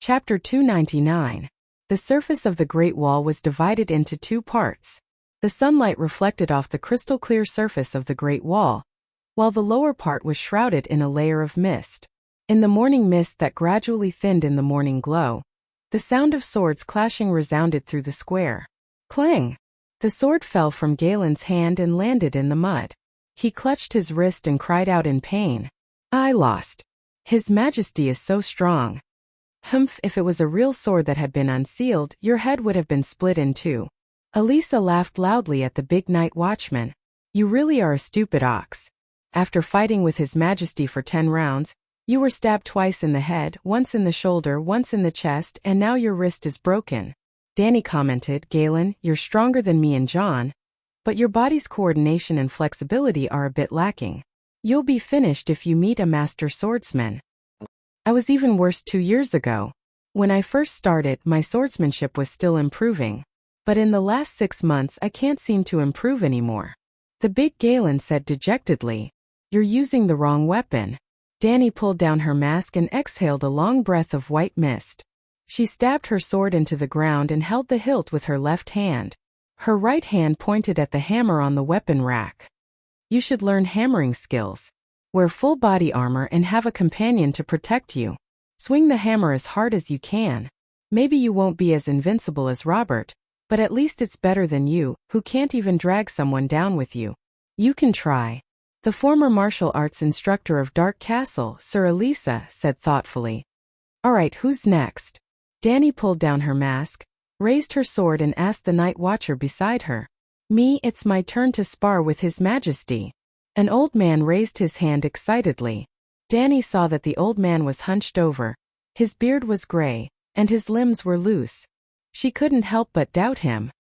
Chapter 299. The surface of the Great Wall was divided into two parts. The sunlight reflected off the crystal-clear surface of the Great Wall, while the lower part was shrouded in a layer of mist. In the morning mist that gradually thinned in the morning glow, the sound of swords clashing resounded through the square. Clang! The sword fell from Galen's hand and landed in the mud. He clutched his wrist and cried out in pain. I lost. His Majesty is so strong. Humph, if it was a real sword that had been unsealed, your head would have been split in two. Elisa laughed loudly at the big night watchman. You really are a stupid ox. After fighting with His Majesty for 10 rounds, you were stabbed twice in the head, once in the shoulder, once in the chest, and now your wrist is broken. Danny commented, Galen, you're stronger than me and John, but your body's coordination and flexibility are a bit lacking. You'll be finished if you meet a master swordsman. I was even worse 2 years ago. When I first started, my swordsmanship was still improving. But in the last 6 months I can't seem to improve anymore. The big Galen said dejectedly. You're using the wrong weapon. Danny pulled down her mask and exhaled a long breath of white mist. She stabbed her sword into the ground and held the hilt with her left hand. Her right hand pointed at the hammer on the weapon rack. You should learn hammering skills. Wear full body armor and have a companion to protect you. Swing the hammer as hard as you can. Maybe you won't be as invincible as Robert, but at least it's better than you, who can't even drag someone down with you. You can try. The former martial arts instructor of Dark Castle, Sir Elisa, said thoughtfully. Alright, who's next? Danny pulled down her mask, raised her sword and asked the night watcher beside her. Me, it's my turn to spar with His Majesty. An old man raised his hand excitedly. Danny saw that the old man was hunched over. His beard was gray, and his limbs were loose. She couldn't help but doubt him.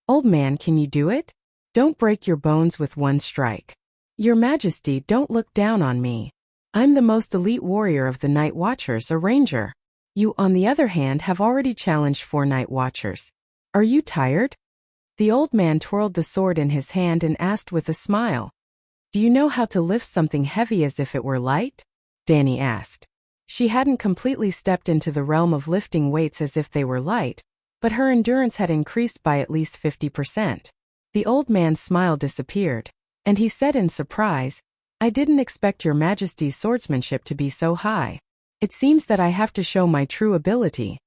Old man, can you do it? Don't break your bones with one strike. Your Majesty, don't look down on me. I'm the most elite warrior of the Night Watchers, a ranger. You, on the other hand, have already challenged 4 Night Watchers. Are you tired? The old man twirled the sword in his hand and asked with a smile. Do you know how to lift something heavy as if it were light? Danny asked. She hadn't completely stepped into the realm of lifting weights as if they were light, but her endurance had increased by at least 50%. The old man's smile disappeared, and he said in surprise, I didn't expect your Majesty's swordsmanship to be so high. It seems that I have to show my true ability.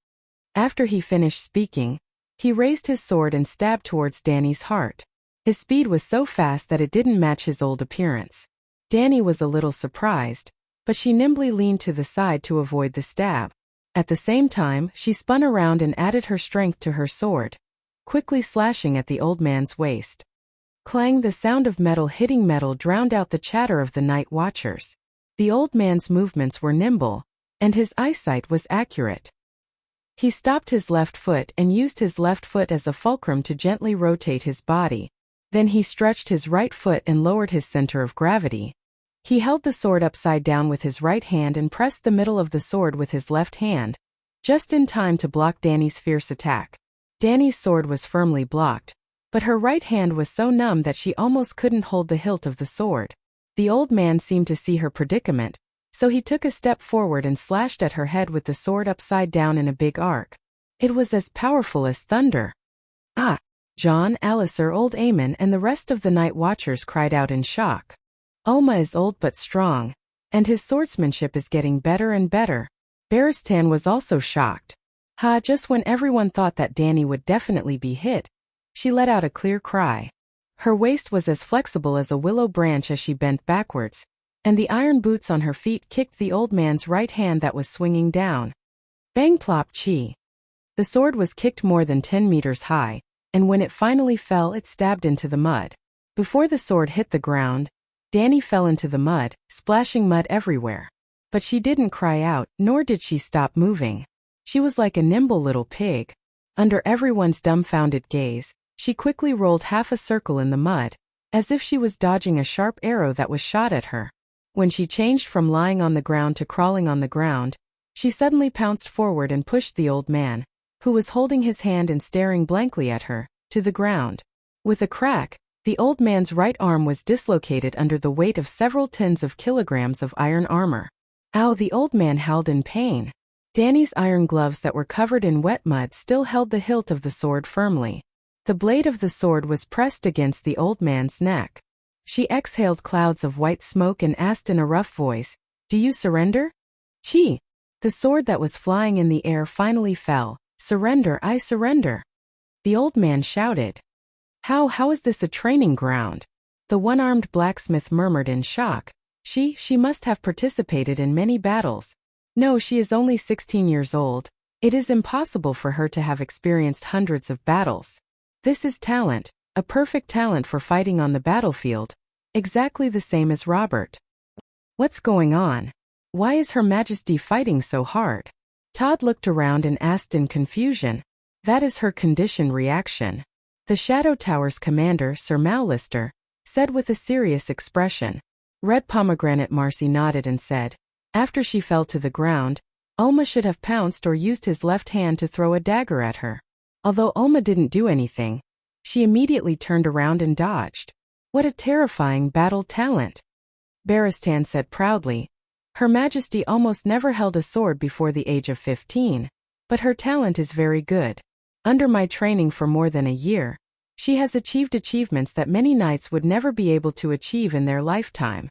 After he finished speaking, he raised his sword and stabbed towards Danny's heart. His speed was so fast that it didn't match his old appearance. Danny was a little surprised, but she nimbly leaned to the side to avoid the stab. At the same time, she spun around and added her strength to her sword, quickly slashing at the old man's waist. Clang! The sound of metal hitting metal drowned out the chatter of the night watchers. The old man's movements were nimble, and his eyesight was accurate. He stopped his left foot and used his left foot as a fulcrum to gently rotate his body. Then he stretched his right foot and lowered his center of gravity. He held the sword upside down with his right hand and pressed the middle of the sword with his left hand, just in time to block Danny's fierce attack. Danny's sword was firmly blocked, but her right hand was so numb that she almost couldn't hold the hilt of the sword. The old man seemed to see her predicament, so he took a step forward and slashed at her head with the sword upside down in a big arc. It was as powerful as thunder. Ah! John, Alistair, old Eamon and the rest of the night watchers cried out in shock. Oma is old but strong, and his swordsmanship is getting better and better. Baristan was also shocked. Just when everyone thought that Danny would definitely be hit, she let out a clear cry. Her waist was as flexible as a willow branch as she bent backwards, and the iron boots on her feet kicked the old man's right hand that was swinging down. Bang plop chi. The sword was kicked more than 10 meters high, and when it finally fell it stabbed into the mud. Before the sword hit the ground, Danny fell into the mud, splashing mud everywhere. But she didn't cry out, nor did she stop moving. She was like a nimble little pig. Under everyone's dumbfounded gaze, she quickly rolled half a circle in the mud, as if she was dodging a sharp arrow that was shot at her. When she changed from lying on the ground to crawling on the ground, she suddenly pounced forward and pushed the old man, who was holding his hand and staring blankly at her, to the ground. With a crack, the old man's right arm was dislocated under the weight of several tens of kilograms of iron armor. Ow! The old man howled in pain. Danny's iron gloves that were covered in wet mud still held the hilt of the sword firmly. The blade of the sword was pressed against the old man's neck. She exhaled clouds of white smoke and asked in a rough voice, "Do you surrender?" "Chi." The sword that was flying in the air finally fell. "Surrender, I surrender." The old man shouted. How is this a training ground?" The one-armed blacksmith murmured in shock. She must have participated in many battles. No, she is only 16 years old. It is impossible for her to have experienced hundreds of battles. This is talent, a perfect talent for fighting on the battlefield, exactly the same as Robert. What's going on? Why is Her Majesty fighting so hard? Todd looked around and asked in confusion. That is her conditioned reaction. The Shadow Tower's commander, Sir Mallister, said with a serious expression. Red Pomegranate Marcy nodded and said, after she fell to the ground, Oma should have pounced or used his left hand to throw a dagger at her. Although Oma didn't do anything, she immediately turned around and dodged. What a terrifying battle talent! Barristan said proudly. Her Majesty almost never held a sword before the age of 15, but her talent is very good. Under my training for more than a year, she has achieved achievements that many knights would never be able to achieve in their lifetime.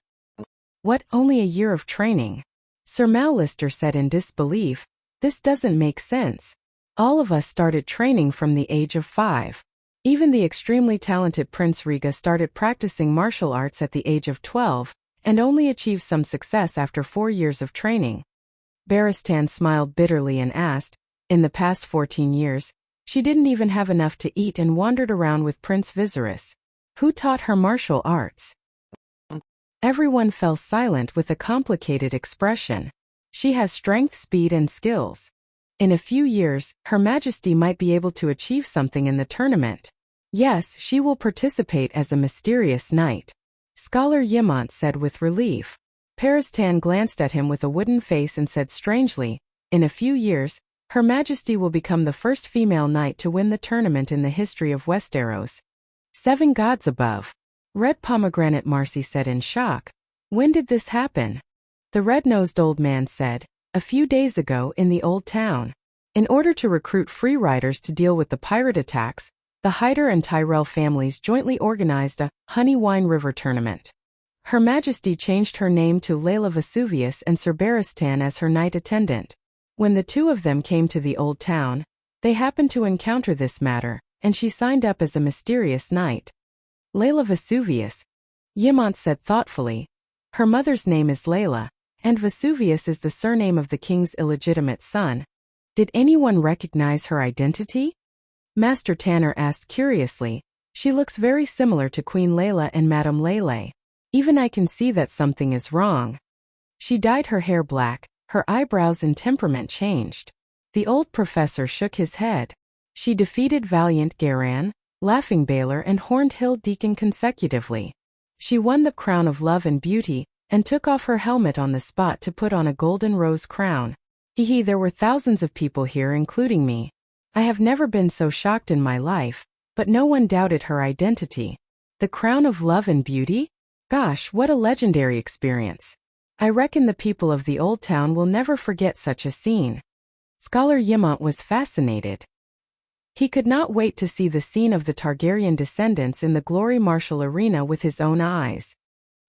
What, only a year of training? Sir Mallister said in disbelief. This doesn't make sense. All of us started training from the age of 5. Even the extremely talented Prince Riga started practicing martial arts at the age of 12, and only achieved some success after 4 years of training. Barristan smiled bitterly and asked, in the past 14 years, she didn't even have enough to eat and wandered around with Prince Viserys. Who taught her martial arts? Everyone fell silent with a complicated expression. She has strength, speed, and skills. In a few years, Her Majesty might be able to achieve something in the tournament. Yes, she will participate as a mysterious knight. Scholar Yimont said with relief. Barristan glanced at him with a wooden face and said strangely, in a few years, Her Majesty will become the first female knight to win the tournament in the history of Westeros. 7 gods above. Red Pomegranate Marcy said in shock. When did this happen? The red-nosed old man said, a few days ago in the old town. In order to recruit free riders to deal with the pirate attacks, the Hyder and Tyrell families jointly organized a Honey Wine River tournament. Her Majesty changed her name to Layla Vesuvius and Sir Barristan as her knight attendant. When the two of them came to the old town, they happened to encounter this matter, and she signed up as a mysterious knight. Layla Vesuvius, Yimont said thoughtfully. Her mother's name is Layla, and Vesuvius is the surname of the king's illegitimate son. Did anyone recognize her identity? Master Tanner asked curiously. She looks very similar to Queen Layla and Madame Lele. Even I can see that something is wrong. She dyed her hair black, her eyebrows and temperament changed. The old professor shook his head. She defeated Valiant Garan, Laughing Baylor and Horned Hill Deacon consecutively. She won the crown of love and beauty, and took off her helmet on the spot to put on a golden rose crown. There were thousands of people here including me. I have never been so shocked in my life, but no one doubted her identity. The crown of love and beauty? Gosh, what a legendary experience. I reckon the people of the old town will never forget such a scene. Scholar Yimont was fascinated. He could not wait to see the scene of the Targaryen descendants in the Glory Martial Arena with his own eyes.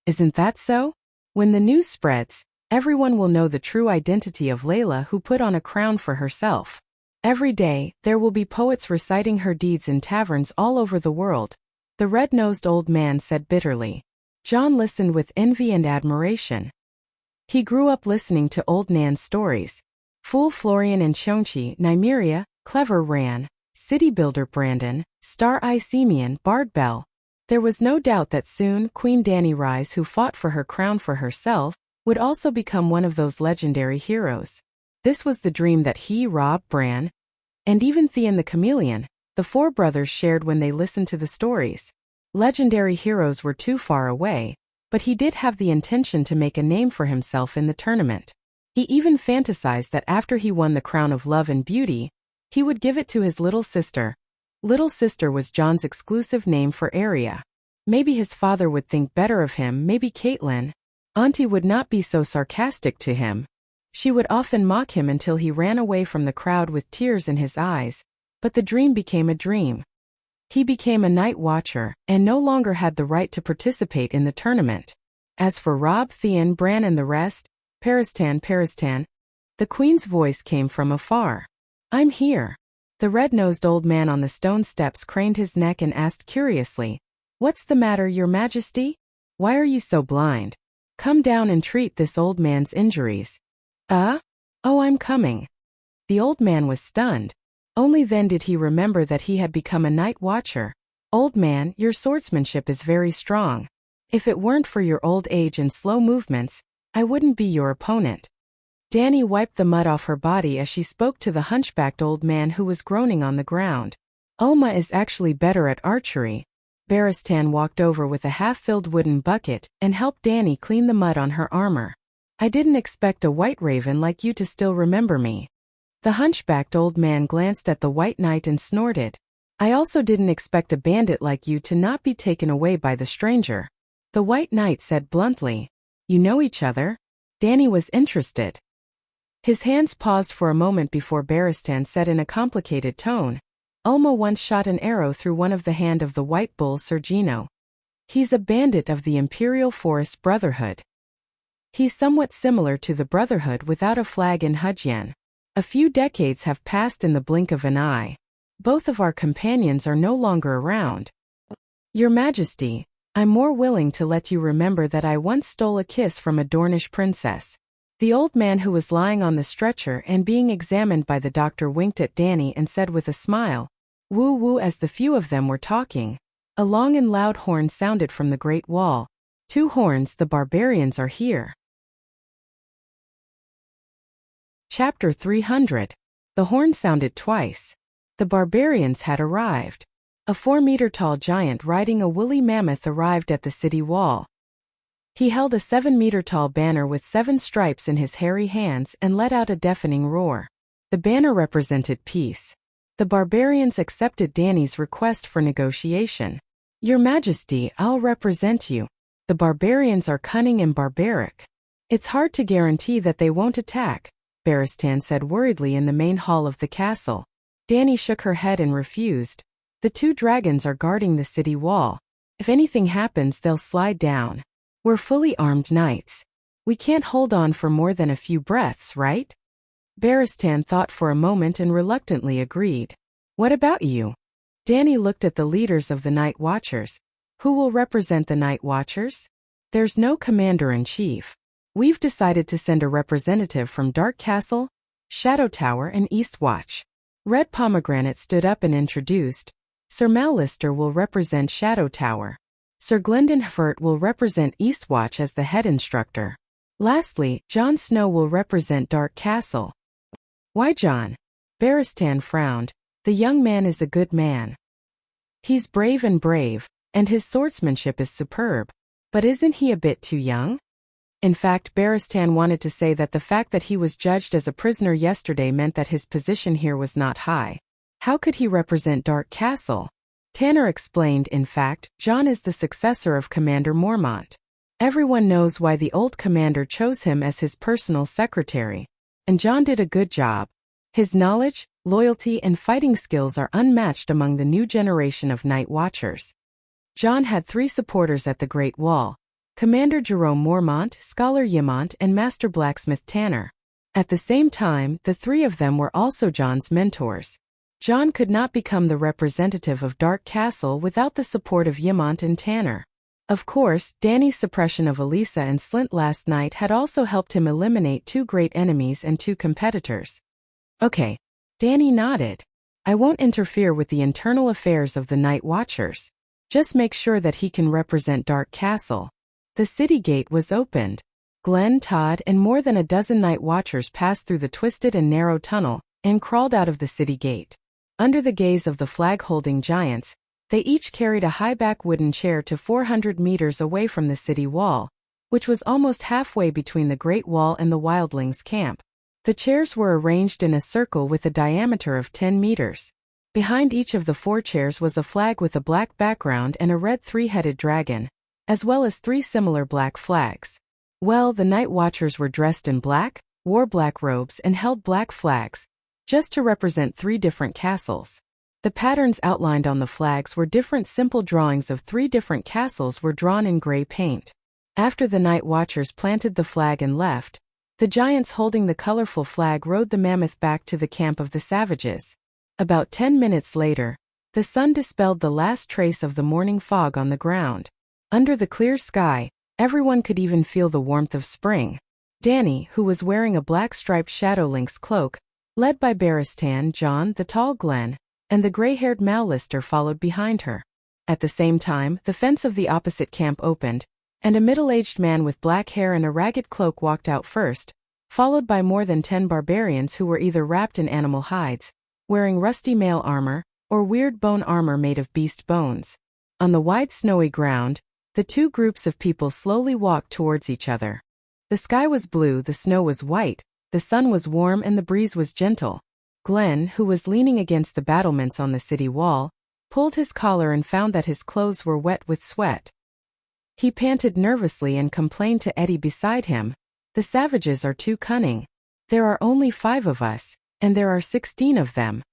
Isn't that so? When the news spreads, everyone will know the true identity of Layla, who put on a crown for herself. Every day, there will be poets reciting her deeds in taverns all over the world, the red-nosed old man said bitterly. John listened with envy and admiration. He grew up listening to old Nan's stories. Fool Florian and Chonchi, Nymeria, Clever Ran, City Builder Brandon, Star-Eye Simeon, Bard Bell. There was no doubt that soon Queen Dany Rise, who fought for her crown for herself, would also become one of those legendary heroes. This was the dream that he, Robb, Bran, and even Theon the Chameleon, the 4 brothers shared when they listened to the stories. Legendary heroes were too far away, but he did have the intention to make a name for himself in the tournament. He even fantasized that after he won the crown of love and beauty, he would give it to his little sister. Little sister was John's exclusive name for Arya. Maybe his father would think better of him, maybe Catelyn. Auntie would not be so sarcastic to him. She would often mock him until he ran away from the crowd with tears in his eyes, but the dream became a dream. He became a night watcher, and no longer had the right to participate in the tournament. As for Rob, Theon, Bran and the rest, Paristan, the queen's voice came from afar. I'm here. The red-nosed old man on the stone steps craned his neck and asked curiously, What's the matter, your majesty? Why are you so blind? Come down and treat this old man's injuries. Oh, I'm coming. The old man was stunned. Only then did he remember that he had become a night watcher. Old man, your swordsmanship is very strong. If it weren't for your old age and slow movements, I wouldn't be your opponent. Dany wiped the mud off her body as she spoke to the hunchbacked old man who was groaning on the ground. Oma is actually better at archery. Barristan walked over with a half-filled wooden bucket and helped Dany clean the mud on her armor. I didn't expect a white raven like you to still remember me. The hunchbacked old man glanced at the white knight and snorted. I also didn't expect a bandit like you to not be taken away by the stranger. The white knight said bluntly. You know each other? Dany was interested. His hands paused for a moment before Barristan said in a complicated tone, Oma once shot an arrow through one of the hand of the white bull Sergino. He's a bandit of the Imperial Forest Brotherhood. He's somewhat similar to the Brotherhood without a flag in Hudjan. A few decades have passed in the blink of an eye. Both of our companions are no longer around. Your Majesty, I'm more willing to let you remember that I once stole a kiss from a Dornish princess. The old man who was lying on the stretcher and being examined by the doctor winked at Dany and said with a smile, Woo woo. As the few of them were talking, a long and loud horn sounded from the Great Wall. 2 horns, the barbarians are here. Chapter 300. The horn sounded twice. The barbarians had arrived. A 4-meter-tall giant riding a woolly mammoth arrived at the city wall. He held a 7-meter-tall banner with 7 stripes in his hairy hands and let out a deafening roar. The banner represented peace. The barbarians accepted Dany's request for negotiation. Your Majesty, I'll represent you. The barbarians are cunning and barbaric. It's hard to guarantee that they won't attack, Barristan said worriedly in the main hall of the castle. Dany shook her head and refused. The 2 dragons are guarding the city wall. If anything happens, they'll slide down. We're fully armed knights. We can't hold on for more than a few breaths, right? Barristan thought for a moment and reluctantly agreed. What about you? Dany looked at the leaders of the Night Watchers. Who will represent the Night Watchers? There's no commander-in-chief. We've decided to send a representative from Dark Castle, Shadow Tower and Eastwatch. Red Pomegranate stood up and introduced. Sir Mallister will represent Shadow Tower. Sir Glendon Hfert will represent Eastwatch as the head instructor. Lastly, Jon Snow will represent Dark Castle. Why Jon? Barristan frowned. The young man is a good man. He's brave, and his swordsmanship is superb. But isn't he a bit too young? In fact, Barristan wanted to say that the fact that he was judged as a prisoner yesterday meant that his position here was not high. How could he represent Dark Castle? Tanner explained, in fact, Jon is the successor of Commander Mormont. Everyone knows why the old commander chose him as his personal secretary. And Jon did a good job. His knowledge, loyalty and fighting skills are unmatched among the new generation of Night Watchers. Jon had 3 supporters at the Great Wall. Commander Jerome Mormont, Scholar Yemont and Master Blacksmith Tanner. At the same time, the 3 of them were also Jon's mentors. Jon could not become the representative of Dark Castle without the support of Yemont and Tanner. Of course, Dany's suppression of Elisa and Slint last night had also helped him eliminate 2 great enemies and 2 competitors. Okay. Dany nodded. I won't interfere with the internal affairs of the Night Watchers. Just make sure that he can represent Dark Castle. The city gate was opened. Glenn, Todd, and more than a dozen Night Watchers passed through the twisted and narrow tunnel and crawled out of the city gate. Under the gaze of the flag-holding giants, they each carried a high-back wooden chair to 400 meters away from the city wall, which was almost halfway between the Great Wall and the Wildlings' camp. The chairs were arranged in a circle with a diameter of 10 meters. Behind each of the 4 chairs was a flag with a black background and a red 3-headed dragon, as well as 3 similar black flags. Well, the Night Watchers were dressed in black, wore black robes and held black flags, just to represent 3 different castles. The patterns outlined on the flags were different simple drawings of 3 different castles were drawn in gray paint. After the night watchers planted the flag and left, the giants holding the colorful flag rode the mammoth back to the camp of the savages. About 10 minutes later, the sun dispelled the last trace of the morning fog on the ground. Under the clear sky, everyone could even feel the warmth of spring. Danny, who was wearing a black striped shadow lynx cloak, led by Barristan, John, the tall Glenn, and the gray-haired Mallister followed behind her. At the same time, the fence of the opposite camp opened, and a middle-aged man with black hair and a ragged cloak walked out first, followed by more than 10 barbarians who were either wrapped in animal hides, wearing rusty mail armor, or weird bone armor made of beast bones. On the wide snowy ground, the 2 groups of people slowly walked towards each other. The sky was blue, the snow was white, the sun was warm and the breeze was gentle. Glenn, who was leaning against the battlements on the city wall, pulled his collar and found that his clothes were wet with sweat. He panted nervously and complained to Eddie beside him, "The savages are too cunning. There are only 5 of us, and there are 16 of them.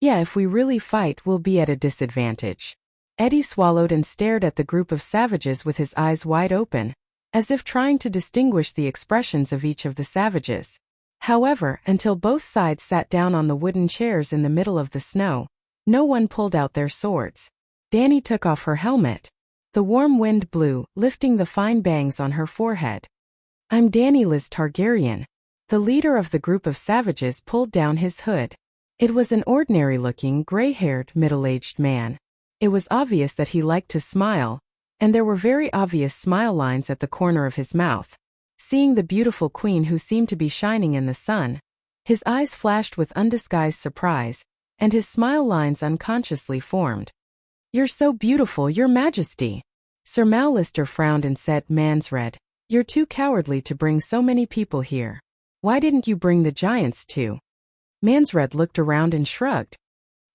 Yeah, if we really fight, we'll be at a disadvantage." Eddie swallowed and stared at the group of savages with his eyes wide open, as if trying to distinguish the expressions of each of the savages. However, until both sides sat down on the wooden chairs in the middle of the snow, no one pulled out their swords. Danny took off her helmet. The warm wind blew, lifting the fine bangs on her forehead. "I'm Danny Liz Targaryen." The leader of the group of savages pulled down his hood. It was an ordinary-looking, gray-haired, middle-aged man. It was obvious that he liked to smile, and there were very obvious smile lines at the corner of his mouth. Seeing the beautiful queen who seemed to be shining in the sun, his eyes flashed with undisguised surprise, and his smile lines unconsciously formed. "You're so beautiful, your majesty." Sir Mallister frowned and said, "Mansred, you're too cowardly to bring so many people here. Why didn't you bring the giants too?" Mansred looked around and shrugged.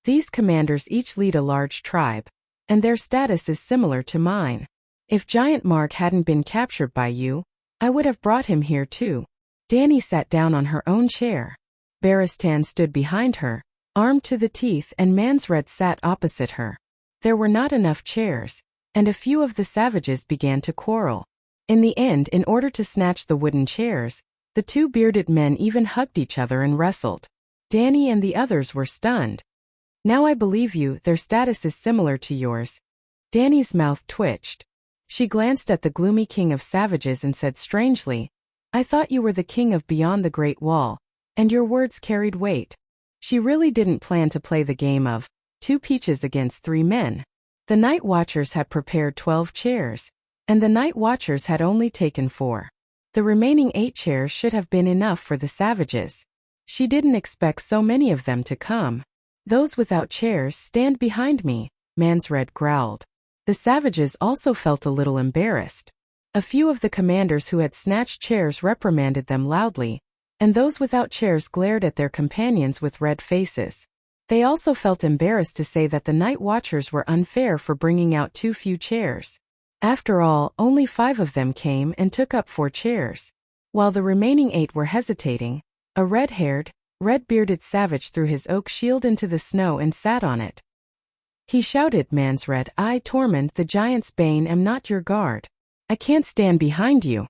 "These commanders each lead a large tribe, and their status is similar to mine. If Giant Mark hadn't been captured by you, I would have brought him here too." Danny sat down on her own chair. Barristan stood behind her, armed to the teeth, and Mansred sat opposite her. There were not enough chairs, and a few of the savages began to quarrel. In the end, in order to snatch the wooden chairs, the 2 bearded men even hugged each other and wrestled. Danny and the others were stunned. "Now I believe you, their status is similar to yours." Danny's mouth twitched. She glanced at the gloomy king of savages and said strangely, "I thought you were the king of beyond the Great Wall, and your words carried weight." She really didn't plan to play the game of 2 peaches against 3 men. The night watchers had prepared 12 chairs, and the night watchers had only taken 4. The remaining 8 chairs should have been enough for the savages. She didn't expect so many of them to come. "Those without chairs, stand behind me," Mansred growled. The savages also felt a little embarrassed. A few of the commanders who had snatched chairs reprimanded them loudly, and those without chairs glared at their companions with red faces. They also felt embarrassed to say that the night watchers were unfair for bringing out too few chairs. After all, only 5 of them came and took up 4 chairs. While the remaining 8 were hesitating, a red-haired, red-bearded savage threw his oak shield into the snow and sat on it. He shouted, "Mansred, I, Tormund, the giant's bane, am not your guard. I can't stand behind you."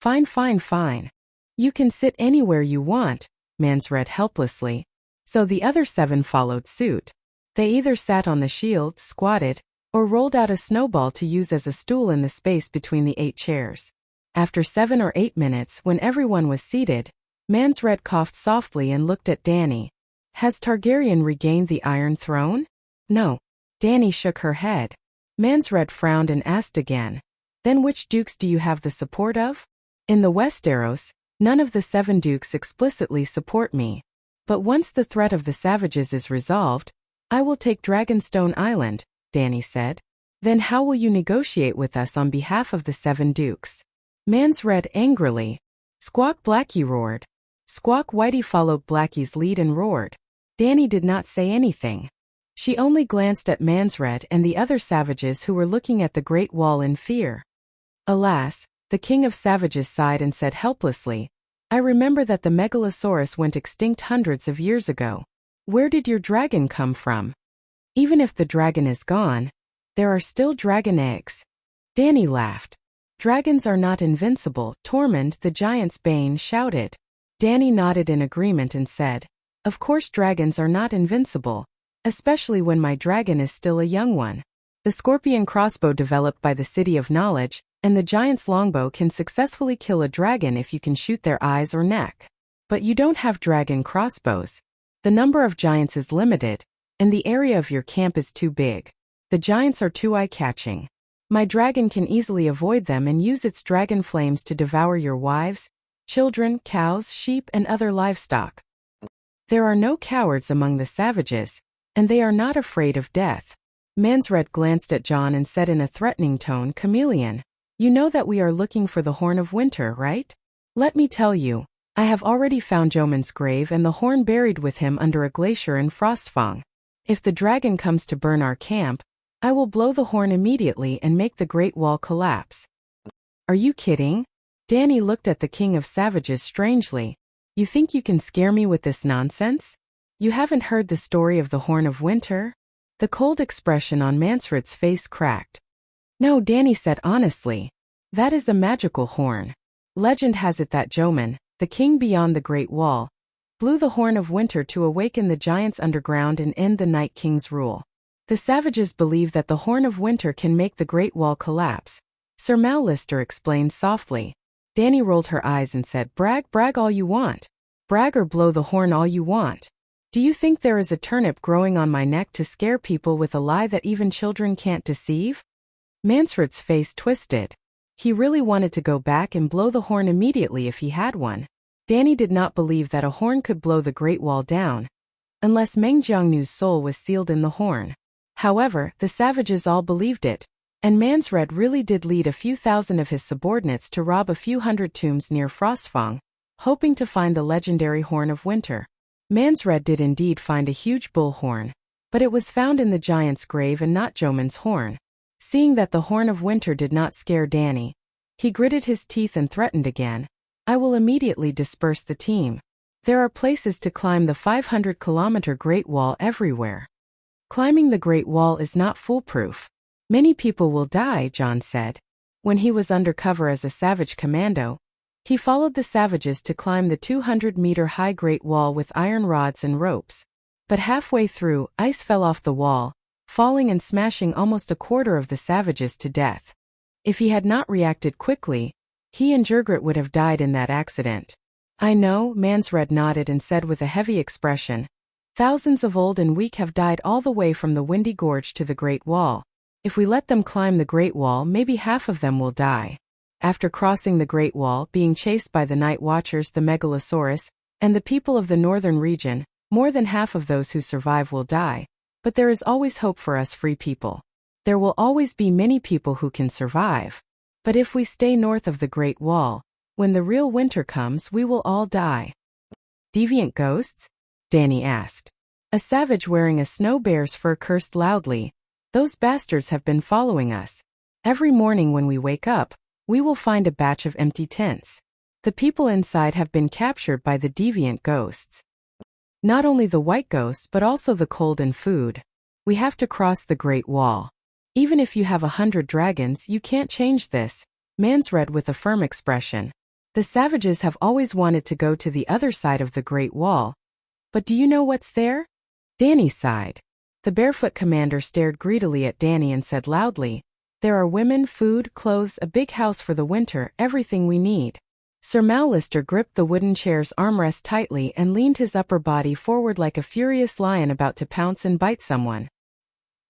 "Fine, fine, fine. You can sit anywhere you want," Mansred helplessly. So the other 7 followed suit. They either sat on the shield, squatted, or rolled out a snowball to use as a stool in the space between the 8 chairs. After 7 or 8 minutes, when everyone was seated, Mansred coughed softly and looked at Danny. "Has Targaryen regained the Iron Throne?" "No." Danny shook her head. Mansred frowned and asked again, "Then which dukes do you have the support of?" "In the Westeros, none of the 7 dukes explicitly support me. But once the threat of the savages is resolved, I will take Dragonstone Island," Danny said. "Then how will you negotiate with us on behalf of the 7 dukes?" Mansred angrily. "Squawk Blackie," roared. Squawk Whitey followed Blackie's lead and roared. Danny did not say anything. She only glanced at Mansred and the other savages who were looking at the Great Wall in fear. Alas, the king of savages sighed and said helplessly, I remember that the megalosaurus went extinct hundreds of years ago. Where did your dragon come from? Even if the dragon is gone, there are still dragon eggs. Danny laughed. Dragons are not invincible, Tormund the giant's bane shouted. Danny nodded in agreement and said, of course dragons are not invincible, especially when my dragon is still a young one. The scorpion crossbow developed by the City of Knowledge, and the giant's longbow can successfully kill a dragon if you can shoot their eyes or neck. But you don't have dragon crossbows. The number of giants is limited, and the area of your camp is too big. The giants are too eye-catching. My dragon can easily avoid them and use its dragon flames to devour your wives, children, cows, sheep, and other livestock. There are no cowards among the savages, and they are not afraid of death. Mansred glanced at John and said in a threatening tone, Chameleon, you know that we are looking for the Horn of Winter, right? Let me tell you, I have already found Jomun's grave and the horn buried with him under a glacier in Frostfang. If the dragon comes to burn our camp, I will blow the horn immediately and make the Great Wall collapse. Are you kidding? Danny looked at the King of Savages strangely. You think you can scare me with this nonsense? You haven't heard the story of the Horn of Winter? The cold expression on Mansred's face cracked. No, Danny said honestly. That is a magical horn. Legend has it that Jomun, the king beyond the Great Wall, blew the Horn of Winter to awaken the giants underground and end the Night King's rule. The savages believe that the Horn of Winter can make the Great Wall collapse. Sir Mallister explained softly. Danny rolled her eyes and said, brag all you want. Brag or blow the horn all you want. Do you think there is a turnip growing on my neck to scare people with a lie that even children can't deceive? Mansred's face twisted. He really wanted to go back and blow the horn immediately if he had one. Danny did not believe that a horn could blow the Great Wall down, unless Meng Jiangnu's soul was sealed in the horn. However, the savages all believed it, and Mansred really did lead a few thousand of his subordinates to rob a few hundred tombs near Frostfang, hoping to find the legendary Horn of Winter. Mansred did indeed find a huge bull horn, but it was found in the giant's grave and not Jomun's horn. Seeing that the Horn of Winter did not scare Danny, he gritted his teeth and threatened again. I will immediately disperse the team. There are places to climb the 500-kilometer Great Wall everywhere. Climbing the Great Wall is not foolproof. Many people will die, John said. When he was undercover as a savage commando, he followed the savages to climb the 200-meter-high Great Wall with iron rods and ropes. But halfway through, ice fell off the wall, falling and smashing almost a quarter of the savages to death. If he had not reacted quickly, he and Jurgrit would have died in that accident. I know, Mansred nodded and said with a heavy expression. Thousands of old and weak have died all the way from the Windy Gorge to the Great Wall. If we let them climb the Great Wall, maybe half of them will die. After crossing the Great Wall, being chased by the Night Watchers, the Megalosaurus, and the people of the northern region, more than half of those who survive will die. But there is always hope for us free people. There will always be many people who can survive. But if we stay north of the Great Wall, when the real winter comes, we will all die. Deviant ghosts? Danny asked. A savage wearing a snow bear's fur cursed loudly. Those bastards have been following us. Every morning when we wake up, we will find a batch of empty tents. The people inside have been captured by the deviant ghosts. Not only the white ghosts but also the cold and food. We have to cross the Great Wall. Even if you have 100 dragons, you can't change this, Mansred with a firm expression. The savages have always wanted to go to the other side of the Great Wall. But do you know what's there? Danny sighed. The barefoot commander stared greedily at Danny and said loudly, there are women, food, clothes, a big house for the winter, everything we need. Sir Mallister gripped the wooden chair's armrest tightly and leaned his upper body forward like a furious lion about to pounce and bite someone.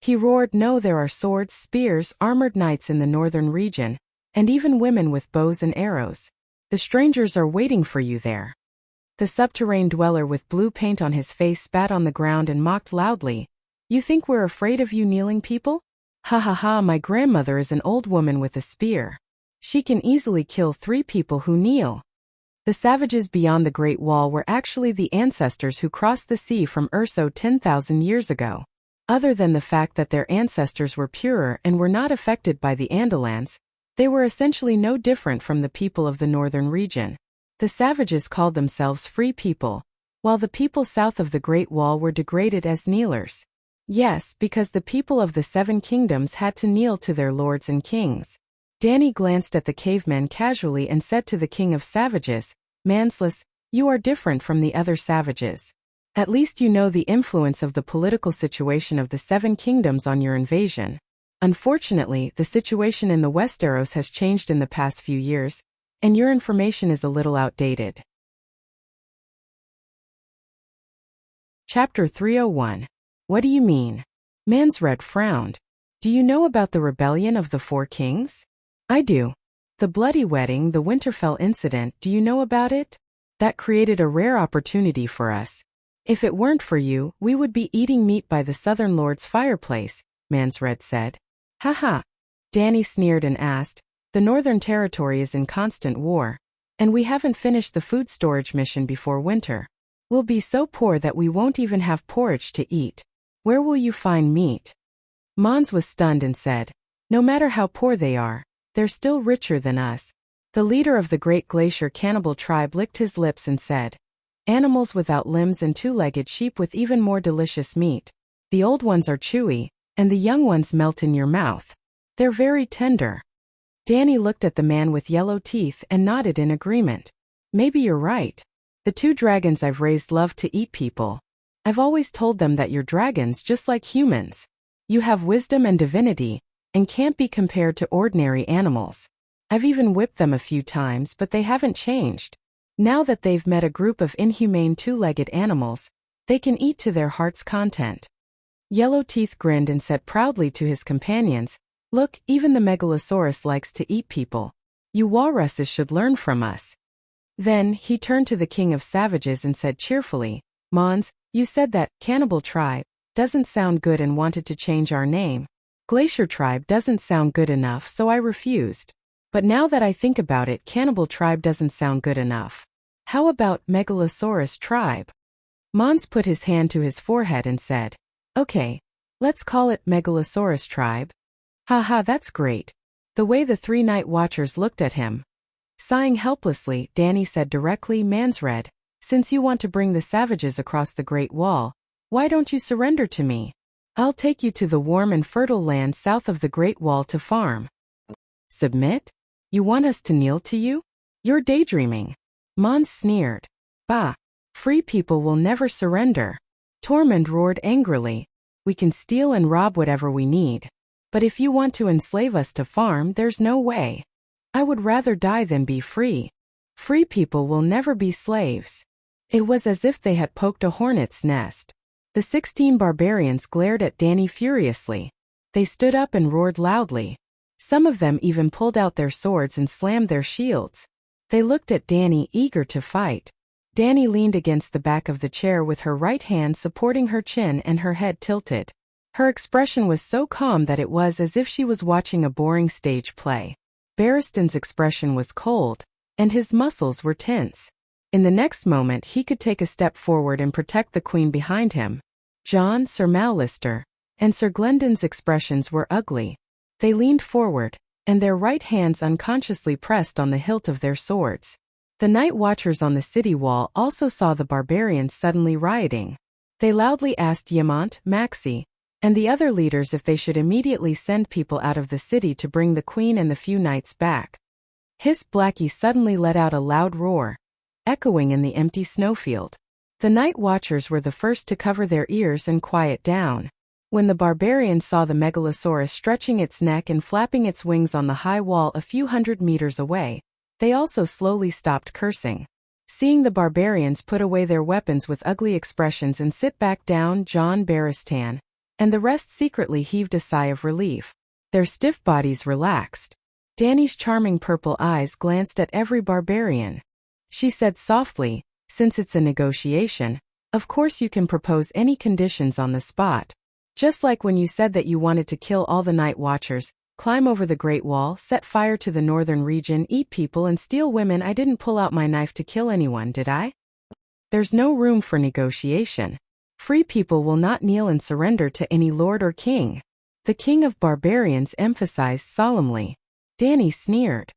He roared, no, there are swords, spears, armored knights in the northern region, and even women with bows and arrows. The strangers are waiting for you there. The subterranean dweller with blue paint on his face spat on the ground and mocked loudly. You think we're afraid of you kneeling people? Ha ha ha, my grandmother is an old woman with a spear. She can easily kill 3 people who kneel. The savages beyond the Great Wall were actually the ancestors who crossed the sea from Urso 10,000 years ago. Other than the fact that their ancestors were purer and were not affected by the Andalans, they were essentially no different from the people of the northern region. The savages called themselves free people, while the people south of the Great Wall were degraded as kneelers. Yes, because the people of the Seven Kingdoms had to kneel to their lords and kings. Danny glanced at the cavemen casually and said to the king of savages, "Mansless, you are different from the other savages. At least you know the influence of the political situation of the Seven Kingdoms on your invasion. Unfortunately, the situation in the Westeros has changed in the past few years, and your information is a little outdated." Chapter 301. What do you mean? Mansred frowned. Do you know about the rebellion of the Four Kings? I do. The bloody wedding, the Winterfell incident, do you know about it? That created a rare opportunity for us. If it weren't for you, we would be eating meat by the Southern Lord's fireplace, Mansred said. Haha. Danny sneered and asked, the Northern Territory is in constant war, and we haven't finished the food storage mission before winter. We'll be so poor that we won't even have porridge to eat. Where will you find meat? Mons was stunned and said, no matter how poor they are, they're still richer than us. The leader of the Great Glacier cannibal tribe licked his lips and said, animals without limbs and two-legged sheep with even more delicious meat. The old ones are chewy, and the young ones melt in your mouth. They're very tender. Danny looked at the man with yellow teeth and nodded in agreement. Maybe you're right. The two dragons I've raised love to eat people. I've always told them that you're dragons just like humans. You have wisdom and divinity, and can't be compared to ordinary animals. I've even whipped them a few times, but they haven't changed. Now that they've met a group of inhumane two-legged animals, they can eat to their heart's content. Yellowteeth grinned and said proudly to his companions, look, even the Megalosaurus likes to eat people. You walruses should learn from us. Then, he turned to the king of savages and said cheerfully, Mons, you said that cannibal tribe doesn't sound good and wanted to change our name. Glacier tribe doesn't sound good enough, so I refused. But now that I think about it, cannibal tribe doesn't sound good enough. How about Megalosaurus tribe? Mons put his hand to his forehead and said, okay, let's call it Megalosaurus tribe. Haha, that's great. The way the three night watchers looked at him. Sighing helplessly, Danny said directly, Mansred, since you want to bring the savages across the Great Wall, why don't you surrender to me? I'll take you to the warm and fertile land south of the Great Wall to farm. Submit? You want us to kneel to you? You're daydreaming. Mons sneered. Bah, free people will never surrender. Tormund roared angrily. We can steal and rob whatever we need. But if you want to enslave us to farm, there's no way. I would rather die than be free. Free people will never be slaves. It was as if they had poked a hornet's nest. The 16 barbarians glared at Danny furiously. They stood up and roared loudly. Some of them even pulled out their swords and slammed their shields. They looked at Danny, eager to fight. Danny leaned against the back of the chair with her right hand supporting her chin and her head tilted. Her expression was so calm that it was as if she was watching a boring stage play. Barristan's expression was cold, and his muscles were tense. In the next moment he could take a step forward and protect the queen behind him. Jon, Sir Mallister, and Sir Glendon's expressions were ugly. They leaned forward, and their right hands unconsciously pressed on the hilt of their swords. The night watchers on the city wall also saw the barbarians suddenly rioting. They loudly asked Yamant, Maxi, and the other leaders if they should immediately send people out of the city to bring the queen and the few knights back. Hiss Blackie suddenly let out a loud roar, echoing in the empty snowfield. The night watchers were the first to cover their ears and quiet down. When the barbarians saw the Megalosaurus stretching its neck and flapping its wings on the high wall a few hundred meters away, they also slowly stopped cursing. Seeing the barbarians put away their weapons with ugly expressions and sit back down, Jon Barristan and the rest secretly heaved a sigh of relief. Their stiff bodies relaxed. Danny's charming purple eyes glanced at every barbarian. She said softly, since it's a negotiation, of course you can propose any conditions on the spot. Just like when you said that you wanted to kill all the night watchers, climb over the Great Wall, set fire to the northern region, eat people and steal women. I didn't pull out my knife to kill anyone, did I? There's no room for negotiation. Free people will not kneel and surrender to any lord or king. The king of barbarians emphasized solemnly. Danny sneered.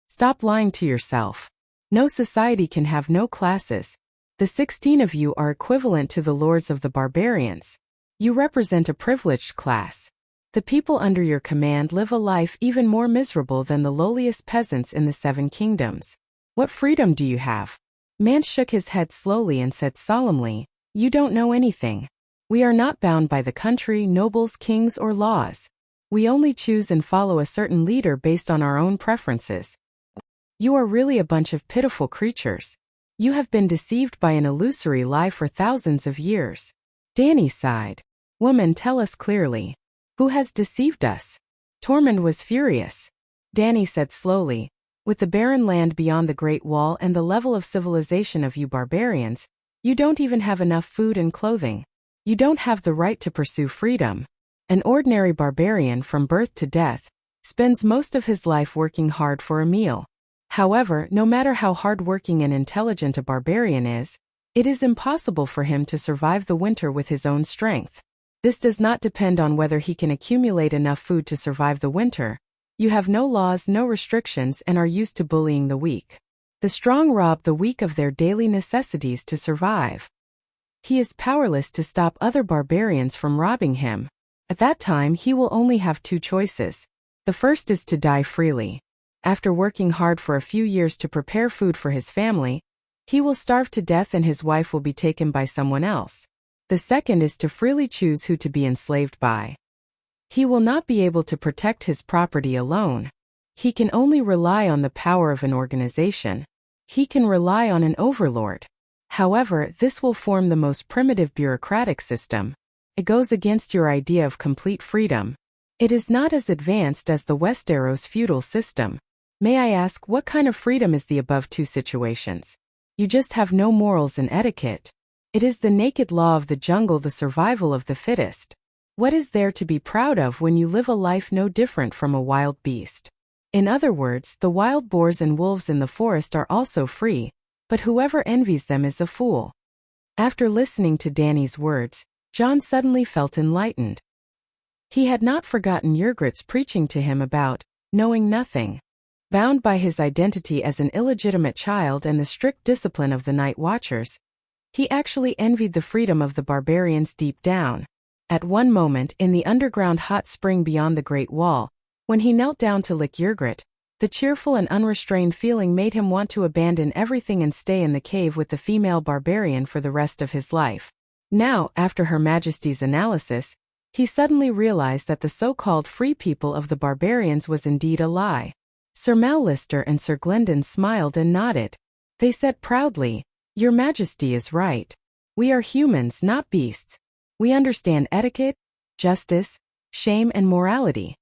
Stop lying to yourself. No society can have no classes. The 16 of you are equivalent to the lords of the barbarians. You represent a privileged class. The people under your command live a life even more miserable than the lowliest peasants in the 7 kingdoms. What freedom do you have? Man shook his head slowly and said solemnly, "You don't know anything. We are not bound by the country, nobles, kings, or laws. We only choose and follow a certain leader based on our own preferences. You are really a bunch of pitiful creatures. You have been deceived by an illusory lie for thousands of years." Danny sighed. "Woman, tell us clearly. Who has deceived us?" Tormund was furious. Danny said slowly, "With the barren land beyond the Great Wall and the level of civilization of you barbarians, you don't even have enough food and clothing. You don't have the right to pursue freedom. An ordinary barbarian from birth to death spends most of his life working hard for a meal. However, no matter how hard-working and intelligent a barbarian is, it is impossible for him to survive the winter with his own strength. This does not depend on whether he can accumulate enough food to survive the winter. You have no laws, no restrictions, and are used to bullying the weak. The strong rob the weak of their daily necessities to survive. He is powerless to stop other barbarians from robbing him. At that time, he will only have 2 choices. The first is to die freely. After working hard for a few years to prepare food for his family, he will starve to death and his wife will be taken by someone else. The second is to freely choose who to be enslaved by. He will not be able to protect his property alone. He can only rely on the power of an organization. He can rely on an overlord. However, this will form the most primitive bureaucratic system. It goes against your idea of complete freedom. It is not as advanced as the Westeros feudal system. May I ask, what kind of freedom is the above 2 situations? You just have no morals and etiquette. It is the naked law of the jungle, the survival of the fittest. What is there to be proud of when you live a life no different from a wild beast? In other words, the wild boars and wolves in the forest are also free, but whoever envies them is a fool. After listening to Danny's words, Jon suddenly felt enlightened. He had not forgotten Yrgrit's preaching to him about knowing nothing. Bound by his identity as an illegitimate child and the strict discipline of the Night Watchers, he actually envied the freedom of the barbarians deep down. At one moment, in the underground hot spring beyond the Great Wall, when he knelt down to lick Yrgrit, the cheerful and unrestrained feeling made him want to abandon everything and stay in the cave with the female barbarian for the rest of his life. Now, after Her Majesty's analysis, he suddenly realized that the so-called free people of the barbarians was indeed a lie. Sir Mallister and Sir Glendon smiled and nodded. They said proudly, "Your Majesty is right. We are humans, not beasts. We understand etiquette, justice, shame, and morality."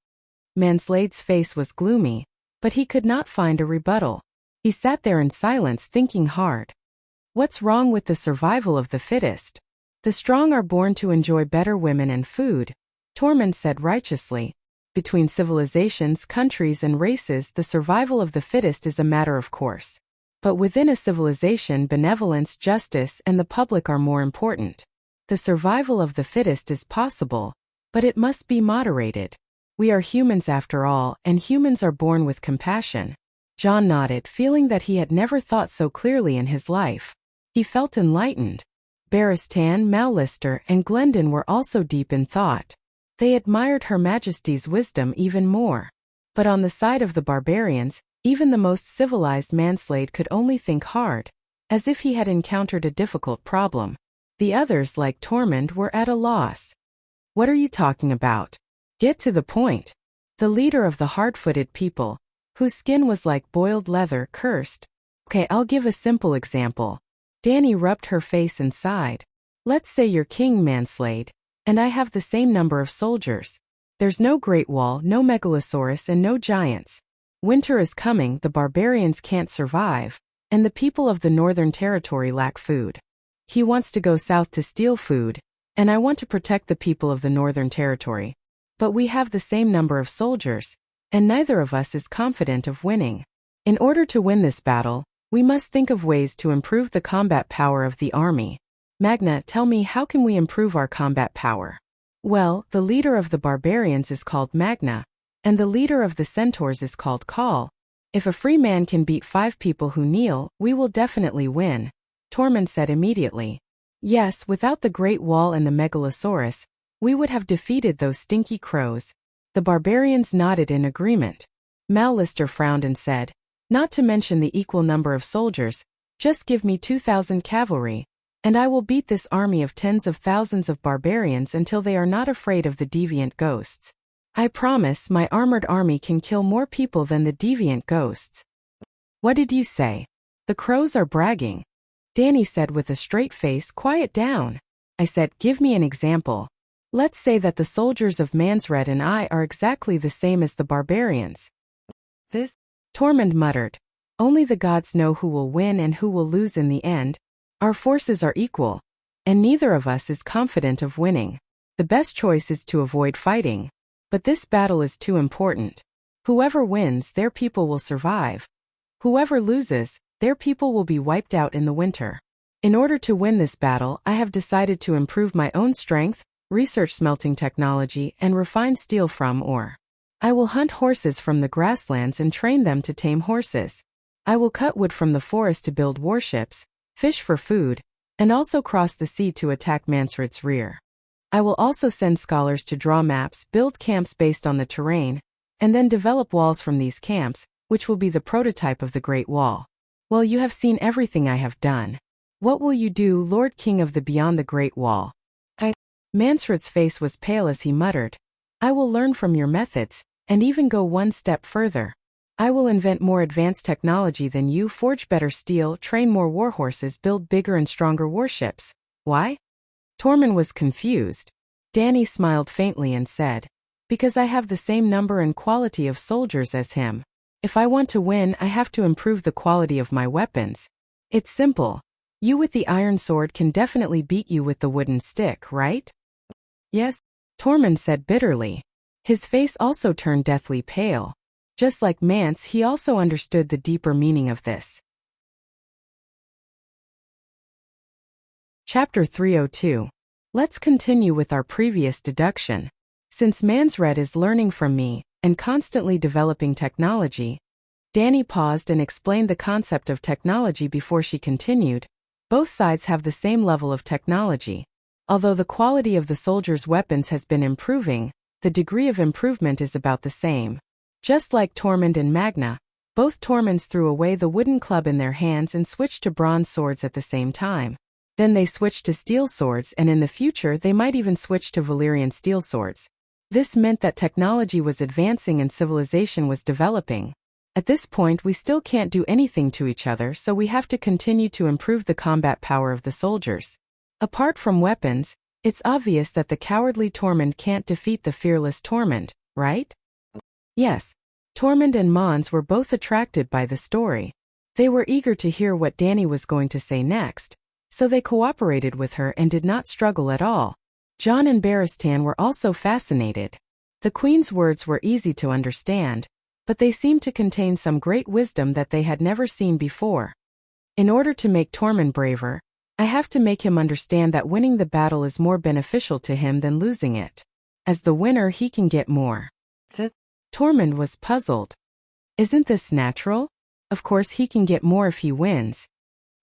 Manslade's face was gloomy, but he could not find a rebuttal. He sat there in silence, thinking hard. What's wrong with the survival of the fittest? The strong are born to enjoy better women and food, Tormund said righteously. Between civilizations, countries, and races, the survival of the fittest is a matter of course. But within a civilization, benevolence, justice, and the public are more important. The survival of the fittest is possible, but it must be moderated. We are humans after all, and humans are born with compassion. Jon nodded, feeling that he had never thought so clearly in his life. He felt enlightened. Barristan, Mallister, and Glendon were also deep in thought. They admired Her Majesty's wisdom even more. But on the side of the barbarians, even the most civilized Manslade could only think hard, as if he had encountered a difficult problem. The others, like Tormund, were at a loss. What are you talking about? Get to the point. The leader of the hard-footed people, whose skin was like boiled leather, cursed. Okay, I'll give a simple example. Danny rubbed her face and sighed. Let's say you're King Manslade, and I have the same number of soldiers. There's no Great Wall, no Megalosaurus, and no giants. Winter is coming, the barbarians can't survive, and the people of the Northern Territory lack food. He wants to go south to steal food, and I want to protect the people of the Northern Territory. But we have the same number of soldiers, and neither of us is confident of winning. In order to win this battle, we must think of ways to improve the combat power of the army. Magna, tell me, how can we improve our combat power? Well, the leader of the barbarians is called Magna, and the leader of the centaurs is called Khal. If a free man can beat 5 people who kneel, we will definitely win, Tormund said immediately. Yes, without the Great Wall and the Megalosaurus, we would have defeated those stinky crows. The barbarians nodded in agreement. Mallister frowned and said, not to mention the equal number of soldiers, just give me 2,000 cavalry, and I will beat this army of tens of thousands of barbarians until they are not afraid of the deviant ghosts. I promise my armored army can kill more people than the deviant ghosts. What did you say? The crows are bragging. Dany said with a straight face. Quiet down. I said, give me an example. Let's say that the soldiers of Mansred and I are exactly the same as the barbarians. This? Tormund muttered. Only the gods know who will win and who will lose in the end. Our forces are equal, and neither of us is confident of winning. The best choice is to avoid fighting. But this battle is too important. Whoever wins, their people will survive. Whoever loses, their people will be wiped out in the winter. In order to win this battle, I have decided to improve my own strength, research smelting technology, and refine steel from ore. I will hunt horses from the grasslands and train them to tame horses. I will cut wood from the forest to build warships, fish for food, and also cross the sea to attack Mansred's rear. I will also send scholars to draw maps, build camps based on the terrain, and then develop walls from these camps, which will be the prototype of the Great Wall. Well, you have seen everything I have done. What will you do, Lord King of the Beyond the Great Wall? Mansred's face was pale as he muttered, I will learn from your methods, and even go one step further. I will invent more advanced technology than you, forge better steel, train more warhorses, build bigger and stronger warships. Why? Tormund was confused. Dany smiled faintly and said, because I have the same number and quality of soldiers as him. If I want to win, I have to improve the quality of my weapons. It's simple. You with the iron sword can definitely beat you with the wooden stick, right? Yes, Tormund said bitterly. His face also turned deathly pale. Just like Mance, he also understood the deeper meaning of this. Chapter 302. Let's continue with our previous deduction. Since Mansred is learning from me, and constantly developing technology, Dany paused and explained the concept of technology before she continued. Both sides have the same level of technology. Although the quality of the soldiers' weapons has been improving, the degree of improvement is about the same. Just like Tormund and Magna, both Tormunds threw away the wooden club in their hands and switched to bronze swords at the same time. Then they switched to steel swords, and in the future they might even switch to Valyrian steel swords. This meant that technology was advancing and civilization was developing. At this point we still can't do anything to each other, so we have to continue to improve the combat power of the soldiers. Apart from weapons, it's obvious that the cowardly Tormund can't defeat the fearless Tormund, right? Yes. Tormund and Mons were both attracted by the story. They were eager to hear what Dany was going to say next, so they cooperated with her and did not struggle at all. Jon and Barristan were also fascinated. The Queen's words were easy to understand, but they seemed to contain some great wisdom that they had never seen before. In order to make Tormund braver, I have to make him understand that winning the battle is more beneficial to him than losing it. As the winner, he can get more. Tormund was puzzled. Isn't this natural? Of course he can get more if he wins.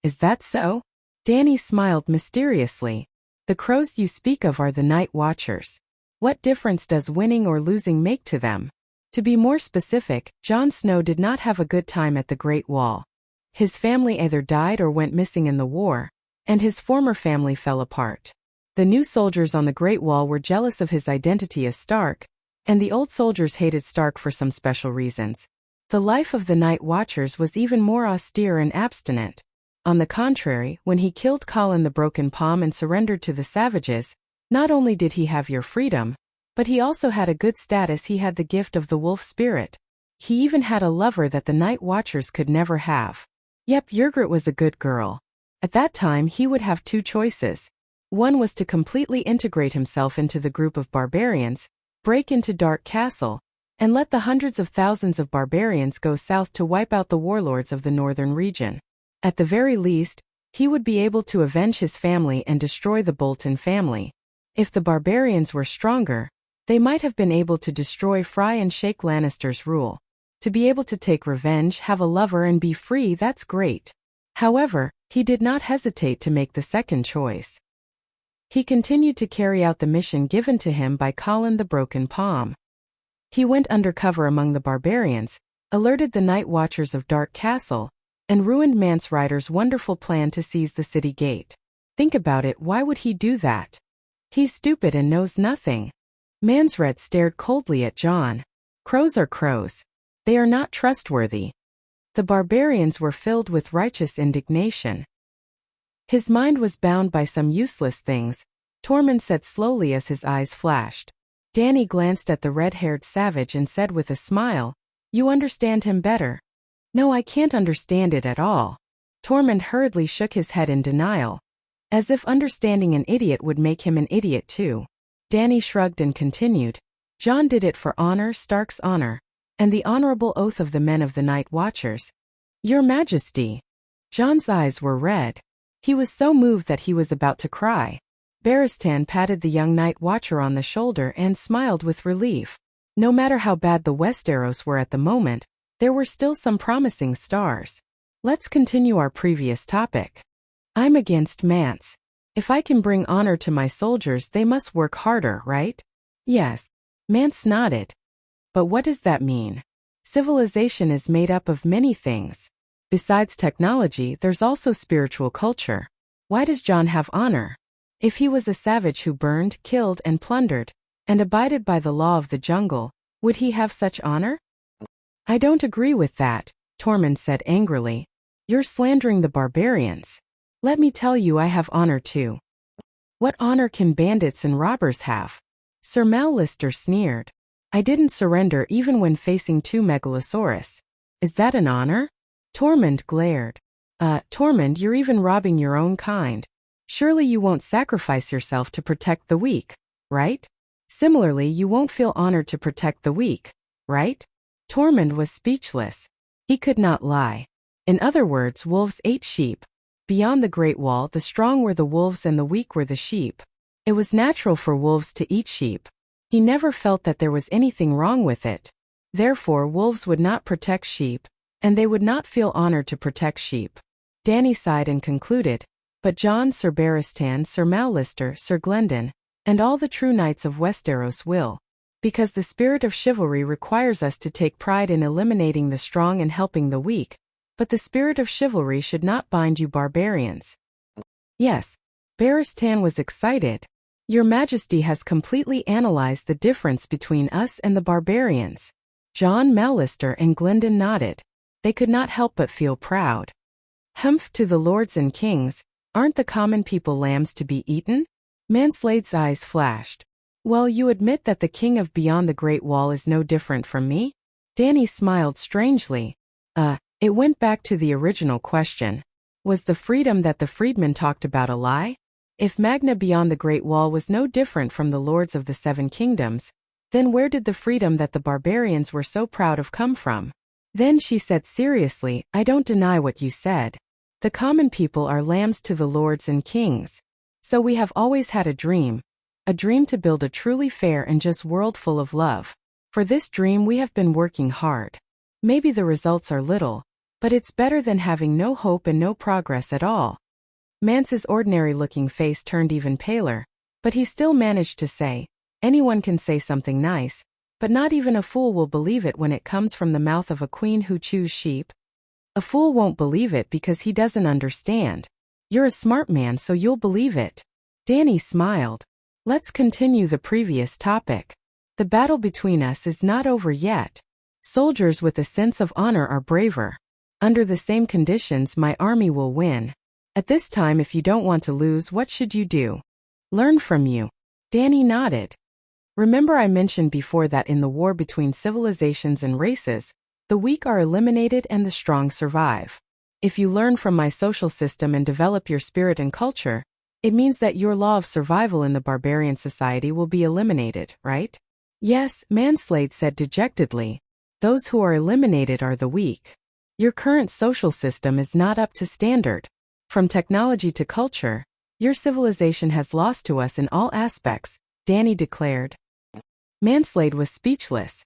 Is that so? Dany smiled mysteriously. The crows you speak of are the Night Watchers. What difference does winning or losing make to them? To be more specific, Jon Snow did not have a good time at the Great Wall. His family either died or went missing in the war, and his former family fell apart. The new soldiers on the Great Wall were jealous of his identity as Stark, and the old soldiers hated Stark for some special reasons. The life of the Night Watchers was even more austere and abstinent. On the contrary, when he killed Colin the Broken Palm and surrendered to the savages, not only did he have your freedom, but he also had a good status. He had the gift of the wolf spirit. He even had a lover that the Night Watchers could never have. Yep, Yrgrat was a good girl. At that time he would have two choices. One was to completely integrate himself into the group of barbarians, break into Dark Castle, and let the hundreds of thousands of barbarians go south to wipe out the warlords of the northern region. At the very least, he would be able to avenge his family and destroy the Bolton family. If the barbarians were stronger, they might have been able to destroy Fry and Shake Lannister's rule. To be able to take revenge, have a lover, and be free, that's great. However, he did not hesitate to make the second choice. He continued to carry out the mission given to him by Colin the Broken Palm. He went undercover among the barbarians, alerted the night watchers of Dark Castle, and ruined Mance Rayder's wonderful plan to seize the city gate. Think about it, why would he do that? He's stupid and knows nothing. Mance Rayder stared coldly at John. Crows are crows. They are not trustworthy. The barbarians were filled with righteous indignation. His mind was bound by some useless things, Tormund said slowly as his eyes flashed. Danny glanced at the red-haired savage and said with a smile, "You understand him better." "No, I can't understand it at all." Tormund hurriedly shook his head in denial. As if understanding an idiot would make him an idiot too. Danny shrugged and continued, "John did it for honor, Stark's honor, and the honorable oath of the men of the Night Watchers." "Your Majesty." John's eyes were red. He was so moved that he was about to cry. Barristan patted the young Night Watcher on the shoulder and smiled with relief. No matter how bad the Westeros were at the moment, there were still some promising stars. Let's continue our previous topic. I'm against Mance. If I can bring honor to my soldiers, they must work harder, right? Yes. Mance nodded. But what does that mean? Civilization is made up of many things. Besides technology, there's also spiritual culture. Why does John have honor? If he was a savage who burned, killed, and plundered, and abided by the law of the jungle, would he have such honor? I don't agree with that, Tormund said angrily. You're slandering the barbarians. Let me tell you, I have honor too. What honor can bandits and robbers have? Sir Mallister sneered. I didn't surrender even when facing 2 megalosaurus. Is that an honor? Tormund glared. Tormund, you're even robbing your own kind. Surely you won't sacrifice yourself to protect the weak, right? Similarly, you won't feel honored to protect the weak, right? Tormund was speechless. He could not lie. In other words, wolves ate sheep. Beyond the Great Wall, the strong were the wolves and the weak were the sheep. It was natural for wolves to eat sheep. He never felt that there was anything wrong with it. Therefore, wolves would not protect sheep, and they would not feel honored to protect sheep. Danny sighed and concluded, but John, Sir Barristan, Sir Mallister, Sir Glendon, and all the true knights of Westeros will. Because the spirit of chivalry requires us to take pride in eliminating the strong and helping the weak, but the spirit of chivalry should not bind you barbarians. Yes. Barristan was excited. Your Majesty has completely analyzed the difference between us and the barbarians. John, Mallister, and Glendon nodded. They could not help but feel proud. Humph, to the lords and kings, aren't the common people lambs to be eaten? Manslade's eyes flashed. Well, you admit that the king of Beyond the Great Wall is no different from me? Danny smiled strangely. It went back to the original question. Was the freedom that the freedmen talked about a lie? If Magna Beyond the Great Wall was no different from the lords of the 7 kingdoms, then where did the freedom that the barbarians were so proud of come from? Then she said seriously, I don't deny what you said. The common people are lambs to the lords and kings. So we have always had a dream to build a truly fair and just world full of love. For this dream we have been working hard. Maybe the results are little, but it's better than having no hope and no progress at all. Mance's ordinary-looking face turned even paler, but he still managed to say, anyone can say something nice, but not even a fool will believe it when it comes from the mouth of a queen who chews sheep. A fool won't believe it because he doesn't understand. You're a smart man, so you'll believe it. Danny smiled. Let's continue the previous topic. The battle between us is not over yet. Soldiers with a sense of honor are braver. Under the same conditions, my army will win. At this time, if you don't want to lose, what should you do? Learn from you. Danny nodded. Remember I mentioned before that in the war between civilizations and races, the weak are eliminated and the strong survive. If you learn from my social system and develop your spirit and culture, it means that your law of survival in the barbarian society will be eliminated, right? Yes, Manslade said dejectedly. Those who are eliminated are the weak. Your current social system is not up to standard. From technology to culture, your civilization has lost to us in all aspects, Danny declared. Manslade was speechless.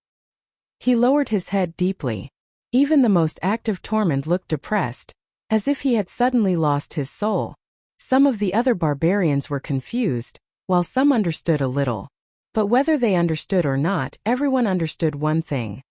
He lowered his head deeply. Even the most active Tormund looked depressed, as if he had suddenly lost his soul. Some of the other barbarians were confused, while some understood a little. But whether they understood or not, everyone understood one thing.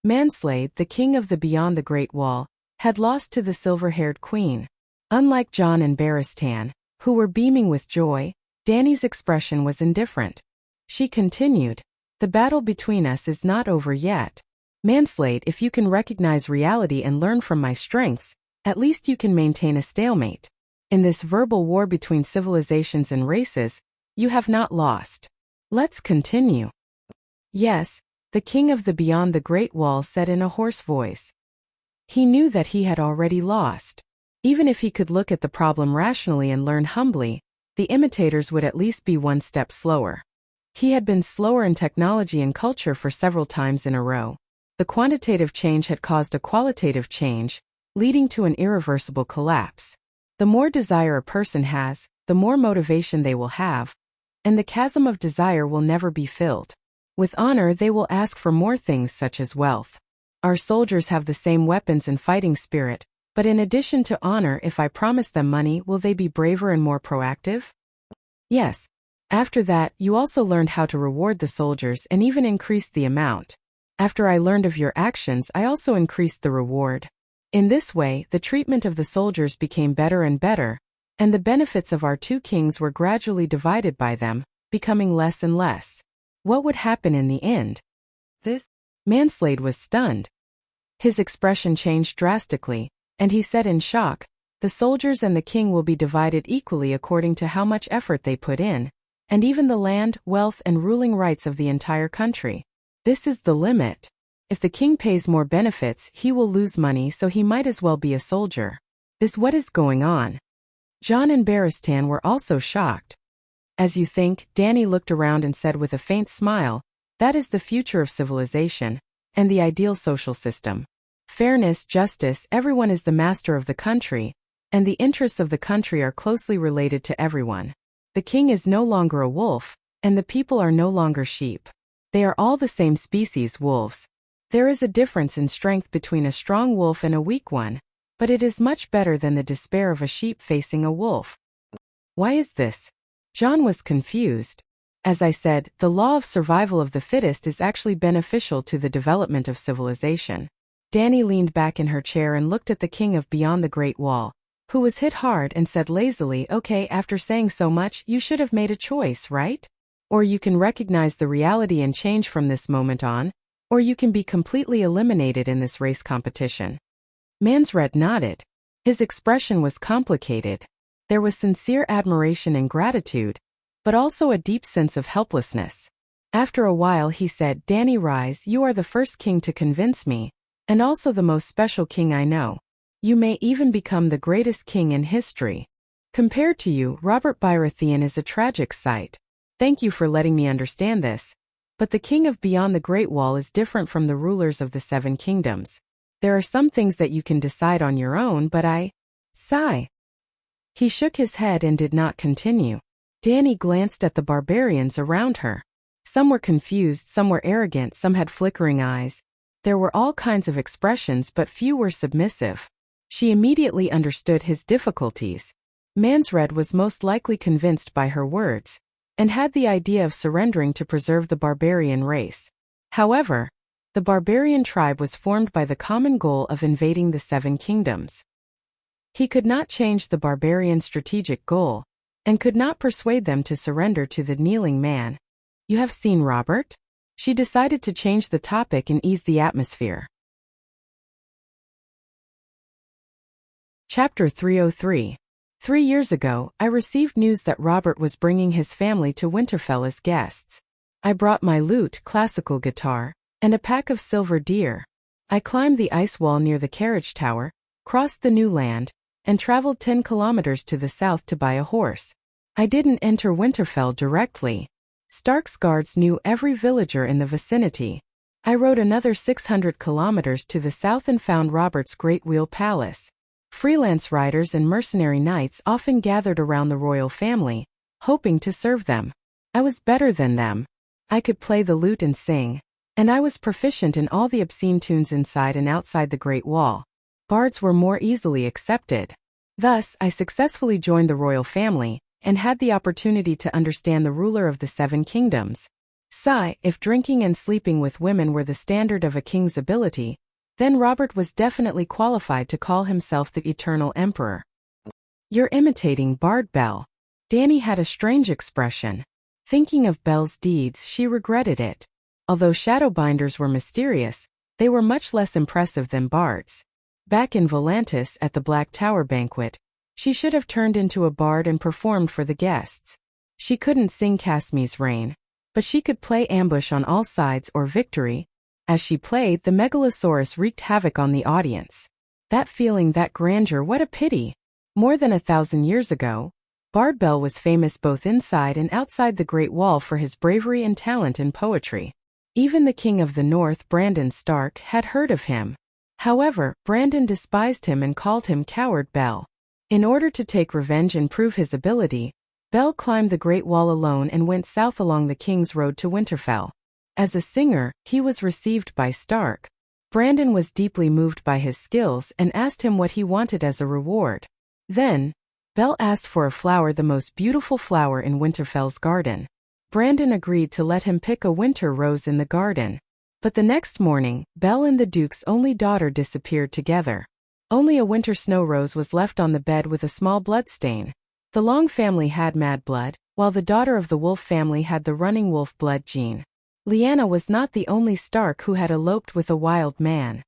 Manslade, the king of the Beyond the Great Wall, had lost to the silver-haired queen. Unlike Jon and Barristan, who were beaming with joy, Dany's expression was indifferent. She continued, "The battle between us is not over yet. Manslade, if you can recognize reality and learn from my strengths, at least you can maintain a stalemate. In this verbal war between civilizations and races, you have not lost. Let's continue." "Yes," the king of the Beyond the Great Wall said in a hoarse voice. He knew that he had already lost. Even if he could look at the problem rationally and learn humbly, the imitators would at least be one step slower. He had been slower in technology and culture for several times in a row. The quantitative change had caused a qualitative change, leading to an irreversible collapse. The more desire a person has, the more motivation they will have, and the chasm of desire will never be filled. With honor, they will ask for more things such as wealth. Our soldiers have the same weapons and fighting spirit, but in addition to honor, if I promise them money, will they be braver and more proactive? Yes. After that, you also learned how to reward the soldiers and even increased the amount. After I learned of your actions, I also increased the reward. In this way, the treatment of the soldiers became better and better, and the benefits of our two kings were gradually divided by them, becoming less and less. What would happen in the end? Manslade was stunned. His expression changed drastically, and he said in shock, "The soldiers and the king will be divided equally according to how much effort they put in, and even the land, wealth, and ruling rights of the entire country. This is the limit. If the king pays more benefits, he will lose money, so he might as well be a soldier. What is going on?" Jon and Barristan were also shocked. "As you think," Dany looked around and said with a faint smile, "that is the future of civilization, and the ideal social system. Fairness, justice, everyone is the master of the country, and the interests of the country are closely related to everyone. The king is no longer a wolf, and the people are no longer sheep. They are all the same species, wolves. There is a difference in strength between a strong wolf and a weak one, but it is much better than the despair of a sheep facing a wolf." "Why is this?" Jon was confused. "As I said, the law of survival of the fittest is actually beneficial to the development of civilization." Dany leaned back in her chair and looked at the king of Beyond the Great Wall, who was hit hard, and said lazily, "Okay, after saying so much, you should have made a choice, right? Or you can recognize the reality and change from this moment on, or you can be completely eliminated in this race competition." Mansred nodded. His expression was complicated. There was sincere admiration and gratitude, but also a deep sense of helplessness. After a while he said, "Dany, rise, you are the first king to convince me, and also the most special king I know. You may even become the greatest king in history. Compared to you, Robert Baratheon is a tragic sight. Thank you for letting me understand this. But the king of Beyond the Great Wall is different from the rulers of the Seven Kingdoms. There are some things that you can decide on your own, but I..." Sigh. He shook his head and did not continue. Dany glanced at the barbarians around her. Some were confused, some were arrogant, some had flickering eyes. There were all kinds of expressions, but few were submissive. She immediately understood his difficulties. Mansred was most likely convinced by her words, and had the idea of surrendering to preserve the barbarian race. However, the barbarian tribe was formed by the common goal of invading the Seven Kingdoms. He could not change the barbarian strategic goal, and could not persuade them to surrender to the kneeling man. "You have seen Robert?" She decided to change the topic and ease the atmosphere. Chapter 303. 3 years ago, I received news that Robert was bringing his family to Winterfell as guests. I brought my lute, classical guitar, and a pack of silver deer. I climbed the ice wall near the carriage tower, crossed the new land, and traveled 10 kilometers to the south to buy a horse. I didn't enter Winterfell directly. Stark's guards knew every villager in the vicinity. I rode another 600 kilometers to the south and found Robert's Great Wheel Palace. Freelance riders and mercenary knights often gathered around the royal family, hoping to serve them. I was better than them. I could play the lute and sing, and I was proficient in all the obscene tunes inside and outside the Great Wall. Bards were more easily accepted. Thus, I successfully joined the royal family, and had the opportunity to understand the ruler of the 7 kingdoms. If drinking and sleeping with women were the standard of a king's ability, then Robert was definitely qualified to call himself the eternal emperor. You're imitating Bard Belle. Dani had a strange expression. Thinking of Belle's deeds, she regretted it. Although Shadowbinders were mysterious, they were much less impressive than bards. Back in Volantis at the Black Tower banquet, she should have turned into a bard and performed for the guests. She couldn't sing Casme's Reign, but she could play Ambush on All Sides or Victory. As she played, the Megalosaurus wreaked havoc on the audience. That feeling, that grandeur, what a pity! More than 1,000 years ago, Bard Belle was famous both inside and outside the Great Wall for his bravery and talent in poetry. Even the King of the North, Brandon Stark, had heard of him. However, Brandon despised him and called him Coward Belle. In order to take revenge and prove his ability, Belle climbed the Great Wall alone and went south along the King's Road to Winterfell. As a singer, he was received by Stark. Brandon was deeply moved by his skills and asked him what he wanted as a reward. Then, Belle asked for a flower, the most beautiful flower in Winterfell's garden. Brandon agreed to let him pick a winter rose in the garden. But the next morning, Belle and the Duke's only daughter disappeared together. Only a winter snow rose was left on the bed with a small blood stain. The Long family had mad blood, while the daughter of the Wolf family had the running wolf blood gene. Lyanna was not the only Stark who had eloped with a wild man.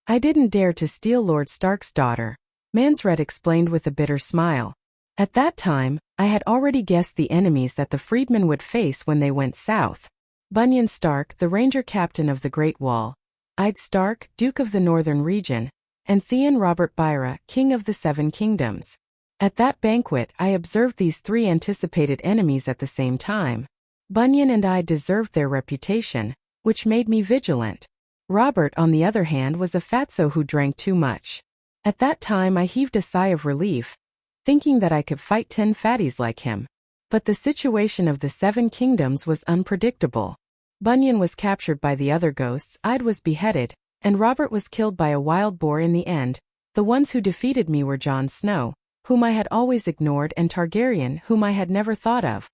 I didn't dare to steal Lord Stark's daughter, Mansred explained with a bitter smile. At that time, I had already guessed the enemies that the freedmen would face when they went south. Bunyan Stark, the ranger captain of the Great Wall, Eid Stark, Duke of the Northern Region, and Theon Robert Byra, King of the 7 Kingdoms. At that banquet, I observed these 3 anticipated enemies at the same time. Bunyan and I deserved their reputation, which made me vigilant. Robert, on the other hand, was a fatso who drank too much. At that time I heaved a sigh of relief, thinking that I could fight 10 fatties like him. But the situation of the 7 kingdoms was unpredictable. Bunyan was captured by the other ghosts, Ide was beheaded, and Robert was killed by a wild boar in the end. The ones who defeated me were Jon Snow, whom I had always ignored, and Targaryen, whom I had never thought of.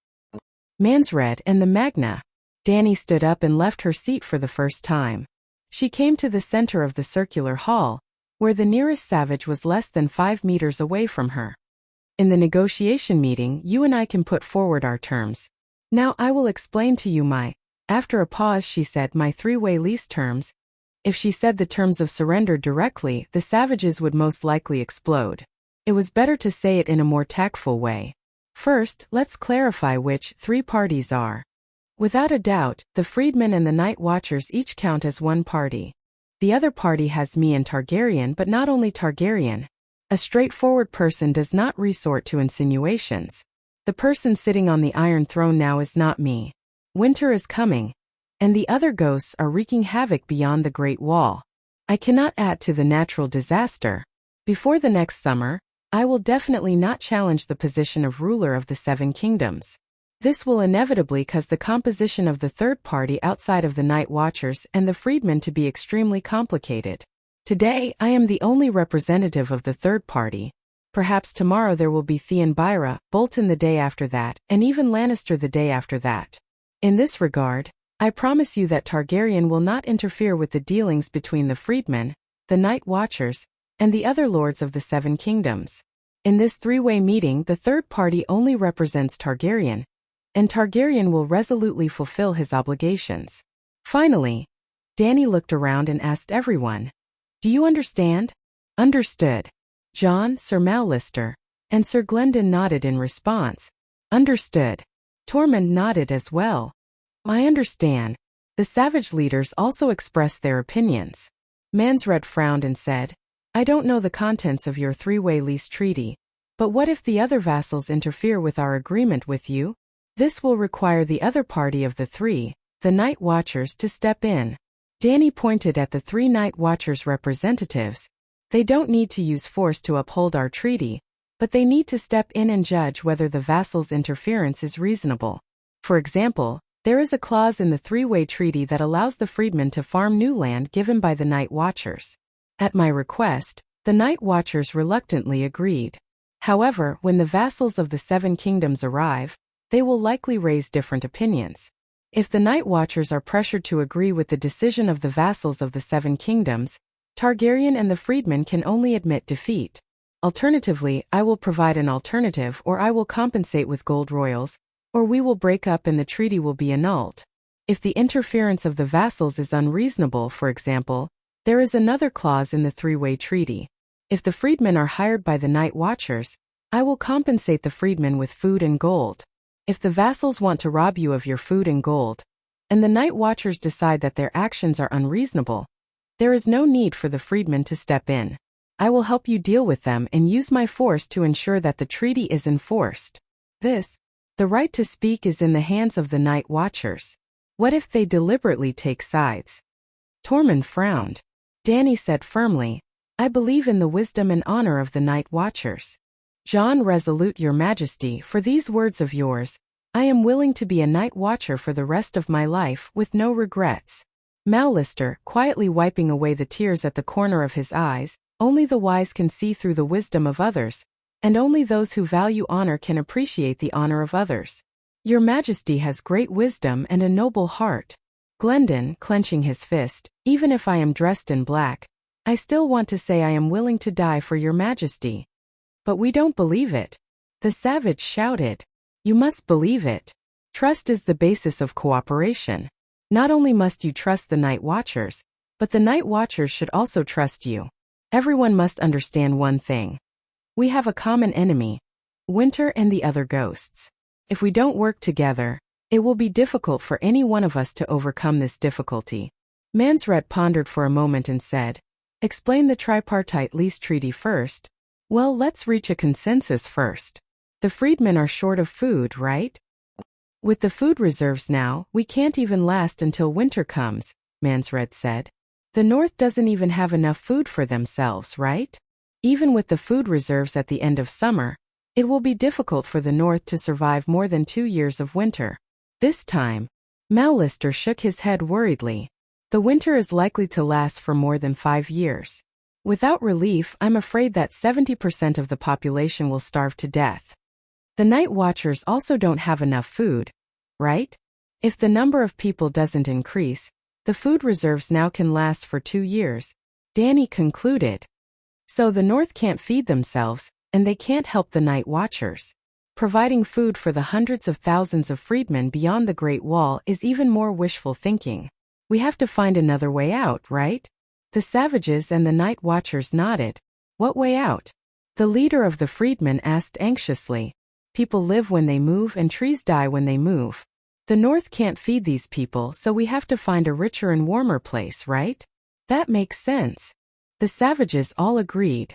Mansred and the Magna. Dani stood up and left her seat for the first time. She came to the center of the circular hall, where the nearest savage was less than 5 meters away from her. In the negotiation meeting, you and I can put forward our terms. Now I will explain to you my— After a pause she said my 3-way lease terms. If she said the terms of surrender directly, the savages would most likely explode. It was better to say it in a more tactful way. First, let's clarify which 3 parties are. Without a doubt, the freedmen and the Night Watchers each count as one party. The other party has me and Targaryen, but not only Targaryen. A straightforward person does not resort to insinuations. The person sitting on the Iron Throne now is not me. Winter is coming, and the other ghosts are wreaking havoc beyond the Great Wall. I cannot add to the natural disaster. Before the next summer, I will definitely not challenge the position of ruler of the 7 kingdoms. This will inevitably cause the composition of the third party outside of the Night Watchers and the freedmen to be extremely complicated. Today, I am the only representative of the third party. Perhaps tomorrow there will be Theon Byra, Bolton the day after that, and even Lannister the day after that. In this regard, I promise you that Targaryen will not interfere with the dealings between the freedmen, the Night Watchers, and the other lords of the 7 kingdoms. In this 3-way meeting, the third party only represents Targaryen, and Targaryen will resolutely fulfill his obligations. Finally, Dani looked around and asked everyone, "Do you understand?" "Understood." Jon, Sir Mallister, and Sir Glendon nodded in response. "Understood." Tormund nodded as well. "I understand." The savage leaders also expressed their opinions. Mansred frowned and said, "I don't know the contents of your 3-way lease treaty, but what if the other vassals interfere with our agreement with you? This will require the other party of the 3, the Night Watchers, to step in." Dani pointed at the 3 Night Watchers representatives. "They don't need to use force to uphold our treaty, but they need to step in and judge whether the vassals' interference is reasonable. For example, There is a clause in the three-way treaty that allows the freedmen to farm new land given by the Night Watchers. At my request, the Night Watchers reluctantly agreed. However, when the vassals of the Seven Kingdoms arrive, they will likely raise different opinions. If the Night Watchers are pressured to agree with the decision of the vassals of the Seven Kingdoms, Targaryen and the freedmen can only admit defeat. Alternatively, I will provide an alternative, or I will compensate with gold royals, or we will break up and the treaty will be annulled. If the interference of the vassals is unreasonable, for example, there is another clause in the three-way treaty. If the freedmen are hired by the Night Watchers, I will compensate the freedmen with food and gold. If the vassals want to rob you of your food and gold, and the Night Watchers decide that their actions are unreasonable, there is no need for the freedmen to step in. I will help you deal with them and use my force to ensure that the treaty is enforced. The right to speak is in the hands of the Night Watchers. What if they deliberately take sides? Tormund frowned. Dany said firmly, I believe in the wisdom and honor of the Night Watchers. Jon Resolute, your majesty, for these words of yours, I am willing to be a Night Watcher for the rest of my life with no regrets. Mallister, quietly wiping away the tears at the corner of his eyes, only the wise can see through the wisdom of others, and only those who value honor can appreciate the honor of others. Your majesty has great wisdom and a noble heart. Glendon, clenching his fist, even if I am dressed in black, I still want to say I am willing to die for your majesty. But we don't believe it. The savage shouted. You must believe it. Trust is the basis of cooperation. Not only must you trust the Night Watchers, but the Night Watchers should also trust you. Everyone must understand one thing. We have a common enemy, Winter and the other ghosts. If we don't work together, it will be difficult for any one of us to overcome this difficulty. Mansret pondered for a moment and said, Explain the tripartite lease treaty first. Well, let's reach a consensus first. The freedmen are short of food, right? With the food reserves now, we can't even last until winter comes, Mansred said. The North doesn't even have enough food for themselves, right? Even with the food reserves at the end of summer, it will be difficult for the North to survive more than 2 years of winter. This time, Mallister shook his head worriedly. The winter is likely to last for more than 5 years. Without relief, I'm afraid that 70% of the population will starve to death. The Night Watchers also don't have enough food, right? If the number of people doesn't increase, the food reserves now can last for 2 years, Dany concluded. So the North can't feed themselves, and they can't help the Night Watchers. Providing food for the hundreds of thousands of freedmen beyond the Great Wall is even more wishful thinking. We have to find another way out, right? The savages and the Night Watchers nodded. What way out? The leader of the freedmen asked anxiously. People live when they move and trees die when they move. The North can't feed these people, so we have to find a richer and warmer place, right? That makes sense. The savages all agreed.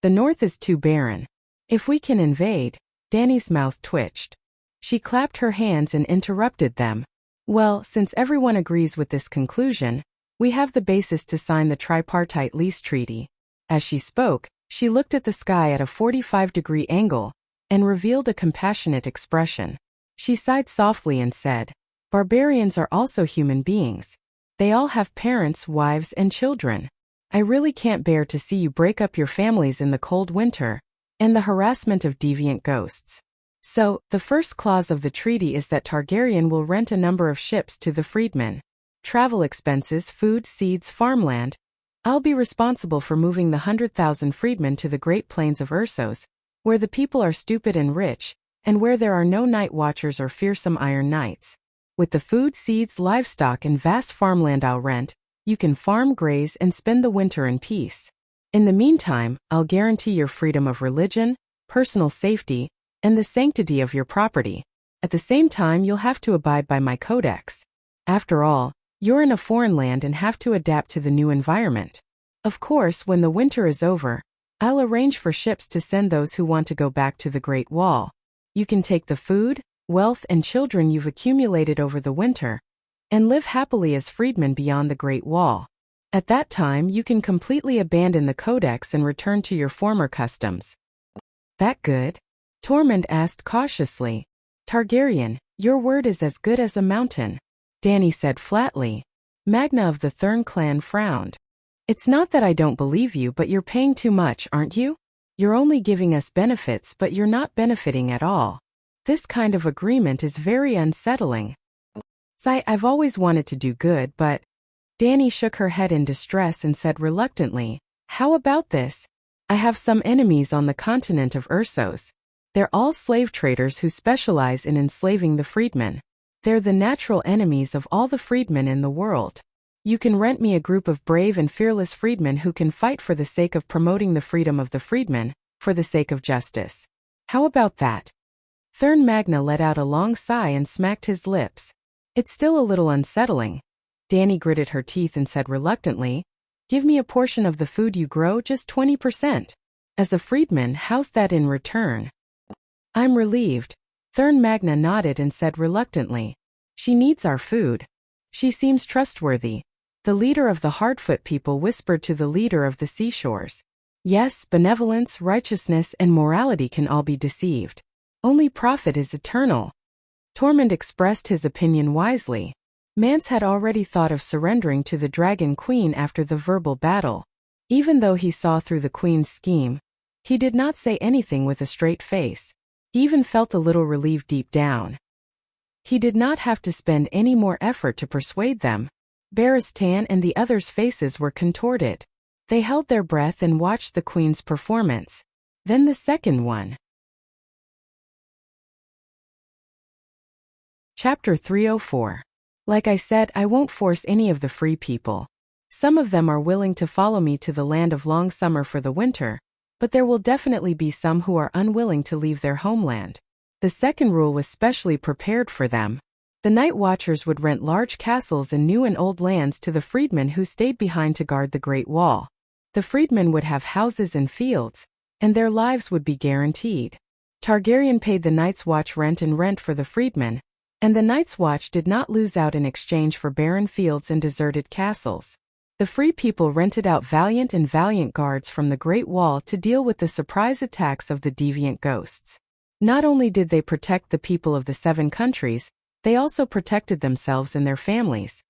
The North is too barren. If we can invade, Dany's mouth twitched. She clapped her hands and interrupted them. Well, since everyone agrees with this conclusion, we have the basis to sign the tripartite lease treaty. As she spoke, she looked at the sky at a 45-degree angle and revealed a compassionate expression. She sighed softly and said, Barbarians are also human beings. They all have parents, wives, and children. I really can't bear to see you break up your families in the cold winter and the harassment of deviant ghosts. So, the first clause of the treaty is that Targaryen will rent a number of ships to the freedmen. Travel expenses, food, seeds, farmland. I'll be responsible for moving the 100,000 freedmen to the Great Plains of Ursos, where the people are stupid and rich, and where there are no Night Watchers or fearsome Iron Knights. With the food, seeds, livestock, and vast farmland I'll rent, you can farm, graze, and spend the winter in peace. In the meantime, I'll guarantee your freedom of religion, personal safety, and the sanctity of your property. At the same time, you'll have to abide by my codex. After all, you're in a foreign land and have to adapt to the new environment. Of course, when the winter is over, I'll arrange for ships to send those who want to go back to the Great Wall. You can take the food, wealth, and children you've accumulated over the winter, and live happily as freedmen beyond the Great Wall. At that time, you can completely abandon the codex and return to your former customs. That good? Tormund asked cautiously. Targaryen, Your word is as good as a mountain, Danny said flatly. Magna of the Thurn clan frowned. It's not that I don't believe you, but you're paying too much, aren't you? You're only giving us benefits, but you're not benefiting at all. This kind of agreement is very unsettling. I've always wanted to do good, but... Danny shook her head in distress and said reluctantly, how about this? I have some enemies on the continent of Ursos. They're all slave traders who specialize in enslaving the freedmen. They're the natural enemies of all the freedmen in the world. You can rent me a group of brave and fearless freedmen who can fight for the sake of promoting the freedom of the freedmen, for the sake of justice. How about that? Thurn Magna let out a long sigh and smacked his lips. It's still a little unsettling. Danny gritted her teeth and said reluctantly, give me a portion of the food you grow, just 20%. As a freedman, how's that in return? I'm relieved. Thurn Magna nodded and said reluctantly, she needs our food. She seems trustworthy. The leader of the Hardfoot people whispered to the leader of the seashores. Yes, benevolence, righteousness, and morality can all be deceived. Only profit is eternal. Tormund expressed his opinion wisely. Mance had already thought of surrendering to the Dragon Queen after the verbal battle. Even though he saw through the Queen's scheme, he did not say anything with a straight face. He even felt a little relieved deep down. He did not have to spend any more effort to persuade them. Barristan and the others' faces were contorted. They held their breath and watched the Queen's performance. Then the second one. Chapter 304. Like I said, I won't force any of the free people. Some of them are willing to follow me to the land of long summer for the winter, but there will definitely be some who are unwilling to leave their homeland. The second rule was specially prepared for them. The night watchers would rent large castles in new and old lands to the freedmen who stayed behind to guard the Great Wall. The freedmen would have houses and fields, and their lives would be guaranteed. Targaryen paid the Night's Watch rent for the freedmen, and the Night's Watch did not lose out in exchange for barren fields and deserted castles. The free people rented out valiant guards from the Great Wall to deal with the surprise attacks of the deviant ghosts. Not only did they protect the people of the Seven Countries, they also protected themselves and their families.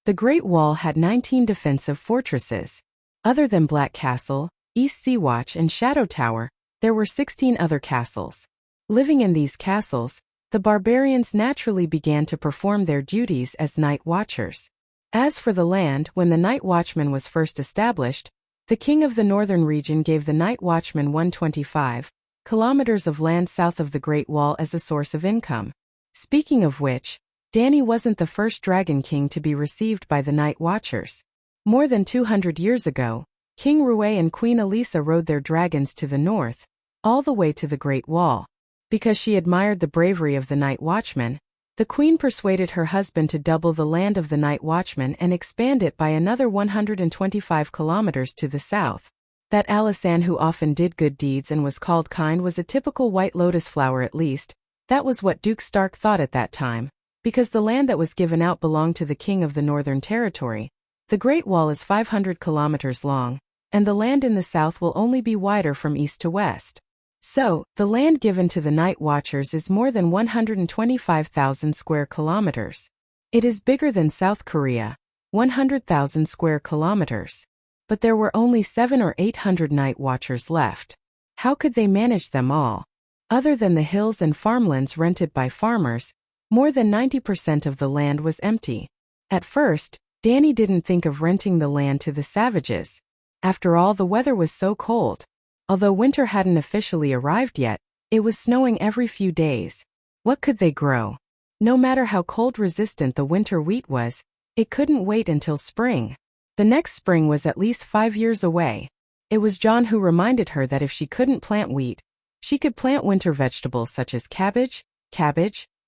The Great Wall had 19 defensive fortresses. Other than Black Castle, East Seawatch, and Shadow Tower, there were 16 other castles. Living in these castles, the barbarians naturally began to perform their duties as night watchers. As for the land, when the Night Watchman was first established, the king of the northern region gave the Night Watchman 125 kilometers of land south of the Great Wall as a source of income. Speaking of which, Danny wasn't the first Dragon King to be received by the Night Watchers. More than 200 years ago, King Ruay and Queen Elisa rode their dragons to the north, all the way to the Great Wall. Because she admired the bravery of the Night Watchman, the Queen persuaded her husband to double the land of the Night Watchman and expand it by another 125 kilometers to the south. That Alisanne who often did good deeds and was called kind was a typical white lotus flower, at least. That was what Duke Stark thought at that time, because the land that was given out belonged to the king of the Northern Territory. The Great Wall is 500 kilometers long, and the land in the south will only be wider from east to west. So, the land given to the Night Watchers is more than 125,000 square kilometers. It is bigger than South Korea, 100,000 square kilometers. But there were only 700 or 800 Night Watchers left. How could they manage them all? Other than the hills and farmlands rented by farmers, more than 90% of the land was empty. At first, Danny didn't think of renting the land to the savages. After all, the weather was so cold. Although winter hadn't officially arrived yet, it was snowing every few days. What could they grow? No matter how cold-resistant the winter wheat was, it couldn't wait until spring. The next spring was at least 5 years away. It was John who reminded her that if she couldn't plant wheat, she could plant winter vegetables such as cabbage,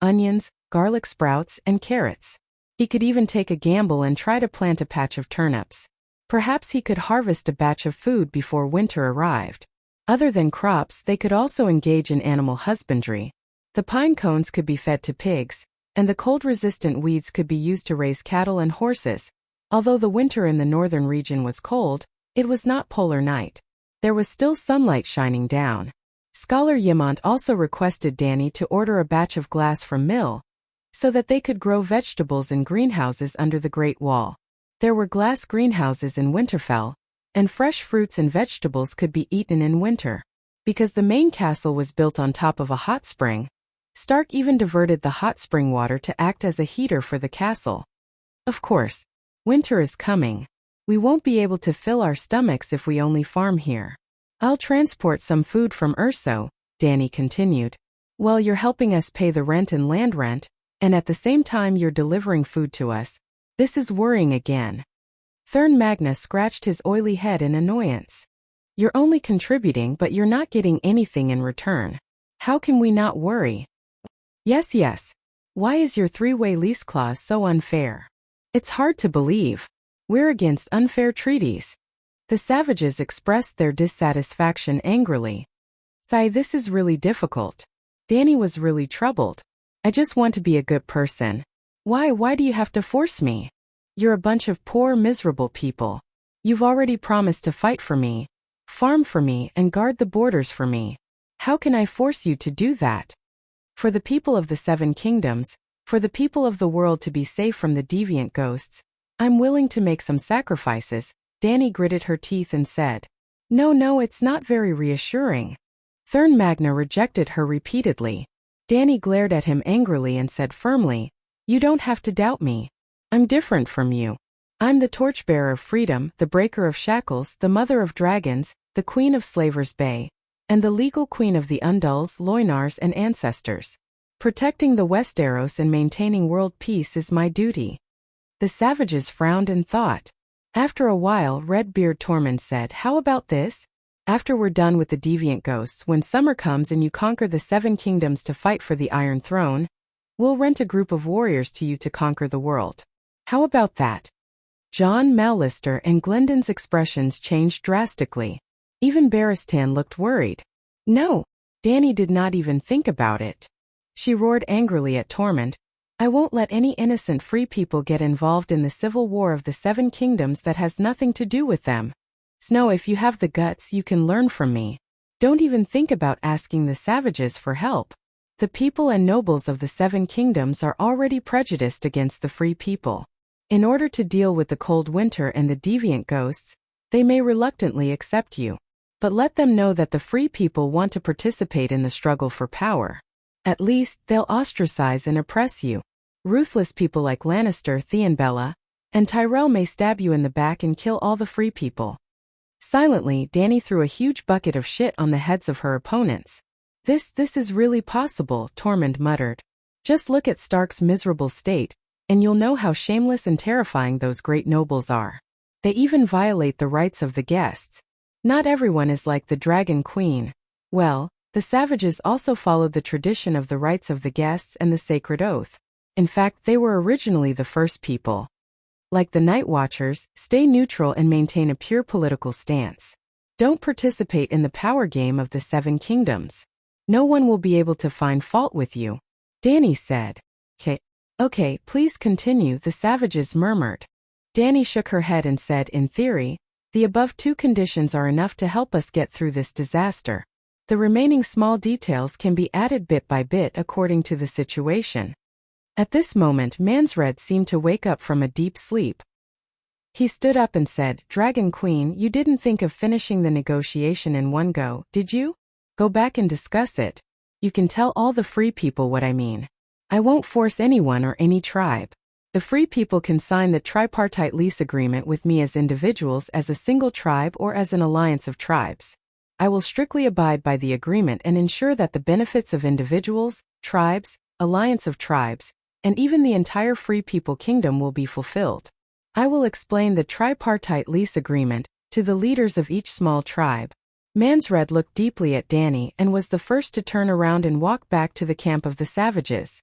onions, garlic sprouts, and carrots. He could even take a gamble and try to plant a patch of turnips. Perhaps he could harvest a batch of food before winter arrived. Other than crops, they could also engage in animal husbandry. The pine cones could be fed to pigs, and the cold-resistant weeds could be used to raise cattle and horses. Although the winter in the northern region was cold, it was not polar night. There was still sunlight shining down. Scholar Yimont also requested Danny to order a batch of glass from mill, so that they could grow vegetables in greenhouses under the Great Wall. There were glass greenhouses in Winterfell, and fresh fruits and vegetables could be eaten in winter. Because the main castle was built on top of a hot spring, Stark even diverted the hot spring water to act as a heater for the castle. Of course, winter is coming. We won't be able to fill our stomachs if we only farm here. I'll transport some food from Urso, Dany continued. While you're helping us pay the rent and land rent, and at the same time you're delivering food to us. This is worrying again. Thern Magna scratched his oily head in annoyance. You're only contributing but you're not getting anything in return. How can we not worry? Yes. Why is your three-way lease clause so unfair? It's hard to believe. We're against unfair treaties. The savages expressed their dissatisfaction angrily. Sigh, this is really difficult. Dany was really troubled. I just want to be a good person. Why do you have to force me? You're a bunch of poor, miserable people. You've already promised to fight for me, farm for me, and guard the borders for me. How can I force you to do that? For the people of the Seven Kingdoms, for the people of the world to be safe from the deviant ghosts, I'm willing to make some sacrifices. Dany gritted her teeth and said. No, it's not very reassuring. Thern Magna rejected her repeatedly. Dany glared at him angrily and said firmly, You don't have to doubt me. I'm different from you. I'm the torchbearer of freedom, the breaker of shackles, the mother of dragons, the queen of Slavers Bay, and the legal queen of the Undulls, Loinars, and ancestors. Protecting the Westeros and maintaining world peace is my duty. The savages frowned and thought. After a while, Redbeard Tormund said, How about this? After we're done with the deviant ghosts, when summer comes and you conquer the Seven Kingdoms to fight for the Iron Throne, we'll rent a group of warriors to you to conquer the world. How about that? Jon Mallister and Glendon's expressions changed drastically. Even Barristan looked worried. No, Dany did not even think about it. She roared angrily at Tormund. I won't let any innocent free people get involved in the civil war of the Seven Kingdoms that has nothing to do with them. Snow, if you have the guts, you can learn from me. Don't even think about asking the savages for help. The people and nobles of the Seven Kingdoms are already prejudiced against the free people. In order to deal with the cold winter and the deviant ghosts, they may reluctantly accept you. But let them know that the free people want to participate in the struggle for power. At least, they'll ostracize and oppress you. Ruthless people like Lannister, Theon Bella, and Tyrell may stab you in the back and kill all the free people. Silently, Dany threw a huge bucket of shit on the heads of her opponents. This is really possible, Tormund muttered. Just look at Stark's miserable state, and you'll know how shameless and terrifying those great nobles are. They even violate the rights of the guests. Not everyone is like the Dragon Queen. Well, the savages also followed the tradition of the rights of the guests and the sacred oath. In fact, they were originally the first people. Like the Night Watchers, stay neutral and maintain a pure political stance. Don't participate in the power game of the Seven Kingdoms. No one will be able to find fault with you. Dany said. Okay, please continue, the savages murmured. Dany shook her head and said, in theory, the above two conditions are enough to help us get through this disaster. The remaining small details can be added bit by bit according to the situation. At this moment, Mansred seemed to wake up from a deep sleep. He stood up and said, Dragon Queen, you didn't think of finishing the negotiation in one go, did you? Go back and discuss it. You can tell all the free people what I mean. I won't force anyone or any tribe. The free people can sign the tripartite lease agreement with me as individuals, as a single tribe, or as an alliance of tribes. I will strictly abide by the agreement and ensure that the benefits of individuals, tribes, alliance of tribes, and even the entire Free People Kingdom will be fulfilled. I will explain the tripartite lease agreement to the leaders of each small tribe. Mansred looked deeply at Dany and was the first to turn around and walk back to the camp of the savages.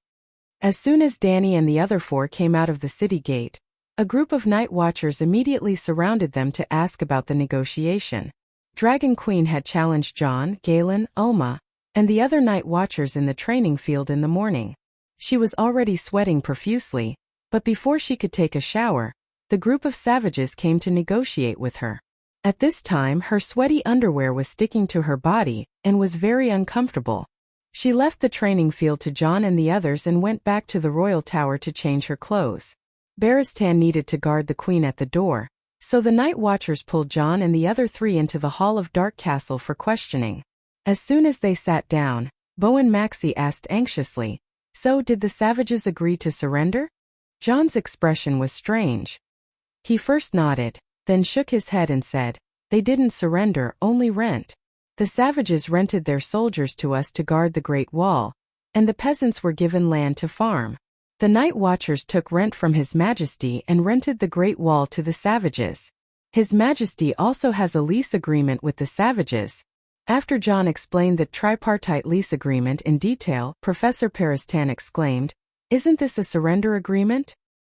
As soon as Dany and the other four came out of the city gate, a group of Night Watchers immediately surrounded them to ask about the negotiation. Dragon Queen had challenged Jon, Galen, Ulma, and the other Night Watchers in the training field in the morning. She was already sweating profusely, but before she could take a shower, the group of savages came to negotiate with her. At this time, her sweaty underwear was sticking to her body and was very uncomfortable. She left the training field to John and the others and went back to the royal tower to change her clothes. Baristan needed to guard the queen at the door, so the night watchers pulled John and the other three into the hall of Dark Castle for questioning. As soon as they sat down, Bowen Maxey asked anxiously, "So did the savages agree to surrender?" John's expression was strange. He first nodded, then shook his head and said, "They didn't surrender, only rent. The savages rented their soldiers to us to guard the Great Wall, and the peasants were given land to farm. The night watchers took rent from His Majesty and rented the Great Wall to the savages. His Majesty also has a lease agreement with the savages." After John explained the tripartite lease agreement in detail, Professor Paristan exclaimed, "Isn't this a surrender agreement?"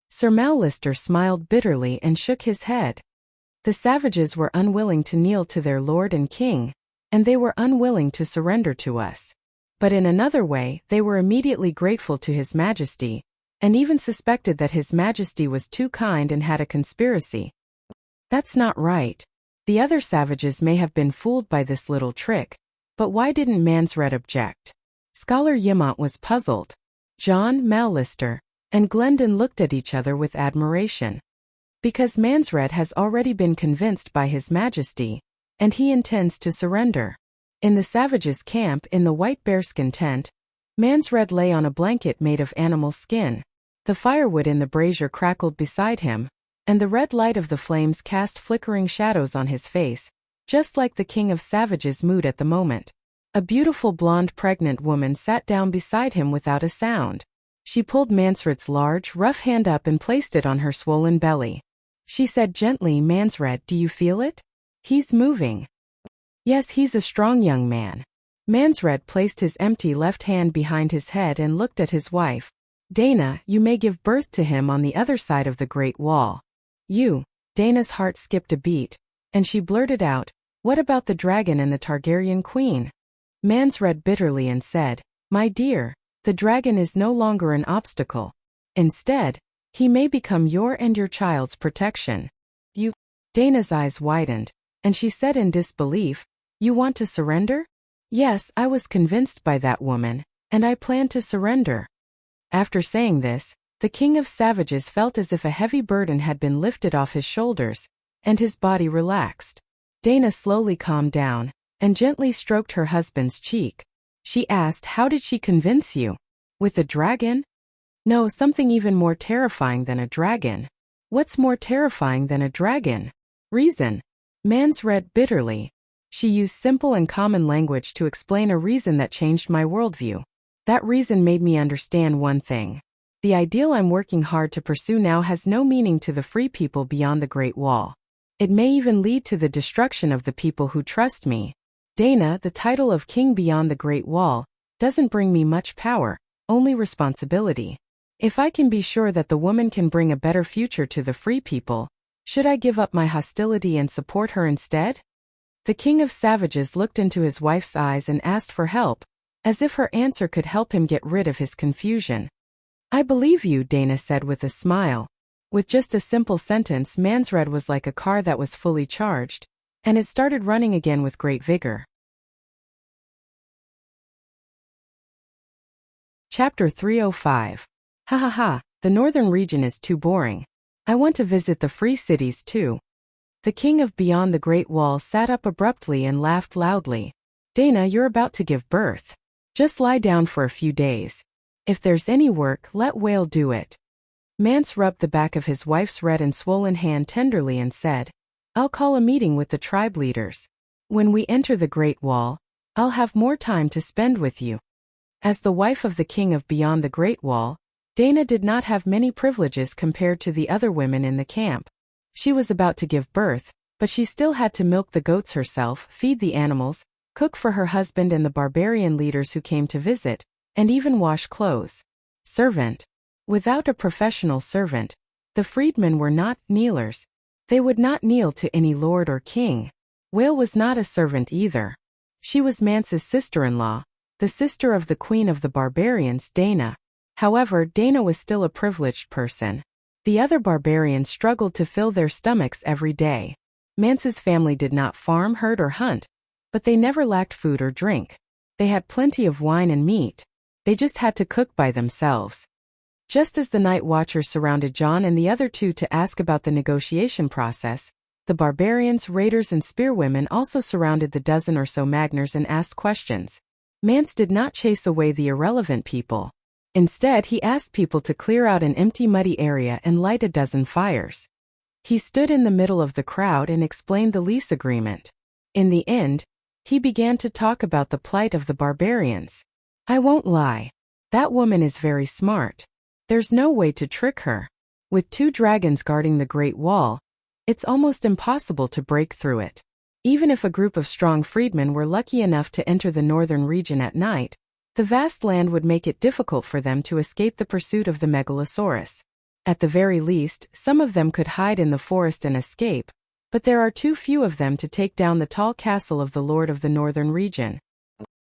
Sir Mallister smiled bitterly and shook his head. The savages were unwilling to kneel to their lord and king, and they were unwilling to surrender to us. But in another way, they were immediately grateful to His Majesty, and even suspected that His Majesty was too kind and had a conspiracy. That's not right. The other savages may have been fooled by this little trick, but why didn't Mansred object? Scholar Yimont was puzzled. John, Mallister, and Glendon looked at each other with admiration. Because Mansred has already been convinced by His Majesty, and he intends to surrender. In the savages' camp in the white bearskin tent, Mansred lay on a blanket made of animal skin. The firewood in the brazier crackled beside him, and the red light of the flames cast flickering shadows on his face, just like the king of savages' mood at the moment. A beautiful blonde pregnant woman sat down beside him without a sound. She pulled Mansred's large, rough hand up and placed it on her swollen belly. She said gently, "Mansred, do you feel it? He's moving." "Yes, he's a strong young man." Mansred placed his empty left hand behind his head and looked at his wife. "Dana, you may give birth to him on the other side of the Great Wall." "You?" Dana's heart skipped a beat, and she blurted out, "What about the dragon and the Targaryen queen?" Mansred bitterly and said, "My dear, the dragon is no longer an obstacle. Instead, he may become your and your child's protection." "You?" Dana's eyes widened, and she said in disbelief, "You want to surrender?" "Yes, I was convinced by that woman, and I plan to surrender." After saying this, the king of savages felt as if a heavy burden had been lifted off his shoulders, and his body relaxed. Dana slowly calmed down, and gently stroked her husband's cheek. She asked, "How did she convince you? With a dragon?" "No, something even more terrifying than a dragon." "What's more terrifying than a dragon?" "Reason." Mansred bitterly. "She used simple and common language to explain a reason that changed my worldview. That reason made me understand one thing. The ideal I'm working hard to pursue now has no meaning to the free people beyond the Great Wall. It may even lead to the destruction of the people who trust me. Dana, the title of king beyond the Great Wall, doesn't bring me much power, only responsibility. If I can be sure that the woman can bring a better future to the free people, should I give up my hostility and support her instead?" The king of savages looked into his wife's eyes and asked for help, as if her answer could help him get rid of his confusion. "I believe you," Dana said with a smile. With just a simple sentence, Mansred was like a car that was fully charged, and it started running again with great vigor. Chapter 305. Ha ha ha, the northern region is too boring. I want to visit the free cities too. The king of beyond the Great Wall sat up abruptly and laughed loudly. "Dana, you're about to give birth. Just lie down for a few days. If there's any work, let Whale do it." Mance rubbed the back of his wife's red and swollen hand tenderly and said, "I'll call a meeting with the tribe leaders. When we enter the Great Wall, I'll have more time to spend with you." As the wife of the king of beyond the Great Wall, Dana did not have many privileges compared to the other women in the camp. She was about to give birth, but she still had to milk the goats herself, feed the animals, cook for her husband and the barbarian leaders who came to visit, and even wash clothes. Servant. Without a professional servant, the freedmen were not kneelers. They would not kneel to any lord or king. Whale was not a servant either. She was Mance's sister-in-law, the sister of the queen of the barbarians, Dana. However, Dana was still a privileged person. The other barbarians struggled to fill their stomachs every day. Mance's family did not farm, herd or hunt, but they never lacked food or drink. They had plenty of wine and meat. They just had to cook by themselves. Just as the night watchers surrounded John and the other two to ask about the negotiation process, the barbarians, raiders, and spearwomen also surrounded the dozen or so Magners and asked questions. Mance did not chase away the irrelevant people. Instead, he asked people to clear out an empty, muddy area and light a dozen fires. He stood in the middle of the crowd and explained the lease agreement. In the end, he began to talk about the plight of the barbarians. I won't lie. That woman is very smart. There's no way to trick her. With 2 dragons guarding the Great Wall, it's almost impossible to break through it. Even if a group of strong freedmen were lucky enough to enter the northern region at night, the vast land would make it difficult for them to escape the pursuit of the Megalosaurus. At the very least, some of them could hide in the forest and escape, but there are too few of them to take down the tall castle of the Lord of the Northern region.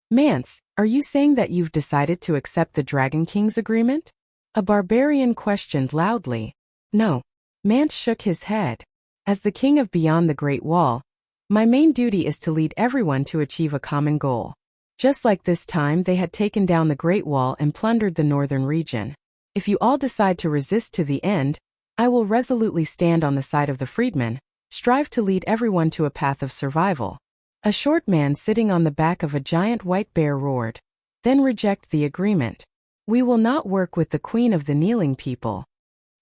Mance, are you saying that you've decided to accept the Dragon King's agreement? A barbarian questioned loudly. No. Mance shook his head. As the king of Beyond the Great Wall, my main duty is to lead everyone to achieve a common goal. Just like this time they had taken down the Great Wall and plundered the northern region. If you all decide to resist to the end, I will resolutely stand on the side of the freedmen, strive to lead everyone to a path of survival. A short man sitting on the back of a giant white bear roared. Then reject the agreement. We will not work with the queen of the kneeling people.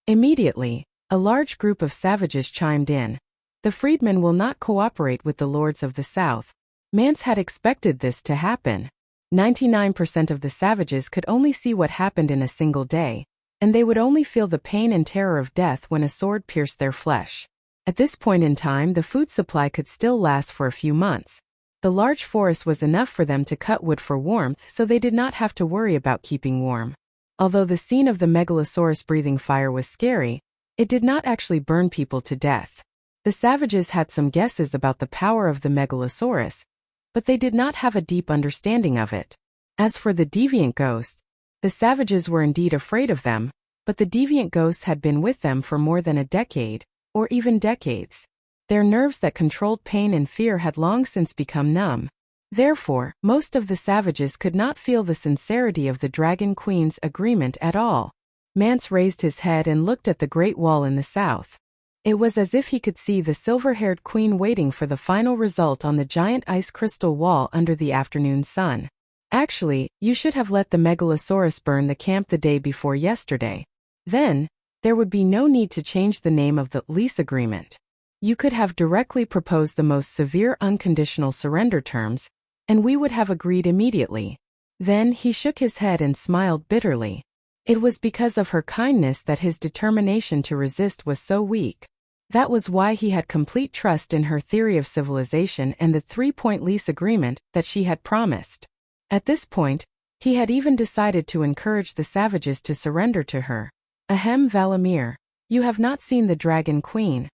Immediately, a large group of savages chimed in. The freedmen will not cooperate with the lords of the south. Mance had expected this to happen. 99% of the savages could only see what happened in a single day, and they would only feel the pain and terror of death when a sword pierced their flesh. At this point in time, the food supply could still last for a few months. The large forest was enough for them to cut wood for warmth, so they did not have to worry about keeping warm. Although the scene of the Megalosaurus breathing fire was scary, it did not actually burn people to death. The savages had some guesses about the power of the Megalosaurus, but they did not have a deep understanding of it. As for the deviant ghosts, the savages were indeed afraid of them, but the deviant ghosts had been with them for more than a decade, or even decades. Their nerves that controlled pain and fear had long since become numb. Therefore, most of the savages could not feel the sincerity of the Dragon Queen's agreement at all. Mance raised his head and looked at the Great Wall in the south. It was as if he could see the silver-haired queen waiting for the final result on the giant ice crystal wall under the afternoon sun. Actually, you should have let the Megalosaurus burn the camp the day before yesterday. Then, there would be no need to change the name of the lease agreement. You could have directly proposed the most severe unconditional surrender terms, and we would have agreed immediately. Then he shook his head and smiled bitterly. It was because of her kindness that his determination to resist was so weak. That was why he had complete trust in her theory of civilization and the 3-point lease agreement that she had promised. At this point, he had even decided to encourage the savages to surrender to her. Ahem, Valamir, you have not seen the Dragon Queen.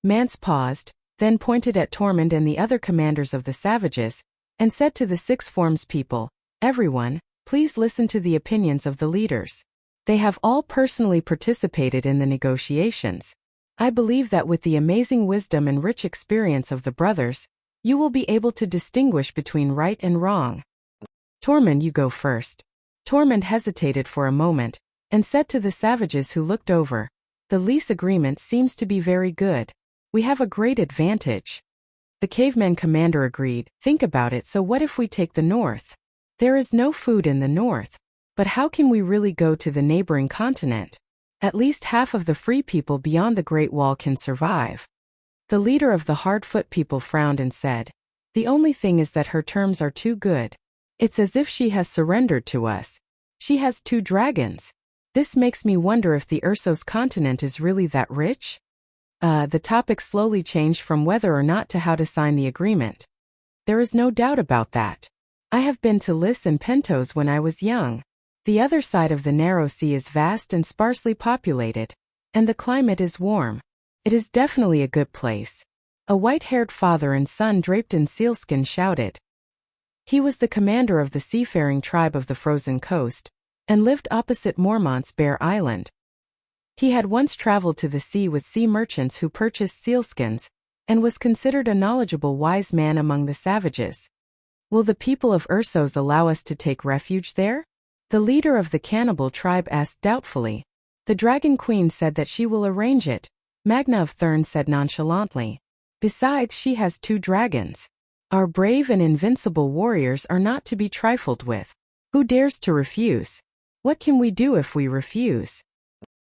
Mance paused, then pointed at Tormund and the other commanders of the savages, and said to the Six Forms people, everyone, please listen to the opinions of the leaders. They have all personally participated in the negotiations. I believe that with the amazing wisdom and rich experience of the brothers, you will be able to distinguish between right and wrong. Tormund, you go first. Tormund hesitated for a moment, and said to the savages who looked over, the lease agreement seems to be very good. We have a great advantage. The caveman commander agreed. Think about it, so what if we take the north? There is no food in the north. But how can we really go to the neighboring continent? At least half of the free people beyond the Great Wall can survive. The leader of the Hardfoot people frowned and said, the only thing is that her terms are too good. It's as if she has surrendered to us. She has 2 dragons. This makes me wonder if the Ursos continent is really that rich? The topic slowly changed from whether or not to how to sign the agreement. There is no doubt about that. I have been to Lys and Pentos when I was young. The other side of the narrow sea is vast and sparsely populated, and the climate is warm. It is definitely a good place. A white-haired father and son draped in sealskin shouted. He was the commander of the seafaring tribe of the Frozen Coast, and lived opposite Mormont's Bear Island. He had once traveled to the sea with sea merchants who purchased sealskins, and was considered a knowledgeable wise man among the savages. Will the people of Ursos allow us to take refuge there? The leader of the cannibal tribe asked doubtfully. The Dragon Queen said that she will arrange it, Magna of Thurn said nonchalantly. Besides, she has 2 dragons. Our brave and invincible warriors are not to be trifled with. Who dares to refuse? What can we do if we refuse?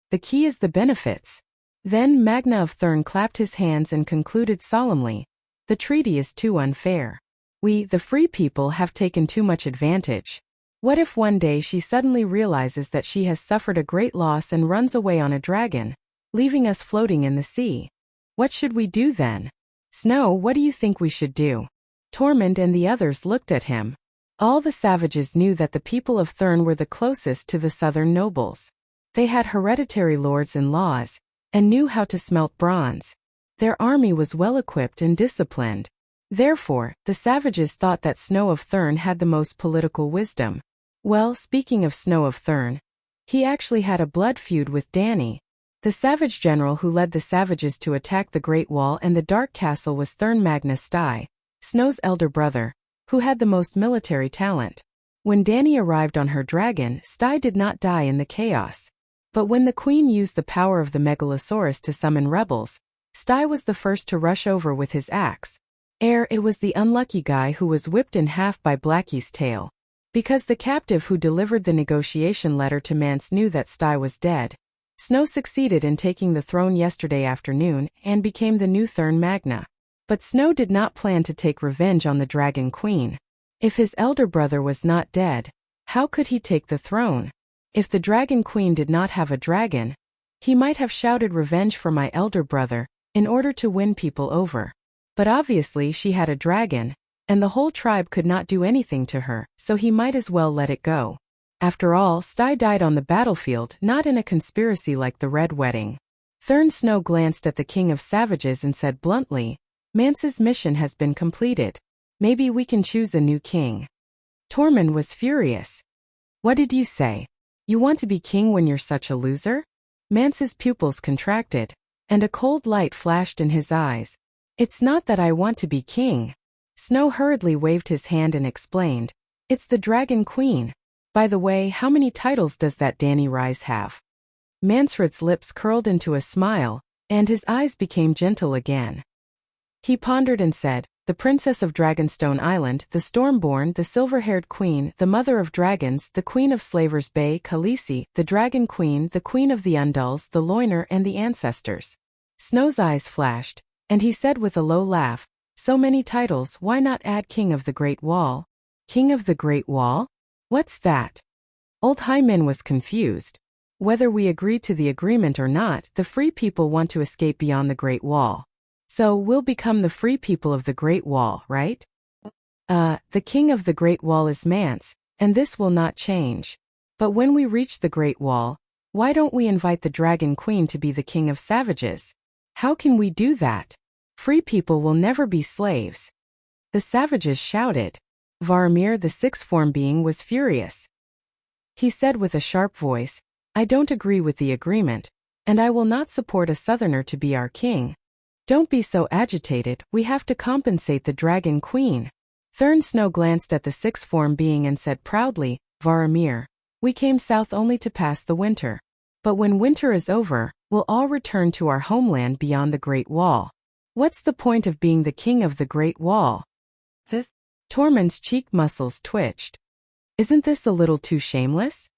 The key is the benefits. Then Magna of Thurn clapped his hands and concluded solemnly. The treaty is too unfair. We, the free people, have taken too much advantage. What if one day she suddenly realizes that she has suffered a great loss and runs away on a dragon, leaving us floating in the sea? What should we do then? Snow, what do you think we should do? Tormund and the others looked at him. All the savages knew that the people of Thurn were the closest to the southern nobles. They had hereditary lords-in-laws, and knew how to smelt bronze. Their army was well-equipped and disciplined. Therefore, the savages thought that Snow of Thurn had the most political wisdom. Well, speaking of Snow of Thurn, he actually had a blood feud with Dany. The savage general who led the savages to attack the Great Wall and the Dark Castle was Thurn Magnus Sty, Snow's elder brother, who had the most military talent. When Dany arrived on her dragon, Sty did not die in the chaos. But when the queen used the power of the Megalosaurus to summon rebels, Sty was the first to rush over with his axe. It was the unlucky guy who was whipped in half by Blackie's tail. Because the captive who delivered the negotiation letter to Mance knew that Sty was dead, Snow succeeded in taking the throne yesterday afternoon and became the new Thurn Magna. But Snow did not plan to take revenge on the Dragon Queen. If his elder brother was not dead, how could he take the throne? If the Dragon Queen did not have a dragon, he might have shouted revenge for my elder brother, in order to win people over. But obviously she had a dragon, and the whole tribe could not do anything to her, so he might as well let it go. After all, Sty died on the battlefield, not in a conspiracy like the Red Wedding. Thurn Snow glanced at the King of Savages and said bluntly, Mance's mission has been completed. Maybe we can choose a new king. Tormund was furious. What did you say? You want to be king when you're such a loser? Mance's pupils contracted, and a cold light flashed in his eyes. It's not that I want to be king. Snow hurriedly waved his hand and explained. It's the Dragon Queen. By the way, how many titles does that Dany Rise have? Mansfred's lips curled into a smile, and his eyes became gentle again. He pondered and said, the Princess of Dragonstone Island, the Stormborn, the Silver-Haired Queen, the Mother of Dragons, the Queen of Slavers Bay, Khaleesi, the Dragon Queen, the Queen of the Undulls, the Loiner, and the Ancestors. Snow's eyes flashed, and he said with a low laugh, so many titles, why not add King of the Great Wall? King of the Great Wall? What's that? Old Hyman was confused. Whether we agree to the agreement or not, the free people want to escape beyond the Great Wall. So we'll become the free people of the Great Wall, right? The King of the Great Wall is Mance, and this will not change. But when we reach the Great Wall, why don't we invite the Dragon Queen to be the King of Savages? How can we do that? Free people will never be slaves. The savages shouted. Varamir, the sixth form being, was furious. He said with a sharp voice, I don't agree with the agreement, and I will not support a southerner to be our king. Don't be so agitated, we have to compensate the Dragon Queen. Thurn Snow glanced at the sixth form being and said proudly, Varamir, we came south only to pass the winter. But when winter is over, we'll all return to our homeland beyond the Great Wall. What's the point of being the king of the Great Wall? Tormund's cheek muscles twitched. Isn't this a little too shameless?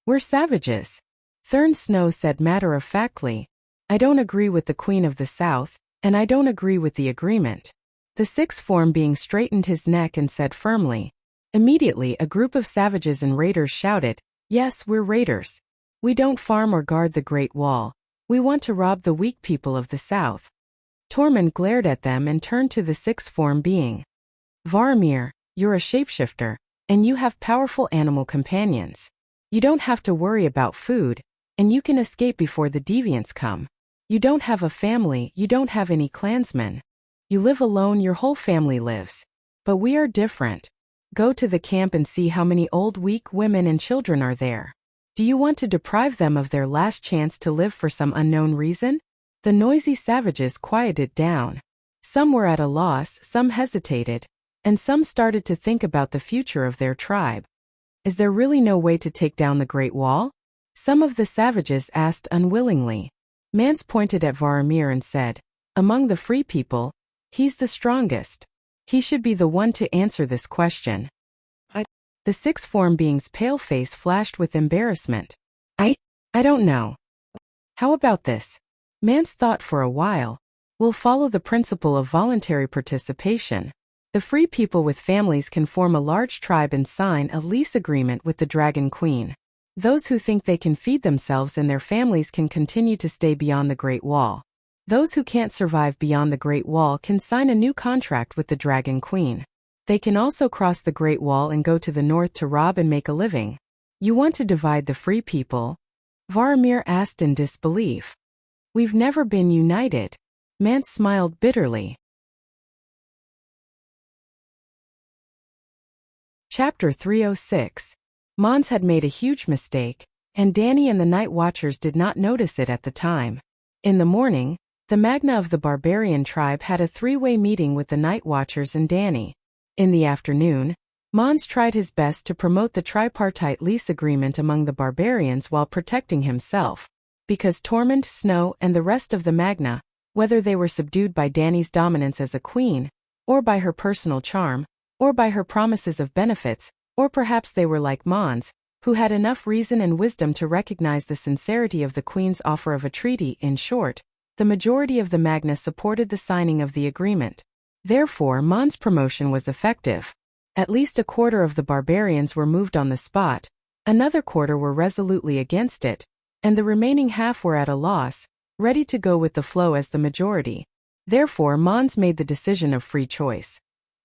We're savages. Thurn Snow said matter-of-factly, I don't agree with the Queen of the South, and I don't agree with the agreement. The sixth form being straightened his neck and said firmly. Immediately a group of savages and raiders shouted, yes, we're raiders. We don't farm or guard the Great Wall. We want to rob the weak people of the South. Tormund glared at them and turned to the sixth form being. Varamir, you're a shapeshifter, and you have powerful animal companions. You don't have to worry about food, and you can escape before the deviants come. You don't have a family, you don't have any clansmen. You live alone, your whole family lives. But we are different. Go to the camp and see how many old, weak women and children are there. Do you want to deprive them of their last chance to live for some unknown reason? The noisy savages quieted down. Some were at a loss, some hesitated, and some started to think about the future of their tribe. Is there really no way to take down the Great Wall? Some of the savages asked unwillingly. Mance pointed at Varamir and said, among the free people, he's the strongest. He should be the one to answer this question. The six form being's pale face flashed with embarrassment. I don't know. How about this? Mance thought for a while. We'll follow the principle of voluntary participation. The free people with families can form a large tribe and sign a lease agreement with the Dragon Queen. Those who think they can feed themselves and their families can continue to stay beyond the Great Wall. Those who can't survive beyond the Great Wall can sign a new contract with the Dragon Queen. They can also cross the Great Wall and go to the north to rob and make a living. You want to divide the free people? Varamir asked in disbelief. We've never been united. Mance smiled bitterly. Chapter 306. Mons had made a huge mistake, and Danny and the Night Watchers did not notice it at the time. In the morning, the Magna of the Barbarian tribe had a three-way meeting with the Night Watchers and Danny. In the afternoon, Mons tried his best to promote the tripartite lease agreement among the barbarians while protecting himself. Because Tormund, Snow, and the rest of the Magna, whether they were subdued by Danny's dominance as a queen, or by her personal charm, or by her promises of benefits, or perhaps they were like Mons, who had enough reason and wisdom to recognize the sincerity of the queen's offer of a treaty. In short, the majority of the Magna supported the signing of the agreement. Therefore, Mons' promotion was effective. At least a quarter of the barbarians were moved on the spot, another quarter were resolutely against it, and the remaining half were at a loss, ready to go with the flow as the majority. Therefore, Mons made the decision of free choice.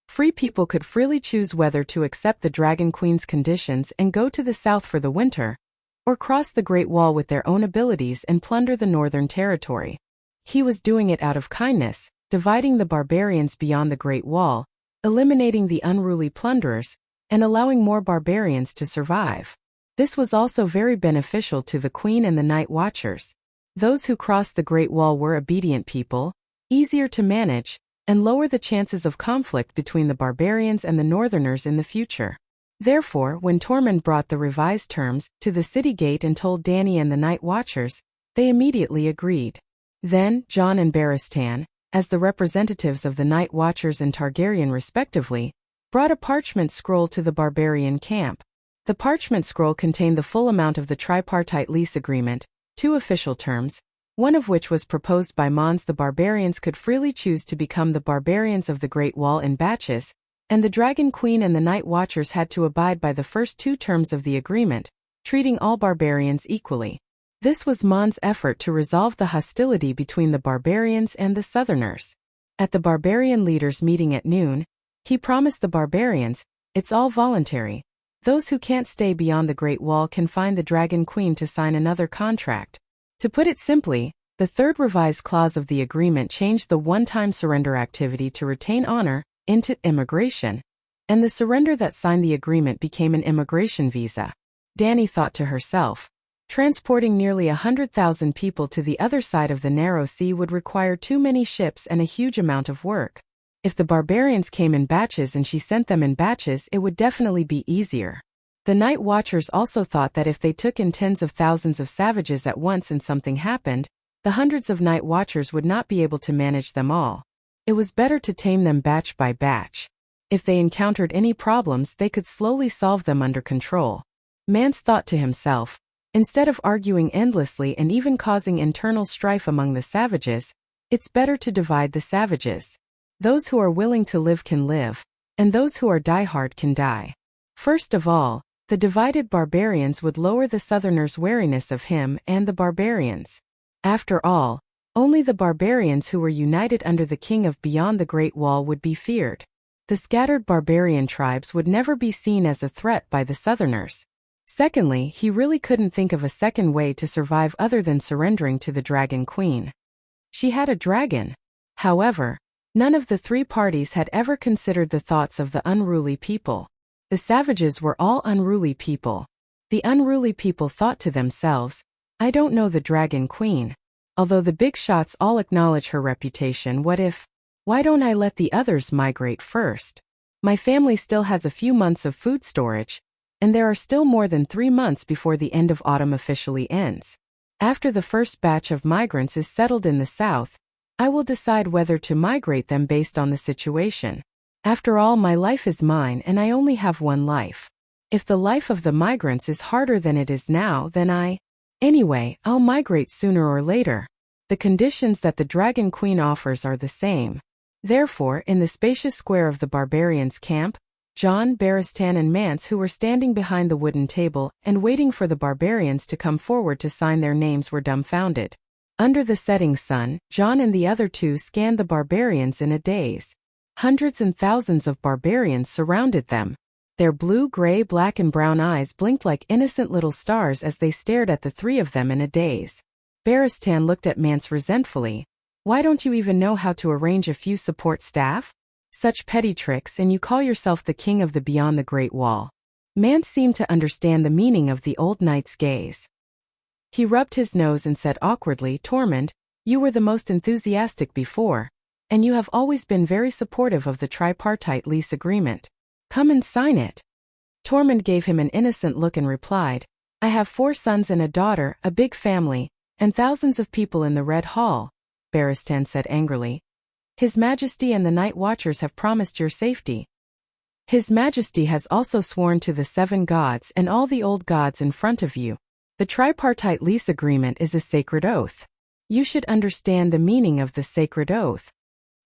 Free people could freely choose whether to accept the Dragon Queen's conditions and go to the south for the winter, or cross the Great Wall with their own abilities and plunder the northern territory. He was doing it out of kindness, dividing the barbarians beyond the Great Wall, eliminating the unruly plunderers, and allowing more barbarians to survive. This was also very beneficial to the Queen and the Night Watchers. Those who crossed the Great Wall were obedient people, easier to manage, and lower the chances of conflict between the barbarians and the northerners in the future. Therefore, when Tormund brought the revised terms to the city gate and told Danny and the Night Watchers, they immediately agreed. Then, Jon and Barristan, as the representatives of the Night Watchers and Targaryen respectively, brought a parchment scroll to the barbarian camp. The parchment scroll contained the full amount of the tripartite lease agreement, 2 official terms, one of which was proposed by Mons. The barbarians could freely choose to become the barbarians of the Great Wall in batches, and the Dragon Queen and the Night Watchers had to abide by the first 2 terms of the agreement, treating all barbarians equally. This was Mons' effort to resolve the hostility between the barbarians and the Southerners. At the barbarian leaders' meeting at noon, he promised the barbarians, it's all voluntary. Those who can't stay beyond the Great Wall can find the Dragon Queen to sign another contract. To put it simply, the third revised clause of the agreement changed the one-time surrender activity to retain honor into immigration, and the surrender that signed the agreement became an immigration visa. Danny thought to herself, transporting nearly 100,000 people to the other side of the narrow sea would require too many ships and a huge amount of work. If the barbarians came in batches and she sent them in batches, it would definitely be easier. The Night Watchers also thought that if they took in tens of thousands of savages at once and something happened, the hundreds of Night Watchers would not be able to manage them all. It was better to tame them batch by batch. If they encountered any problems, they could slowly solve them under control. Mance thought to himself, instead of arguing endlessly and even causing internal strife among the savages, it's better to divide the savages. Those who are willing to live can live, and those who are diehard can die. First of all, the divided barbarians would lower the Southerners' wariness of him and the barbarians. After all, only the barbarians who were united under the king of beyond the Great Wall would be feared. The scattered barbarian tribes would never be seen as a threat by the Southerners. Secondly, he really couldn't think of a second way to survive other than surrendering to the Dragon Queen. She had a dragon. However, none of the 3 parties had ever considered the thoughts of the unruly people. The savages were all unruly people. The unruly people thought to themselves, I don't know the Dragon Queen. Although the big shots all acknowledge her reputation, why don't I let the others migrate first? My family still has a few months of food storage, and there are still more than 3 months before the end of autumn officially ends. After the first batch of migrants is settled in the south, I will decide whether to migrate them based on the situation. After all, my life is mine and I only have one life. If the life of the migrants is harder than it is now, then Anyway, I'll migrate sooner or later. The conditions that the Dragon Queen offers are the same. Therefore, in the spacious square of the barbarians' camp, John, Barristan and Mance, who were standing behind the wooden table and waiting for the barbarians to come forward to sign their names, were dumbfounded. Under the setting sun, John and the other two scanned the barbarians in a daze. Hundreds and thousands of barbarians surrounded them. Their blue, gray, black and brown eyes blinked like innocent little stars as they stared at the three of them in a daze. Barristan looked at Mance resentfully. Why don't you even know how to arrange a few support staff? Such petty tricks, and you call yourself the king of the beyond the Great Wall. Mance seemed to understand the meaning of the old knight's gaze. He rubbed his nose and said awkwardly, Tormund, you were the most enthusiastic before, and you have always been very supportive of the tripartite lease agreement. Come and sign it. Tormund gave him an innocent look and replied, I have 4 sons and a daughter, a big family, and thousands of people in the Red Hall, Barristan said angrily. His Majesty and the Night Watchers have promised your safety. His Majesty has also sworn to the 7 gods and all the old gods in front of you. The tripartite lease agreement is a sacred oath. You should understand the meaning of the sacred oath.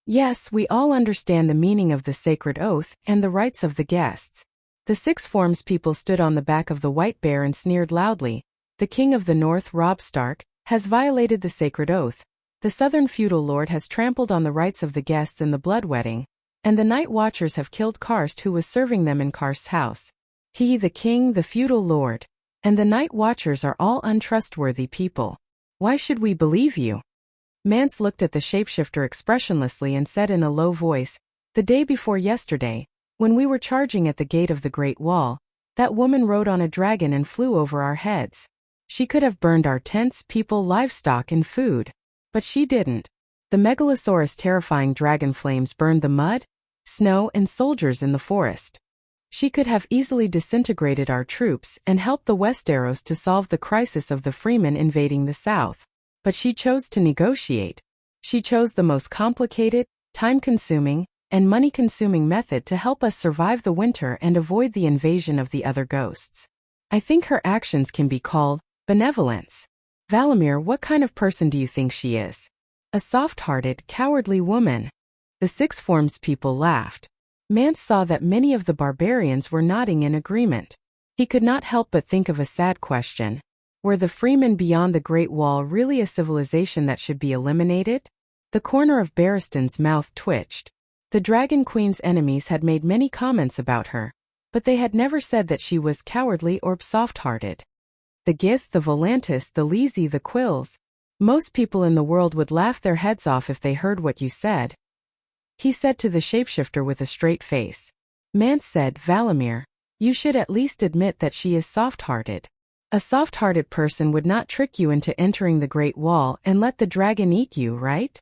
Yes, we all understand the meaning of the sacred oath and the rights of the guests. The 6 Forms people stood on the back of the white bear and sneered loudly. The King of the North, Robb Stark, has violated the sacred oath. The Southern feudal lord has trampled on the rights of the guests in the bloodwedding, and the Night Watchers have killed Karst, who was serving them in Karst's house. He, the king, the feudal lord, and the Night Watchers are all untrustworthy people. Why should we believe you? Mance looked at the shapeshifter expressionlessly and said in a low voice, the day before yesterday, when we were charging at the gate of the Great Wall, that woman rode on a dragon and flew over our heads. She could have burned our tents, people, livestock, and food. But she didn't. The Megalosaurus' terrifying dragon flames burned the mud, snow, and soldiers in the forest. She could have easily disintegrated our troops and helped the Westeros to solve the crisis of the Freemen invading the South. But she chose to negotiate. She chose the most complicated, time-consuming, and money-consuming method to help us survive the winter and avoid the invasion of the other ghosts. I think her actions can be called benevolence. Valimir, what kind of person do you think she is? A soft-hearted, cowardly woman. The 6 Forms people laughed. Mance saw that many of the barbarians were nodding in agreement. He could not help but think of a sad question. Were the Freemen beyond the Great Wall really a civilization that should be eliminated? The corner of Barristan's mouth twitched. The Dragon Queen's enemies had made many comments about her, but they had never said that she was cowardly or soft-hearted. The Gith, the Volantis, the Lizzie, the Quills. Most people in the world would laugh their heads off if they heard what you said. He said to the shapeshifter with a straight face. Mance said, Valimir, you should at least admit that she is soft-hearted. A soft-hearted person would not trick you into entering the Great Wall and let the dragon eat you, right?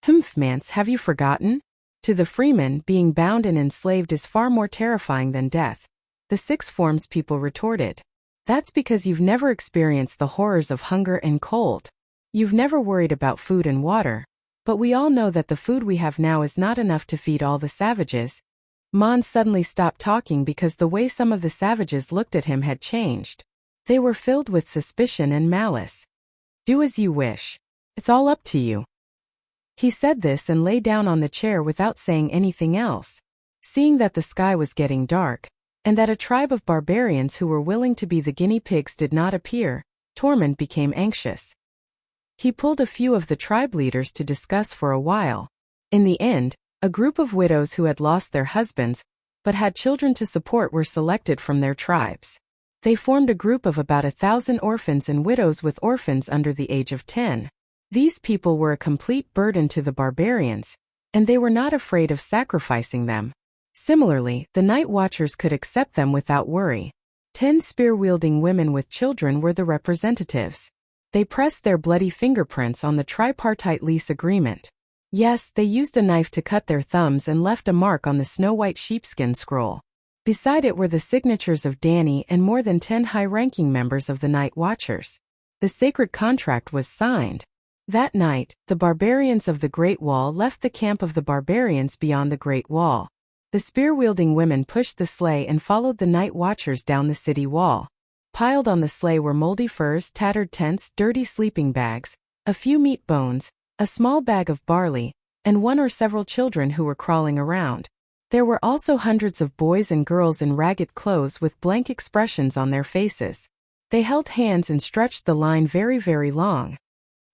Humph, Mance, have you forgotten? To the Freemen, being bound and enslaved is far more terrifying than death. The 6 Forms people retorted. That's because you've never experienced the horrors of hunger and cold. You've never worried about food and water. But we all know that the food we have now is not enough to feed all the savages. Mons suddenly stopped talking because the way some of the savages looked at him had changed. They were filled with suspicion and malice. Do as you wish. It's all up to you. He said this and lay down on the chair without saying anything else. Seeing that the sky was getting dark, and that a tribe of barbarians who were willing to be the guinea pigs did not appear, Tormund became anxious. He pulled a few of the tribe leaders to discuss for a while. In the end, a group of widows who had lost their husbands, but had children to support were selected from their tribes. They formed a group of about 1,000 orphans and widows with orphans under the age of 10. These people were a complete burden to the barbarians, and they were not afraid of sacrificing them. Similarly, the Night Watchers could accept them without worry. 10 spear-wielding women with children were the representatives. They pressed their bloody fingerprints on the tripartite lease agreement. Yes, they used a knife to cut their thumbs and left a mark on the snow-white sheepskin scroll. Beside it were the signatures of Danny and more than 10 high-ranking members of the Night Watchers. The sacred contract was signed. That night, the barbarians of the Great Wall left the camp of the barbarians beyond the Great Wall. The spear-wielding women pushed the sleigh and followed the Night Watchers down the city wall. Piled on the sleigh were moldy furs, tattered tents, dirty sleeping bags, a few meat bones, a small bag of barley, and one or several children who were crawling around. There were also hundreds of boys and girls in ragged clothes with blank expressions on their faces. They held hands and stretched the line very, very long.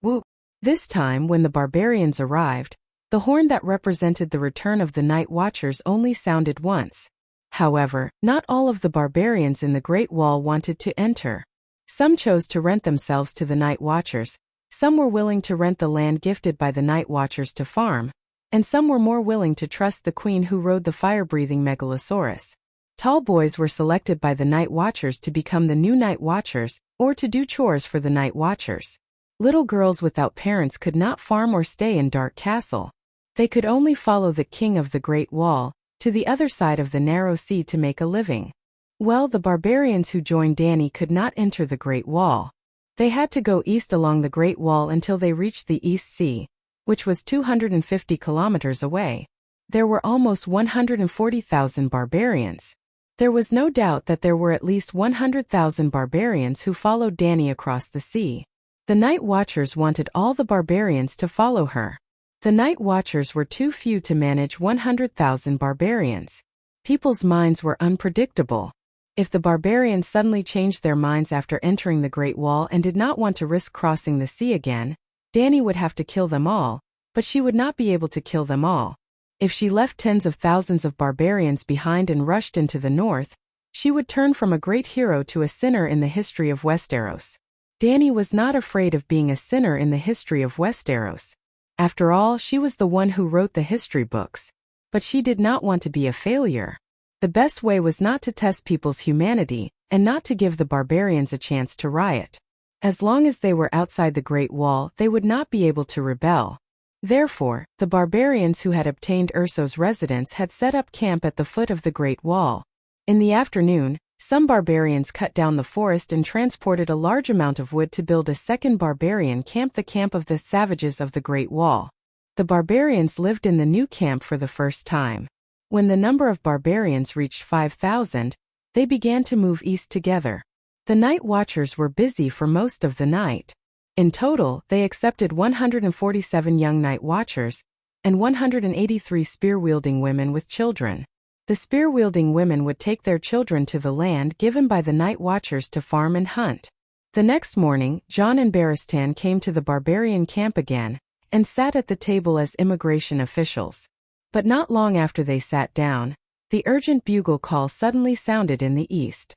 Woo! This time, when the barbarians arrived, the horn that represented the return of the Night Watchers only sounded once. However, not all of the barbarians in the Great Wall wanted to enter. Some chose to rent themselves to the Night Watchers, some were willing to rent the land gifted by the Night Watchers to farm, and some were more willing to trust the queen who rode the fire-breathing megalosaurus. Tall boys were selected by the Night Watchers to become the new Night Watchers, or to do chores for the Night Watchers. Little girls without parents could not farm or stay in Dark Castle. They could only follow the king of the Great Wall to the other side of the narrow sea to make a living. Well, the barbarians who joined Danny could not enter the Great Wall. They had to go east along the Great Wall until they reached the East Sea, which was 250 kilometers away. There were almost 140,000 barbarians. There was no doubt that there were at least 100,000 barbarians who followed Danny across the sea. The Night Watchers wanted all the barbarians to follow her. The Night Watchers were too few to manage 100,000 barbarians. People's minds were unpredictable. If the barbarians suddenly changed their minds after entering the Great Wall and did not want to risk crossing the sea again, Danny would have to kill them all, but she would not be able to kill them all. If she left tens of thousands of barbarians behind and rushed into the north, she would turn from a great hero to a sinner in the history of Westeros. Danny was not afraid of being a sinner in the history of Westeros. After all, she was the one who wrote the history books. But she did not want to be a failure. The best way was not to test people's humanity, and not to give the barbarians a chance to riot. As long as they were outside the Great Wall, they would not be able to rebel. Therefore, the barbarians who had obtained Urso's residence had set up camp at the foot of the Great Wall. In the afternoon, some barbarians cut down the forest and transported a large amount of wood to build a second barbarian camp, the camp of the savages of the Great Wall. The barbarians lived in the new camp for the first time. When the number of barbarians reached 5,000, they began to move east together. The Night Watchers were busy for most of the night. In total, they accepted 147 young Night Watchers and 183 spear-wielding women with children. The spear-wielding women would take their children to the land given by the Night Watchers to farm and hunt. The next morning, Jon and Barristan came to the barbarian camp again and sat at the table as immigration officials. But not long after they sat down, the urgent bugle call suddenly sounded in the east.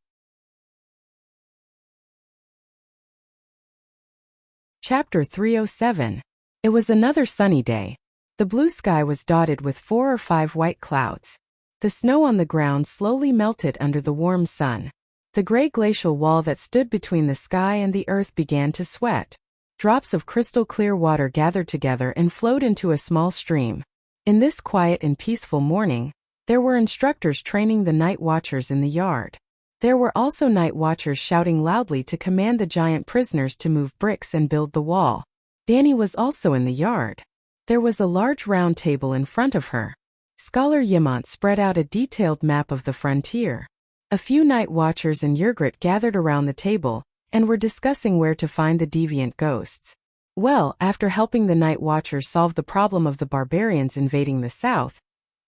Chapter 307. It was another sunny day. The blue sky was dotted with 4 or 5 white clouds. The snow on the ground slowly melted under the warm sun. The gray glacial wall that stood between the sky and the earth began to sweat. Drops of crystal clear water gathered together and flowed into a small stream. In this quiet and peaceful morning, there were instructors training the Night Watchers in the yard. There were also Night Watchers shouting loudly to command the giant prisoners to move bricks and build the wall. Danny was also in the yard. There was a large round table in front of her. Scholar Yamant spread out a detailed map of the frontier. A few Night Watchers and Ygritte gathered around the table and were discussing where to find the deviant ghosts. Well, after helping the Night Watchers solve the problem of the barbarians invading the south,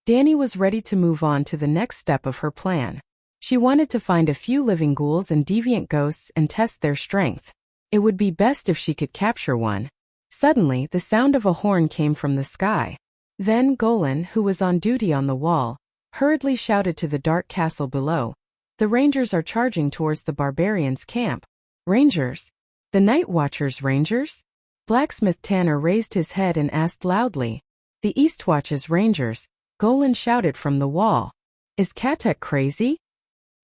Danny was ready to move on to the next step of her plan. She wanted to find a few living ghouls and deviant ghosts and test their strength. It would be best if she could capture one. Suddenly, the sound of a horn came from the sky. Then Golan, who was on duty on the wall, hurriedly shouted to the dark castle below, "The Rangers are charging towards the barbarians' camp." "Rangers? The Night Watchers' Rangers?" Blacksmith Tanner raised his head and asked loudly. "The Eastwatch's Rangers," Golan shouted from the wall. "Is Katek crazy?"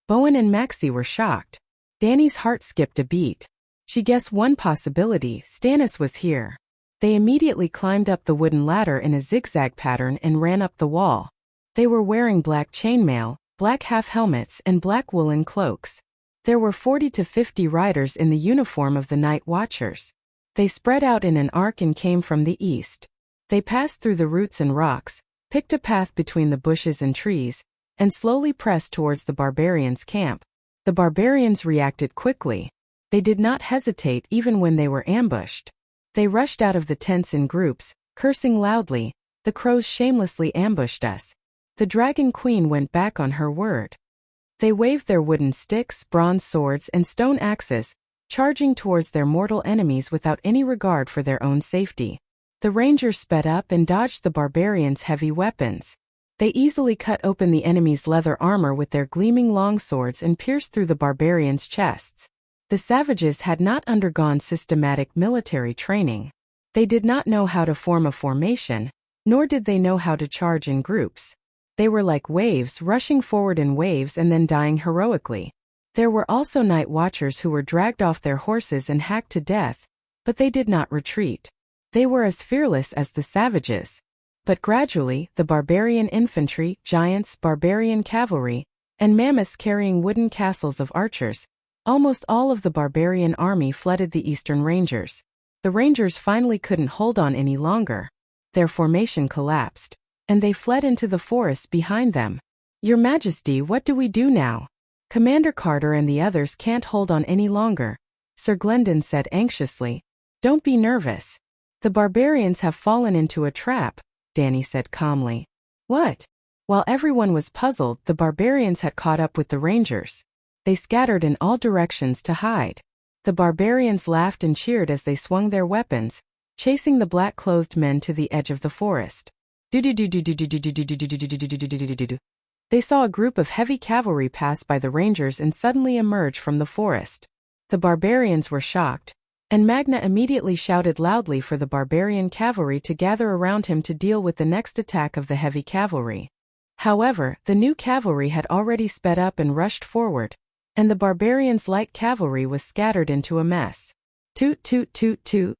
Bowen and Maxie were shocked. Danny's heart skipped a beat. She guessed one possibility: Stannis was here. They immediately climbed up the wooden ladder in a zigzag pattern and ran up the wall. They were wearing black chainmail, black half-helmets and black woolen cloaks. There were 40 to 50 riders in the uniform of the night watchers. They spread out in an arc and came from the east. They passed through the roots and rocks, picked a path between the bushes and trees, and slowly pressed towards the barbarians' camp. The barbarians reacted quickly. They did not hesitate even when they were ambushed. They rushed out of the tents in groups, cursing loudly, "The crows shamelessly ambushed us." The Dragon Queen went back on her word. They waved their wooden sticks, bronze swords, and stone axes, charging towards their mortal enemies without any regard for their own safety. The rangers sped up and dodged the barbarians' heavy weapons. They easily cut open the enemy's leather armor with their gleaming long swords and pierced through the barbarians' chests. The savages had not undergone systematic military training. They did not know how to form a formation, nor did they know how to charge in groups. They were like waves, rushing forward in waves and then dying heroically. There were also night watchers who were dragged off their horses and hacked to death, but they did not retreat. They were as fearless as the savages. But gradually, the barbarian infantry, giants, barbarian cavalry, and mammoths carrying wooden castles of archers, almost all of the barbarian army flooded the eastern rangers. The rangers finally couldn't hold on any longer. Their formation collapsed, and they fled into the forest behind them. "Your Majesty, what do we do now? Commander Carter and the others can't hold on any longer," Sir Glendon said anxiously. "Don't be nervous. The barbarians have fallen into a trap," Danny said calmly. "What?" While everyone was puzzled, the barbarians had caught up with the rangers. They scattered in all directions to hide. The barbarians laughed and cheered as they swung their weapons, chasing the black-clothed men to the edge of the forest. They saw a group of heavy cavalry pass by the rangers and suddenly emerge from the forest. The barbarians were shocked, and Magna immediately shouted loudly for the barbarian cavalry to gather around him to deal with the next attack of the heavy cavalry. However, the new cavalry had already sped up and rushed forward, and the barbarians' light cavalry was scattered into a mess. Toot toot toot toot.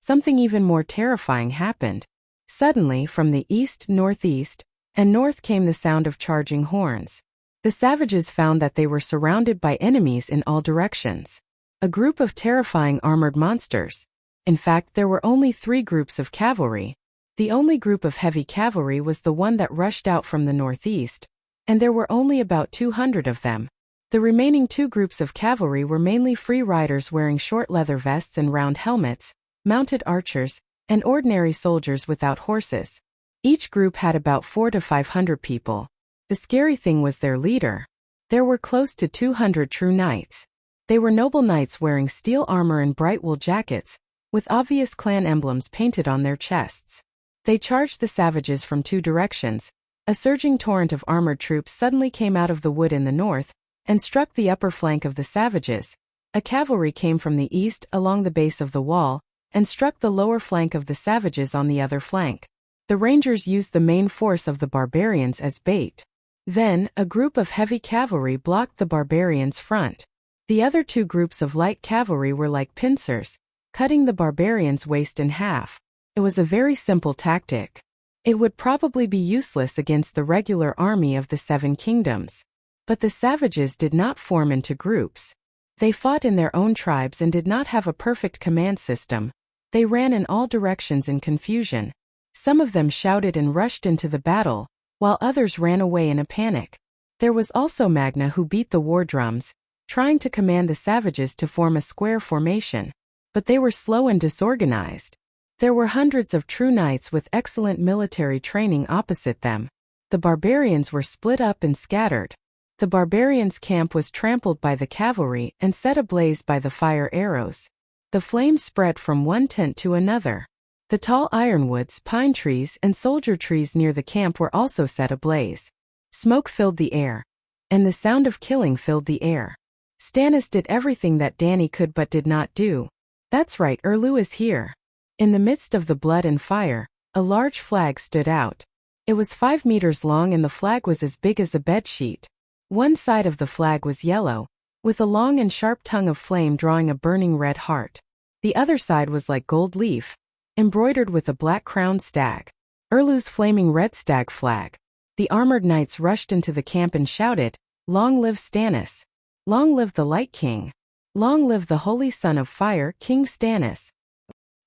Something even more terrifying happened. Suddenly, from the east, northeast, and north came the sound of charging horns. The savages found that they were surrounded by enemies in all directions. A group of terrifying armored monsters. In fact, there were only 3 groups of cavalry. The only group of heavy cavalry was the one that rushed out from the northeast, and there were only about 200 of them. The remaining 2 groups of cavalry were mainly free riders wearing short leather vests and round helmets, mounted archers, and ordinary soldiers without horses. Each group had about 400 to 500 people. The scary thing was their leader. There were close to 200 true knights. They were noble knights wearing steel armor and bright wool jackets, with obvious clan emblems painted on their chests. They charged the savages from 2 directions. A surging torrent of armored troops suddenly came out of the wood in the north, and struck the upper flank of the savages. A cavalry came from the east along the base of the wall, and struck the lower flank of the savages on the other flank. The rangers used the main force of the barbarians as bait. Then, a group of heavy cavalry blocked the barbarians' front. The other 2 groups of light cavalry were like pincers, cutting the barbarians' waist in half. It was a very simple tactic. It would probably be useless against the regular army of the 7 kingdoms. But the savages did not form into groups. They fought in their own tribes and did not have a perfect command system. They ran in all directions in confusion. Some of them shouted and rushed into the battle, while others ran away in a panic. There was also Magna who beat the war drums, trying to command the savages to form a square formation. But they were slow and disorganized. There were hundreds of true knights with excellent military training opposite them. The barbarians were split up and scattered. The barbarians' camp was trampled by the cavalry and set ablaze by the fire arrows. The flames spread from one tent to another. The tall ironwoods, pine trees, and soldier trees near the camp were also set ablaze. Smoke filled the air, and the sound of killing filled the air. Stannis did everything that Dany could but did not do. That's right, Erlu is here. In the midst of the blood and fire, a large flag stood out. It was 5 meters long and the flag was as big as a bedsheet. One side of the flag was yellow, with a long and sharp tongue of flame drawing a burning red heart. The other side was like gold leaf. embroidered with a black-crowned stag. Erlu's flaming red stag flag. The armored knights rushed into the camp and shouted, "Long live Stannis! Long live the Light King! Long live the Holy Son of Fire, King Stannis!"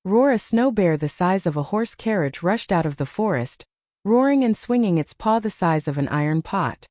Roar! A snow bear the size of a horse carriage rushed out of the forest, roaring and swinging its paw the size of an iron pot.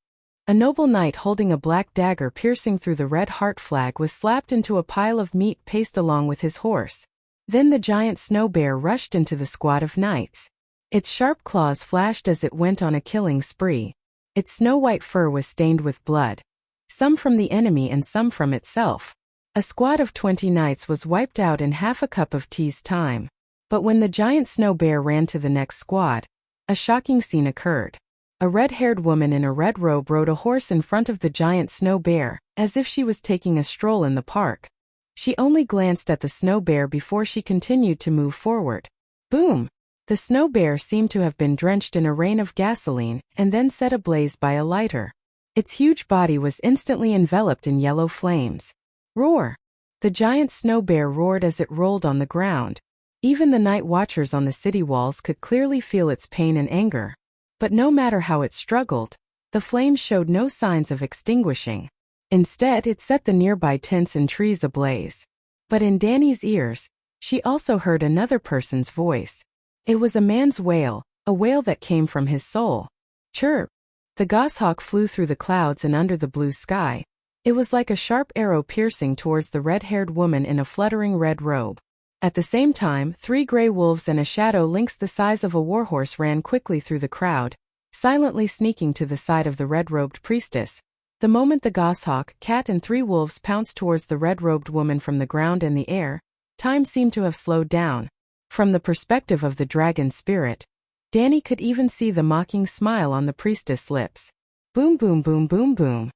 A noble knight holding a black dagger piercing through the red heart flag was slapped into a pile of meat paste along with his horse. Then the giant snow bear rushed into the squad of knights. Its sharp claws flashed as it went on a killing spree. Its snow-white fur was stained with blood, some from the enemy and some from itself. A squad of 20 knights was wiped out in half a cup of tea's time. But when the giant snow bear ran to the next squad, a shocking scene occurred. A red-haired woman in a red robe rode a horse in front of the giant snow bear, as if she was taking a stroll in the park. She only glanced at the snow bear before she continued to move forward. Boom! The snow bear seemed to have been drenched in a rain of gasoline and then set ablaze by a lighter. Its huge body was instantly enveloped in yellow flames. Roar! The giant snow bear roared as it rolled on the ground. Even the night watchers on the city walls could clearly feel its pain and anger. But no matter how it struggled, the flames showed no signs of extinguishing. Instead, it set the nearby tents and trees ablaze. But in Dany's ears, she also heard another person's voice. It was a man's wail, a wail that came from his soul. Chirp! The goshawk flew through the clouds and under the blue sky. It was like a sharp arrow piercing towards the red-haired woman in a fluttering red robe. At the same time, 3 gray wolves and a shadow lynx the size of a warhorse ran quickly through the crowd, silently sneaking to the side of the red-robed priestess. The moment the goshawk, cat and 3 wolves pounced towards the red-robed woman from the ground and the air, time seemed to have slowed down. From the perspective of the dragon spirit, Dany could even see the mocking smile on the priestess' lips. Boom boom boom boom boom.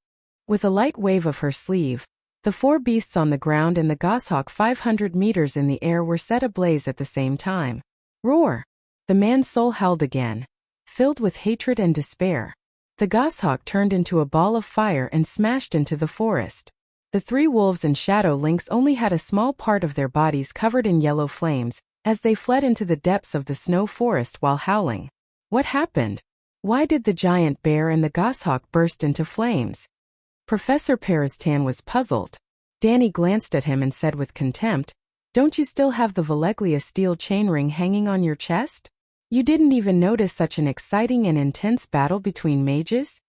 With a light wave of her sleeve, the 4 beasts on the ground and the goshawk 500 meters in the air were set ablaze at the same time. Roar! The man's soul howled again, filled with hatred and despair. The goshawk turned into a ball of fire and smashed into the forest. The 3 wolves and shadow lynx only had a small part of their bodies covered in yellow flames, as they fled into the depths of the snow forest while howling. What happened? Why did the giant bear and the goshawk burst into flames? Professor Peristan was puzzled. Dany glanced at him and said with contempt, "Don't you still have the Valeglia steel chainring hanging on your chest? You didn't even notice such an exciting and intense battle between mages?"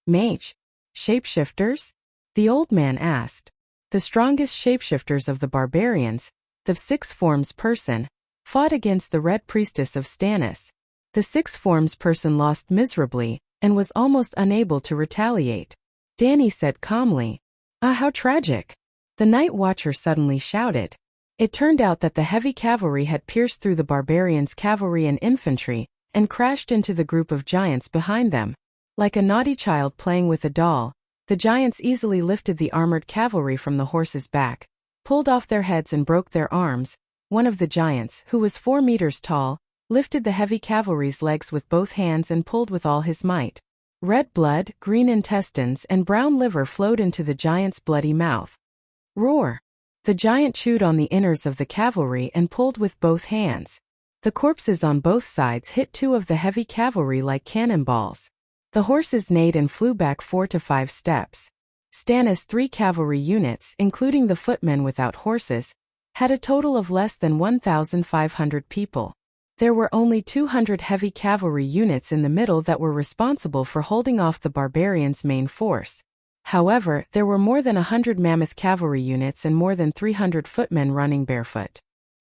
"Mage? Shapeshifters?" the old man asked. The strongest shapeshifters of the barbarians, the 6 forms person, fought against the Red Priestess of Stannis. The 6 forms person lost miserably and was almost unable to retaliate. Dany said calmly, "Ah, how tragic." The night watcher suddenly shouted. It turned out that the heavy cavalry had pierced through the barbarians' cavalry and infantry and crashed into the group of giants behind them. Like a naughty child playing with a doll, the giants easily lifted the armored cavalry from the horses' back, pulled off their heads and broke their arms. One of the giants, who was 4 meters tall, lifted the heavy cavalry's legs with both hands and pulled with all his might. Red blood, green intestines, and brown liver flowed into the giant's bloody mouth. Roar! The giant chewed on the innards of the cavalry and pulled with both hands. The corpses on both sides hit 2 of the heavy cavalry like cannonballs. The horses neighed and flew back 4 to 5 steps. Stannis' 3 cavalry units, including the footmen without horses, had a total of less than 1,500 people. There were only 200 heavy cavalry units in the middle that were responsible for holding off the barbarians' main force. However, there were more than 100 mammoth cavalry units and more than 300 footmen running barefoot.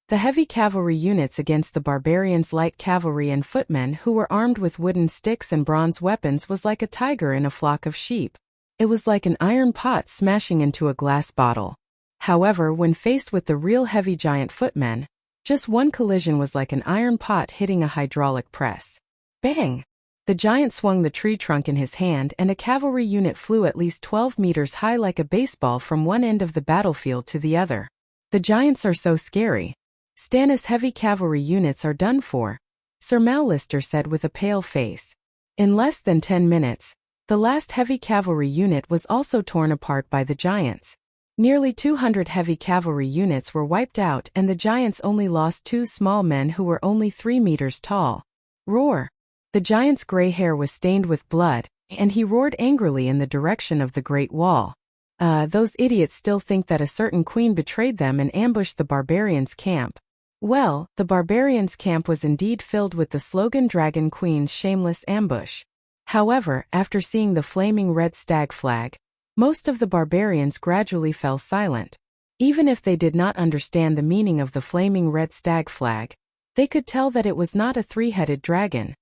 The heavy cavalry units against the barbarians' light cavalry and footmen who were armed with wooden sticks and bronze weapons was like a tiger in a flock of sheep. It was like an iron pot smashing into a glass bottle. However, when faced with the real heavy giant footmen, just one collision was like an iron pot hitting a hydraulic press. Bang! The giant swung the tree trunk in his hand and a cavalry unit flew at least 12 meters high like a baseball from one end of the battlefield to the other. The giants are so scary. Stannis' heavy cavalry units are done for, Sir Mallister said with a pale face. In less than 10 minutes, the last heavy cavalry unit was also torn apart by the giants. Nearly 200 heavy cavalry units were wiped out and the giants only lost 2 small men who were only 3 meters tall. Roar! The giant's gray hair was stained with blood, and he roared angrily in the direction of the Great Wall. Those idiots still think that a certain queen betrayed them and ambushed the barbarians' camp. Well, the barbarians' camp was indeed filled with the slogan Dragon Queen's shameless ambush. However, after seeing the flaming red stag flag, most of the barbarians gradually fell silent. Even if they did not understand the meaning of the flaming red stag flag, they could tell that it was not a 3-headed dragon.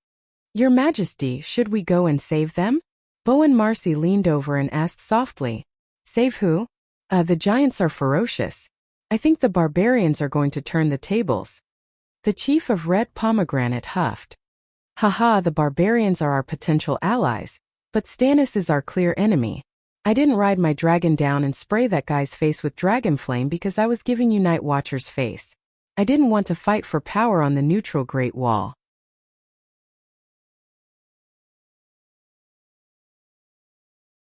Your Majesty, should we go and save them? Bowen Marcy leaned over and asked softly. Save who? The giants are ferocious. I think the barbarians are going to turn the tables. The chief of Red Pomegranate huffed. Haha, the barbarians are our potential allies, but Stannis is our clear enemy. I didn't ride my dragon down and spray that guy's face with dragon flame because I was giving you Night Watcher's face. I didn't want to fight for power on the neutral Great Wall.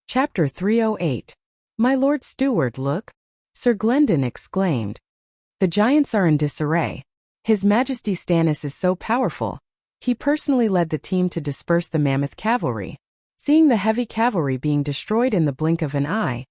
Chapter 308. My Lord Steward, look! Sir Glendon exclaimed. The giants are in disarray. His Majesty Stannis is so powerful. He personally led the team to disperse the mammoth cavalry. Seeing the heavy cavalry being destroyed in the blink of an eye,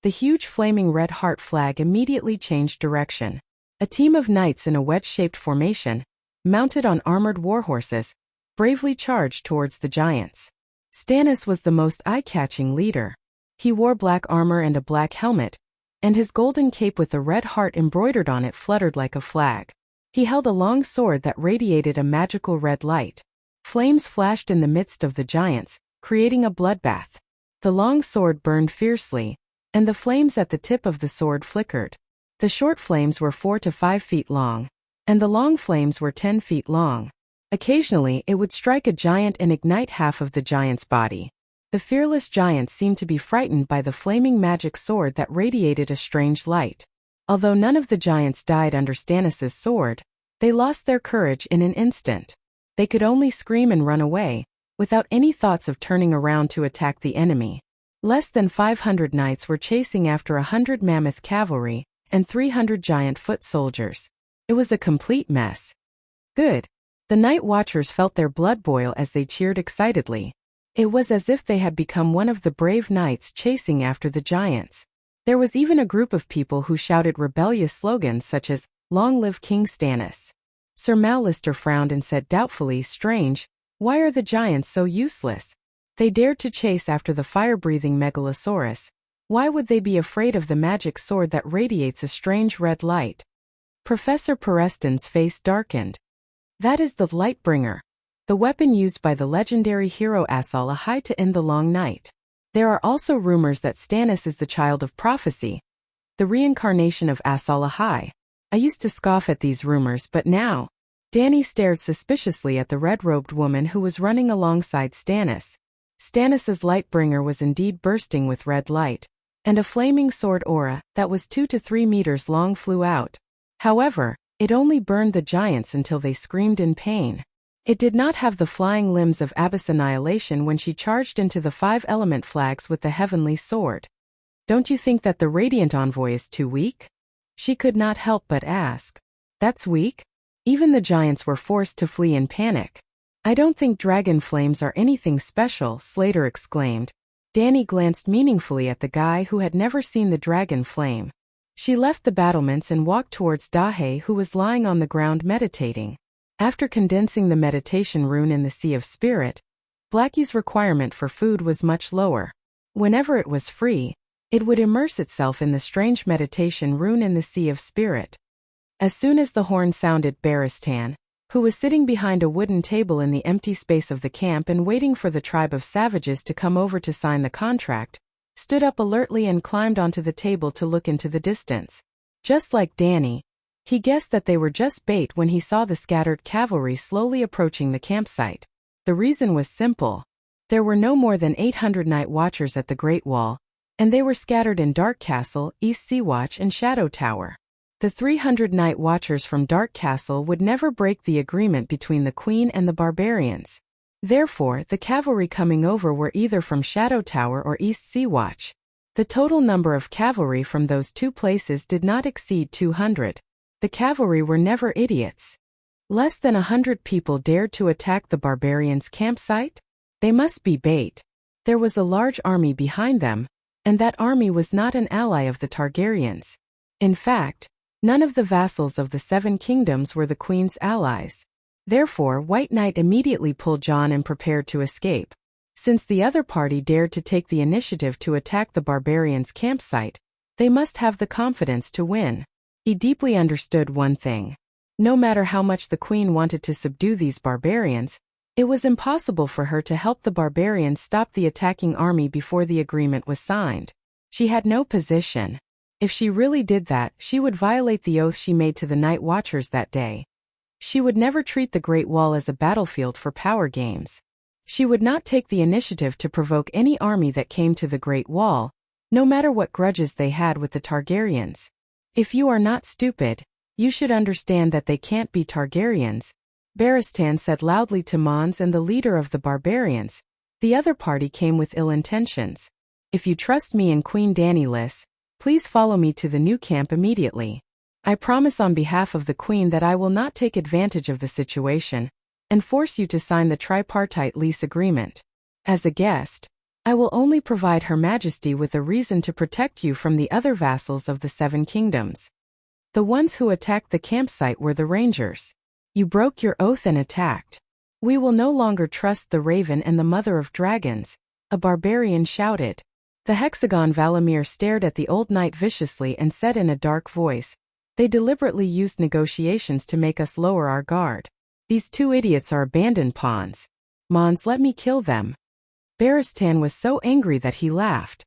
the huge flaming red heart flag immediately changed direction. A team of knights in a wedge-shaped formation, mounted on armored warhorses, bravely charged towards the giants. Stannis was the most eye-catching leader. He wore black armor and a black helmet, and his golden cape with a red heart embroidered on it fluttered like a flag. He held a long sword that radiated a magical red light. Flames flashed in the midst of the giants, creating a bloodbath. The long sword burned fiercely, and the flames at the tip of the sword flickered. The short flames were 4 to 5 feet long, and the long flames were 10 feet long. Occasionally, it would strike a giant and ignite half of the giant's body. The fearless giants seemed to be frightened by the flaming magic sword that radiated a strange light. Although none of the giants died under Stannis' sword, they lost their courage in an instant. They could only scream and run away, without any thoughts of turning around to attack the enemy. Less than 500 knights were chasing after 100 mammoth cavalry and 300 giant foot soldiers. It was a complete mess. Good. The Night Watchers felt their blood boil as they cheered excitedly. It was as if they had become one of the brave knights chasing after the giants. There was even a group of people who shouted rebellious slogans such as, "Long live King Stannis." Sir Mallister frowned and said doubtfully, "Strange. Why are the giants so useless? They dared to chase after the fire-breathing Megalosaurus. Why would they be afraid of the magic sword that radiates a strange red light?" Professor Pereston's face darkened. That is the Lightbringer, the weapon used by the legendary hero Asal Ahai to end the long night. There are also rumors that Stannis is the child of prophecy, the reincarnation of Asal Ahai. I used to scoff at these rumors, but now... Dany stared suspiciously at the red-robed woman who was running alongside Stannis. Stannis's Lightbringer was indeed bursting with red light, and a flaming sword aura that was 2 to 3 meters long flew out. However, it only burned the giants until they screamed in pain. It did not have the flying limbs of Abyss Annihilation when she charged into the 5 element flags with the heavenly sword. Don't you think that the Radiant Envoy is too weak? She could not help but ask. That's weak? Even the giants were forced to flee in panic. I don't think dragon flames are anything special, Slater exclaimed. Dany glanced meaningfully at the guy who had never seen the dragon flame. She left the battlements and walked towards Dahe, who was lying on the ground meditating. After condensing the meditation rune in the Sea of Spirit, Blackie's requirement for food was much lower. Whenever it was free, it would immerse itself in the strange meditation rune in the Sea of Spirit. As soon as the horn sounded, Barristan, who was sitting behind a wooden table in the empty space of the camp and waiting for the tribe of savages to come over to sign the contract, stood up alertly and climbed onto the table to look into the distance. Just like Dany, he guessed that they were just bait when he saw the scattered cavalry slowly approaching the campsite. The reason was simple. There were no more than 800 Night Watchers at the Great Wall, and they were scattered in Dark Castle, East Seawatch, and Shadow Tower. The 300 Night Watchers from Dark Castle would never break the agreement between the Queen and the barbarians. Therefore, the cavalry coming over were either from Shadow Tower or East Seawatch. The total number of cavalry from those two places did not exceed 200. The cavalry were never idiots. Less than 100 people dared to attack the barbarians' campsite? They must be bait. There was a large army behind them, and that army was not an ally of the Targaryens. In fact, none of the vassals of the Seven Kingdoms were the Queen's allies. Therefore, White Knight immediately pulled Jon and prepared to escape. Since the other party dared to take the initiative to attack the barbarians' campsite, they must have the confidence to win. He deeply understood one thing. No matter how much the Queen wanted to subdue these barbarians, it was impossible for her to help the barbarians stop the attacking army before the agreement was signed. She had no position. If she really did that, she would violate the oath she made to the Night Watchers that day. She would never treat the Great Wall as a battlefield for power games. She would not take the initiative to provoke any army that came to the Great Wall, no matter what grudges they had with the Targaryens. If you are not stupid, you should understand that they can't be Targaryens, Barristan said loudly to Mons and the leader of the barbarians. The other party came with ill intentions. If you trust me and Queen Daenerys, please follow me to the new camp immediately. I promise on behalf of the Queen that I will not take advantage of the situation and force you to sign the tripartite lease agreement. As a guest, I will only provide Her Majesty with a reason to protect you from the other vassals of the Seven Kingdoms. The ones who attacked the campsite were the Rangers. You broke your oath and attacked. We will no longer trust the Raven and the Mother of Dragons, a barbarian shouted. The Hexagon Valamir stared at the old knight viciously and said in a dark voice, "They deliberately used negotiations to make us lower our guard. These two idiots are abandoned pawns. Mons, let me kill them." Barristan was so angry that he laughed.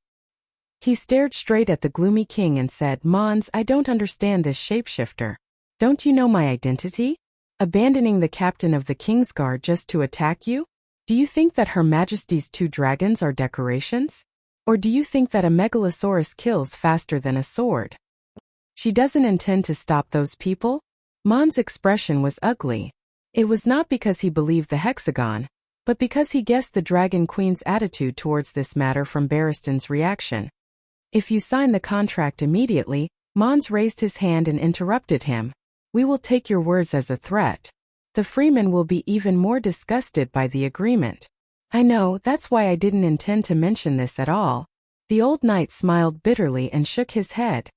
He stared straight at the gloomy king and said, "Mons, I don't understand this shapeshifter. Don't you know my identity? Abandoning the captain of the Kingsguard just to attack you? Do you think that Her Majesty's two dragons are decorations? Or do you think that a megalosaurus kills faster than a sword? She doesn't intend to stop those people?" Mons' expression was ugly. It was not because he believed the hexagon, but because he guessed the Dragon Queen's attitude towards this matter from Barristan's reaction. "If you sign the contract immediately," Mons raised his hand and interrupted him, "we will take your words as a threat. The freemen will be even more disgusted by the agreement." "I know, that's why I didn't intend to mention this at all." The old knight smiled bitterly and shook his head.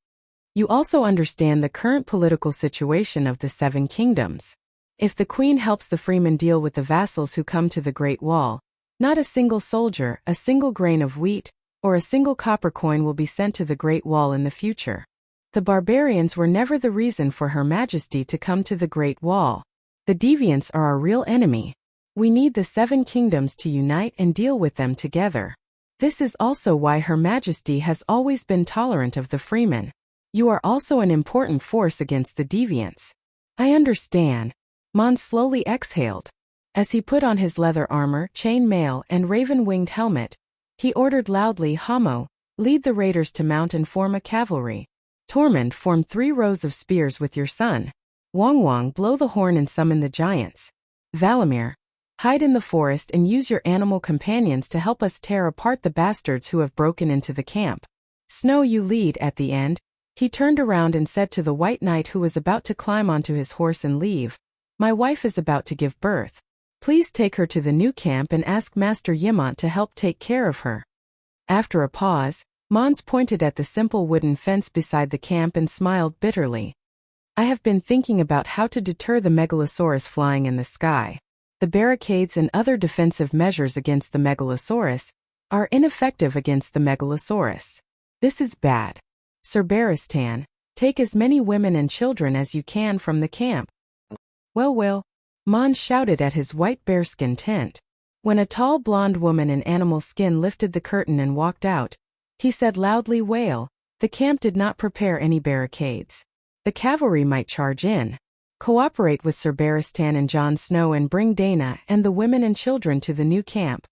"You also understand the current political situation of the Seven Kingdoms. If the Queen helps the freemen deal with the vassals who come to the Great Wall, not a single soldier, a single grain of wheat, or a single copper coin will be sent to the Great Wall in the future. The barbarians were never the reason for Her Majesty to come to the Great Wall. The deviants are our real enemy. We need the Seven Kingdoms to unite and deal with them together. This is also why Her Majesty has always been tolerant of the freemen. You are also an important force against the deviants." "I understand." Mons slowly exhaled. As he put on his leather armor, chain mail, and raven-winged helmet, he ordered loudly, "Hamo, lead the raiders to mount and form a cavalry. Tormund, form 3 rows of spears with your son. Wang, blow the horn and summon the giants. Valamir, hide in the forest and use your animal companions to help us tear apart the bastards who have broken into the camp. Snow, you lead." At the end, he turned around and said to the White Knight who was about to climb onto his horse and leave, "My wife is about to give birth. Please take her to the new camp and ask Master Ymont to help take care of her." After a pause, Mons pointed at the simple wooden fence beside the camp and smiled bitterly. "I have been thinking about how to deter the megalosaurus flying in the sky. The barricades and other defensive measures against the megalosaurus are ineffective against the megalosaurus. This is bad. Sir Barristan, take as many women and children as you can from the camp." Well, Mons shouted at his white bearskin tent. When a tall blonde woman in animal skin lifted the curtain and walked out, he said loudly, "Wail, the camp did not prepare any barricades. The cavalry might charge in. Cooperate with Sir Barristan and Jon Snow and bring Dana and the women and children to the new camp."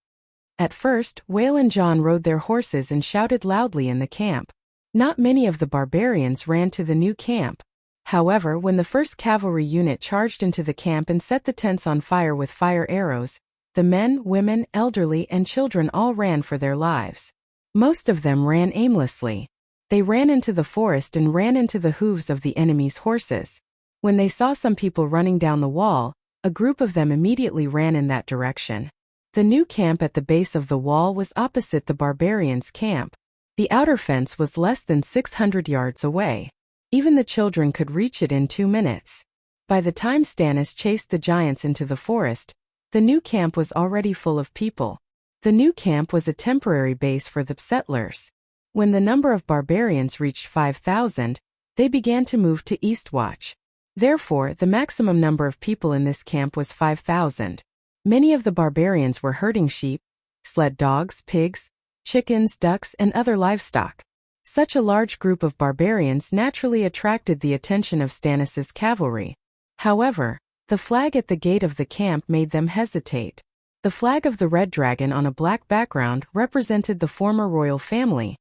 At first, Wail and Jon rode their horses and shouted loudly in the camp. Not many of the barbarians ran to the new camp. However, when the first cavalry unit charged into the camp and set the tents on fire with fire arrows, the men, women, elderly, and children all ran for their lives. Most of them ran aimlessly. They ran into the forest and ran into the hooves of the enemy's horses. When they saw some people running down the wall, a group of them immediately ran in that direction. The new camp at the base of the wall was opposite the barbarians' camp. The outer fence was less than 600 yards away. Even the children could reach it in 2 minutes. By the time Stannis chased the giants into the forest, the new camp was already full of people. The new camp was a temporary base for the settlers. When the number of barbarians reached 5,000, they began to move to Eastwatch. Therefore, the maximum number of people in this camp was 5,000. Many of the barbarians were herding sheep, sled dogs, pigs, chickens, ducks, and other livestock. Such a large group of barbarians naturally attracted the attention of Stannis's cavalry. However, the flag at the gate of the camp made them hesitate. The flag of the red dragon on a black background represented the former royal family,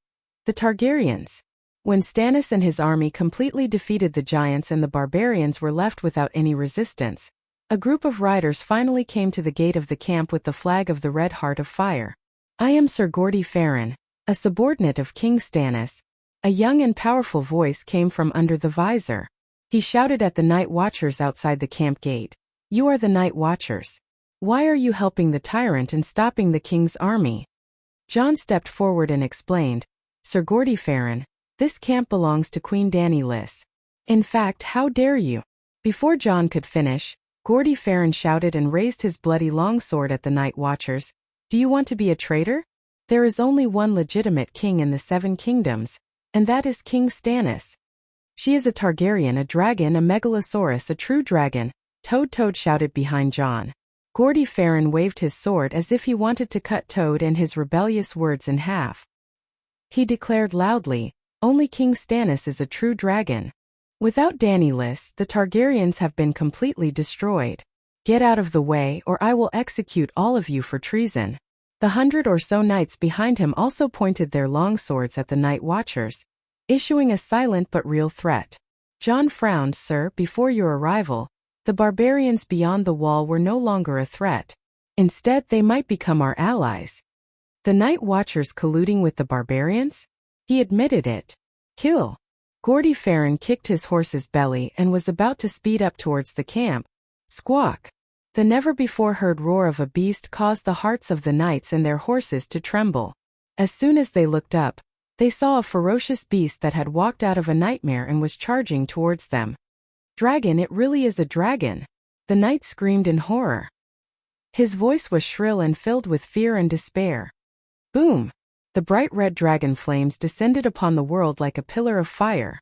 the Targaryens. When Stannis and his army completely defeated the giants and the barbarians were left without any resistance, a group of riders finally came to the gate of the camp with the flag of the Red Heart of Fire. "I am Sir Gordy Farron, a subordinate of King Stannis." A young and powerful voice came from under the visor. He shouted at the night watchers outside the camp gate. "You are the night watchers. Why are you helping the tyrant and stopping the king's army?" Jon stepped forward and explained, "Sir Gordy Farron, this camp belongs to Queen Dany Liss. In fact, how dare you?" Before Jon could finish, Gordy Farron shouted and raised his bloody longsword at the night watchers. "Do you want to be a traitor? There is only one legitimate king in the 7 kingdoms, and that is King Stannis. She is a Targaryen, a dragon, a megalosaurus, a true dragon." Toad shouted behind Jon. Gordy Farron waved his sword as if he wanted to cut Toad and his rebellious words in half. He declared loudly, "Only King Stannis is a true dragon. Without Dany Liss, the Targaryens have been completely destroyed. Get out of the way or I will execute all of you for treason." The 100 or so knights behind him also pointed their long swords at the night watchers, issuing a silent but real threat. Jon frowned. "Sir, before your arrival, the barbarians beyond the wall were no longer a threat. Instead, they might become our allies." The night watchers colluding with the barbarians? He admitted it. "Kill." Gordy Farron kicked his horse's belly and was about to speed up towards the camp. Squawk! The never-before-heard roar of a beast caused the hearts of the knights and their horses to tremble. As soon as they looked up, they saw a ferocious beast that had walked out of a nightmare and was charging towards them. "Dragon, it really is a dragon!" The knight screamed in horror. His voice was shrill and filled with fear and despair. Boom! The bright red dragon flames descended upon the world like a pillar of fire.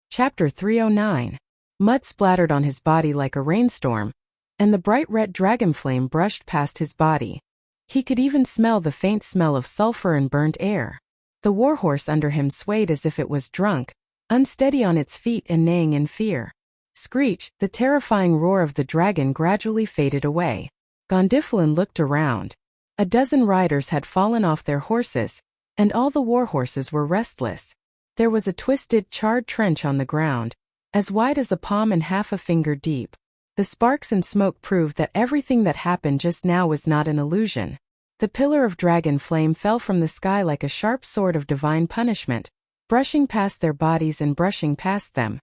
Chapter 309. Mud splattered on his body like a rainstorm, and the bright red dragon flame brushed past his body. He could even smell the faint smell of sulfur and burnt air. The warhorse under him swayed as if it was drunk, unsteady on its feet and neighing in fear. Screech! The terrifying roar of the dragon gradually faded away. Gondifalon looked around. A dozen riders had fallen off their horses, and all the warhorses were restless. There was a twisted, charred trench on the ground, as wide as a palm and half a finger deep. The sparks and smoke proved that everything that happened just now was not an illusion. The pillar of dragon flame fell from the sky like a sharp sword of divine punishment, brushing past their bodies and brushing past them.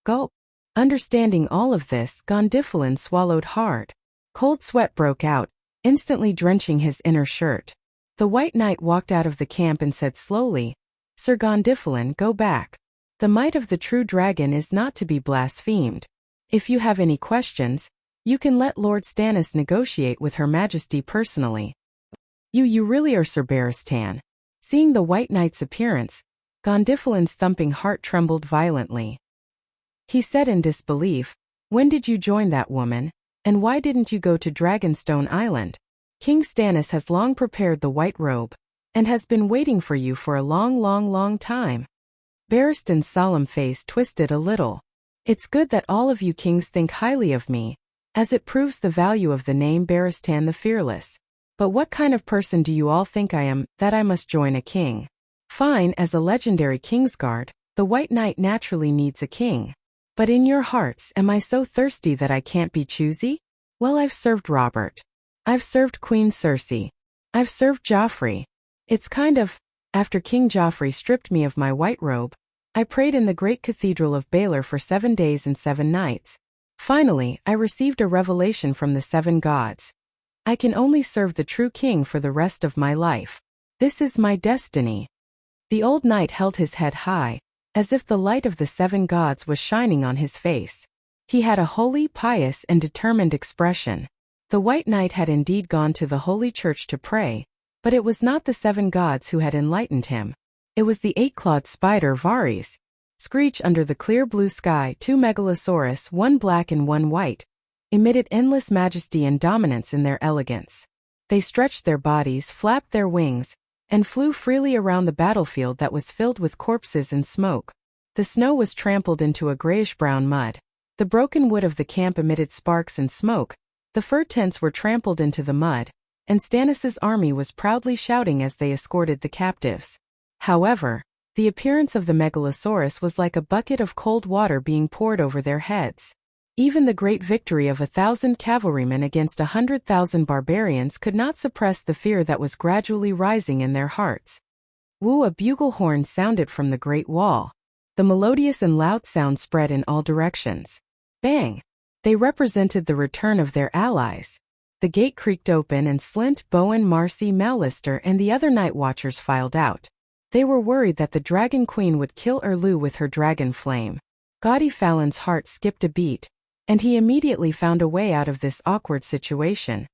Gulp! Understanding all of this, Gondifalon swallowed hard. Cold sweat broke out, instantly drenching his inner shirt. The White Knight walked out of the camp and said slowly, "Sir Gondifalon, go back. The might of the true dragon is not to be blasphemed. If you have any questions, you can let Lord Stannis negotiate with Her Majesty personally." You really are Sir Barristan." Seeing the White Knight's appearance, Gondifalon's thumping heart trembled violently. He said in disbelief, "When did you join that woman, and why didn't you go to Dragonstone Island? King Stannis has long prepared the white robe, and has been waiting for you for a long time." Barristan's solemn face twisted a little. "It's good that all of you kings think highly of me, as it proves the value of the name Barristan the Fearless. But what kind of person do you all think I am, that I must join a king? Fine, as a legendary Kingsguard, the White Knight naturally needs a king. But in your hearts, am I so thirsty that I can't be choosy? Well, I've served Robert. I've served Queen Cersei. I've served Joffrey. It's kind of, after King Joffrey stripped me of my white robe, I prayed in the great cathedral of Baelor for 7 days and 7 nights. Finally, I received a revelation from the 7 gods. I can only serve the true king for the rest of my life. This is my destiny. The old knight held his head high, as if the light of the 7 gods was shining on his face. He had a holy, pious, and determined expression. The White Knight had indeed gone to the holy church to pray, but it was not the 7 gods who had enlightened him. It was the 8-clawed spider Varys. Screech under the clear blue sky, 2 megalosaurus, one black and one white, emitted endless majesty and dominance in their elegance. They stretched their bodies, flapped their wings, and flew freely around the battlefield that was filled with corpses and smoke. The snow was trampled into a grayish-brown mud. The broken wood of the camp emitted sparks and smoke. The fur tents were trampled into the mud, and Stannis' army was proudly shouting as they escorted the captives. However, the appearance of the megalosaurus was like a bucket of cold water being poured over their heads. Even the great victory of 1,000 cavalrymen against 100,000 barbarians could not suppress the fear that was gradually rising in their hearts. Woo! A bugle horn sounded from the Great Wall. The melodious and loud sound spread in all directions. Bang! They represented the return of their allies. The gate creaked open and Slint, Bowen, Marcy, Mallister, and the other night watchers filed out. They were worried that the Dragon Queen would kill Erlu with her dragon flame. Gaudy Fallon's heart skipped a beat, and he immediately found a way out of this awkward situation.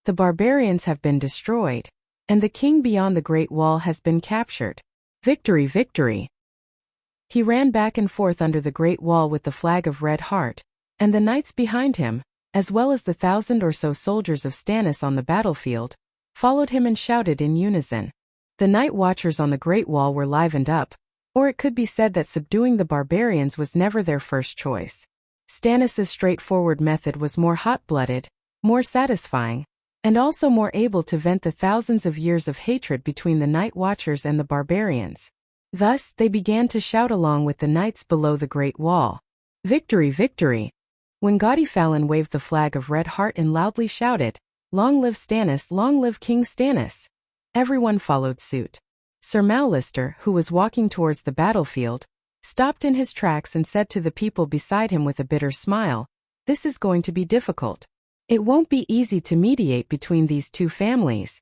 The barbarians have been destroyed, and the king beyond the Great Wall has been captured. Victory, victory! He ran back and forth under the Great Wall with the flag of Red Heart, and the knights behind him, as well as the 1,000 or so soldiers of Stannis on the battlefield, followed him and shouted in unison. The night watchers on the Great Wall were livened up, or it could be said that subduing the barbarians was never their first choice. Stannis' straightforward method was more hot-blooded, more satisfying, and also more able to vent the thousands of years of hatred between the night watchers and the barbarians. Thus, they began to shout along with the knights below the Great Wall. Victory, victory! When Gaudy Fallon waved the flag of Red Heart and loudly shouted, "Long live Stannis, long live King Stannis!" Everyone followed suit. Sir Mallister, who was walking towards the battlefield, stopped in his tracks and said to the people beside him with a bitter smile, "This is going to be difficult. It won't be easy to mediate between these 2 families."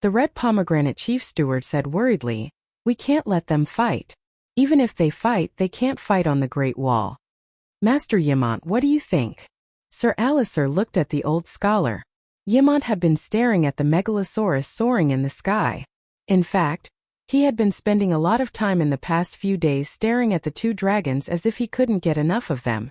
The Red Pomegranate chief steward said worriedly, "We can't let them fight. Even if they fight, they can't fight on the Great Wall." "Master Ymont, what do you think?" Sir Alliser looked at the old scholar. Ymont had been staring at the megalosaurus soaring in the sky. In fact, he had been spending a lot of time in the past few days staring at the 2 dragons as if he couldn't get enough of them.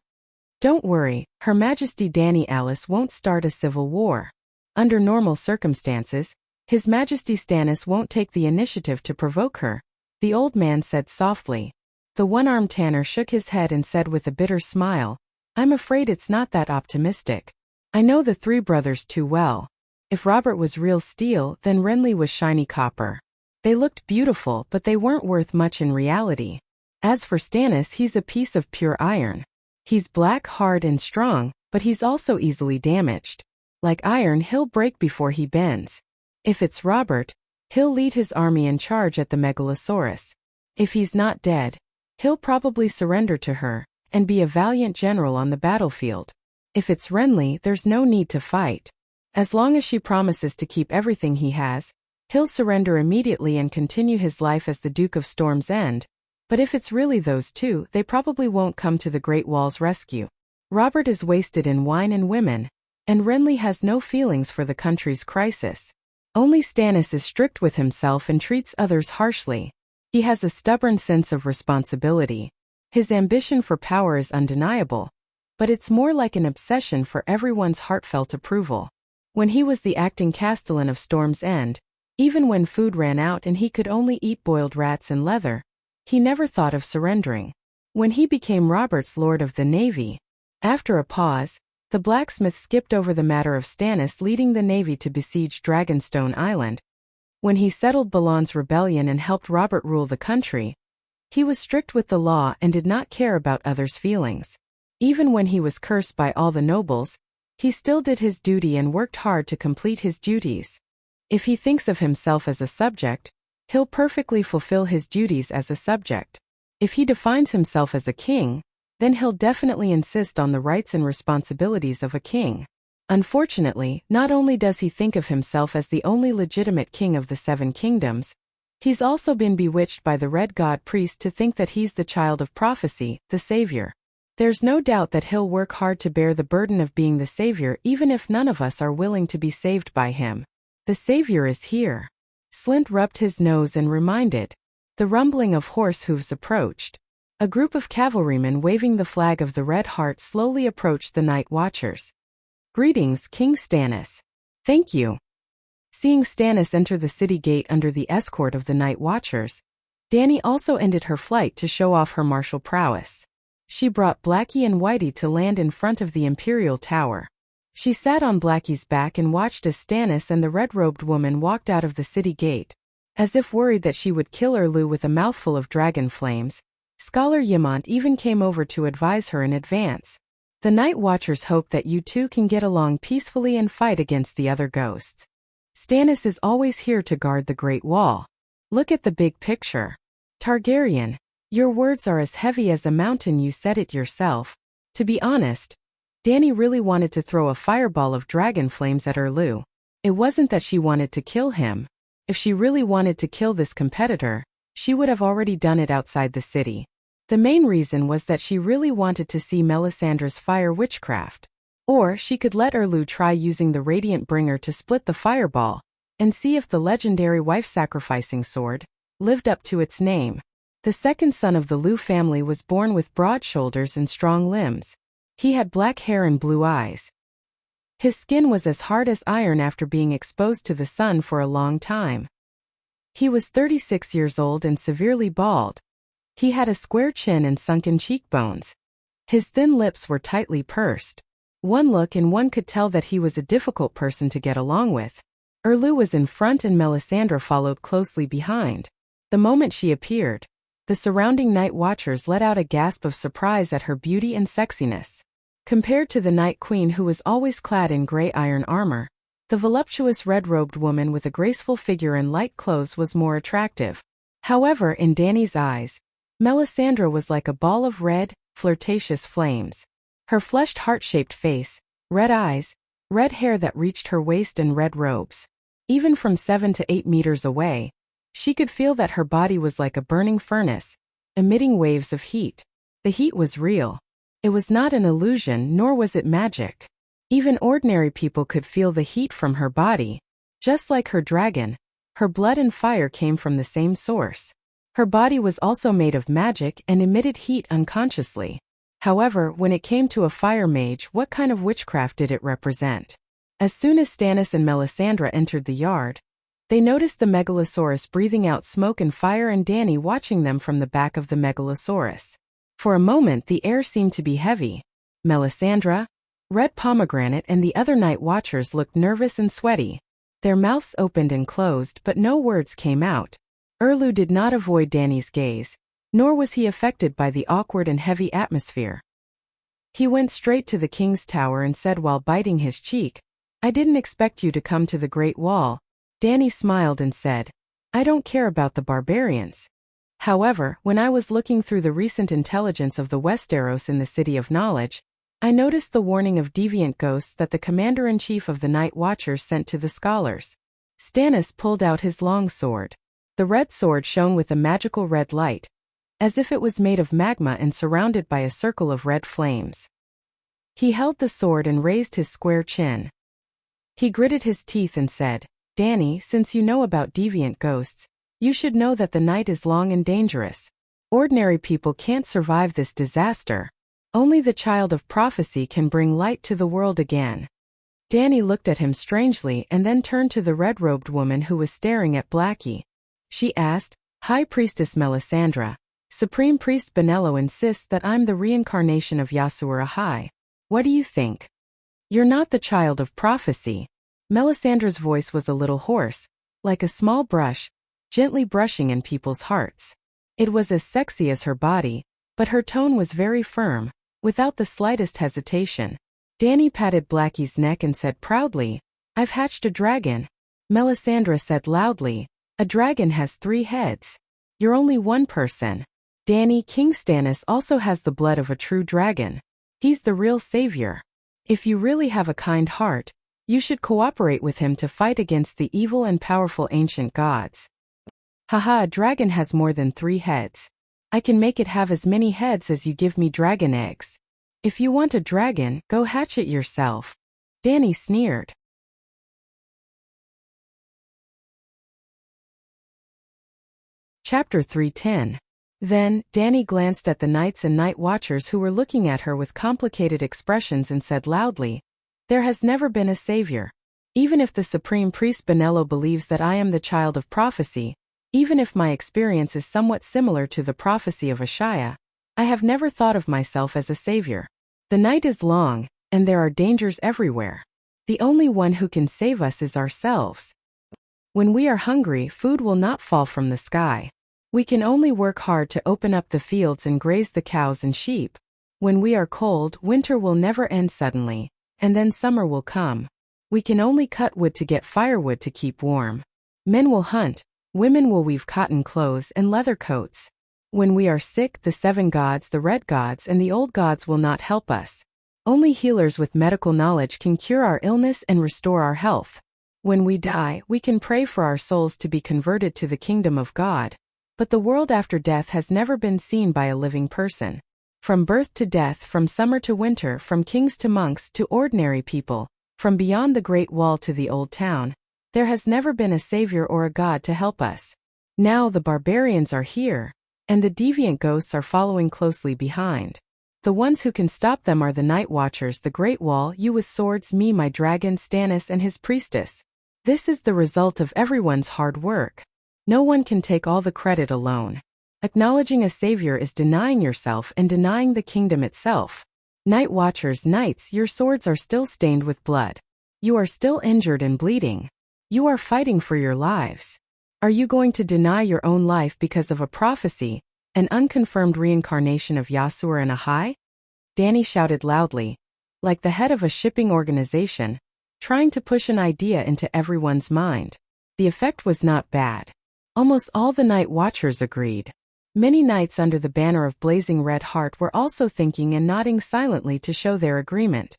"Don't worry, Her Majesty Dany Alice won't start a civil war. Under normal circumstances, His Majesty Stannis won't take the initiative to provoke her," the old man said softly. The one-armed tanner shook his head and said with a bitter smile, "I'm afraid it's not that optimistic. I know the 3 brothers too well. If Robert was real steel, then Renly was shiny copper. They looked beautiful, but they weren't worth much in reality. As for Stannis, he's a piece of pure iron. He's black, hard, and strong, but he's also easily damaged. Like iron, he'll break before he bends. If it's Robert, he'll lead his army and charge at the megalosaurus. If he's not dead, he'll probably surrender to her, and be a valiant general on the battlefield. If it's Renly, there's no need to fight. As long as she promises to keep everything he has, he'll surrender immediately and continue his life as the Duke of Storm's End. But if it's really those 2, they probably won't come to the Great Wall's rescue. Robert is wasted in wine and women, and Renly has no feelings for the country's crisis. Only Stannis is strict with himself and treats others harshly. He has a stubborn sense of responsibility. His ambition for power is undeniable, but it's more like an obsession for everyone's heartfelt approval. When he was the acting castellan of Storm's End, even when food ran out and he could only eat boiled rats and leather, he never thought of surrendering. When he became Robert's Lord of the Navy, after a pause, the blacksmith skipped over the matter of Stannis leading the navy to besiege Dragonstone Island. When he settled Balon's rebellion and helped Robert rule the country, he was strict with the law and did not care about others' feelings. Even when he was cursed by all the nobles, He still did his duty and worked hard to complete his duties. If he thinks of himself as a subject, he'll perfectly fulfill his duties as a subject. If he defines himself as a king, then he'll definitely insist on the rights and responsibilities of a king. Unfortunately, not only does he think of himself as the only legitimate king of the 7 kingdoms, he's also been bewitched by the red god priest to think that he's the child of prophecy, the savior. There's no doubt that he'll work hard to bear the burden of being the savior even if none of us are willing to be saved by him. The savior is here. Slint rubbed his nose and reminded. The rumbling of horse hooves approached. A group of cavalrymen waving the flag of the Red Heart slowly approached the night watchers. "Greetings, King Stannis." "Thank you." Seeing Stannis enter the city gate under the escort of the night watchers, Dany also ended her flight to show off her martial prowess. She brought Blackie and Whitey to land in front of the Imperial Tower. She sat on Blackie's back and watched as Stannis and the red-robed woman walked out of the city gate. As if worried that she would kill Erlu with a mouthful of dragon flames, Scholar Yamont even came over to advise her in advance. "The Night Watchers hope that you two can get along peacefully and fight against the other ghosts. Stannis is always here to guard the Great Wall. Look at the big picture. Targaryen, your words are as heavy as a mountain. You said it yourself." To be honest, Dany really wanted to throw a fireball of dragon flames at Erlu. It wasn't that she wanted to kill him. If she really wanted to kill this competitor, she would have already done it outside the city. The main reason was that she really wanted to see Melisandre's fire witchcraft. Or she could let Erlu try using the Radiant Bringer to split the fireball, and see if the legendary wife-sacrificing sword lived up to its name. The second son of the Lu family was born with broad shoulders and strong limbs. He had black hair and blue eyes. His skin was as hard as iron after being exposed to the sun for a long time. He was 36 years old and severely bald. He had a square chin and sunken cheekbones. His thin lips were tightly pursed. One look and one could tell that he was a difficult person to get along with. Erlu was in front and Melisandre followed closely behind. The moment she appeared, the surrounding night watchers let out a gasp of surprise at her beauty and sexiness. Compared to the Night Queen, who was always clad in gray iron armor, the voluptuous red-robed woman with a graceful figure and light clothes was more attractive. However, in Dany's eyes, Melisandre was like a ball of red, flirtatious flames. Her flushed heart-shaped face, red eyes, red hair that reached her waist and red robes. Even from 7 to 8 meters away, she could feel that her body was like a burning furnace, emitting waves of heat. The heat was real. It was not an illusion, nor was it magic. Even ordinary people could feel the heat from her body. Just like her dragon, her blood and fire came from the same source. Her body was also made of magic and emitted heat unconsciously. However, when it came to a fire mage, what kind of witchcraft did it represent? As soon as Stannis and Melisandre entered the yard, they noticed the Megalosaurus breathing out smoke and fire and Dany watching them from the back of the Megalosaurus. For a moment the air seemed to be heavy. Melisandre, Red Pomegranate and the other night watchers looked nervous and sweaty. Their mouths opened and closed but no words came out. Erlu did not avoid Dany's gaze, nor was he affected by the awkward and heavy atmosphere. He went straight to the king's tower and said while biting his cheek, "I didn't expect you to come to the Great Wall." Dany smiled and said, "I don't care about the barbarians. However, when I was looking through the recent intelligence of the Westeros in the City of Knowledge, I noticed the warning of deviant ghosts that the commander-in-chief of the Night Watchers sent to the scholars." Stannis pulled out his long sword. The red sword shone with a magical red light, as if it was made of magma and surrounded by a circle of red flames. He held the sword and raised his square chin. He gritted his teeth and said, "Dany, since you know about deviant ghosts, you should know that the night is long and dangerous. Ordinary people can't survive this disaster. Only the child of prophecy can bring light to the world again." Dany looked at him strangely and then turned to the red-robed woman who was staring at Blackie. She asked, "High Priestess Melisandre, Supreme Priest Benello insists that I'm the reincarnation of Yasur Ahai. What do you think?" "You're not the child of prophecy." Melisandre's voice was a little hoarse, like a small brush, gently brushing in people's hearts. It was as sexy as her body, but her tone was very firm, without the slightest hesitation. Danny patted Blackie's neck and said proudly, "I've hatched a dragon." Melisandre said loudly, "A dragon has 3 heads. You're only one person." Danny, King Stannis also has the blood of a true dragon. He's the real savior. If you really have a kind heart, you should cooperate with him to fight against the evil and powerful ancient gods. Haha, a dragon has more than 3 heads. I can make it have as many heads as you give me dragon eggs. If you want a dragon, go hatch it yourself. Danny sneered. Chapter 310. Then, Danny glanced at the knights and night watchers who were looking at her with complicated expressions and said loudly, "There has never been a savior. Even if the supreme priest Benello believes that I am the child of prophecy, even if my experience is somewhat similar to the prophecy of Ashaya, I have never thought of myself as a savior. The night is long, and there are dangers everywhere. The only one who can save us is ourselves. When we are hungry, food will not fall from the sky. We can only work hard to open up the fields and graze the cows and sheep. When we are cold, winter will never end suddenly, and then summer will come. We can only cut wood to get firewood to keep warm. Men will hunt, women will weave cotton clothes and leather coats. When we are sick, the 7 gods, the red gods, and the old gods will not help us. Only healers with medical knowledge can cure our illness and restore our health. When we die, we can pray for our souls to be converted to the kingdom of God. But the world after death has never been seen by a living person. From birth to death, from summer to winter, from kings to monks to ordinary people, from beyond the Great Wall to the Old Town, there has never been a savior or a god to help us. Now the barbarians are here, and the deviant ghosts are following closely behind. The ones who can stop them are the Night Watchers, the Great Wall, you with swords, me, my dragon, Stannis, and his priestess. This is the result of everyone's hard work. No one can take all the credit alone. Acknowledging a savior is denying yourself and denying the kingdom itself. Night Watchers, knights, your swords are still stained with blood. You are still injured and bleeding. You are fighting for your lives. Are you going to deny your own life because of a prophecy, an unconfirmed reincarnation of Yasur and Ahai? Danny shouted loudly, like the head of a shipping organization, trying to push an idea into everyone's mind. The effect was not bad. Almost all the Night Watchers agreed. Many knights under the banner of Blazing Red Heart were also thinking and nodding silently to show their agreement.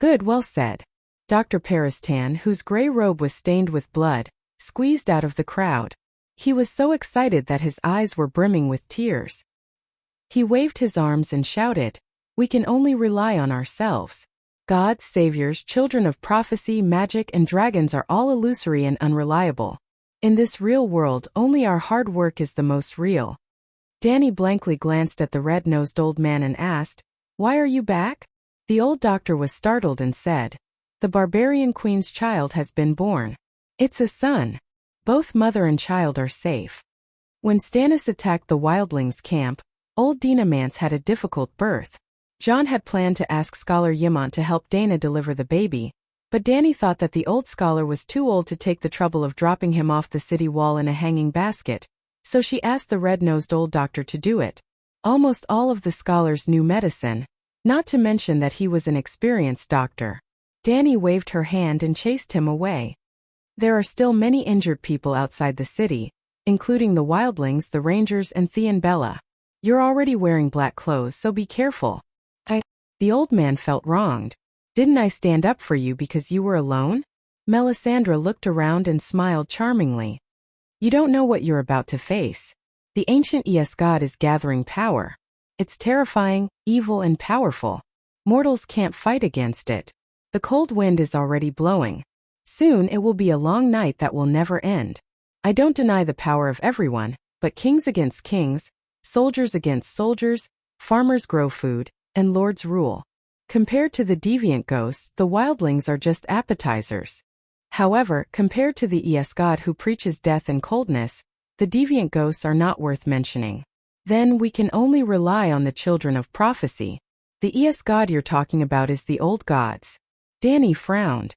Good, well said. Dr. Peristan, whose gray robe was stained with blood, squeezed out of the crowd. He was so excited that his eyes were brimming with tears. He waved his arms and shouted, "We can only rely on ourselves. Gods, saviors, children of prophecy, magic, and dragons are all illusory and unreliable. In this real world, only our hard work is the most real." Danny blankly glanced at the red-nosed old man and asked, "Why are you back?" The old doctor was startled and said, "The barbarian queen's child has been born. It's a son. Both mother and child are safe." When Stannis attacked the wildlings' camp, old Dinamance had a difficult birth. Jon had planned to ask Scholar Yimont to help Dana deliver the baby, but Danny thought that the old scholar was too old to take the trouble of dropping him off the city wall in a hanging basket, so she asked the red-nosed old doctor to do it. Almost all of the scholars knew medicine, not to mention that he was an experienced doctor. Danny waved her hand and chased him away. There are still many injured people outside the city, including the wildlings, the rangers, and Theon Bella. You're already wearing black clothes, so be careful. The old man felt wronged. Didn't I stand up for you because you were alone? Melisandre looked around and smiled charmingly. You don't know what you're about to face. The ancient ES god is gathering power. It's terrifying, evil, and powerful. Mortals can't fight against it. The cold wind is already blowing. Soon it will be a long night that will never end. I don't deny the power of everyone, but kings against kings, soldiers against soldiers, farmers grow food, and lords rule. Compared to the deviant ghosts, the wildlings are just appetizers. However, compared to the ES god who preaches death and coldness, the deviant ghosts are not worth mentioning. Then we can only rely on the children of prophecy. The ES god you're talking about is the old gods. Danny frowned.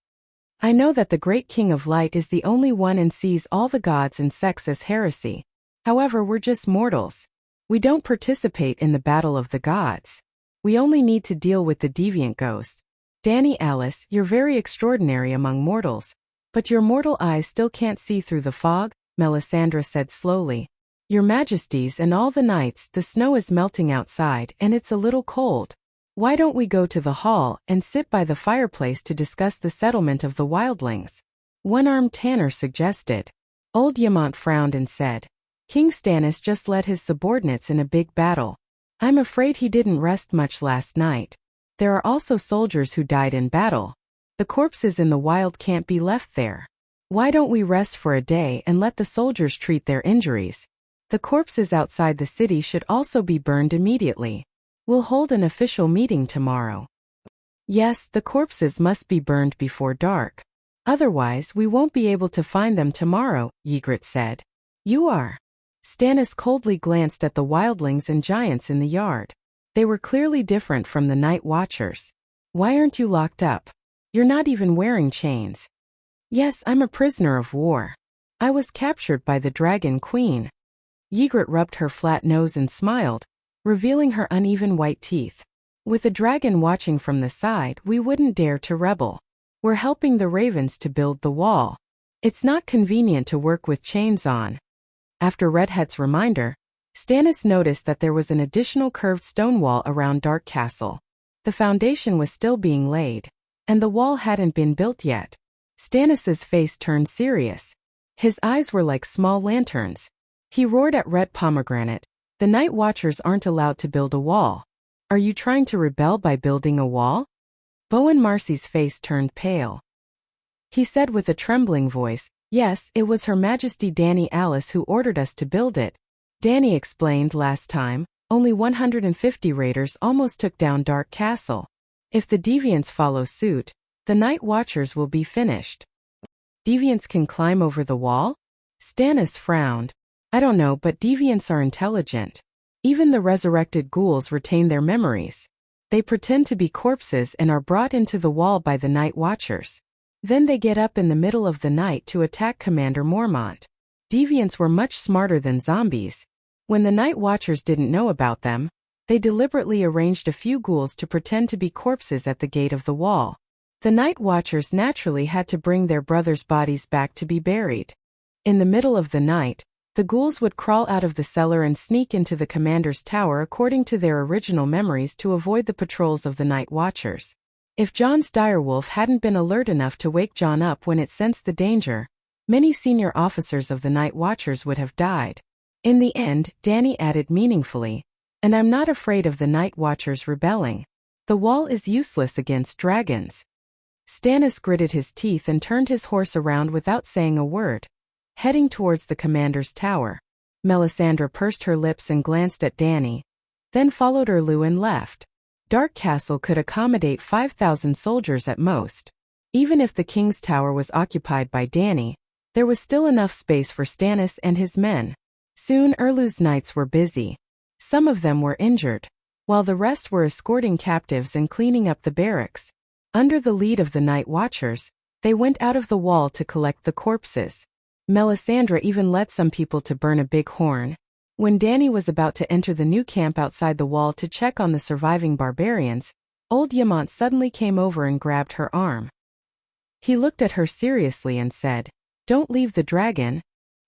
I know that the great king of light is the only one and sees all the gods and sects as heresy. However, we're just mortals. We don't participate in the battle of the gods. We only need to deal with the deviant ghosts. Danny Alice, you're very extraordinary among mortals. But your mortal eyes still can't see through the fog, Melisandre said slowly. Your Majesties and all the knights, the snow is melting outside and it's a little cold. Why don't we go to the hall and sit by the fireplace to discuss the settlement of the wildlings? One-armed Tanner suggested. Old Yamant frowned and said, King Stannis just led his subordinates in a big battle. I'm afraid he didn't rest much last night. There are also soldiers who died in battle. The corpses in the wild can't be left there. Why don't we rest for a day and let the soldiers treat their injuries? The corpses outside the city should also be burned immediately. We'll hold an official meeting tomorrow. Yes, the corpses must be burned before dark. Otherwise, we won't be able to find them tomorrow, Ygritte said. You are. Stannis coldly glanced at the wildlings and giants in the yard. They were clearly different from the night watchers. Why aren't you locked up? You're not even wearing chains. Yes, I'm a prisoner of war. I was captured by the Dragon Queen. Ygritte rubbed her flat nose and smiled, revealing her uneven white teeth. With a dragon watching from the side, we wouldn't dare to rebel. We're helping the ravens to build the wall. It's not convenient to work with chains on. After Redhead's reminder, Stannis noticed that there was an additional curved stone wall around Dark Castle. The foundation was still being laid, and the wall hadn't been built yet. Stannis's face turned serious. His eyes were like small lanterns. He roared at Red Pomegranate, the Night Watchers aren't allowed to build a wall. Are you trying to rebel by building a wall? Bowen Marcy's face turned pale. He said with a trembling voice, Yes, it was Her Majesty Danny Alice who ordered us to build it. Danny explained last time, only 150 raiders almost took down Dark Castle. If the Deviants follow suit, the Night Watchers will be finished. Deviants can climb over the wall? Stannis frowned. I don't know, but Deviants are intelligent. Even the resurrected ghouls retain their memories. They pretend to be corpses and are brought into the wall by the Night Watchers. Then they get up in the middle of the night to attack Commander Mormont. Deviants were much smarter than zombies. When the Night Watchers didn't know about them, they deliberately arranged a few ghouls to pretend to be corpses at the gate of the wall. The Night Watchers naturally had to bring their brothers' bodies back to be buried. In the middle of the night, the ghouls would crawl out of the cellar and sneak into the commander's tower according to their original memories to avoid the patrols of the Night Watchers. If Jon's direwolf hadn't been alert enough to wake Jon up when it sensed the danger, many senior officers of the Night Watchers would have died. In the end, Danny added meaningfully, and I'm not afraid of the Night Watchers rebelling. The wall is useless against dragons. Stannis gritted his teeth and turned his horse around without saying a word, heading towards the commander's tower. Melisandre pursed her lips and glanced at Danny, then followed Erlu and left. Dark Castle could accommodate 5,000 soldiers at most. Even if the king's tower was occupied by Danny, there was still enough space for Stannis and his men. Soon Erlu's knights were busy. Some of them were injured, while the rest were escorting captives and cleaning up the barracks. Under the lead of the Night Watchers, they went out of the wall to collect the corpses. Melisandre even led some people to burn a big horn. When Danny was about to enter the new camp outside the wall to check on the surviving barbarians, old Yamant suddenly came over and grabbed her arm. He looked at her seriously and said, Don't leave the dragon.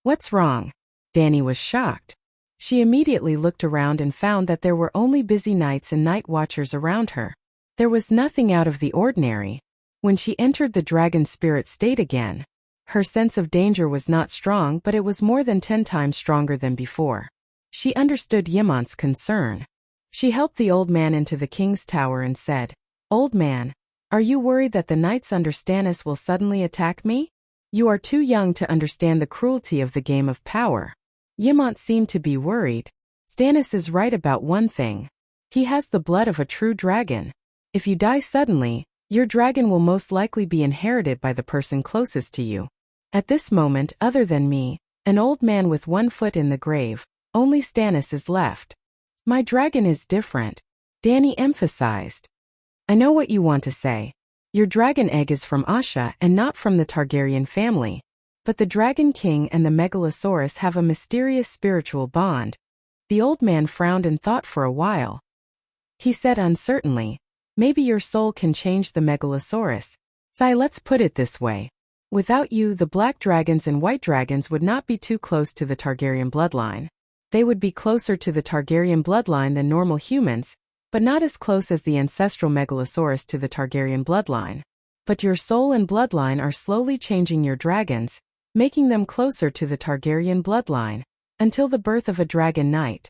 What's wrong? Danny was shocked. She immediately looked around and found that there were only busy knights and Night Watchers around her. There was nothing out of the ordinary. When she entered the dragon spirit state again, her sense of danger was not strong, but it was more than 10 times stronger than before. She understood Yamant's concern. She helped the old man into the king's tower and said, Old man, are you worried that the knights under Stannis will suddenly attack me? You are too young to understand the cruelty of the game of power. Yamant seemed to be worried. Stannis is right about one thing. He has the blood of a true dragon. If you die suddenly, your dragon will most likely be inherited by the person closest to you. At this moment, other than me, an old man with one foot in the grave, only Stannis is left. My dragon is different, Danny emphasized. I know what you want to say. Your dragon egg is from Asha and not from the Targaryen family. But the Dragon King and the Megalosaurus have a mysterious spiritual bond. The old man frowned and thought for a while. He said uncertainly, Maybe your soul can change the megalosaurus. Sai, let's put it this way. Without you, the black dragons and white dragons would not be too close to the Targaryen bloodline. They would be closer to the Targaryen bloodline than normal humans, but not as close as the ancestral megalosaurus to the Targaryen bloodline. But your soul and bloodline are slowly changing your dragons, making them closer to the Targaryen bloodline, until the birth of a dragon knight.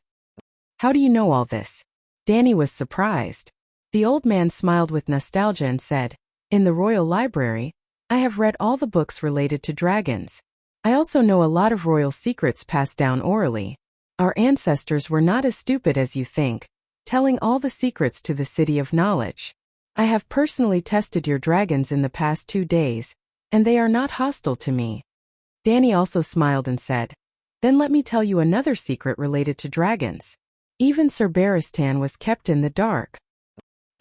How do you know all this? Dany was surprised. The old man smiled with nostalgia and said, in the royal library, I have read all the books related to dragons. I also know a lot of royal secrets passed down orally. Our ancestors were not as stupid as you think, telling all the secrets to the City of Knowledge. I have personally tested your dragons in the past 2 days, and they are not hostile to me. Dany also smiled and said, then let me tell you another secret related to dragons. Even Sir Barristan was kept in the dark.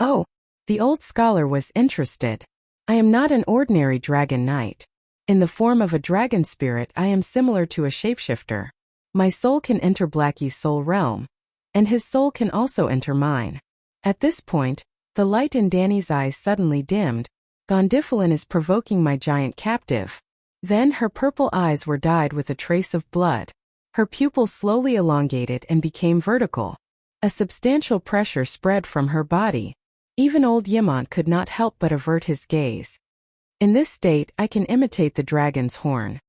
Oh, the old scholar was interested. I am not an ordinary dragon knight. In the form of a dragon spirit, I am similar to a shapeshifter. My soul can enter Blackie's soul realm, and his soul can also enter mine. At this point, the light in Dany's eyes suddenly dimmed. Gondifelin is provoking my giant captive. Then her purple eyes were dyed with a trace of blood. Her pupils slowly elongated and became vertical. A substantial pressure spread from her body. Even old Ymont could not help but avert his gaze. In this state, I can imitate the dragon's horn.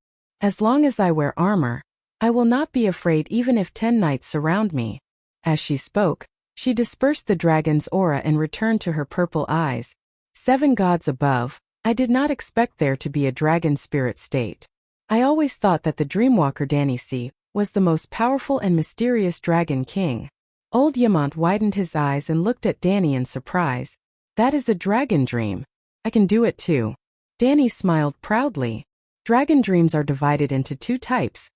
As long as I wear armor, I will not be afraid even if 10 knights surround me. As she spoke, she dispersed the dragon's aura and returned to her purple eyes. 7 gods above, I did not expect there to be a dragon spirit state. I always thought that the Dreamwalker Dany was the most powerful and mysterious dragon king. Old Ymont widened his eyes and looked at Dany in surprise. That is a dragon dream. I can do it too. Dany smiled proudly. Dragon dreams are divided into 2 types,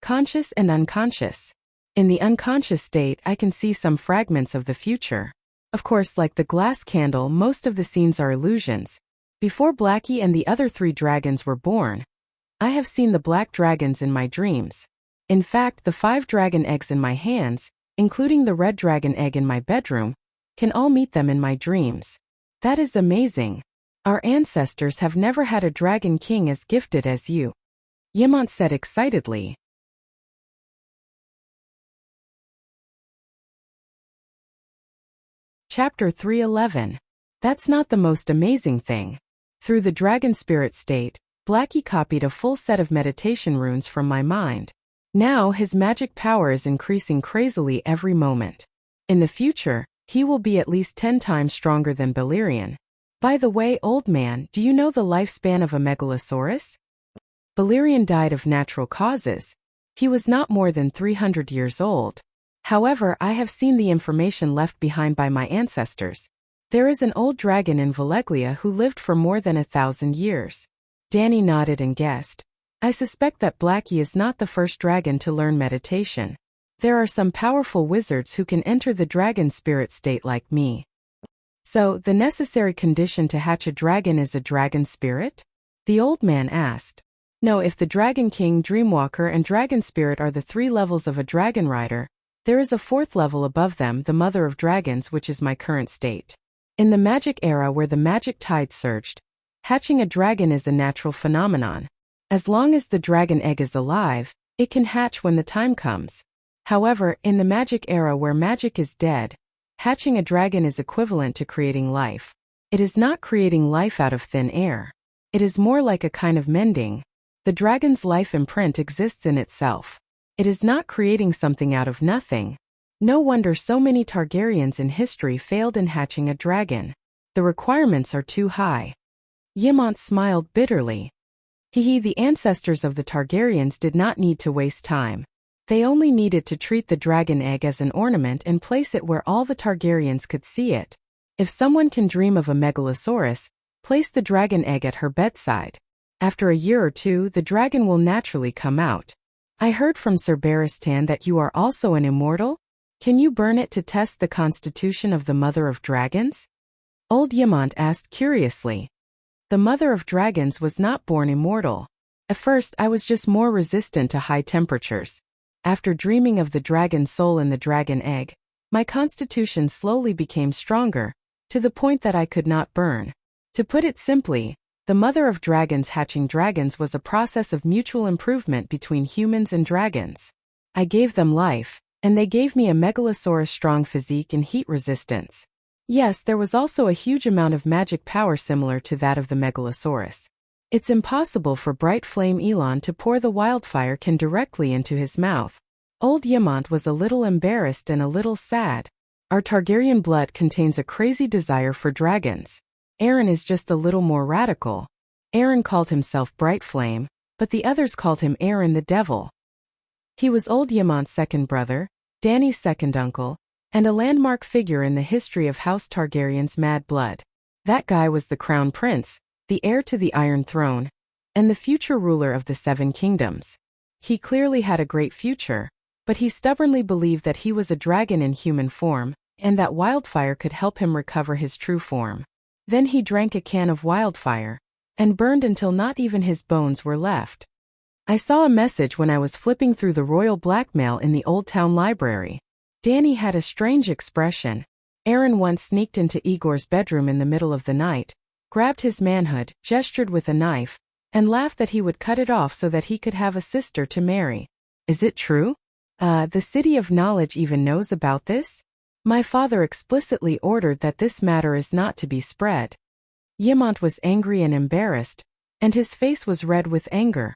conscious and unconscious. In the unconscious state, I can see some fragments of the future. Of course, like the glass candle, most of the scenes are illusions. Before Blackie and the other 3 dragons were born, I have seen the black dragons in my dreams. In fact, the 5 dragon eggs in my hands, including the red dragon egg in my bedroom, can all meet them in my dreams. That is amazing. Our ancestors have never had a dragon king as gifted as you, Ymont said excitedly. Chapter 311. That's not the most amazing thing. Through the dragon spirit state, Blackie copied a full set of meditation runes from my mind. Now his magic power is increasing crazily every moment. In the future, he will be at least 10 times stronger than Balerion. By the way, old man, do you know the lifespan of a megalosaurus? Balerion died of natural causes. He was not more than 300 years old. However, I have seen the information left behind by my ancestors. There is an old dragon in Valeglia who lived for more than 1,000 years. Dany nodded and guessed. I suspect that Blackie is not the first dragon to learn meditation. There are some powerful wizards who can enter the dragon spirit state like me. So, the necessary condition to hatch a dragon is a dragon spirit? The old man asked. No, if the Dragon King, Dreamwalker, and Dragon Spirit are the 3 levels of a dragon rider, there is a 4th level above them, the Mother of Dragons, which is my current state. In the magic era where the magic tide surged, hatching a dragon is a natural phenomenon. As long as the dragon egg is alive, it can hatch when the time comes. However, in the magic era where magic is dead, hatching a dragon is equivalent to creating life. It is not creating life out of thin air. It is more like a kind of mending. The dragon's life imprint exists in itself. It is not creating something out of nothing. No wonder so many Targaryens in history failed in hatching a dragon. The requirements are too high. Ymont smiled bitterly. The ancestors of the Targaryens did not need to waste time. They only needed to treat the dragon egg as an ornament and place it where all the Targaryens could see it. If someone can dream of a megalosaurus, place the dragon egg at her bedside. After a year or 2, the dragon will naturally come out. I heard from Sir Barristan that you are also an immortal? Can you burn it to test the constitution of the Mother of Dragons? Old Ymont asked curiously. The Mother of Dragons was not born immortal. At first, I was just more resistant to high temperatures. After dreaming of the dragon soul in the dragon egg, my constitution slowly became stronger, to the point that I could not burn. To put it simply, the mother of dragons hatching dragons was a process of mutual improvement between humans and dragons. I gave them life, and they gave me a megalosaurus strong physique and heat resistance. Yes, there was also a huge amount of magic power similar to that of the megalosaurus. It's impossible for bright flame Elon to pour the wildfire can directly into his mouth. Old Yamant was a little embarrassed and a little sad. Our Targaryen blood contains a crazy desire for dragons. Aaron is just a little more radical. Aaron called himself Bright Flame, but the others called him Aaron the Devil. He was old Yamant's second brother, Dany's second uncle, and a landmark figure in the history of House Targaryen's mad blood. That guy was the crown prince, the heir to the Iron Throne, and the future ruler of the Seven Kingdoms. He clearly had a great future, but he stubbornly believed that he was a dragon in human form, and that wildfire could help him recover his true form. Then he drank a can of wildfire, and burned until not even his bones were left. I saw a message when I was flipping through the royal blackmail in the Old Town Library. Dany had a strange expression. Aaron once sneaked into Igor's bedroom in the middle of the night, grabbed his manhood, gestured with a knife, and laughed that he would cut it off so that he could have a sister to marry. Is it true? The City of Knowledge even knows about this? My father explicitly ordered that this matter is not to be spread. Yamant was angry and embarrassed, and his face was red with anger.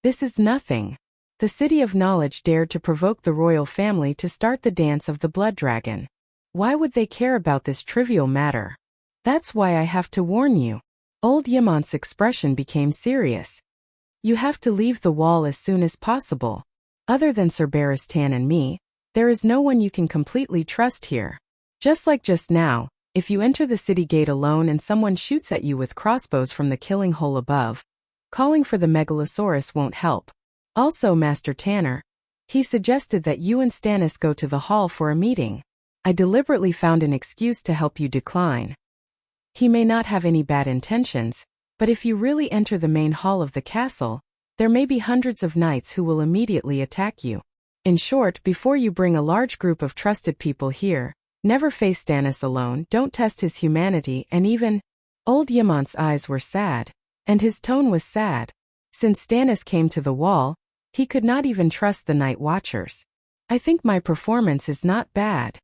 This is nothing. The City of Knowledge dared to provoke the royal family to start the dance of the blood dragon. Why would they care about this trivial matter? That's why I have to warn you. Old Yamant's expression became serious. You have to leave the wall as soon as possible. Other than Sir Barristan and me, there is no one you can completely trust here. Just like just now, if you enter the city gate alone and someone shoots at you with crossbows from the killing hole above, calling for the megalosaurus won't help. Also, Master Tanner, he suggested that you and Stannis go to the hall for a meeting. I deliberately found an excuse to help you decline. He may not have any bad intentions, but if you really enter the main hall of the castle, there may be hundreds of knights who will immediately attack you. In short, before you bring a large group of trusted people here, never face Stannis alone, don't test his humanity, and even... Old Yamant's eyes were sad, and his tone was sad. Since Stannis came to the wall, he could not even trust the Night Watchers. I think my performance is not bad,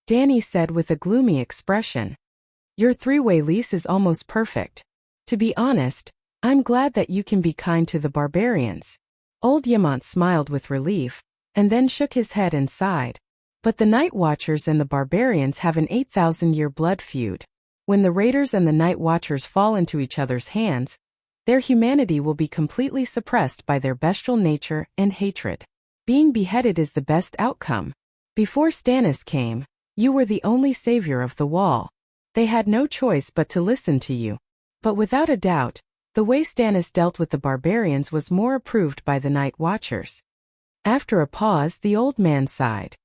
Dany said with a gloomy expression. Your three-way lease is almost perfect. To be honest, I'm glad that you can be kind to the barbarians. Old Yamant smiled with relief, and then shook his head and sighed. But the Night Watchers and the barbarians have an 8,000-year blood feud. When the Raiders and the Night Watchers fall into each other's hands, their humanity will be completely suppressed by their bestial nature and hatred. Being beheaded is the best outcome. Before Stannis came, you were the only savior of the wall. They had no choice but to listen to you. But without a doubt, the way Stannis dealt with the barbarians was more approved by the Night Watchers. After a pause, the old man sighed.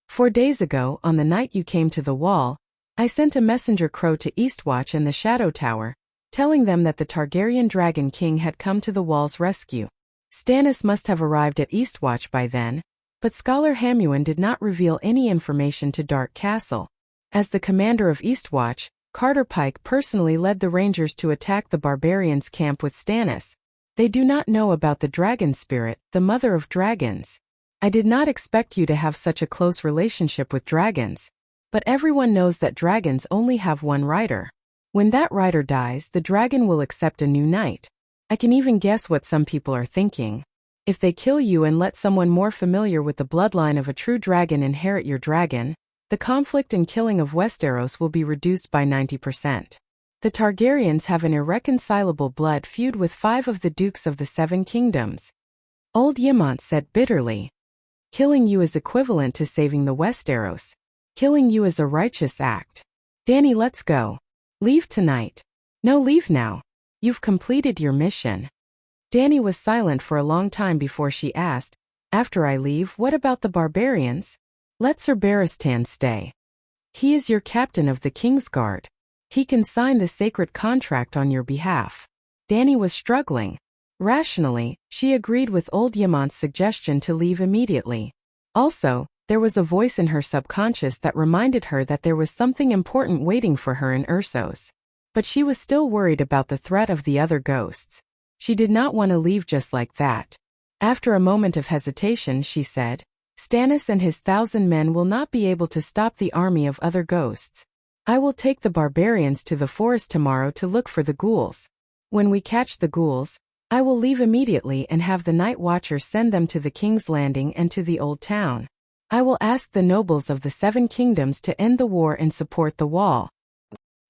4 days ago, on the night you came to the wall, I sent a messenger crow to Eastwatch and the Shadow Tower, telling them that the Targaryen Dragon King had come to the wall's rescue. Stannis must have arrived at Eastwatch by then, but Scholar Hamuan did not reveal any information to Dark Castle. As the commander of Eastwatch, Carter Pike personally led the Rangers to attack the barbarians' camp with Stannis. They do not know about the dragon spirit, the mother of dragons. I did not expect you to have such a close relationship with dragons. But everyone knows that dragons only have one rider. When that rider dies, the dragon will accept a new knight. I can even guess what some people are thinking. If they kill you and let someone more familiar with the bloodline of a true dragon inherit your dragon, the conflict and killing of Westeros will be reduced by 90%. The Targaryens have an irreconcilable blood feud with 5 of the dukes of the 7 kingdoms. Old Yamant said bitterly. Killing you is equivalent to saving the Westeros. Killing you is a righteous act. Dany, let's go. Leave tonight. No, leave now. You've completed your mission. Dany was silent for a long time before she asked, after I leave, what about the barbarians? Let Sir Barristan stay. He is your captain of the Kingsguard. He can sign the sacred contract on your behalf. Dany was struggling. Rationally, she agreed with old Yamant's suggestion to leave immediately. Also, There was a voice in her subconscious that reminded her that there was something important waiting for her in Ursos. But she was still worried about the threat of the other ghosts. She did not want to leave just like that. After a moment of hesitation, she said, Stannis and his 1,000 men will not be able to stop the army of other ghosts. I will take the barbarians to the forest tomorrow to look for the ghouls. When we catch the ghouls, I will leave immediately and have the night watchers send them to the King's Landing and to the Old Town. I will ask the nobles of the 7 kingdoms to end the war and support the wall.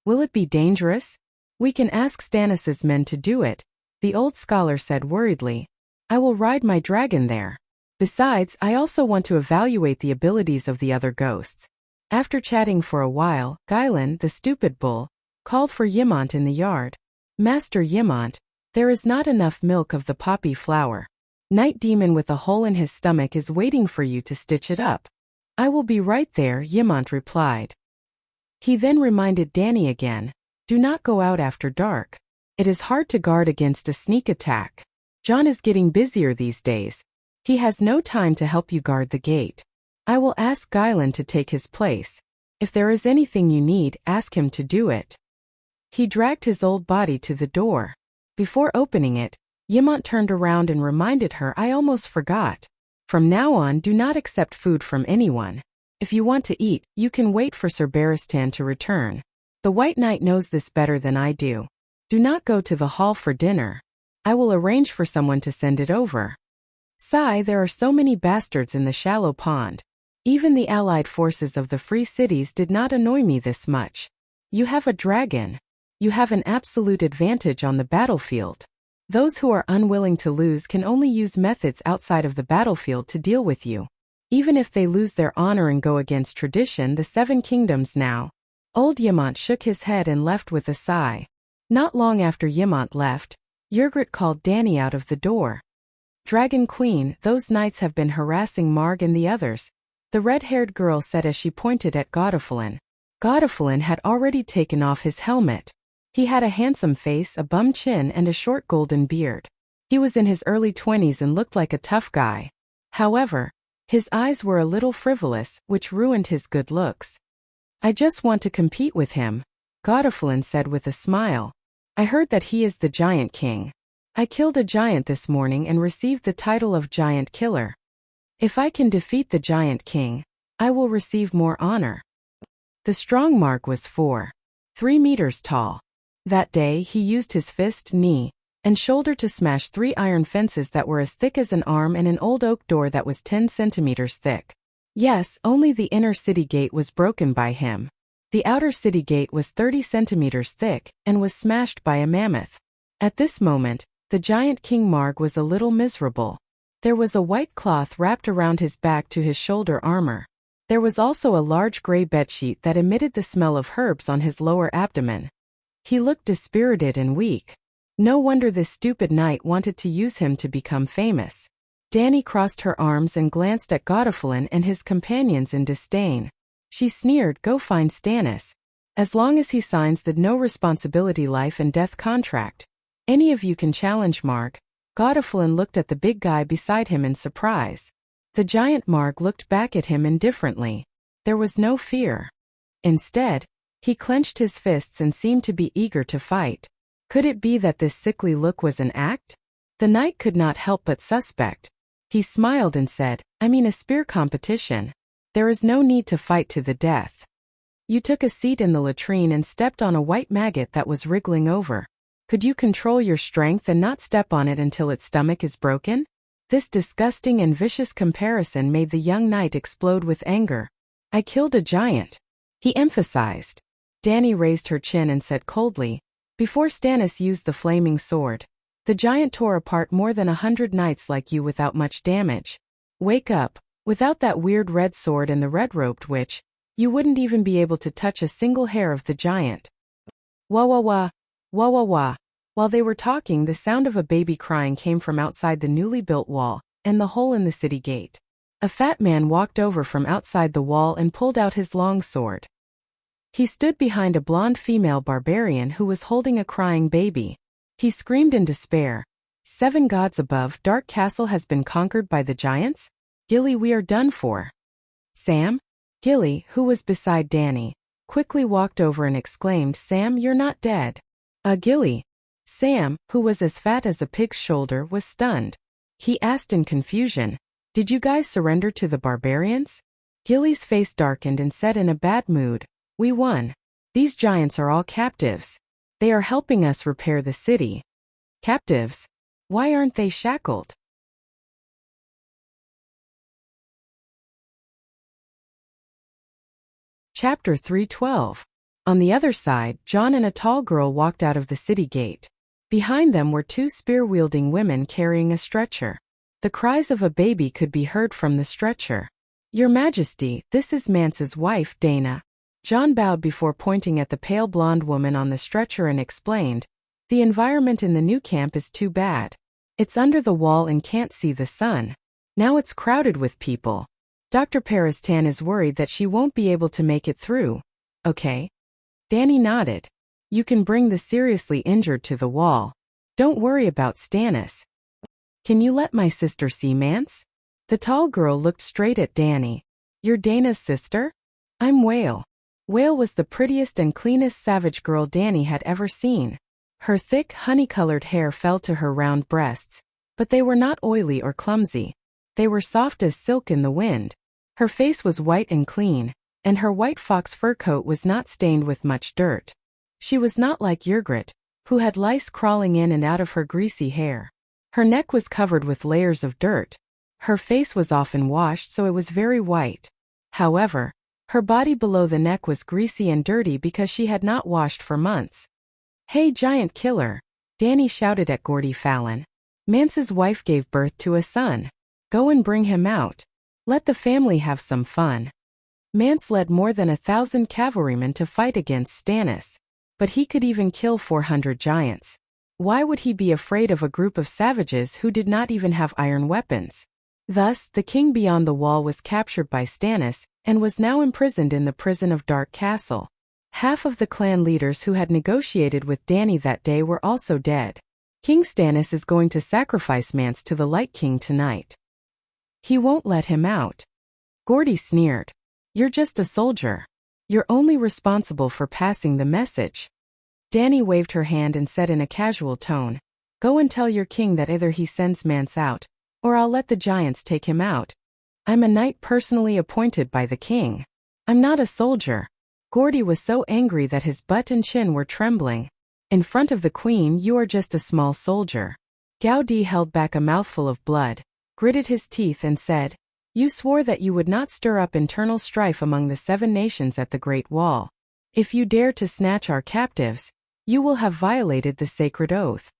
Will it be dangerous? We can ask Stannis's men to do it, the old scholar said worriedly. I will ride my dragon there. Besides, I also want to evaluate the abilities of the other ghosts. After chatting for a while, Guylan, the stupid bull, called for Ymont in the yard. Master Ymont, there is not enough milk of the poppy flower. Night Demon with a hole in his stomach is waiting for you to stitch it up. I will be right there, Ymont replied. He then reminded Dany again, do not go out after dark. It is hard to guard against a sneak attack. Jon is getting busier these days. He has no time to help you guard the gate. I will ask Guylan to take his place. If there is anything you need, ask him to do it. He dragged his old body to the door. Before opening it, Ymont turned around and reminded her, I almost forgot. From now on, do not accept food from anyone. If you want to eat, you can wait for Sir Barristan to return. The White Knight knows this better than I do. Do not go to the hall for dinner. I will arrange for someone to send it over. Sigh, there are so many bastards in the shallow pond. Even the allied forces of the free cities did not annoy me this much. You have a dragon. You have an absolute advantage on the battlefield. Those who are unwilling to lose can only use methods outside of the battlefield to deal with you. Even if they lose their honor and go against tradition, the 7 kingdoms now. Old Ymont shook his head and left with a sigh. Not long after Ymont left, Ygritte called Dany out of the door. Dragon Queen, those knights have been harassing Marg and the others, the red-haired girl said as she pointed at Godofalin. Godofalin had already taken off his helmet. He had a handsome face, a bum chin and a short golden beard. He was in his early 20s and looked like a tough guy. However, his eyes were a little frivolous, which ruined his good looks. I just want to compete with him, Godofalin said with a smile. I heard that he is the Giant King. I killed a giant this morning and received the title of Giant Killer. If I can defeat the Giant King, I will receive more honor. The strong Marg was 3 meters tall. That day he used his fist, knee, and shoulder to smash 3 iron fences that were as thick as an arm and an old oak door that was 10 centimeters thick. Yes, only the inner city gate was broken by him. The outer city gate was 30 centimeters thick and was smashed by a mammoth. At this moment, the Giant King Marg was a little miserable. There was a white cloth wrapped around his back to his shoulder armor. There was also a large gray bedsheet that emitted the smell of herbs on his lower abdomen. He looked dispirited and weak. No wonder this stupid knight wanted to use him to become famous. Dany crossed her arms and glanced at Godofalin and his companions in disdain. She sneered, go find Stannis. As long as he signs the no responsibility life and death contract, any of you can challenge Marg. Godofalin looked at the big guy beside him in surprise. The giant Marg looked back at him indifferently. There was no fear. Instead, he clenched his fists and seemed to be eager to fight. Could it be that this sickly look was an act? The knight could not help but suspect. He smiled and said, I mean a spear competition. There is no need to fight to the death. You took a seat in the latrine and stepped on a white maggot that was wriggling over. Could you control your strength and not step on it until its stomach is broken? This disgusting and vicious comparison made the young knight explode with anger. I killed a giant, he emphasized. Dany raised her chin and said coldly, before Stannis used the flaming sword, the giant tore apart more than 100 knights like you without much damage. Wake up. Without that weird red sword and the red-robed witch, you wouldn't even be able to touch a single hair of the giant. Wah wah wah, wah wah wah. While they were talking, the sound of a baby crying came from outside the newly built wall and the hole in the city gate. A fat man walked over from outside the wall and pulled out his long sword. He stood behind a blonde female barbarian who was holding a crying baby. He screamed in despair. 7 gods above, Dark Castle has been conquered by the giants? Gilly, we are done for. Sam? Gilly, who was beside Danny, quickly walked over and exclaimed, Sam, you're not dead. Gilly. Sam, who was as fat as a pig's shoulder, was stunned. He asked in confusion, did you guys surrender to the barbarians? Gilly's face darkened and said in a bad mood, we won. These giants are all captives. They are helping us repair the city. Captives? Why aren't they shackled? Chapter 3:12. On the other side, John and a tall girl walked out of the city gate. Behind them were two spear-wielding women carrying a stretcher. The cries of a baby could be heard from the stretcher. Your Majesty, this is Mance's wife, Dana. John bowed before pointing at the pale blonde woman on the stretcher and explained, the environment in the new camp is too bad. It's under the wall and can't see the sun. Now it's crowded with people. Dr. Paristan is worried that she won't be able to make it through. Okay? Danny nodded. You can bring the seriously injured to the wall. Don't worry about Stannis. Can you let my sister see Mance? The tall girl looked straight at Danny. You're Dana's sister? I'm Whale. Whale was the prettiest and cleanest savage girl Danny had ever seen. Her thick, honey-colored hair fell to her round breasts, but they were not oily or clumsy. They were soft as silk in the wind. Her face was white and clean, and her white fox fur coat was not stained with much dirt. She was not like Ygritte, who had lice crawling in and out of her greasy hair. Her neck was covered with layers of dirt. Her face was often washed, so it was very white. However, her body below the neck was greasy and dirty because she had not washed for months. Hey, giant killer! Danny shouted at Gordy Fallon. Mance's wife gave birth to a son. Go and bring him out. Let the family have some fun. Mance led more than 1,000 cavalrymen to fight against Stannis. But he could even kill 400 giants. Why would he be afraid of a group of savages who did not even have iron weapons? Thus, the king beyond the wall was captured by Stannis, and was now imprisoned in the prison of Dark Castle. Half of the clan leaders who had negotiated with Danny that day were also dead. King Stannis is going to sacrifice Mance to the Light King tonight. He won't let him out. Gordy sneered. You're just a soldier. You're only responsible for passing the message. Danny waved her hand and said in a casual tone, Go and tell your king that either he sends Mance out, or I'll let the giants take him out. I'm a knight personally appointed by the king. I'm not a soldier. Gordy was so angry that his butt and chin were trembling. In front of the queen, you are just a small soldier. Gaudi held back a mouthful of blood, gritted his teeth and said, You swore that you would not stir up internal strife among the 7 nations at the Great Wall. If you dare to snatch our captives, you will have violated the sacred oath.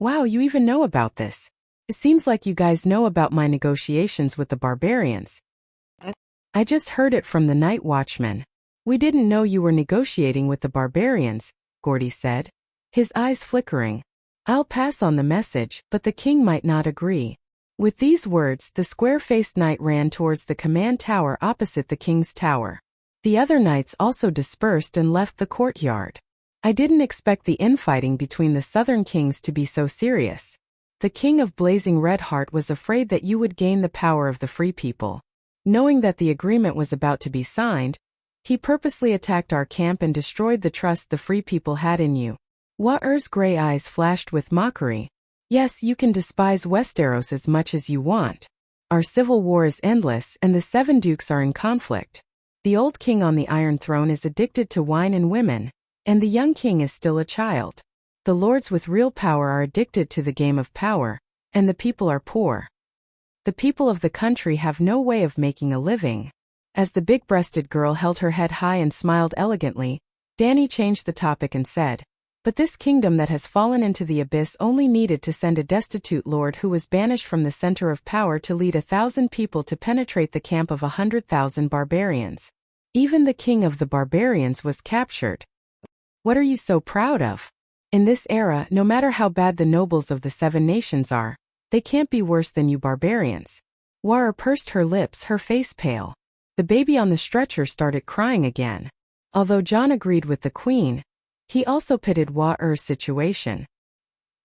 Wow, you even know about this. It seems like you guys know about my negotiations with the barbarians. I just heard it from the night watchman. We didn't know you were negotiating with the barbarians, Gordy said, his eyes flickering. I'll pass on the message, but the king might not agree. With these words, the square-faced knight ran towards the command tower opposite the king's tower. The other knights also dispersed and left the courtyard. I didn't expect the infighting between the southern kings to be so serious. The king of Blazing Redheart was afraid that you would gain the power of the free people. Knowing that the agreement was about to be signed, he purposely attacked our camp and destroyed the trust the free people had in you. Wa'er's gray eyes flashed with mockery. Yes, you can despise Westeros as much as you want. Our civil war is endless and the 7 dukes are in conflict. The old king on the Iron Throne is addicted to wine and women, and the young king is still a child. The lords with real power are addicted to the game of power, and the people are poor. The people of the country have no way of making a living. As the big-breasted girl held her head high and smiled elegantly, Danny changed the topic and said, But this kingdom that has fallen into the abyss only needed to send a destitute lord who was banished from the center of power to lead 1,000 people to penetrate the camp of 100,000 barbarians. Even the king of the barbarians was captured. What are you so proud of? In this era, no matter how bad the nobles of the 7 nations are, they can't be worse than you barbarians. Wara pursed her lips, her face pale. The baby on the stretcher started crying again. Although Jon agreed with the queen, he also pitted Wa'er's situation.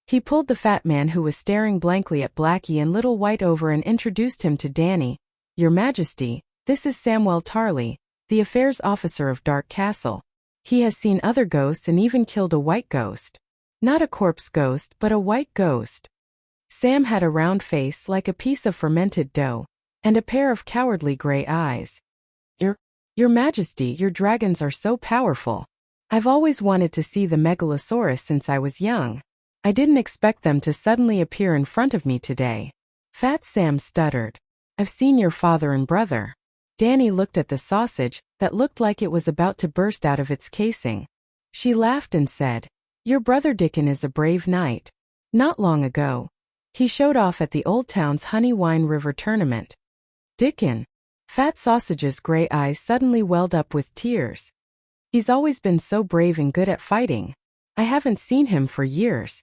He pulled the fat man who was staring blankly at Blackie and Little White over and introduced him to Danny. Your Majesty, This is Samuel Tarley, the affairs officer of Dark Castle. He has seen other ghosts and even killed a white ghost. Not a corpse ghost, but a white ghost. Sam had a round face like a piece of fermented dough, and a pair of cowardly gray eyes. Your Majesty, your dragons are so powerful. I've always wanted to see the Megalosaurus since I was young. I didn't expect them to suddenly appear in front of me today. Fat Sam stuttered. I've seen your father and brother. Danny looked at the sausage that looked like it was about to burst out of its casing. She laughed and said, Your brother Dickon is a brave knight. Not long ago, he showed off at the Old Town's Honey Wine River tournament. Dickon. Fat Sausage's gray eyes suddenly welled up with tears. He's always been so brave and good at fighting. I haven't seen him for years.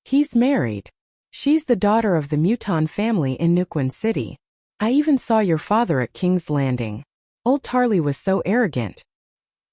He's married. She's the daughter of the Mouton family in Nuquin City. I even saw your father at King's Landing. Old Tarley was so arrogant.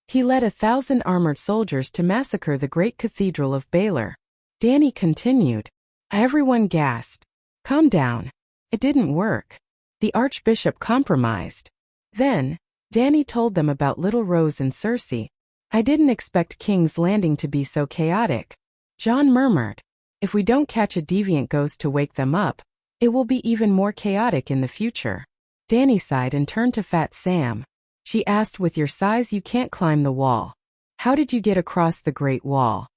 He led 1,000 armored soldiers to massacre the great cathedral of Baylor. Danny continued. Everyone gasped. Calm down. It didn't work. The Archbishop compromised. Then, Danny told them about Little Rose and Circe. I didn't expect King's Landing to be so chaotic. John murmured. If we don't catch a deviant ghost to wake them up, it will be even more chaotic in the future. Danny sighed and turned to Fat Sam. She asked, with your size you can't climb the wall. How did you get across the Great Wall?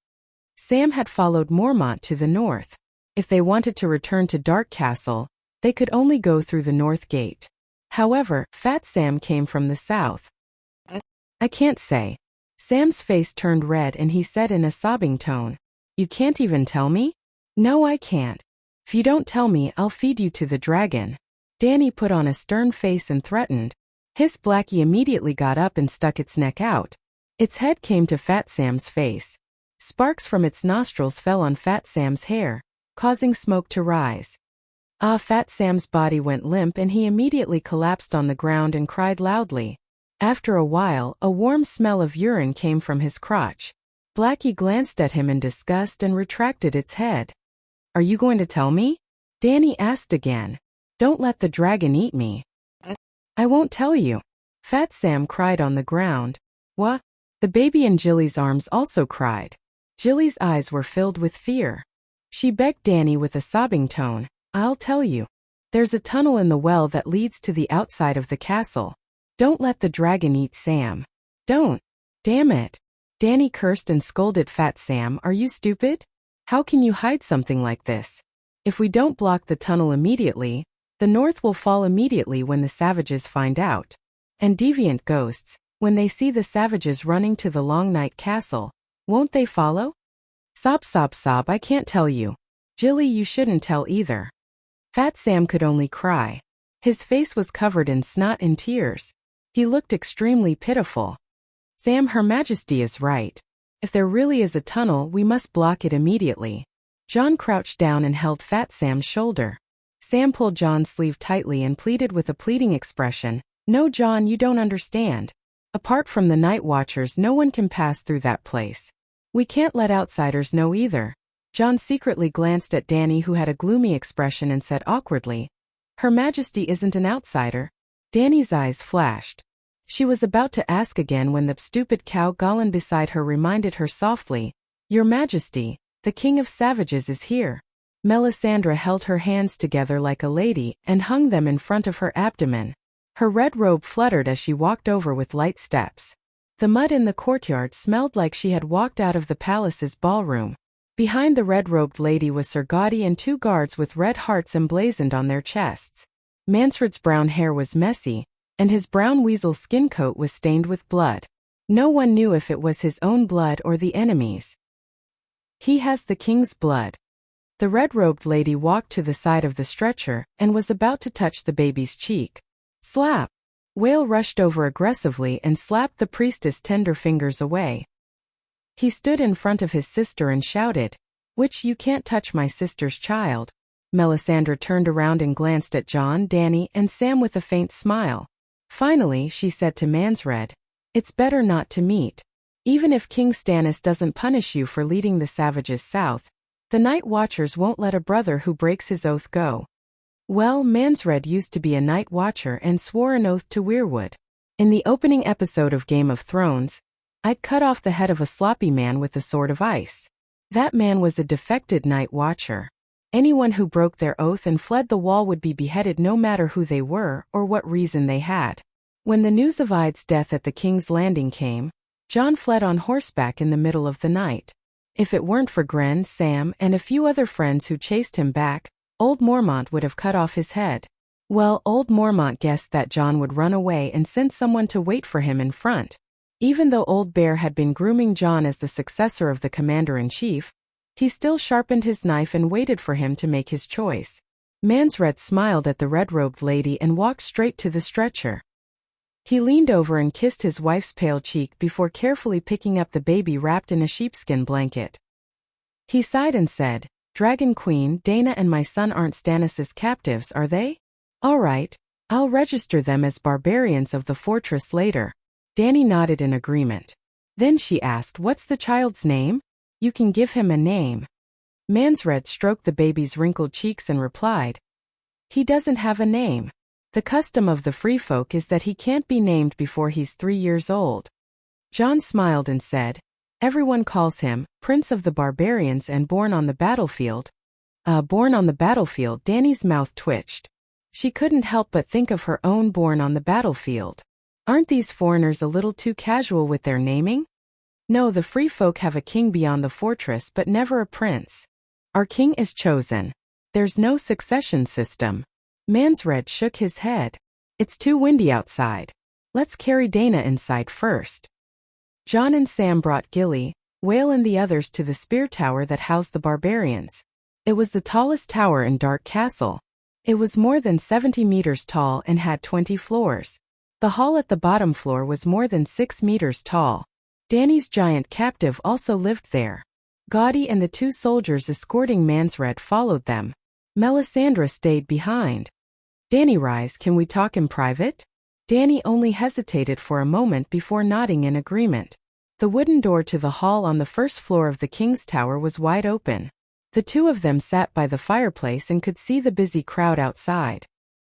Sam had followed Mormont to the north. If they wanted to return to Dark Castle, they could only go through the north gate. However, Fat Sam came from the south. I can't say. Sam's face turned red and he said in a sobbing tone, You can't even tell me? No, I can't. If you don't tell me, I'll feed you to the dragon. Danny put on a stern face and threatened. His Blackie immediately got up and stuck its neck out. Its head came to Fat Sam's face. Sparks from its nostrils fell on Fat Sam's hair, causing smoke to rise. Fat Sam's body went limp and he immediately collapsed on the ground and cried loudly. After a while, a warm smell of urine came from his crotch. Blackie glanced at him in disgust and retracted its head. Are you going to tell me? Danny asked again. Don't let the dragon eat me. I won't tell you. Fat Sam cried on the ground. What? The baby in Jilly's arms also cried. Jilly's eyes were filled with fear. She begged Danny with a sobbing tone, I'll tell you. There's a tunnel in the well that leads to the outside of the castle. Don't let the dragon eat Sam. Don't. Damn it. Danny cursed and scolded Fat Sam. Are you stupid? How can you hide something like this? If we don't block the tunnel immediately, the north will fall immediately when the savages find out. And deviant ghosts, when they see the savages running to the Long Night Castle, won't they follow? Sob, sob, sob, I can't tell you. Jilly, you shouldn't tell either. Fat Sam could only cry. His face was covered in snot and tears. He looked extremely pitiful. Sam, Her Majesty is right. If there really is a tunnel, we must block it immediately. John crouched down and held Fat Sam's shoulder. Sam pulled John's sleeve tightly and pleaded with a pleading expression, No, John, you don't understand. Apart from the night watchers, no one can pass through that place. We can't let outsiders know either. John secretly glanced at Danny, who had a gloomy expression, and said awkwardly, Her Majesty isn't an outsider. Danny's eyes flashed. She was about to ask again when the stupid cow Gollin beside her reminded her softly, Your Majesty, the King of Savages is here. Melisandre held her hands together like a lady and hung them in front of her abdomen. Her red robe fluttered as she walked over with light steps. The mud in the courtyard smelled like she had walked out of the palace's ballroom. Behind the red-robed lady was Sir Gaudy and 2 guards with red hearts emblazoned on their chests. Mansford's brown hair was messy, and his brown weasel skin coat was stained with blood. No one knew if it was his own blood or the enemy's. He has the king's blood. The red-robed lady walked to the side of the stretcher and was about to touch the baby's cheek. Slap! Whale rushed over aggressively and slapped the priestess' tender fingers away. He stood in front of his sister and shouted, Which, you can't touch my sister's child. Melisandre turned around and glanced at John, Danny, and Sam with a faint smile. Finally, she said to Mansred, It's better not to meet. Even if King Stannis doesn't punish you for leading the savages south, the Night Watchers won't let a brother who breaks his oath go. Well, Mansred used to be a night watcher and swore an oath to Weirwood. In the opening episode of Game of Thrones, I'd cut off the head of a sloppy man with a sword of ice. That man was a defected night watcher. Anyone who broke their oath and fled the wall would be beheaded no matter who they were or what reason they had. When the news of Ide's death at the King's Landing came, Jon fled on horseback in the middle of the night. If it weren't for Gren, Sam, and a few other friends who chased him back, Old Mormont would have cut off his head. Well, Old Mormont guessed that Jon would run away and sent someone to wait for him in front. Even though Old Bear had been grooming Jon as the successor of the commander-in-chief, he still sharpened his knife and waited for him to make his choice. Mansred smiled at the red-robed lady and walked straight to the stretcher. He leaned over and kissed his wife's pale cheek before carefully picking up the baby wrapped in a sheepskin blanket. He sighed and said, "Dragon Queen, Dana and my son aren't Stannis' captives, are they? All right, I'll register them as barbarians of the fortress later." Dany nodded in agreement. Then she asked, "What's the child's name? You can give him a name." Mansred stroked the baby's wrinkled cheeks and replied, "He doesn't have a name. The custom of the free folk is that he can't be named before he's 3 years old." Jon smiled and said, "Everyone calls him Prince of the Barbarians and born on the battlefield." Born on the battlefield. Dany's mouth twitched. She couldn't help but think of her own born on the battlefield. Aren't these foreigners a little too casual with their naming? No, the free folk have a king beyond the fortress but never a prince. Our king is chosen. There's no succession system. Mansred shook his head. It's too windy outside. Let's carry Dana inside first. Jon and Sam brought Gilly, Whale and the others to the spear tower that housed the barbarians. It was the tallest tower in Dark Castle. It was more than 70 meters tall and had 20 floors. The hall at the bottom floor was more than 6 meters tall. Dany's giant captive also lived there. Gaudy and the 2 soldiers escorting Mansred followed them. Melisandre stayed behind. "Dany, Rise, can we talk in private?" Dany only hesitated for a moment before nodding in agreement. The wooden door to the hall on the first floor of the King's Tower was wide open. The 2 of them sat by the fireplace and could see the busy crowd outside.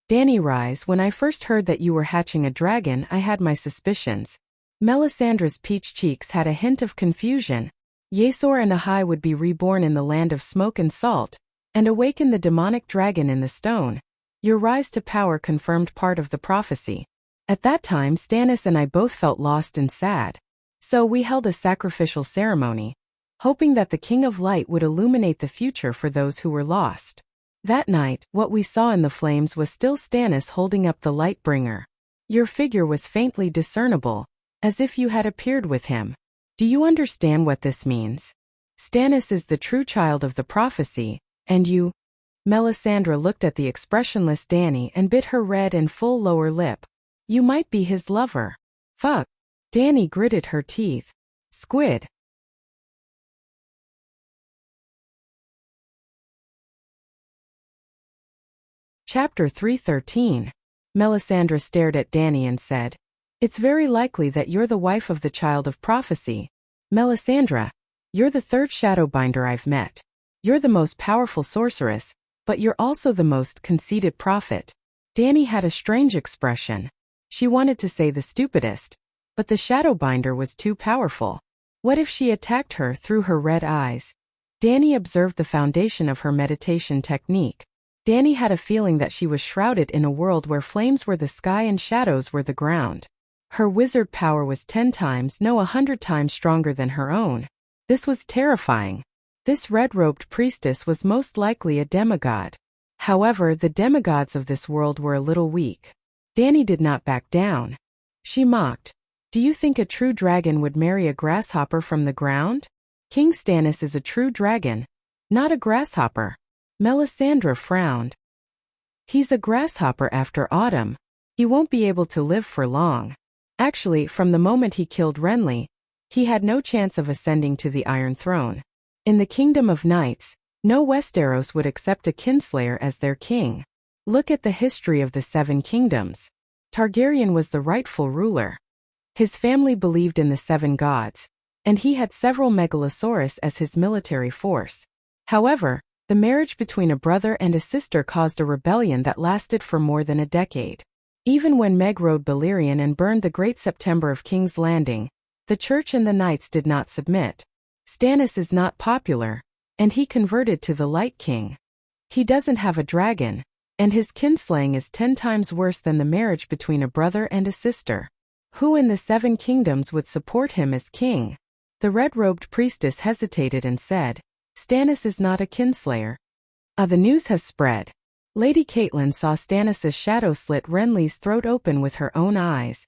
"Dany, Rise, when I first heard that you were hatching a dragon, I had my suspicions." Melisandre's peach cheeks had a hint of confusion. Yesor and Ahai would be reborn in the land of smoke and salt, and awaken the demonic dragon in the stone. Your rise to power confirmed part of the prophecy. At that time, Stannis and I both felt lost and sad. So we held a sacrificial ceremony, hoping that the King of Light would illuminate the future for those who were lost. That night, what we saw in the flames was still Stannis holding up the Lightbringer. Your figure was faintly discernible, as if you had appeared with him. Do you understand what this means? Stannis is the true child of the prophecy, and you... Melisandre looked at the expressionless Dany and bit her red and full lower lip. You might be his lover. Fuck. Dany gritted her teeth. Squid. Chapter 313. Melisandre stared at Dany and said, "It's very likely that you're the wife of the child of prophecy. Melisandre, you're the 3rd Shadowbinder I've met. You're the most powerful sorceress, but you're also the most conceited prophet." Dany had a strange expression. She wanted to say the stupidest, but the Shadowbinder was too powerful. What if she attacked her through her red eyes? Dany observed the foundation of her meditation technique. Dany had a feeling that she was shrouded in a world where flames were the sky and shadows were the ground. Her wizard power was 10 times, no 100 times stronger than her own. This was terrifying. This red-robed priestess was most likely a demigod. However, the demigods of this world were a little weak. Dany did not back down. She mocked. "Do you think a true dragon would marry a grasshopper from the ground? King Stannis is a true dragon, not a grasshopper." Melisandre frowned. "He's a grasshopper after autumn. He won't be able to live for long. Actually, from the moment he killed Renly, he had no chance of ascending to the Iron Throne. In the Kingdom of Knights, no Westeros would accept a kinslayer as their king. Look at the history of the 7 kingdoms. Targaryen was the rightful ruler. His family believed in the 7 gods, and he had several Megalosaurus as his military force. However, The marriage between a brother and a sister caused a rebellion that lasted for more than a decade. Even when Meg rode Balerion and burned the Great September of King's Landing, the church and the knights did not submit. Stannis is not popular, and he converted to the Light King. He doesn't have a dragon, and his kinslaying is 10 times worse than the marriage between a brother and a sister. Who in the 7 kingdoms would support him as king? The red-robed priestess hesitated and said, Stannis is not a kinslayer. The news has spread. Lady Catelyn saw Stannis's shadow slit Renly's throat open with her own eyes.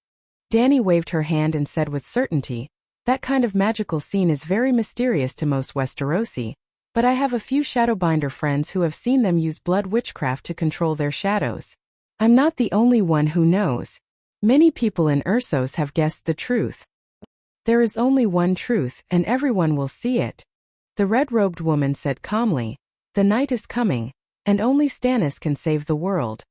Dany waved her hand and said with certainty, that kind of magical scene is very mysterious to most Westerosi, but I have a few Shadowbinder friends who have seen them use blood witchcraft to control their shadows. I'm not the only one who knows. Many people in Essos have guessed the truth. There is only one truth, and everyone will see it. The red-robed woman said calmly, the night is coming, and only Stannis can save the world.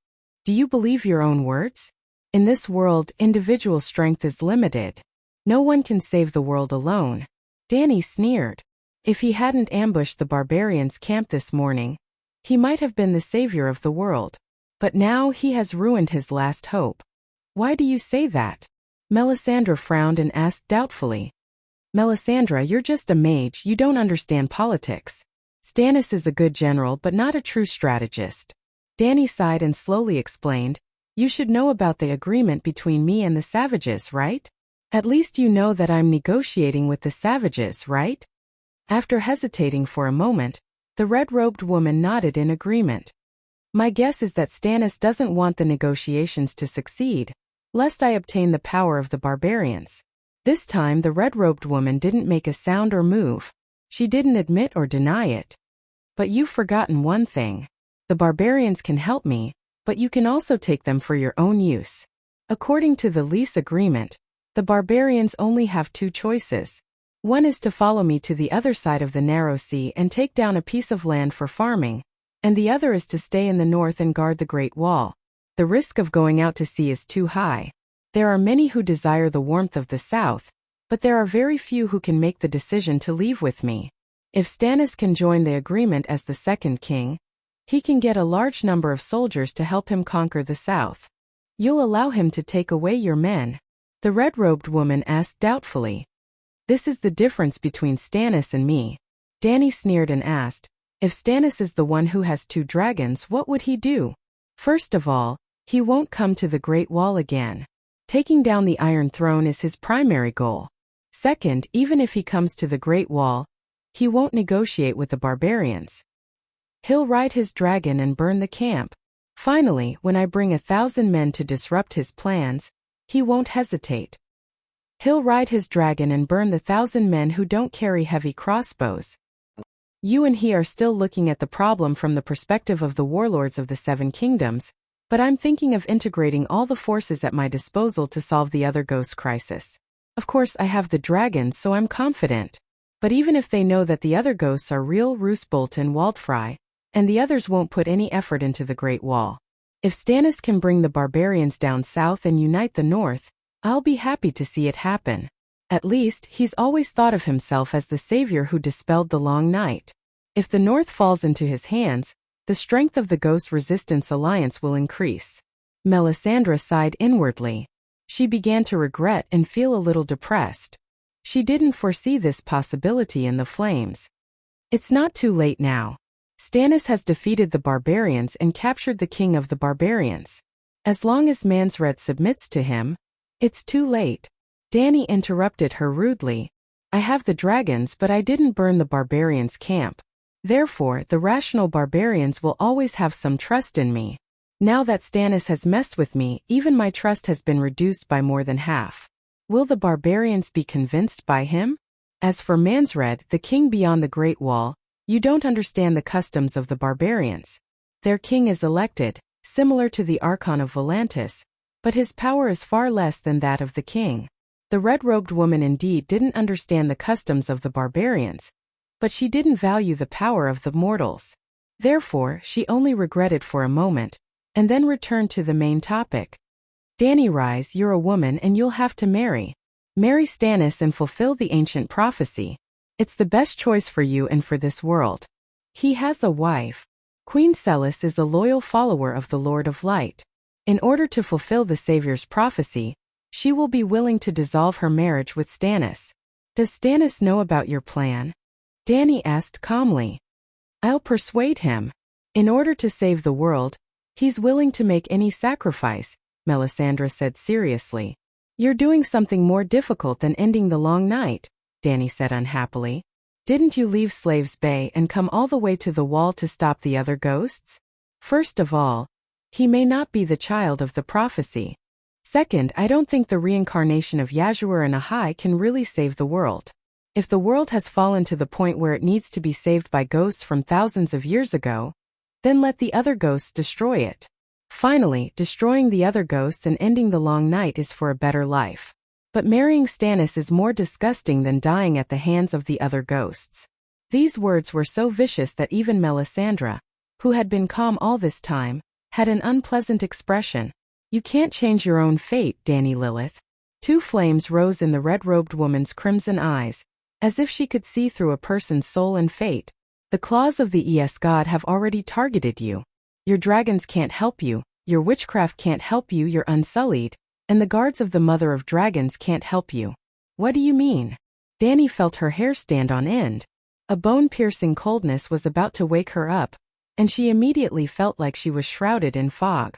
Do you believe your own words? In this world, individual strength is limited. No one can save the world alone. Dany sneered. If he hadn't ambushed the barbarians' camp this morning, he might have been the savior of the world. But now he has ruined his last hope. Why do you say that? Melisandre frowned and asked doubtfully. Melisandre, you're just a mage, you don't understand politics. Stannis is a good general but not a true strategist. Dany sighed and slowly explained, you should know about the agreement between me and the Savages, right? At least you know that I'm negotiating with the Savages, right? After hesitating for a moment, the red-robed woman nodded in agreement. My guess is that Stannis doesn't want the negotiations to succeed, lest I obtain the power of the barbarians. This time the red-robed woman didn't make a sound or move. She didn't admit or deny it. But you've forgotten one thing. The barbarians can help me, but you can also take them for your own use. According to the lease agreement, the barbarians only have 2 choices. One is to follow me to the other side of the narrow sea and take down a piece of land for farming, and the other is to stay in the north and guard the Great Wall. The risk of going out to sea is too high. There are many who desire the warmth of the south, but there are very few who can make the decision to leave with me. If Stannis can join the agreement as the second king, he can get a large number of soldiers to help him conquer the south. You'll allow him to take away your men? The red-robed woman asked doubtfully. This is the difference between Stannis and me. Dany sneered and asked, if Stannis is the one who has 2 dragons, what would he do? First of all, he won't come to the Great Wall again. Taking down the Iron Throne is his primary goal. Second, even if he comes to the Great Wall, he won't negotiate with the barbarians. He'll ride his dragon and burn the camp. Finally, when I bring 1,000 men to disrupt his plans, he won't hesitate. He'll ride his dragon and burn the 1,000 men who don't carry heavy crossbows. You and he are still looking at the problem from the perspective of the warlords of the 7 kingdoms, but I'm thinking of integrating all the forces at my disposal to solve the other ghost crisis. Of course I have the dragons, so I'm confident. But even if they know that the other ghosts are real, Roose Bolton, Waldfrey, and the others won't put any effort into the Great Wall. If Stannis can bring the barbarians down south and unite the north, I'll be happy to see it happen. At least, he's always thought of himself as the savior who dispelled the long night. If the north falls into his hands, the strength of the Ghost Resistance Alliance will increase. Melisandre sighed inwardly. She began to regret and feel a little depressed. She didn't foresee this possibility in the flames. It's not too late now. Stannis has defeated the barbarians and captured the king of the barbarians. As long as Mansred submits to him, it's too late. Dany interrupted her rudely. I have the dragons, but I didn't burn the barbarians' camp. Therefore, the rational barbarians will always have some trust in me. Now that Stannis has messed with me, even my trust has been reduced by more than half. Will the barbarians be convinced by him? As for Mansred, the king beyond the Great Wall, you don't understand the customs of the barbarians. Their king is elected, similar to the Archon of Volantis, but his power is far less than that of the king. The red-robed woman indeed didn't understand the customs of the barbarians, but she didn't value the power of the mortals. Therefore, she only regretted for a moment, and then returned to the main topic. Dany, rise, you're a woman and you'll have to marry. Marry Stannis and fulfill the ancient prophecy. It's the best choice for you and for this world. He has a wife. Queen Celis is a loyal follower of the Lord of Light. In order to fulfill the Savior's prophecy, she will be willing to dissolve her marriage with Stannis. Does Stannis know about your plan? Dany asked calmly. I'll persuade him. In order to save the world, he's willing to make any sacrifice, Melisandre said seriously. You're doing something more difficult than ending the long night, Dany said unhappily. Didn't you leave Slaves Bay and come all the way to the wall to stop the other ghosts? First of all, he may not be the child of the prophecy. Second, I don't think the reincarnation of Yazhur and Ahai can really save the world. If the world has fallen to the point where it needs to be saved by ghosts from thousands of years ago, then let the other ghosts destroy it. Finally, destroying the other ghosts and ending the long night is for a better life. But marrying Stannis is more disgusting than dying at the hands of the other ghosts. These words were so vicious that even Melisandre, who had been calm all this time, had an unpleasant expression. You can't change your own fate, Dany Lilith. Two flames rose in the red-robed woman's crimson eyes, as if she could see through a person's soul and fate. The claws of the ES god have already targeted you. Your dragons can't help you, your witchcraft can't help you, you're unsullied, and the guards of the Mother of Dragons can't help you. What do you mean? Dany felt her hair stand on end. A bone-piercing coldness was about to wake her up, and she immediately felt like she was shrouded in fog.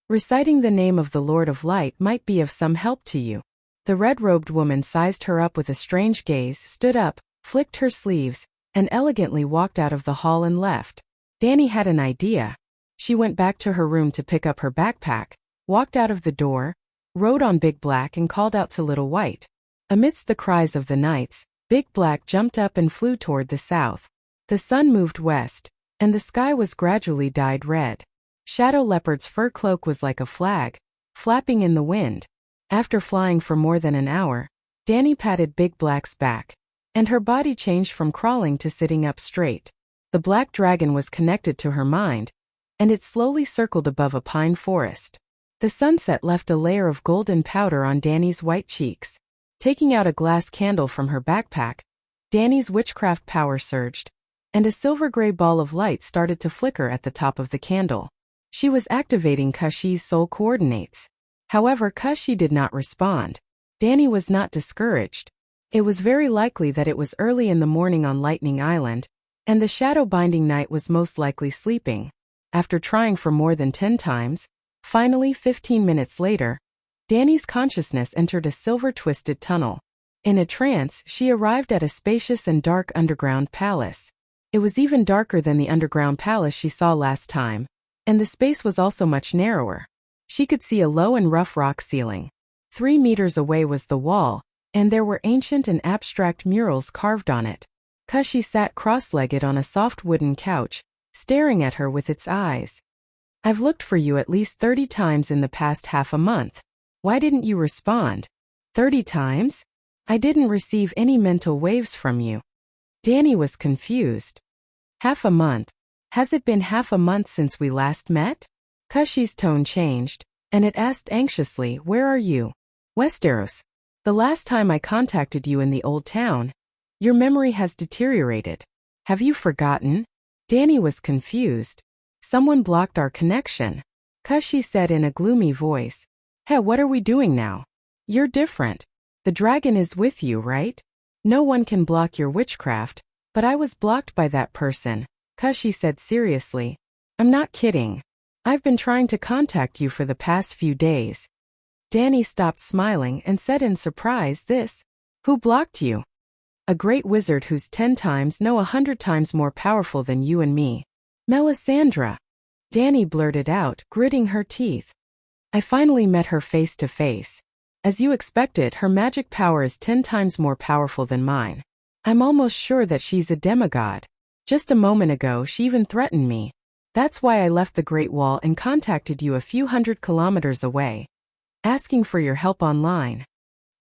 Reciting the name of the Lord of Light might be of some help to you. The red-robed woman sized her up with a strange gaze, stood up, flicked her sleeves, and elegantly walked out of the hall and left. Dany had an idea. She went back to her room to pick up her backpack, walked out of the door, rode on Big Black and called out to Little White. Amidst the cries of the knights, Big Black jumped up and flew toward the south. The sun moved west, and the sky was gradually dyed red. Shadow Leopard's fur cloak was like a flag, flapping in the wind. After flying for more than an hour, Dany patted Big Black's back, and her body changed from crawling to sitting up straight. The black dragon was connected to her mind, and it slowly circled above a pine forest. The sunset left a layer of golden powder on Dany's white cheeks. Taking out a glass candle from her backpack, Dany's witchcraft power surged, and a silver-gray ball of light started to flicker at the top of the candle. She was activating Kashi's soul coordinates. However, Kashi did not respond. Dany was not discouraged. It was very likely that it was early in the morning on Lightning Island, and the shadow-binding knight was most likely sleeping. After trying for more than 10 times, finally 15 minutes later, Dany's consciousness entered a silver-twisted tunnel. In a trance, she arrived at a spacious and dark underground palace. It was even darker than the underground palace she saw last time, and the space was also much narrower. She could see a low and rough rock ceiling. 3 meters away was the wall, and there were ancient and abstract murals carved on it. Kashi sat cross-legged on a soft wooden couch, staring at her with its eyes. I've looked for you at least 30 times in the past half a month. Why didn't you respond? 30 times? I didn't receive any mental waves from you. Dany was confused. Half a month? Has it been half a month since we last met? Kashi's tone changed, and it asked anxiously, where are you? Westeros. The last time I contacted you in the old town. Your memory has deteriorated. Have you forgotten? Dany was confused. Someone blocked our connection. Kashi said in a gloomy voice. Hey, what are we doing now? You're different. The dragon is with you, right? No one can block your witchcraft, but I was blocked by that person, Kashi said seriously. I'm not kidding. I've been trying to contact you for the past few days. Dany stopped smiling and said in surprise, this? Who blocked you? A great wizard who's 10 times, no 100 times more powerful than you and me. Melisandre. Dany blurted out, gritting her teeth. I finally met her face to face. As you expected, her magic power is 10 times more powerful than mine. I'm almost sure that she's a demigod. Just a moment ago she even threatened me. That's why I left the Great Wall and contacted you a few 100 kilometers away, asking for your help online.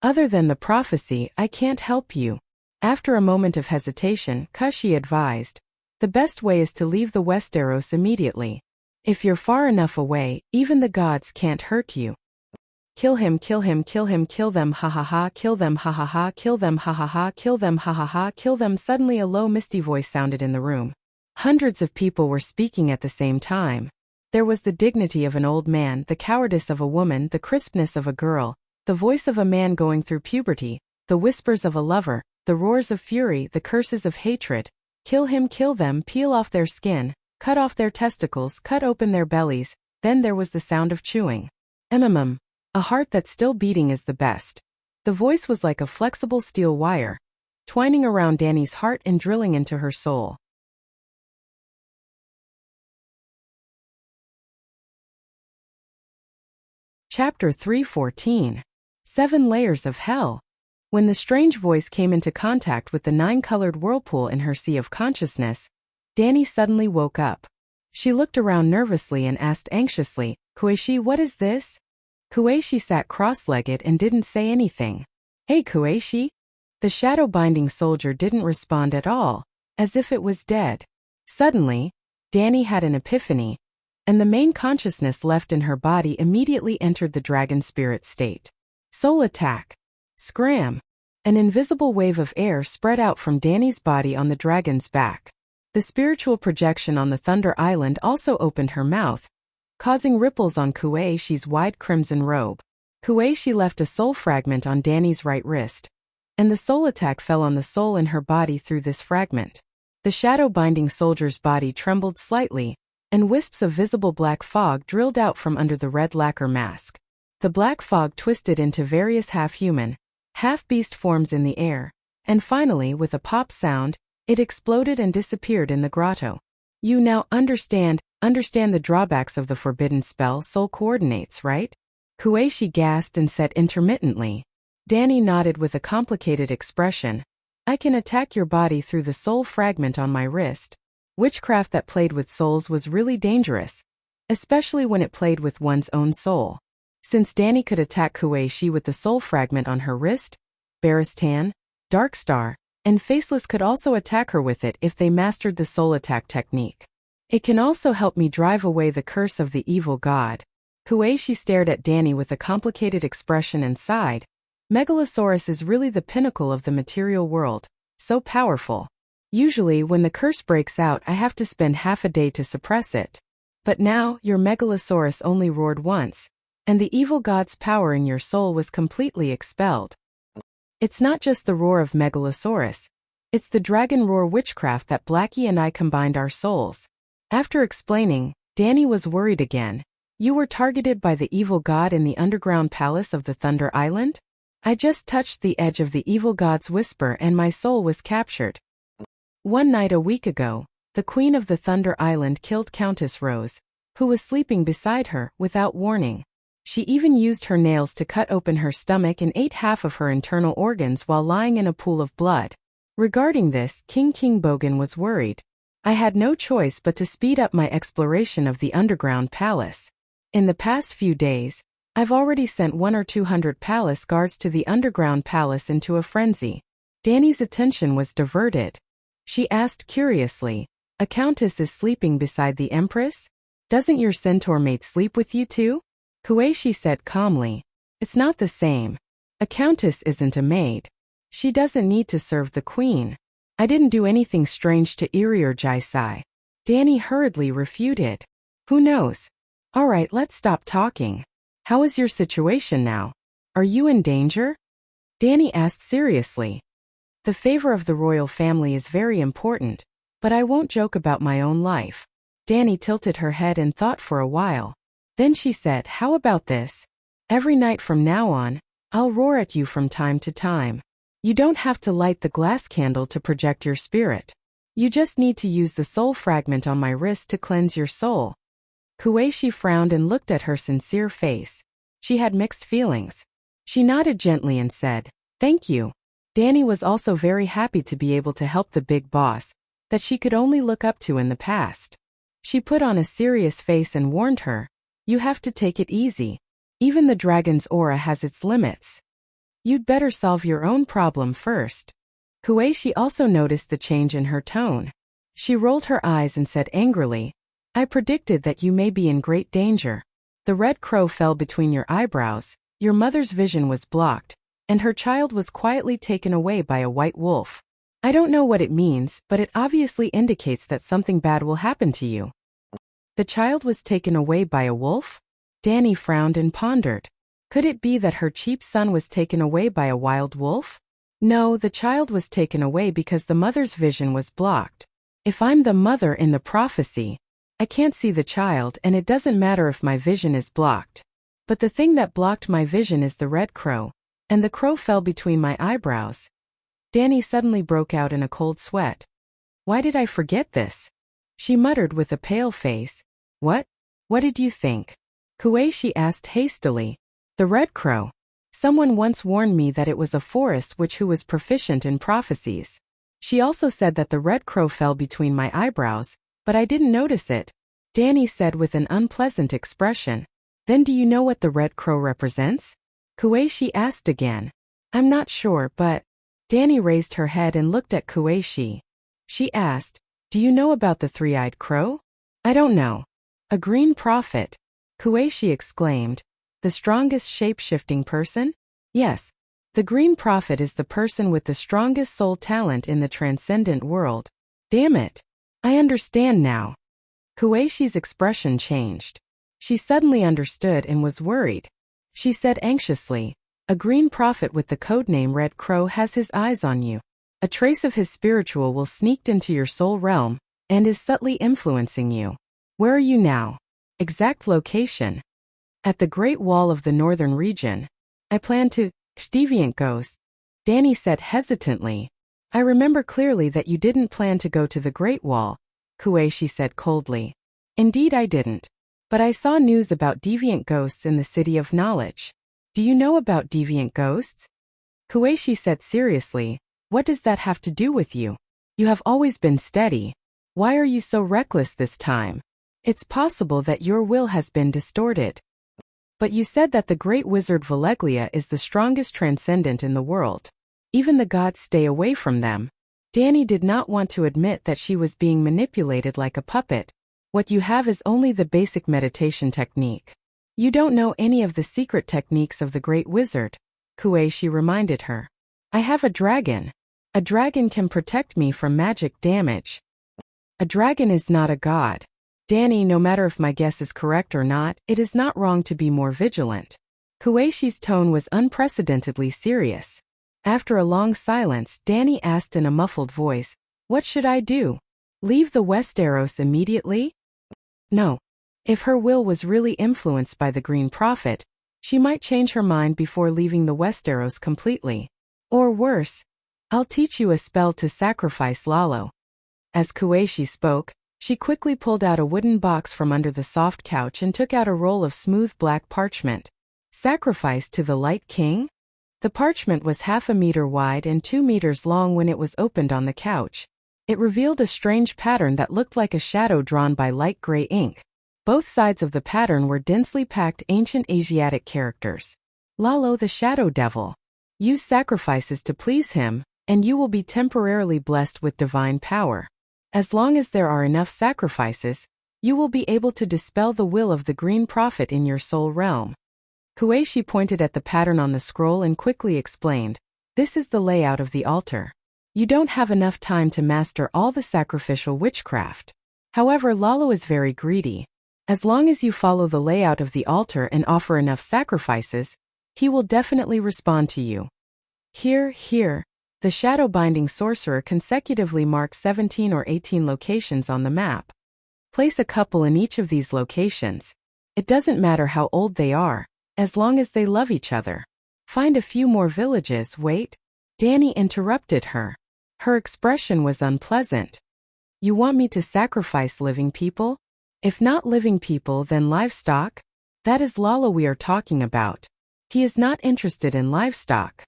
Other than the prophecy, I can't help you. After a moment of hesitation, Kashi advised, the best way is to leave the Westeros immediately. If you're far enough away, even the gods can't hurt you. Kill him, kill him, kill him, kill them, ha ha ha, kill them, ha ha ha, kill them, ha ha ha, kill them, ha ha ha, kill them. Suddenly a low misty voice sounded in the room. Hundreds of people were speaking at the same time. There was the dignity of an old man, the cowardice of a woman, the crispness of a girl, the voice of a man going through puberty, the whispers of a lover, the roars of fury, the curses of hatred. Kill him, kill them, peel off their skin, cut off their testicles, cut open their bellies. Then there was the sound of chewing. A heart that's still beating is the best. The voice was like a flexible steel wire, twining around Danny's heart and drilling into her soul. Chapter 3:14. 7 Layers of Hell. When the strange voice came into contact with the 9-colored whirlpool in her sea of consciousness, Danny suddenly woke up. She looked around nervously and asked anxiously, "Kueishi, what is this?" Kueishi sat cross-legged and didn't say anything. "Hey Kueishi?" The shadow-binding soldier didn't respond at all, as if it was dead. Suddenly, Danny had an epiphany, and the main consciousness left in her body immediately entered the dragon spirit state. Soul attack. Scram. An invisible wave of air spread out from Danny's body on the dragon's back. The spiritual projection on the Thunder Island also opened her mouth, causing ripples on Kueishi's wide crimson robe. Kueishi left a soul fragment on Danny's right wrist, and the soul attack fell on the soul in her body through this fragment. The shadow-binding soldier's body trembled slightly, and wisps of visible black fog drilled out from under the red lacquer mask. The black fog twisted into various half-human, half-beast forms in the air, and finally, with a pop sound, it exploded and disappeared in the grotto. "You now understand the drawbacks of the forbidden spell soul coordinates, right?" Kueishi gasped and said intermittently. Danny nodded with a complicated expression. "I can attack your body through the soul fragment on my wrist." Witchcraft that played with souls was really dangerous, especially when it played with one's own soul. Since Danny could attack Kueishi with the soul fragment on her wrist, Baristan, Darkstar, and Faceless could also attack her with it if they mastered the soul attack technique. "It can also help me drive away the curse of the evil god." Kueishi stared at Danny with a complicated expression and sighed. "Megalosaurus is really the pinnacle of the material world, so powerful. Usually when the curse breaks out I have to spend half a day to suppress it. But now your Megalosaurus only roared once, and the evil god's power in your soul was completely expelled. It's not just the roar of Megalosaurus, it's the dragon roar witchcraft that Blackie and I combined our souls." After explaining, Danny was worried again. "You were targeted by the evil god in the underground palace of the Thunder Island?" "I just touched the edge of the evil god's whisper and my soul was captured. One night a week ago, the queen of the Thunder Island killed Countess Rose, who was sleeping beside her, without warning. She even used her nails to cut open her stomach and ate half of her internal organs while lying in a pool of blood. Regarding this, King Bogan was worried. I had no choice but to speed up my exploration of the underground palace. In the past few days, I've already sent 100 or 200 palace guards to the underground palace into a frenzy." Danny's attention was diverted. She asked curiously, "A countess is sleeping beside the empress? Doesn't your centaur mate sleep with you too?" Kueishi said calmly, "It's not the same. A countess isn't a maid. She doesn't need to serve the queen. I didn't do anything strange to Iri or Jaisai." Danny hurriedly refuted. "Who knows? All right, let's stop talking. How is your situation now? Are you in danger?" Danny asked seriously. "The favor of the royal family is very important, but I won't joke about my own life." Danny tilted her head and thought for a while. Then she said, "How about this? Every night from now on, I'll roar at you from time to time. You don't have to light the glass candle to project your spirit. You just need to use the soul fragment on my wrist to cleanse your soul." Kueishi frowned and looked at her sincere face. She had mixed feelings. She nodded gently and said, "Thank you." Danny was also very happy to be able to help the big boss that she could only look up to in the past. She put on a serious face and warned her, "You have to take it easy. Even the dragon's aura has its limits. You'd better solve your own problem first." Kueishi also noticed the change in her tone. She rolled her eyes and said angrily, "I predicted that you may be in great danger. The red crow fell between your eyebrows, your mother's vision was blocked, and her child was quietly taken away by a white wolf. I don't know what it means, but it obviously indicates that something bad will happen to you. The child was taken away by a wolf? Danny frowned and pondered. Could it be that her cheap son was taken away by a wild wolf? No, the child was taken away because the mother's vision was blocked. If I'm the mother in the prophecy, I can't see the child, and it doesn't matter if my vision is blocked. But the thing that blocked my vision is the red crow, and the crow fell between my eyebrows. Danny suddenly broke out in a cold sweat. Why did I forget this? She muttered with a pale face. What? What did you think? Kueishi asked hastily. The red crow. Someone once warned me that it was a forest witch who was proficient in prophecies. She also said that the red crow fell between my eyebrows, but I didn't notice it, Danny said with an unpleasant expression. Then do you know what the red crow represents? Kueishi asked again. I'm not sure, but... Danny raised her head and looked at Kueishi. She asked, do you know about the three-eyed crow? I don't know. A green prophet? Kueishi exclaimed. The strongest shape-shifting person? Yes. The green prophet is the person with the strongest soul talent in the transcendent world. Damn it. I understand now. Kueishi's expression changed. She suddenly understood and was worried. She said anxiously, a green prophet with the codename Red Crow has his eyes on you. A trace of his spiritual will sneaked into your soul realm, and is subtly influencing you. Where are you now? Exact location. At the Great Wall of the Northern Region. I plan to... Deviant Ghost. Danny said hesitantly. I remember clearly that you didn't plan to go to the Great Wall, Kueishi said coldly. Indeed I didn't. But I saw news about deviant ghosts in the City of Knowledge. Do you know about deviant ghosts? Kueishi said seriously, what does that have to do with you? You have always been steady. Why are you so reckless this time? It's possible that your will has been distorted. But you said that the great wizard Valeglia is the strongest transcendent in the world. Even the gods stay away from them. Danny did not want to admit that she was being manipulated like a puppet. What you have is only the basic meditation technique. You don't know any of the secret techniques of the great wizard, Kueishi reminded her. I have a dragon. A dragon can protect me from magic damage. A dragon is not a god. Danny, no matter if my guess is correct or not, it is not wrong to be more vigilant. Kueishi's tone was unprecedentedly serious. After a long silence, Danny asked in a muffled voice, what should I do? Leave the Westeros immediately? No. If her will was really influenced by the Green Prophet, she might change her mind before leaving the Westeros completely. Or worse, I'll teach you a spell to sacrifice Lalo. As Kueishi spoke, she quickly pulled out a wooden box from under the soft couch and took out a roll of smooth black parchment. Sacrifice to the Light King? The parchment was 1/2 meter wide and 2 meters long when it was opened on the couch. It revealed a strange pattern that looked like a shadow drawn by light gray ink. Both sides of the pattern were densely packed ancient Asiatic characters. Lalo the Shadow Devil. Use sacrifices to please him, and you will be temporarily blessed with divine power. As long as there are enough sacrifices, you will be able to dispel the will of the Green Prophet in your soul realm. Kueishi pointed at the pattern on the scroll and quickly explained, this is the layout of the altar. You don't have enough time to master all the sacrificial witchcraft. However, Lalo is very greedy. As long as you follow the layout of the altar and offer enough sacrifices, he will definitely respond to you. Here, the shadow-binding sorcerer consecutively marked 17 or 18 locations on the map. Place a couple in each of these locations. It doesn't matter how old they are, as long as they love each other. Find a few more villages. Wait. Danny interrupted her. Her expression was unpleasant. You want me to sacrifice living people? If not living people, then livestock? That is Lalo we are talking about. He is not interested in livestock.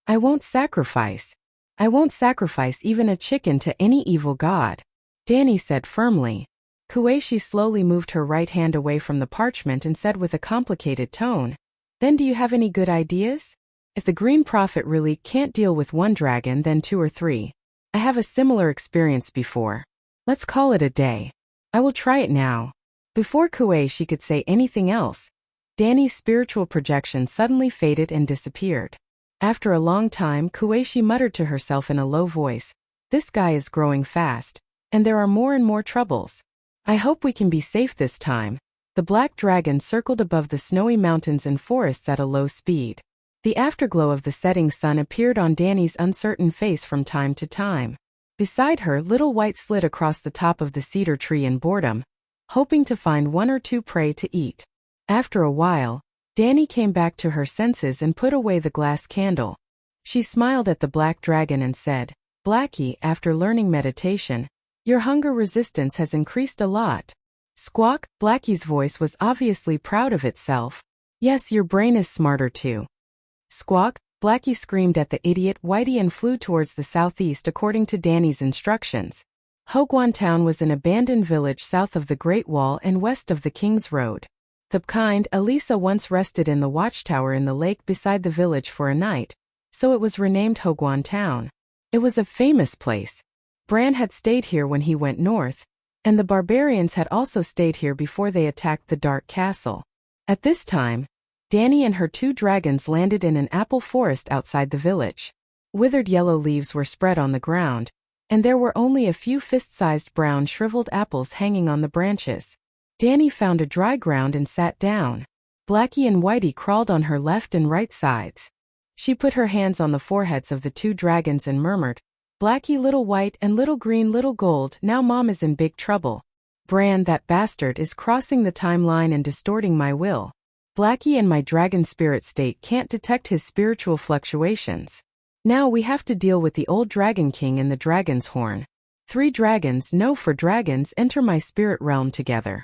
I won't sacrifice. I won't sacrifice even a chicken to any evil god, Danny said firmly. Kueishi slowly moved her right hand away from the parchment and said with a complicated tone, then do you have any good ideas? If the Green Prophet really can't deal with one dragon, then 2 or 3. I have a similar experience before. Let's call it a day. I will try it now. Before Kueishi could say anything else, Danny's spiritual projection suddenly faded and disappeared. After a long time, Kueishi muttered to herself in a low voice, This guy is growing fast, and there are more and more troubles. I hope we can be safe this time. The black dragon circled above the snowy mountains and forests at a low speed. The afterglow of the setting sun appeared on Danny's uncertain face from time to time. Beside her, Little White slid across the top of the cedar tree in boredom, hoping to find one or two prey to eat. After a while, Danny came back to her senses and put away the glass candle. She smiled at the black dragon and said, "Blackie, after learning meditation, your hunger resistance has increased a lot." Squawk, Blackie's voice was obviously proud of itself. "Yes, your brain is smarter too." Squawk, Blackie screamed at the idiot Whitey and flew towards the southeast according to Danny's instructions. Hoguan Town was an abandoned village south of the Great Wall and west of the King's Road. The kind Elisa once rested in the watchtower in the lake beside the village for a night, so it was renamed Hoguan Town. It was a famous place. Bran had stayed here when he went north, and the barbarians had also stayed here before they attacked the Dark Castle. At this time, Danny and her 2 dragons landed in an apple forest outside the village. Withered yellow leaves were spread on the ground, and there were only a few fist-sized brown shriveled apples hanging on the branches. Danny found a dry ground and sat down. Blackie and Whitey crawled on her left and right sides. She put her hands on the foreheads of the 2 dragons and murmured, "Blackie, Little White, and Little Green, Little Gold, now Mom is in big trouble. Bran, that bastard, is crossing the timeline and distorting my will. Blackie and my dragon spirit state can't detect his spiritual fluctuations. Now we have to deal with the old Dragon King and the Dragon's Horn. 3 dragons, no, 4 dragons, enter my spirit realm together.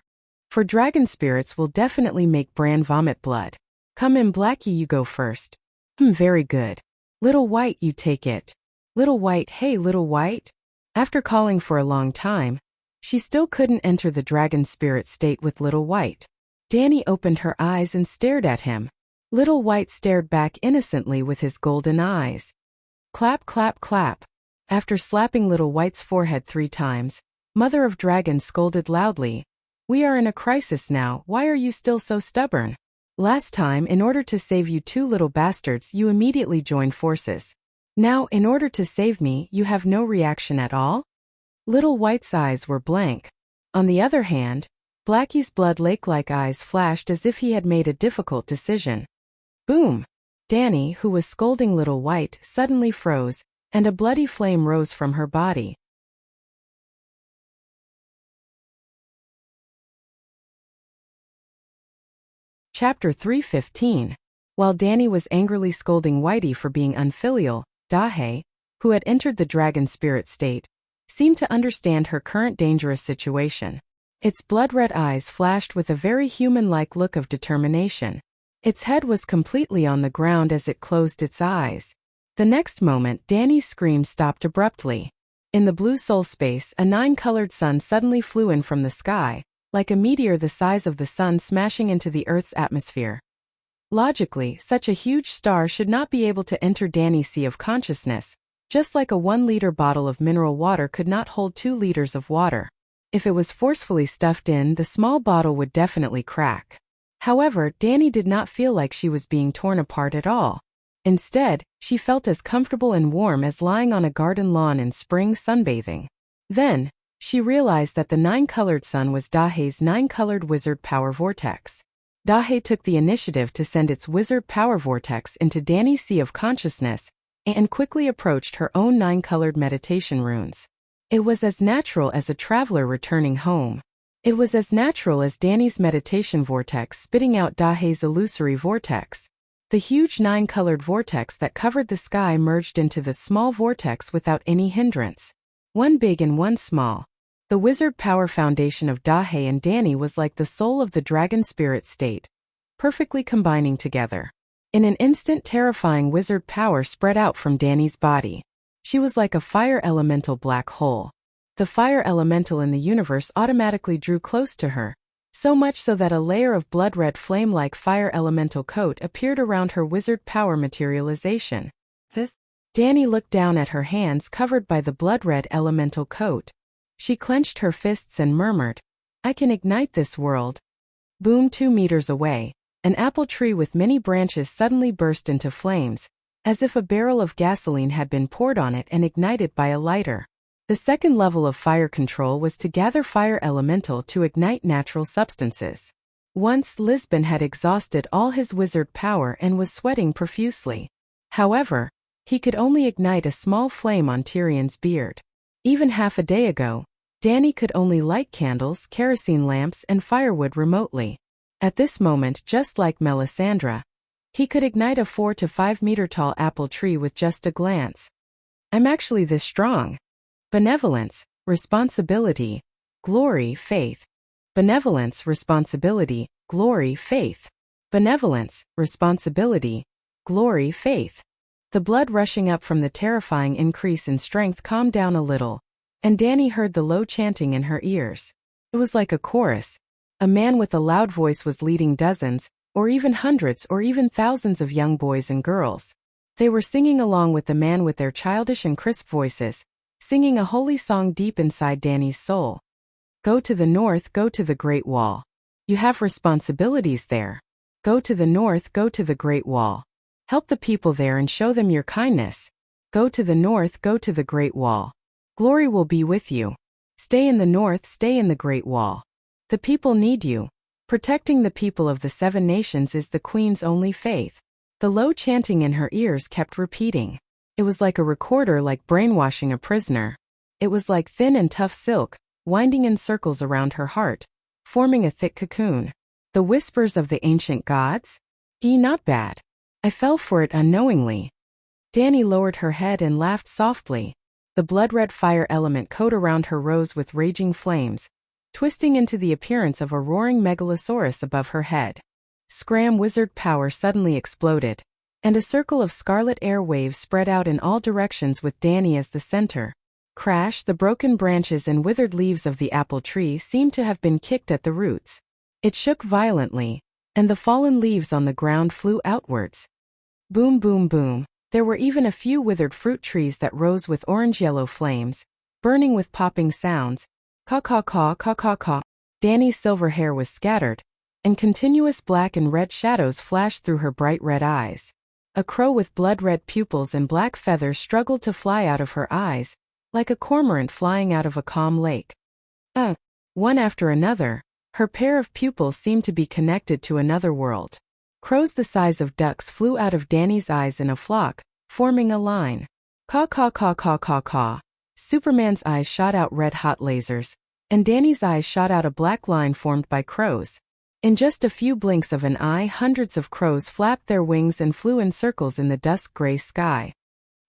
4 dragon spirits will definitely make Bran vomit blood. Come in, Blackie, you go first." Very good. Little White, you take it." Little White, hey Little White. After calling for a long time, she still couldn't enter the dragon spirit state with Little White. Danny opened her eyes and stared at him. Little White stared back innocently with his golden eyes. Clap, clap, clap. After slapping Little White's forehead 3 times, Mother of Dragons scolded loudly, "We are in a crisis now, why are you still so stubborn? Last time, in order to save you 2 little bastards, you immediately joined forces. Now, in order to save me, you have no reaction at all?" Little White's eyes were blank. On the other hand, Blackie's blood lake-like eyes flashed as if he had made a difficult decision. Boom! Danny, who was scolding Little White, suddenly froze, and a bloody flame rose from her body. Chapter 3:15. While Danny was angrily scolding Whitey for being unfilial, Dahe, who had entered the dragon spirit state, seemed to understand her current dangerous situation. Its blood-red eyes flashed with a very human-like look of determination. Its head was completely on the ground as it closed its eyes. The next moment, Danny's scream stopped abruptly. In the blue soul space, a 9-colored sun suddenly flew in from the sky, like a meteor the size of the sun smashing into the Earth's atmosphere. Logically, such a huge star should not be able to enter Danny's sea of consciousness, just like a 1-liter bottle of mineral water could not hold 2 liters of water. If it was forcefully stuffed in, the small bottle would definitely crack. However, Danny did not feel like she was being torn apart at all. Instead, she felt as comfortable and warm as lying on a garden lawn in spring sunbathing. Then, she realized that the 9-colored sun was Dahe's 9-colored wizard power vortex. Dahe took the initiative to send its wizard power vortex into Danny's sea of consciousness and quickly approached her own 9-colored meditation runes. It was as natural as a traveler returning home. It was as natural as Danny's meditation vortex spitting out Dahe's illusory vortex. The huge 9-colored vortex that covered the sky merged into the small vortex without any hindrance. One big and one small. The wizard power foundation of Dahe and Danny was like the soul of the dragon spirit state, perfectly combining together. In an instant, terrifying wizard power spread out from Danny's body. She was like a fire elemental black hole. The fire elemental in the universe automatically drew close to her, so much so that a layer of blood-red flame-like fire elemental coat appeared around her wizard power materialization. Danny looked down at her hands covered by the blood-red elemental coat. She clenched her fists and murmured, "I can ignite this world." Boom! 2 meters away, an apple tree with many branches suddenly burst into flames, as if a barrel of gasoline had been poured on it and ignited by a lighter. The second level of fire control was to gather fire elemental to ignite natural substances. Once Lisbon had exhausted all his wizard power and was sweating profusely. However, he could only ignite a small flame on Tyrion's beard. Even half a day ago, Danny could only light candles, kerosene lamps, and firewood remotely. At this moment, just like Melisandre, he could ignite a 4 to 5 meter tall apple tree with just a glance. I'm actually this strong. Benevolence, responsibility, glory, faith. Benevolence, responsibility, glory, faith. Benevolence, responsibility, glory, faith. The blood rushing up from the terrifying increase in strength calmed down a little, and Danny heard the low chanting in her ears. It was like a chorus. A man with a loud voice was leading dozens, or even hundreds or even thousands of young boys and girls. They were singing along with the man with their childish and crisp voices, singing a holy song deep inside Danny's soul. Go to the north, go to the Great Wall. You have responsibilities there. Go to the north, go to the Great Wall. Help the people there and show them your kindness. Go to the north, go to the Great Wall. Glory will be with you. Stay in the north, stay in the Great Wall. The people need you. Protecting the people of the 7 nations is the Queen's only faith. The low chanting in her ears kept repeating. It was like a recorder, like brainwashing a prisoner. It was like thin and tough silk, winding in circles around her heart, forming a thick cocoon. The whispers of the ancient gods? Not bad. I fell for it unknowingly. Danny lowered her head and laughed softly. The blood-red fire element coat around her rose with raging flames, twisting into the appearance of a roaring megalosaurus above her head. Scram! Wizard power suddenly exploded, and a circle of scarlet air waves spread out in all directions with Danny as the center. Crash! The broken branches and withered leaves of the apple tree seemed to have been kicked at the roots. It shook violently, and the fallen leaves on the ground flew outwards. Boom, boom, boom. There were even a few withered fruit trees that rose with orange-yellow flames, burning with popping sounds. Caw, caw, caw, caw, caw, caw. Danny's silver hair was scattered, and continuous black and red shadows flashed through her bright red eyes. A crow with blood-red pupils and black feathers struggled to fly out of her eyes, like a cormorant flying out of a calm lake. One after another, her pair of pupils seemed to be connected to another world. Crows the size of ducks flew out of Danny's eyes in a flock, forming a line. Caw, caw, caw, caw, caw, caw. Superman's eyes shot out red-hot lasers, and Danny's eyes shot out a black line formed by crows. In just a few blinks of an eye, hundreds of crows flapped their wings and flew in circles in the dusk-gray sky.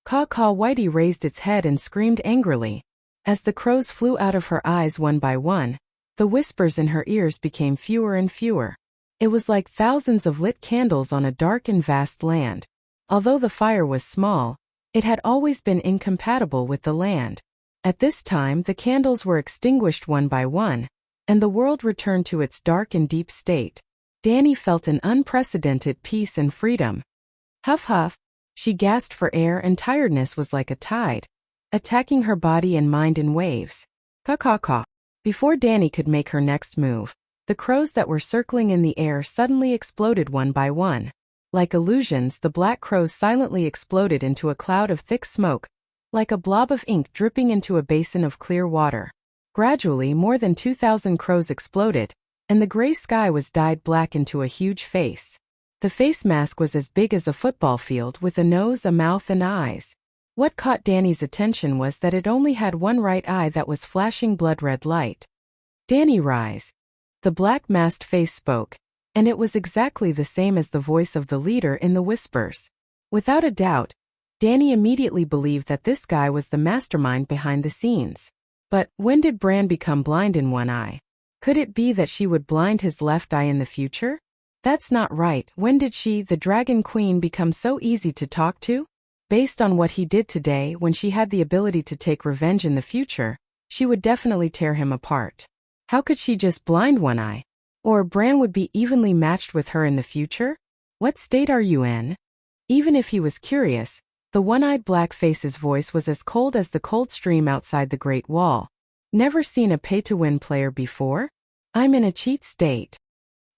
Caw, caw. Whitey raised its head and screamed angrily. As the crows flew out of her eyes one by one, the whispers in her ears became fewer and fewer. It was like thousands of lit candles on a dark and vast land. Although the fire was small, it had always been incompatible with the land. At this time, the candles were extinguished one by one, and the world returned to its dark and deep state. Danny felt an unprecedented peace and freedom. Huff, huff. She gasped for air, and tiredness was like a tide, attacking her body and mind in waves. Caw, caw, caw. Before Danny could make her next move, the crows that were circling in the air suddenly exploded one by one. Like illusions, the black crows silently exploded into a cloud of thick smoke, like a blob of ink dripping into a basin of clear water. Gradually, more than 2,000 crows exploded, and the gray sky was dyed black into a huge face. The face mask was as big as a football field, with a nose, a mouth, and eyes. What caught Danny's attention was that it only had one right eye that was flashing blood-red light. Danny, rise. The black masked face spoke, and it was exactly the same as the voice of the leader in the whispers. Without a doubt, Danny immediately believed that this guy was the mastermind behind the scenes. But when did Bran become blind in one eye? Could it be that she would blind his left eye in the future? That's not right. When did she, the Dragon Queen, become so easy to talk to? Based on what he did today, when she had the ability to take revenge in the future, she would definitely tear him apart. How could she just blind one eye? Or Bran would be evenly matched with her in the future? What state are you in? Even if he was curious, the one-eyed black face's voice was as cold as the cold stream outside the Great Wall. Never seen a pay-to-win player before? I'm in a cheat state.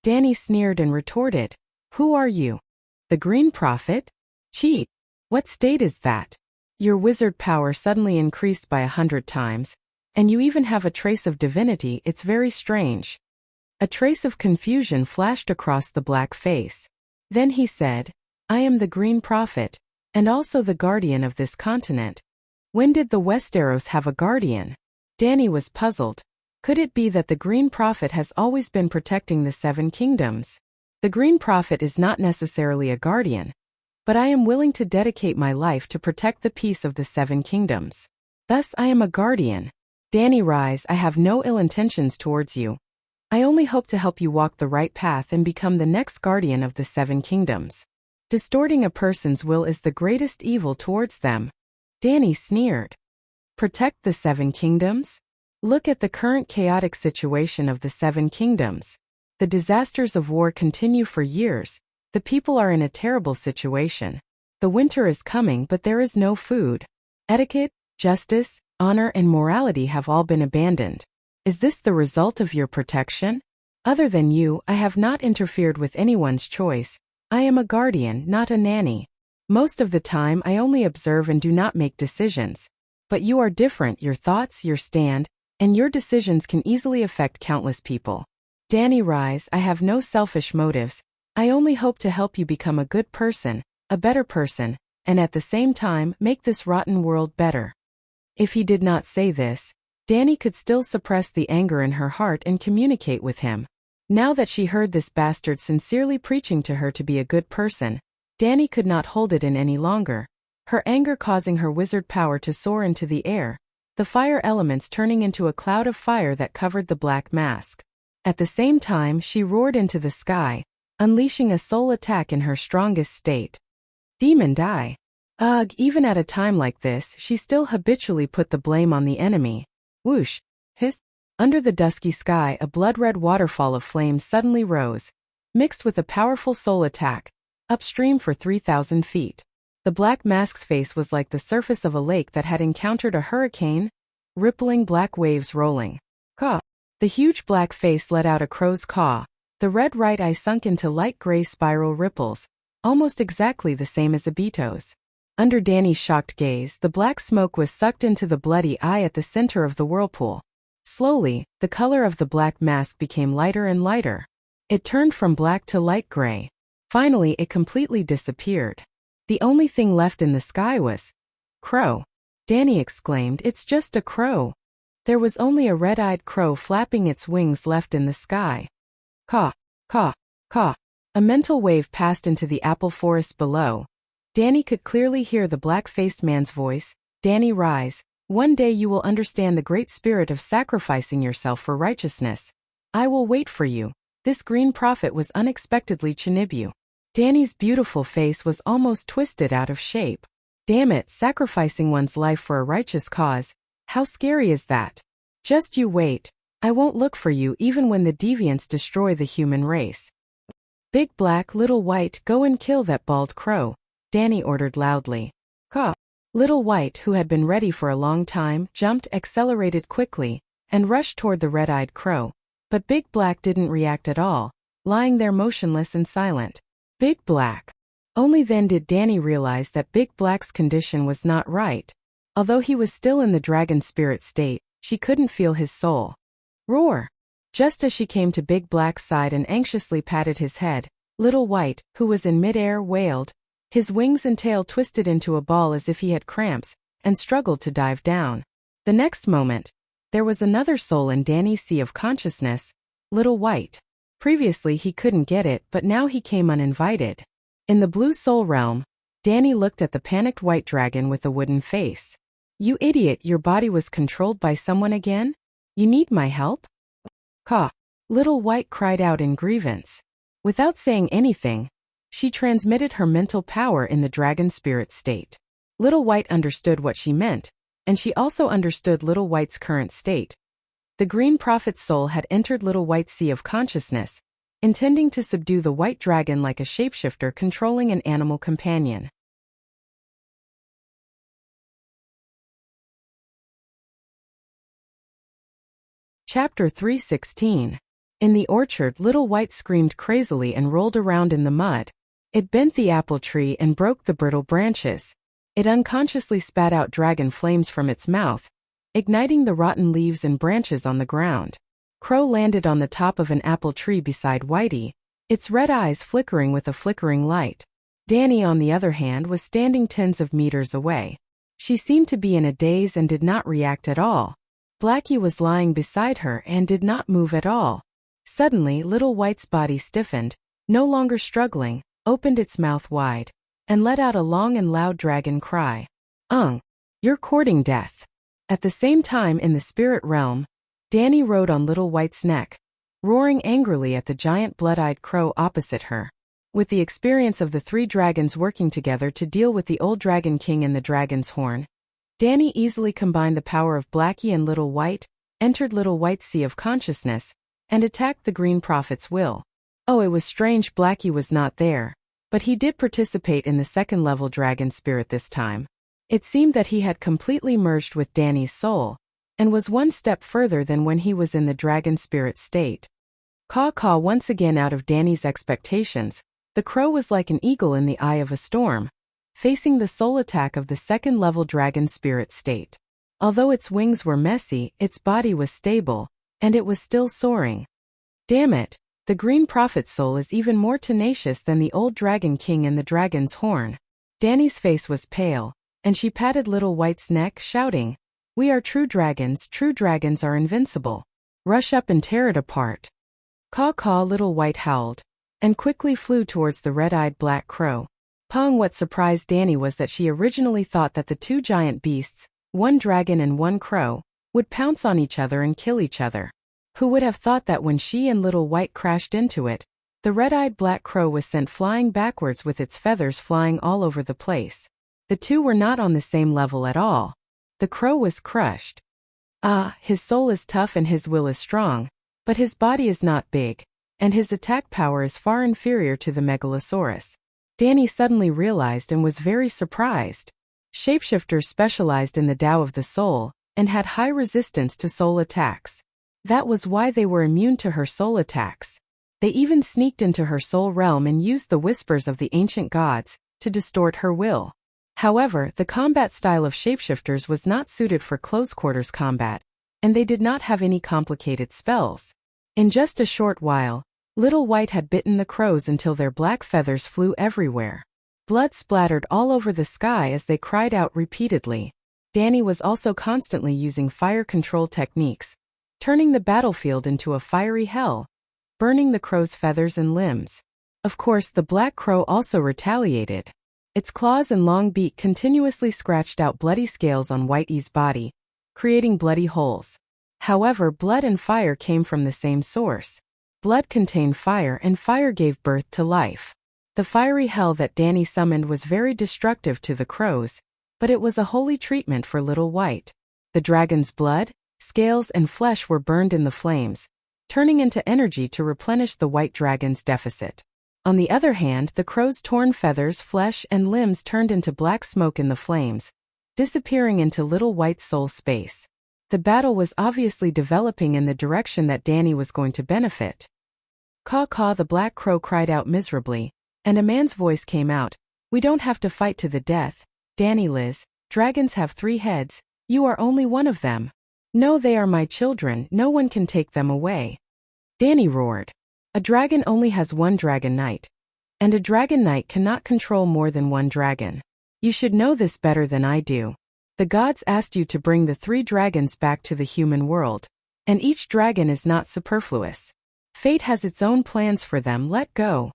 Danny sneered and retorted, who are you? The Green Prophet? Cheat? What state is that? Your wizard power suddenly increased by 100 times, and you even have a trace of divinity. It's very strange. A trace of confusion flashed across the black face. Then he said, I am the Green Prophet, and also the guardian of this continent. When did the Westeros have a guardian? Dany was puzzled. Could it be that the Green Prophet has always been protecting the Seven Kingdoms? The Green Prophet is not necessarily a guardian, but I am willing to dedicate my life to protect the peace of the Seven Kingdoms. Thus I am a guardian. Dany Rise, I have no ill intentions towards you. I only hope to help you walk the right path and become the next guardian of the Seven Kingdoms. Distorting a person's will is the greatest evil towards them. Dany sneered. Protect the Seven Kingdoms? Look at the current chaotic situation of the Seven Kingdoms. The disasters of war continue for years. The people are in a terrible situation. The winter is coming, but there is no food. Etiquette, justice, honor, and morality have all been abandoned. Is this the result of your protection? Other than you, I have not interfered with anyone's choice. I am a guardian, not a nanny. Most of the time, I only observe and do not make decisions. But you are different. Your thoughts, your stand, and your decisions can easily affect countless people. Dany Rise, I have no selfish motives. I only hope to help you become a good person, a better person, and at the same time, make this rotten world better. If he did not say this, Dany could still suppress the anger in her heart and communicate with him. Now that she heard this bastard sincerely preaching to her to be a good person, Dany could not hold it in any longer, her anger causing her wizard power to soar into the air, the fire elements turning into a cloud of fire that covered the black mask. At the same time, she roared into the sky, unleashing a soul attack in her strongest state. Demon die. Ugh, even at a time like this, she still habitually put the blame on the enemy. Whoosh! Hiss! Under the dusky sky, a blood-red waterfall of flames suddenly rose, mixed with a powerful soul attack, upstream for 3,000 feet. The black mask's face was like the surface of a lake that had encountered a hurricane, rippling black waves rolling. Caw! The huge black face let out a crow's caw. The red right eye sunk into light gray spiral ripples, almost exactly the same as Obito's. Under Dany's shocked gaze, the black smoke was sucked into the bloody eye at the center of the whirlpool. Slowly, the color of the black mask became lighter and lighter. It turned from black to light gray. Finally, it completely disappeared. The only thing left in the sky was crow. Dany exclaimed, "It's just a crow." There was only a red-eyed crow flapping its wings left in the sky. Caw, caw, caw. A mental wave passed into the apple forest below. Dany could clearly hear the black-faced man's voice. Dany Rise, one day you will understand the great spirit of sacrificing yourself for righteousness. I will wait for you. This green prophet was unexpectedly Chinibu. Dany's beautiful face was almost twisted out of shape. Damn it, sacrificing one's life for a righteous cause. How scary is that? Just you wait. I won't look for you even when the deviants destroy the human race. Big Black, Little White, go and kill that bald crow, Dany ordered loudly. Caw. Little White, who had been ready for a long time, jumped, accelerated quickly, and rushed toward the red-eyed crow. But Big Black didn't react at all, lying there motionless and silent. Big Black. Only then did Dany realize that Big Black's condition was not right. Although he was still in the dragon spirit state, she couldn't feel his soul. Roar! Just as she came to Big Black's side and anxiously patted his head, Little White, who was in midair, wailed. His wings and tail twisted into a ball as if he had cramps, and struggled to dive down. The next moment, there was another soul in Dany's sea of consciousness, Little White. Previously he couldn't get it, but now he came uninvited. In the blue soul realm, Dany looked at the panicked white dragon with a wooden face. You idiot, your body was controlled by someone again? You need my help? Caw. Little White cried out in grievance. Without saying anything, she transmitted her mental power in the dragon spirit state. Little White understood what she meant, and she also understood Little White's current state. The green prophet's soul had entered Little White's sea of consciousness, intending to subdue the white dragon like a shapeshifter controlling an animal companion. Chapter 316. In the orchard, Little White screamed crazily and rolled around in the mud. It bent the apple tree and broke the brittle branches. It unconsciously spat out dragon flames from its mouth, igniting the rotten leaves and branches on the ground. Crow landed on the top of an apple tree beside Whitey, its red eyes flickering with a flickering light. Danny, on the other hand, was standing tens of meters away. She seemed to be in a daze and did not react at all. Blackie was lying beside her and did not move at all. Suddenly, Little White's body stiffened, no longer struggling, opened its mouth wide, and let out a long and loud dragon cry. You're courting death. At the same time, in the spirit realm, Danny rode on Little White's neck, roaring angrily at the giant blood-eyed crow opposite her. With the experience of the three dragons working together to deal with the old Dragon King and the Dragon's Horn, Danny easily combined the power of Blackie and Little White, entered Little White's sea of consciousness, and attacked the Green Prophet's will. Oh, it was strange Blackie was not there, but he did participate in the second-level dragon spirit this time. It seemed that he had completely merged with Danny's soul, and was one step further than when he was in the dragon spirit state. Caw-caw once again out of Danny's expectations, the crow was like an eagle in the eye of a storm, facing the soul attack of the second-level dragon spirit state. Although its wings were messy, its body was stable, and it was still soaring. Damn it, the Green Prophet's soul is even more tenacious than the old Dragon King and the Dragon's Horn. Danny's face was pale, and she patted Little White's neck, shouting, "We are true dragons are invincible. Rush up and tear it apart." Caw-caw, Little White howled, and quickly flew towards the red-eyed black crow. What surprised Danny was that she originally thought that the two giant beasts, one dragon and one crow, would pounce on each other and kill each other. Who would have thought that when she and Little White crashed into it, the red-eyed black crow was sent flying backwards with its feathers flying all over the place. The two were not on the same level at all. The crow was crushed. His soul is tough and his will is strong, but his body is not big, and his attack power is far inferior to the Megalosaurus. Danny suddenly realized and was very surprised. Shapeshifters specialized in the Tao of the soul, and had high resistance to soul attacks. That was why they were immune to her soul attacks. They even sneaked into her soul realm and used the whispers of the ancient gods to distort her will. However, the combat style of shapeshifters was not suited for close-quarters combat, and they did not have any complicated spells. In just a short while, Little White had bitten the crows until their black feathers flew everywhere. Blood splattered all over the sky as they cried out repeatedly. Danny was also constantly using fire control techniques, turning the battlefield into a fiery hell, burning the crow's feathers and limbs. Of course, the black crow also retaliated. Its claws and long beak continuously scratched out bloody scales on Whitey's body, creating bloody holes. However, blood and fire came from the same source. Blood contained fire and fire gave birth to life. The fiery hell that Danny summoned was very destructive to the crows, but it was a holy treatment for Little White. The dragon's blood, scales and flesh were burned in the flames, turning into energy to replenish the white dragon's deficit. On the other hand, the crow's torn feathers, flesh, and limbs turned into black smoke in the flames, disappearing into Little White's soul space. The battle was obviously developing in the direction that Danny was going to benefit. Caw-caw, the black crow cried out miserably, and a man's voice came out, "We don't have to fight to the death, Danny Liz. Dragons have 3 heads, you are only one of them. No, they are my children, no one can take them away." Danny roared. A dragon only has one dragon knight, and a dragon knight cannot control more than one dragon. You should know this better than I do. The gods asked you to bring the 3 dragons back to the human world, and each dragon is not superfluous. Fate has its own plans for them, let go.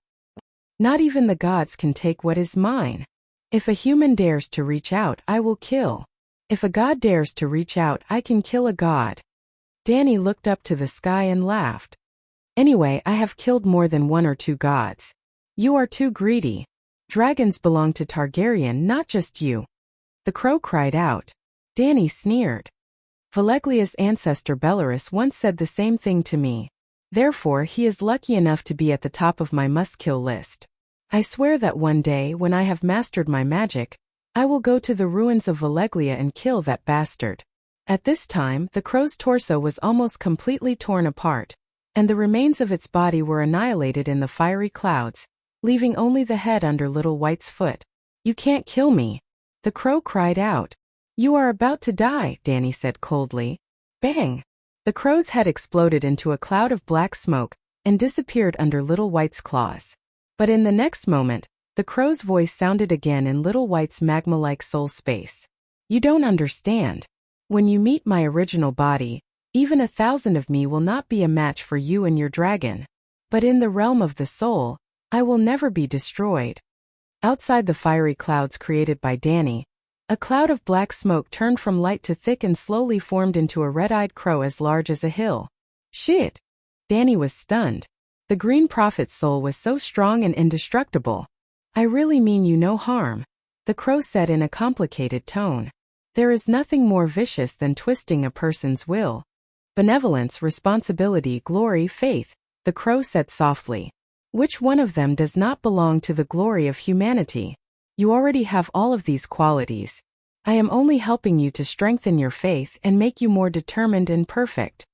Not even the gods can take what is mine. If a human dares to reach out, I will kill. If a god dares to reach out, I can kill a god. Danny looked up to the sky and laughed. Anyway, I have killed more than 1 or 2 gods. You are too greedy. Dragons belong to Targaryen, not just you. The crow cried out. Danny sneered. Valeglia's ancestor Belarus once said the same thing to me. Therefore, he is lucky enough to be at the top of my must-kill list. I swear that one day, when I have mastered my magic, I will go to the ruins of Valeglia and kill that bastard. At this time, the crow's torso was almost completely torn apart, and the remains of its body were annihilated in the fiery clouds, leaving only the head under Little White's foot. You can't kill me. The crow cried out. "You are about to die," Danny said coldly. Bang! The crow's head exploded into a cloud of black smoke and disappeared under Little White's claws. But in the next moment, the crow's voice sounded again in Little White's magma-like soul space. "You don't understand. When you meet my original body, even 1,000 of me will not be a match for you and your dragon. But in the realm of the soul, I will never be destroyed." Outside the fiery clouds created by Danny, a cloud of black smoke turned from light to thick and slowly formed into a red-eyed crow as large as a hill. "Shit!" Danny was stunned. The Green Prophet's soul was so strong and indestructible. "I really mean you no harm," the crow said in a complicated tone. "There is nothing more vicious than twisting a person's will. Benevolence, responsibility, glory, faith," the crow said softly. "Which one of them does not belong to the glory of humanity? You already have all of these qualities. I am only helping you to strengthen your faith and make you more determined and perfect."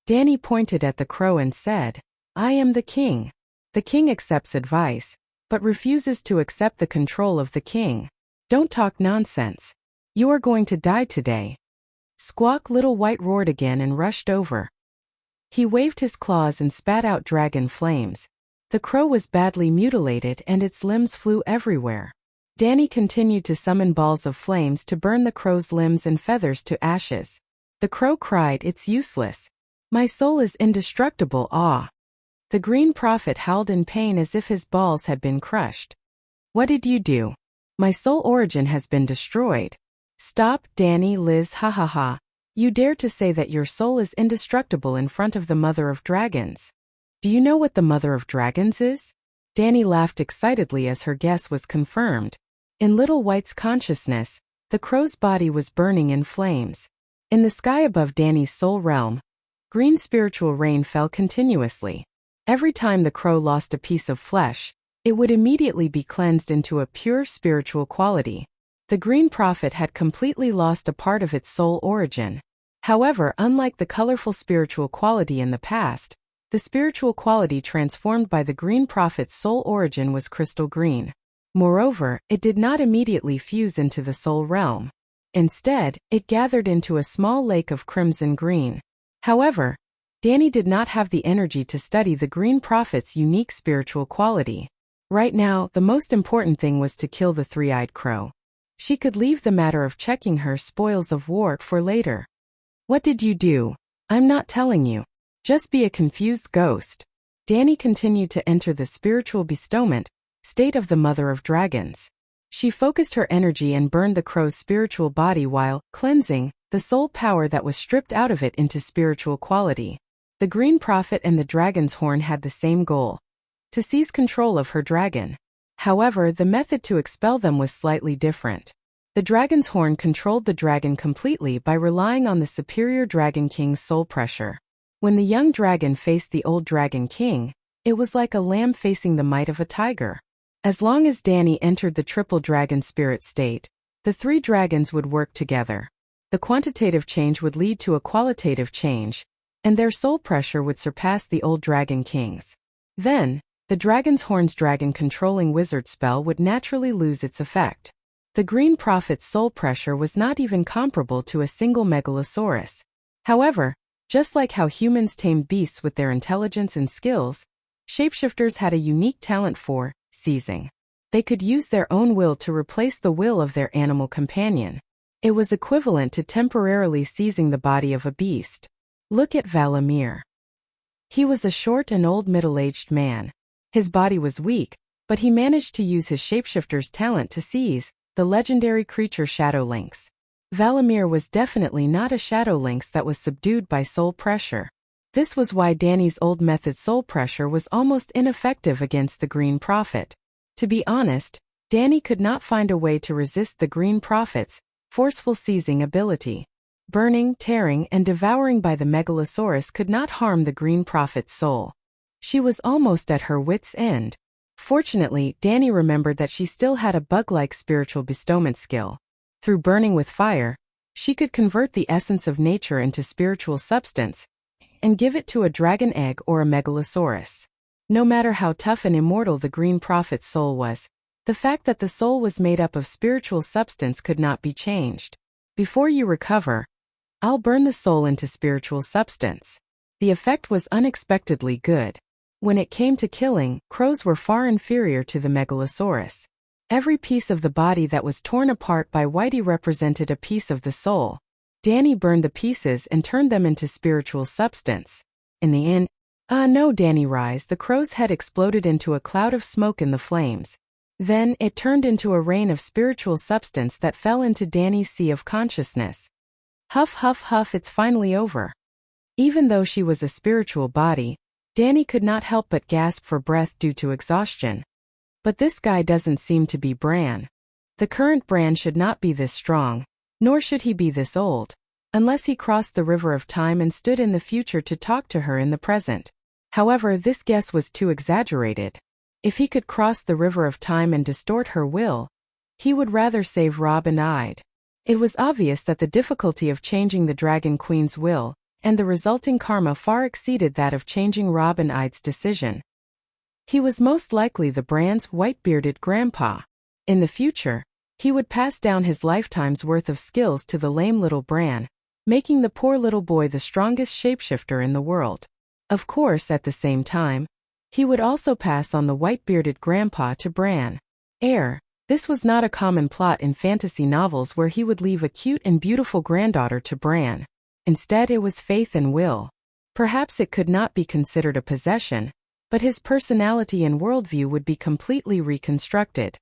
Danny pointed at the crow and said, "I am the king." The king accepts advice, but refuses to accept the control of the king. "Don't talk nonsense. You are going to die today." Squawk! Little White roared again and rushed over. He waved his claws and spat out dragon flames. The crow was badly mutilated and its limbs flew everywhere. Danny continued to summon balls of flames to burn the crow's limbs and feathers to ashes. The crow cried, "It's useless. My soul is indestructible." "Ah!" The Green Prophet howled in pain as if his balls had been crushed. "What did you do? My soul origin has been destroyed." "Stop, Danny, Liz, ha ha ha. You dare to say that your soul is indestructible in front of the Mother of Dragons? Do you know what the Mother of Dragons is?" Danny laughed excitedly as her guess was confirmed. In Little White's consciousness, the crow's body was burning in flames. In the sky above Danny's soul realm, green spiritual rain fell continuously. Every time the crow lost a piece of flesh, it would immediately be cleansed into a pure spiritual quality. The Green Prophet had completely lost a part of its soul origin. However, unlike the colorful spiritual quality in the past, the spiritual quality transformed by the Green Prophet's soul origin was crystal green. Moreover, it did not immediately fuse into the soul realm. Instead, it gathered into a small lake of crimson green. However, Danny did not have the energy to study the Green Prophet's unique spiritual quality. Right now, the most important thing was to kill the three-eyed crow. She could leave the matter of checking her spoils of war for later. "What did you do? I'm not telling you. Just be a confused ghost." Danny continued to enter the spiritual bestowment state of the Mother of Dragons. She focused her energy and burned the crow's spiritual body while cleansing the soul power that was stripped out of it into spiritual quality. The Green Prophet and the dragon's horn had the same goal: to seize control of her dragon. However, the method to expel them was slightly different. The dragon's horn controlled the dragon completely by relying on the superior Dragon King's soul pressure. When the young dragon faced the old Dragon King, it was like a lamb facing the might of a tiger. As long as Danny entered the triple dragon spirit state, the three dragons would work together. The quantitative change would lead to a qualitative change, and their soul pressure would surpass the old Dragon King's. Then, the dragon's horn's dragon-controlling wizard spell would naturally lose its effect. The Green Prophet's soul pressure was not even comparable to a single megalosaurus. However, just like how humans tamed beasts with their intelligence and skills, shapeshifters had a unique talent for seizing. They could use their own will to replace the will of their animal companion. It was equivalent to temporarily seizing the body of a beast. Look at Valamir. He was a short and old middle-aged man. His body was weak, but he managed to use his shapeshifter's talent to seize the legendary creature Shadow Lynx. Valamir was definitely not a Shadow Lynx that was subdued by soul pressure. This was why Danny's old method soul pressure was almost ineffective against the Green Prophet. To be honest, Danny could not find a way to resist the Green Prophet's forceful seizing ability. Burning, tearing, and devouring by the Megalosaurus could not harm the Green Prophet's soul. She was almost at her wit's end. Fortunately, Danny remembered that she still had a bug-like spiritual bestowment skill. Through burning with fire, she could convert the essence of nature into spiritual substance and give it to a dragon egg or a Megalosaurus. No matter how tough and immortal the Green Prophet's soul was, The fact that the soul was made up of spiritual substance could not be changed. Before you recover, I'll burn the soul into spiritual substance. The effect was unexpectedly good. When it came to killing, crows were far inferior to the megalosaurus. Every piece of the body that was torn apart by Whitey represented a piece of the soul. Danny burned the pieces and turned them into spiritual substance. In the end, no, Danny rise. The crow's head exploded into a cloud of smoke in the flames. Then, it turned into a rain of spiritual substance that fell into Danny's sea of consciousness. Huff, huff, huff, it's finally over. Even though she was a spiritual body, Danny could not help but gasp for breath due to exhaustion. But this guy doesn't seem to be Bran. The current Bran should not be this strong, nor should he be this old, unless he crossed the river of time and stood in the future to talk to her in the present. However, this guess was too exaggerated. If he could cross the river of time and distort her will, he would rather save Rob and Ide. It was obvious that the difficulty of changing the Dragon Queen's will and the resulting karma far exceeded that of changing Rob and Ide's decision. He was most likely the Bran's white-bearded grandpa. In the future, he would pass down his lifetime's worth of skills to the lame little Bran, making the poor little boy the strongest shapeshifter in the world. Of course, at the same time, he would also pass on the white-bearded grandpa to Bran. This was not a common plot in fantasy novels where he would leave a cute and beautiful granddaughter to Bran. Instead, it was faith and will. Perhaps it could not be considered a possession, but his personality and worldview would be completely reconstructed.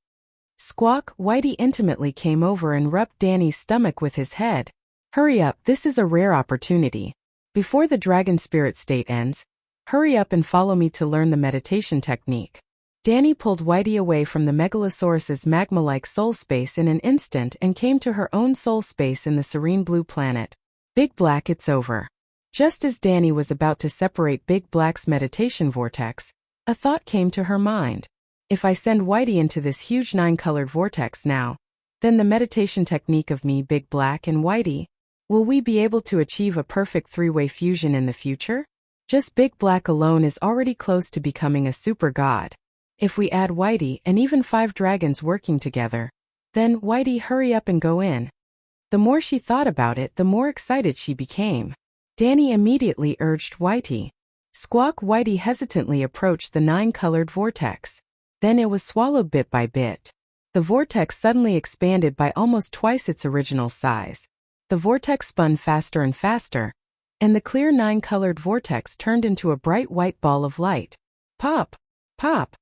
Squawk, Whitey intimately came over and rubbed Danny's stomach with his head. Hurry up, this is a rare opportunity. Before the dragon spirit state ends, hurry up and follow me to learn the meditation technique. Danny pulled Whitey away from the Megalosaurus's magma-like soul space in an instant and came to her own soul space in the serene blue planet. Big Black, it's over. Just as Danny was about to separate Big Black's meditation vortex, a thought came to her mind. If I send Whitey into this huge 9-colored vortex now, then the meditation technique of me, Big Black, and Whitey, will we be able to achieve a perfect three-way fusion in the future? Just Big Black alone is already close to becoming a super god. If we add Whitey and even 5 dragons working together, then Whitey, hurry up and go in. The more she thought about it, the more excited she became. Danny immediately urged Whitey. Squawk, Whitey hesitantly approached the 9-colored vortex. Then it was swallowed bit by bit. The vortex suddenly expanded by almost twice its original size. The vortex spun faster and faster, and the clear 9-colored vortex turned into a bright white ball of light. Pop! Pop!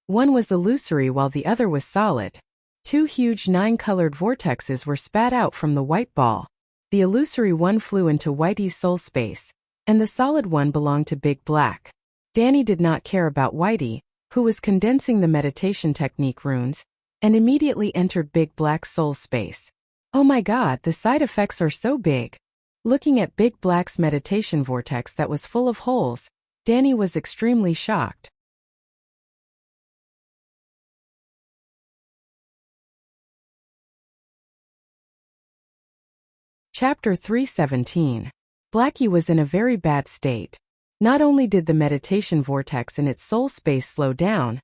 One was illusory while the other was solid. 2 huge 9-colored vortexes were spat out from the white ball. The illusory one flew into Whitey's soul space, and the solid one belonged to Big Black. Danny did not care about Whitey, who was condensing the meditation technique runes, and immediately entered Big Black's soul space. Oh my god, the side effects are so big. Looking at Big Black's meditation vortex that was full of holes, Danny was extremely shocked. Chapter 317. Blackie was in a very bad state. Not only did the meditation vortex in its soul space slow down,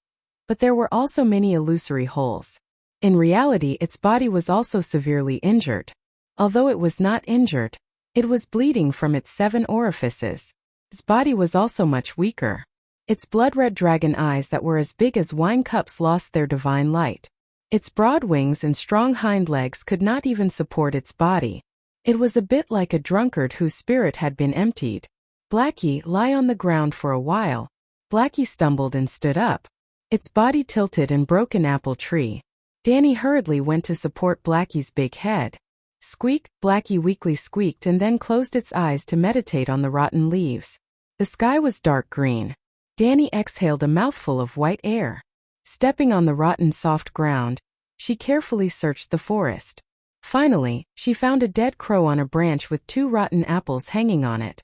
but there were also many illusory holes. In reality, its body was also severely injured. Although it was not injured, it was bleeding from its 7 orifices. Its body was also much weaker. Its blood-red dragon eyes that were as big as wine cups lost their divine light. Its broad wings and strong hind legs could not even support its body. It was a bit like a drunkard whose spirit had been emptied. Blackie lay on the ground for a while. Blackie stumbled and stood up. Its body tilted and broke an apple tree. Danny hurriedly went to support Blackie's big head. Squeak, Blackie weakly squeaked and then closed its eyes to meditate on the rotten leaves. The sky was dark green. Danny exhaled a mouthful of white air. Stepping on the rotten soft ground, she carefully searched the forest. Finally, she found a dead crow on a branch with 2 rotten apples hanging on it.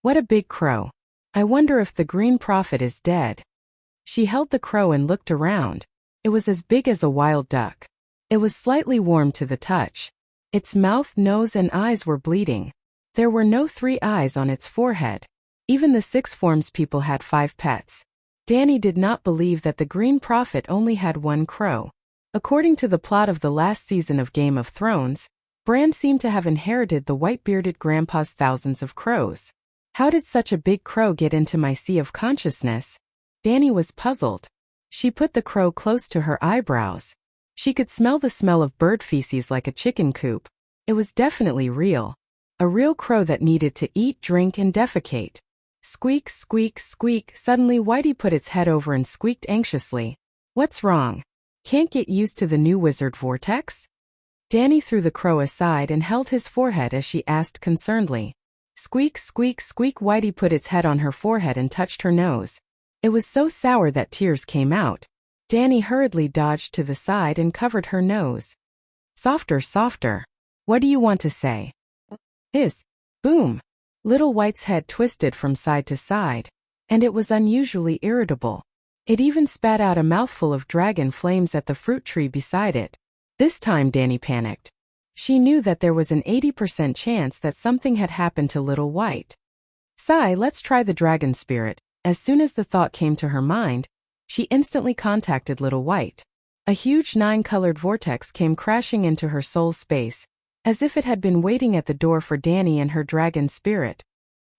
What a big crow. I wonder if the Green Prophet is dead. She held the crow and looked around. It was as big as a wild duck. It was slightly warm to the touch. Its mouth, nose, and eyes were bleeding. There were no 3 eyes on its forehead. Even the 6 forms people had 5 pets. Danny did not believe that the Green Prophet only had 1 crow. According to the plot of the last season of Game of Thrones, Bran seemed to have inherited the white-bearded grandpa's thousands of crows. How did such a big crow get into my sea of consciousness? Dany was puzzled. She put the crow close to her eyebrows. She could smell the smell of bird feces like a chicken coop. It was definitely real. A real crow that needed to eat, drink, and defecate. Squeak, squeak, squeak. Suddenly Whitey put its head over and squeaked anxiously. What's wrong? Can't get used to the new wizard vortex? Dany threw the crow aside and held his forehead as she asked concernedly. Squeak, squeak, squeak. Whitey put its head on her forehead and touched her nose. It was so sour that tears came out. Dany hurriedly dodged to the side and covered her nose. Softer, softer. What do you want to say? Hiss. Boom. Little White's head twisted from side to side, and it was unusually irritable. It even spat out a mouthful of dragon flames at the fruit tree beside it. This time Dany panicked. She knew that there was an 80% chance that something had happened to Little White. Sigh, let's try the dragon spirit. As soon as the thought came to her mind, she instantly contacted Little White. A huge 9-colored vortex came crashing into her soul space, as if it had been waiting at the door for Dany and her dragon spirit.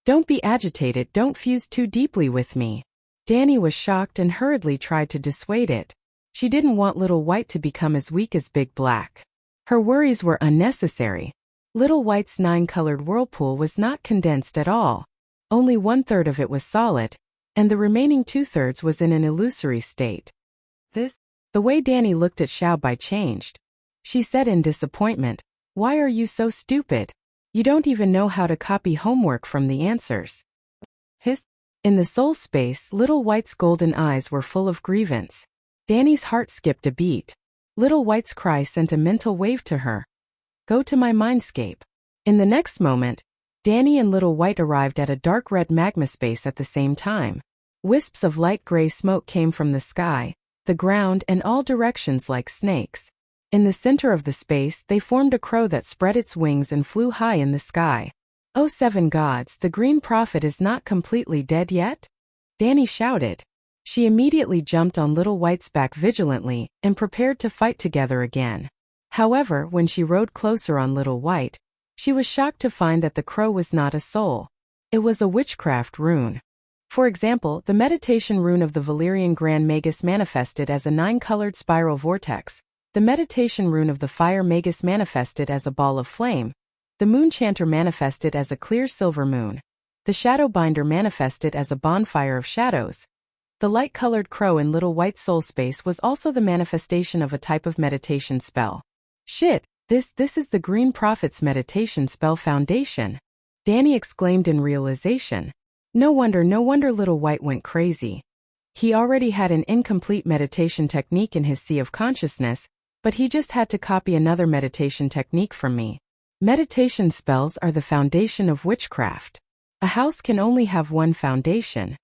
Don't be agitated, don't fuse too deeply with me. Dany was shocked and hurriedly tried to dissuade it. She didn't want Little White to become as weak as Big Black. Her worries were unnecessary. Little White's 9-colored whirlpool was not condensed at all. Only 1/3 of it was solid, and the remaining 2/3 was in an illusory state. The way Dany looked at Xiaobai changed. She said in disappointment, "Why are you so stupid? You don't even know how to copy homework from the answers." Hiss. In the soul space, Little White's golden eyes were full of grievance. Dany's heart skipped a beat. Little White's cry sent a mental wave to her. Go to my mindscape. In the next moment, Dany and Little White arrived at a dark red magma space at the same time. Wisps of light gray smoke came from the sky, the ground, and all directions like snakes. In the center of the space, they formed a crow that spread its wings and flew high in the sky. Oh, 7 gods, the Green Prophet is not completely dead yet? Dany shouted. She immediately jumped on Little White's back vigilantly and prepared to fight together again. However, when she rode closer on Little White, she was shocked to find that the crow was not a soul. It was a witchcraft rune. For example, the meditation rune of the Valyrian Grand Magus manifested as a 9-colored spiral vortex. The meditation rune of the Fire Magus manifested as a ball of flame. The Moon Chanter manifested as a clear silver moon. The Shadowbinder manifested as a bonfire of shadows. The light-colored crow in Little White's soul space was also the manifestation of a type of meditation spell. Shit, this is the Green Prophet's meditation spell foundation. Dany exclaimed in realization. No wonder Little White went crazy. He already had an incomplete meditation technique in his sea of consciousness, but he just had to copy another meditation technique from me. Meditation spells are the foundation of witchcraft. A house can only have one foundation.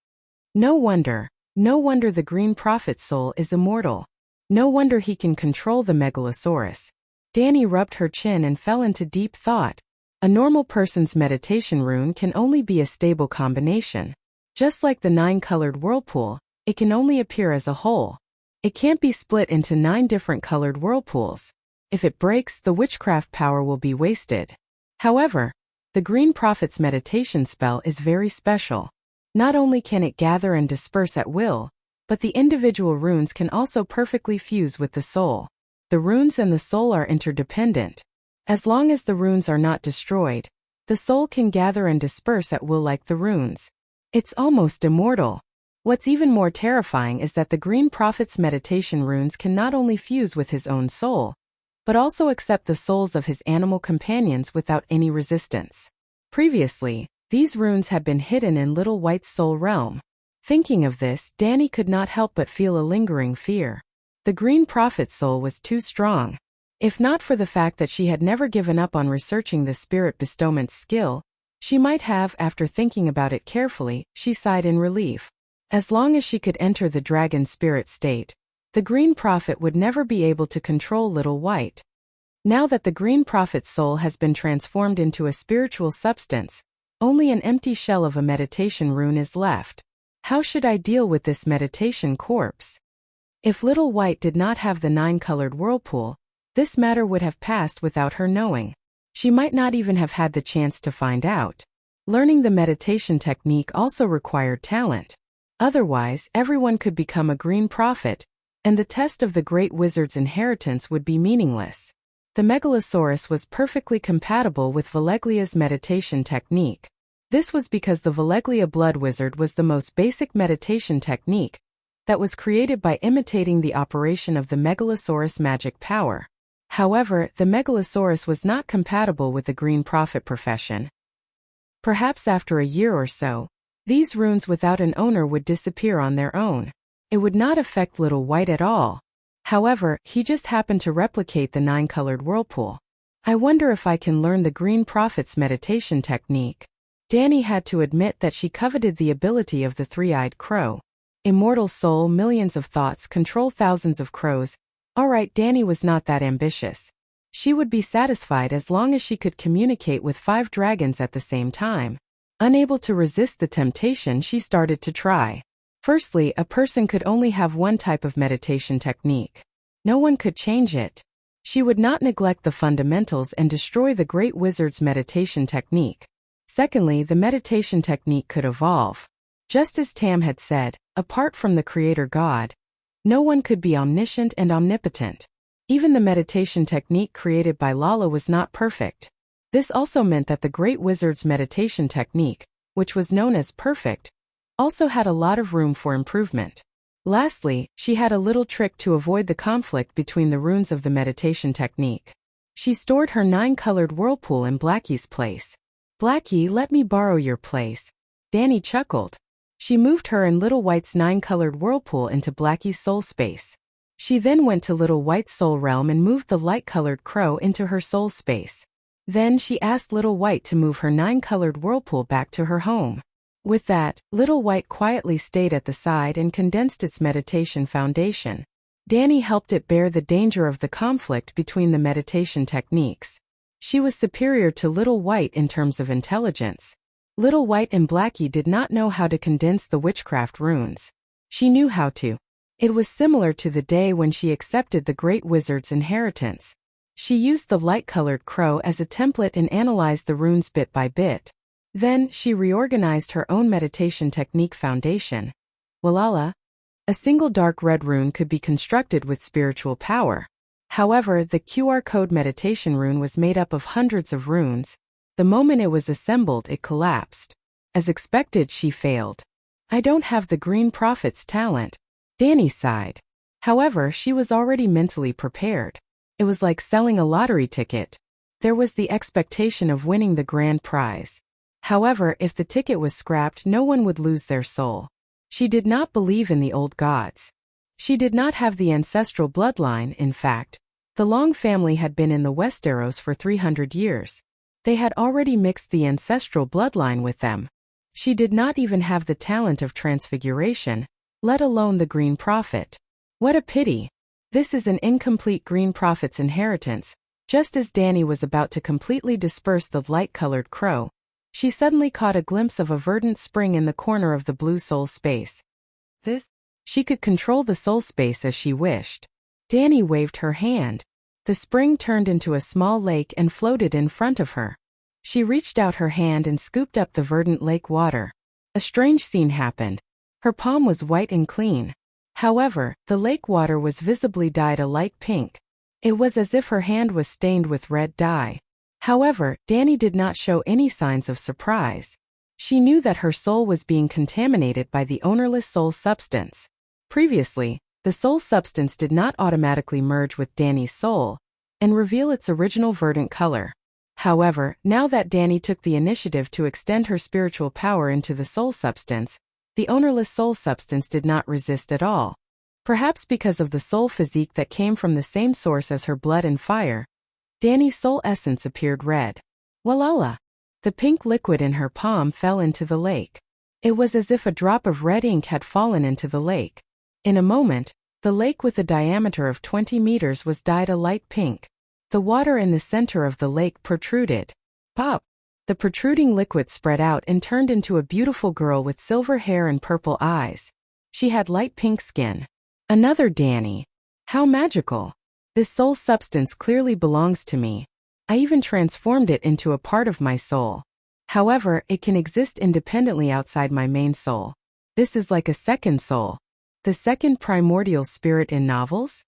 No wonder the Green Prophet's soul is immortal. No wonder he can control the Megalosaurus. Dany rubbed her chin and fell into deep thought. A normal person's meditation rune can only be a stable combination. Just like the 9-colored whirlpool, it can only appear as a whole. It can't be split into 9 different colored whirlpools. If it breaks, the witchcraft power will be wasted. However, the Green Prophet's meditation spell is very special. Not only can it gather and disperse at will, but the individual runes can also perfectly fuse with the soul. The runes and the soul are interdependent. As long as the runes are not destroyed, the soul can gather and disperse at will like the runes. It's almost immortal. What's even more terrifying is that the Green Prophet's meditation runes can not only fuse with his own soul, but also accept the souls of his animal companions without any resistance. Previously, these runes had been hidden in Little White's soul realm. Thinking of this, Dany could not help but feel a lingering fear. The Green Prophet's soul was too strong. If not for the fact that she had never given up on researching the spirit bestowment skill, she might have. After thinking about it carefully, she sighed in relief. As long as she could enter the dragon spirit state, the Green Prophet would never be able to control Little White. Now that the Green Prophet's soul has been transformed into a spiritual substance, only an empty shell of a meditation rune is left. How should I deal with this meditation corpse? If Little White did not have the 9-colored whirlpool, this matter would have passed without her knowing. She might not even have had the chance to find out. Learning the meditation technique also required talent. Otherwise, everyone could become a green prophet, and the test of the great wizard's inheritance would be meaningless. The Megalosaurus was perfectly compatible with Valeglia's meditation technique. This was because the Valeglia blood wizard was the most basic meditation technique that was created by imitating the operation of the Megalosaurus magic power. However, the Megalosaurus was not compatible with the green prophet profession. Perhaps after a year or so, these runes without an owner would disappear on their own. It would not affect Little White at all. However, he just happened to replicate the 9-colored whirlpool. I wonder if I can learn the green prophet's meditation technique. Danny had to admit that she coveted the ability of the three-eyed crow. Immortal soul, millions of thoughts, control thousands of crows. Alright, Danny was not that ambitious. She would be satisfied as long as she could communicate with 5 dragons at the same time. Unable to resist the temptation, she started to try. Firstly, a person could only have one type of meditation technique. No one could change it. She would not neglect the fundamentals and destroy the great wizard's meditation technique. Secondly, the meditation technique could evolve. Just as Tam had said, apart from the Creator God, no one could be omniscient and omnipotent. Even the meditation technique created by Lala was not perfect. This also meant that the great wizard's meditation technique, which was known as perfect, also had a lot of room for improvement. Lastly, she had a little trick to avoid the conflict between the runes of the meditation technique. She stored her 9-colored whirlpool in Blackie's place. Blackie, let me borrow your place. Danny chuckled. She moved her and Little White's 9-colored whirlpool into Blackie's soul space. She then went to Little White's soul realm and moved the light-colored crow into her soul space. Then she asked Little White to move her 9-colored whirlpool back to her home. With that, Little White quietly stayed at the side and condensed its meditation foundation. Danny helped it bear the danger of the conflict between the meditation techniques. She was superior to Little White in terms of intelligence. Little White and Blackie did not know how to condense the witchcraft runes. She knew how to. It was similar to the day when she accepted the great wizard's inheritance. She used the light-colored crow as a template and analyzed the runes bit by bit. Then, she reorganized her own meditation technique foundation. Walala. A single dark red rune could be constructed with spiritual power. However, the QR code meditation rune was made up of hundreds of runes. The moment it was assembled, it collapsed. As expected, she failed. I don't have the green prophet's talent. Danny sighed. However, she was already mentally prepared. It was like selling a lottery ticket. There was the expectation of winning the grand prize. However, if the ticket was scrapped, no one would lose their soul. She did not believe in the old gods. She did not have the ancestral bloodline. In fact, the Long family had been in the Westeros for 300 years. They had already mixed the ancestral bloodline with them. She did not even have the talent of transfiguration, let alone the green prophet. What a pity. This is an incomplete green prophet's inheritance. Just as Danny was about to completely disperse the light-colored crow, she suddenly caught a glimpse of a verdant spring in the corner of the blue soul space. She could control the soul space as she wished. Danny waved her hand. The spring turned into a small lake and floated in front of her. She reached out her hand and scooped up the verdant lake water. A strange scene happened. Her palm was white and clean. However, the lake water was visibly dyed a light pink. It was as if her hand was stained with red dye. However, Danny did not show any signs of surprise. She knew that her soul was being contaminated by the ownerless soul substance. Previously, the soul substance did not automatically merge with Danny's soul and reveal its original verdant color. However, now that Danny took the initiative to extend her spiritual power into the soul substance, the ownerless soul substance did not resist at all. Perhaps because of the soul physique that came from the same source as her blood and fire, Danny's soul essence appeared red. Walala! The pink liquid in her palm fell into the lake. It was as if a drop of red ink had fallen into the lake. In a moment, the lake with a diameter of 20 meters was dyed a light pink. The water in the center of the lake protruded. Pop! The protruding liquid spread out and turned into a beautiful girl with silver hair and purple eyes. She had light pink skin. Another Danny. How magical. This soul substance clearly belongs to me. I even transformed it into a part of my soul. However, it can exist independently outside my main soul. This is like a second soul. The second primordial spirit in novels?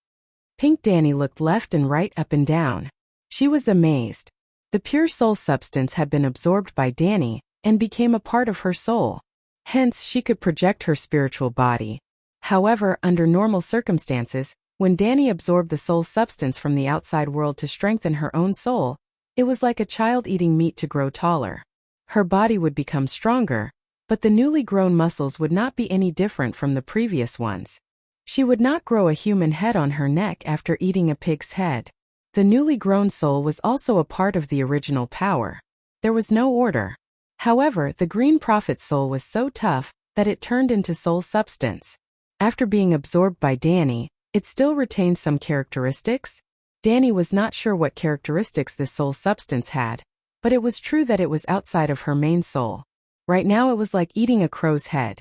Pink Danny looked left and right, up and down. She was amazed. The pure soul substance had been absorbed by Danny and became a part of her soul. Hence, she could project her spiritual body. However, under normal circumstances, when Danny absorbed the soul substance from the outside world to strengthen her own soul, it was like a child eating meat to grow taller. Her body would become stronger, but the newly grown muscles would not be any different from the previous ones. She would not grow a human head on her neck after eating a pig's head. The newly grown soul was also a part of the original power. There was no order. However, the Green Prophet's soul was so tough that it turned into soul substance. After being absorbed by Danny, it still retained some characteristics. Danny was not sure what characteristics this soul substance had, but it was true that it was outside of her main soul. Right now it was like eating a crow's head.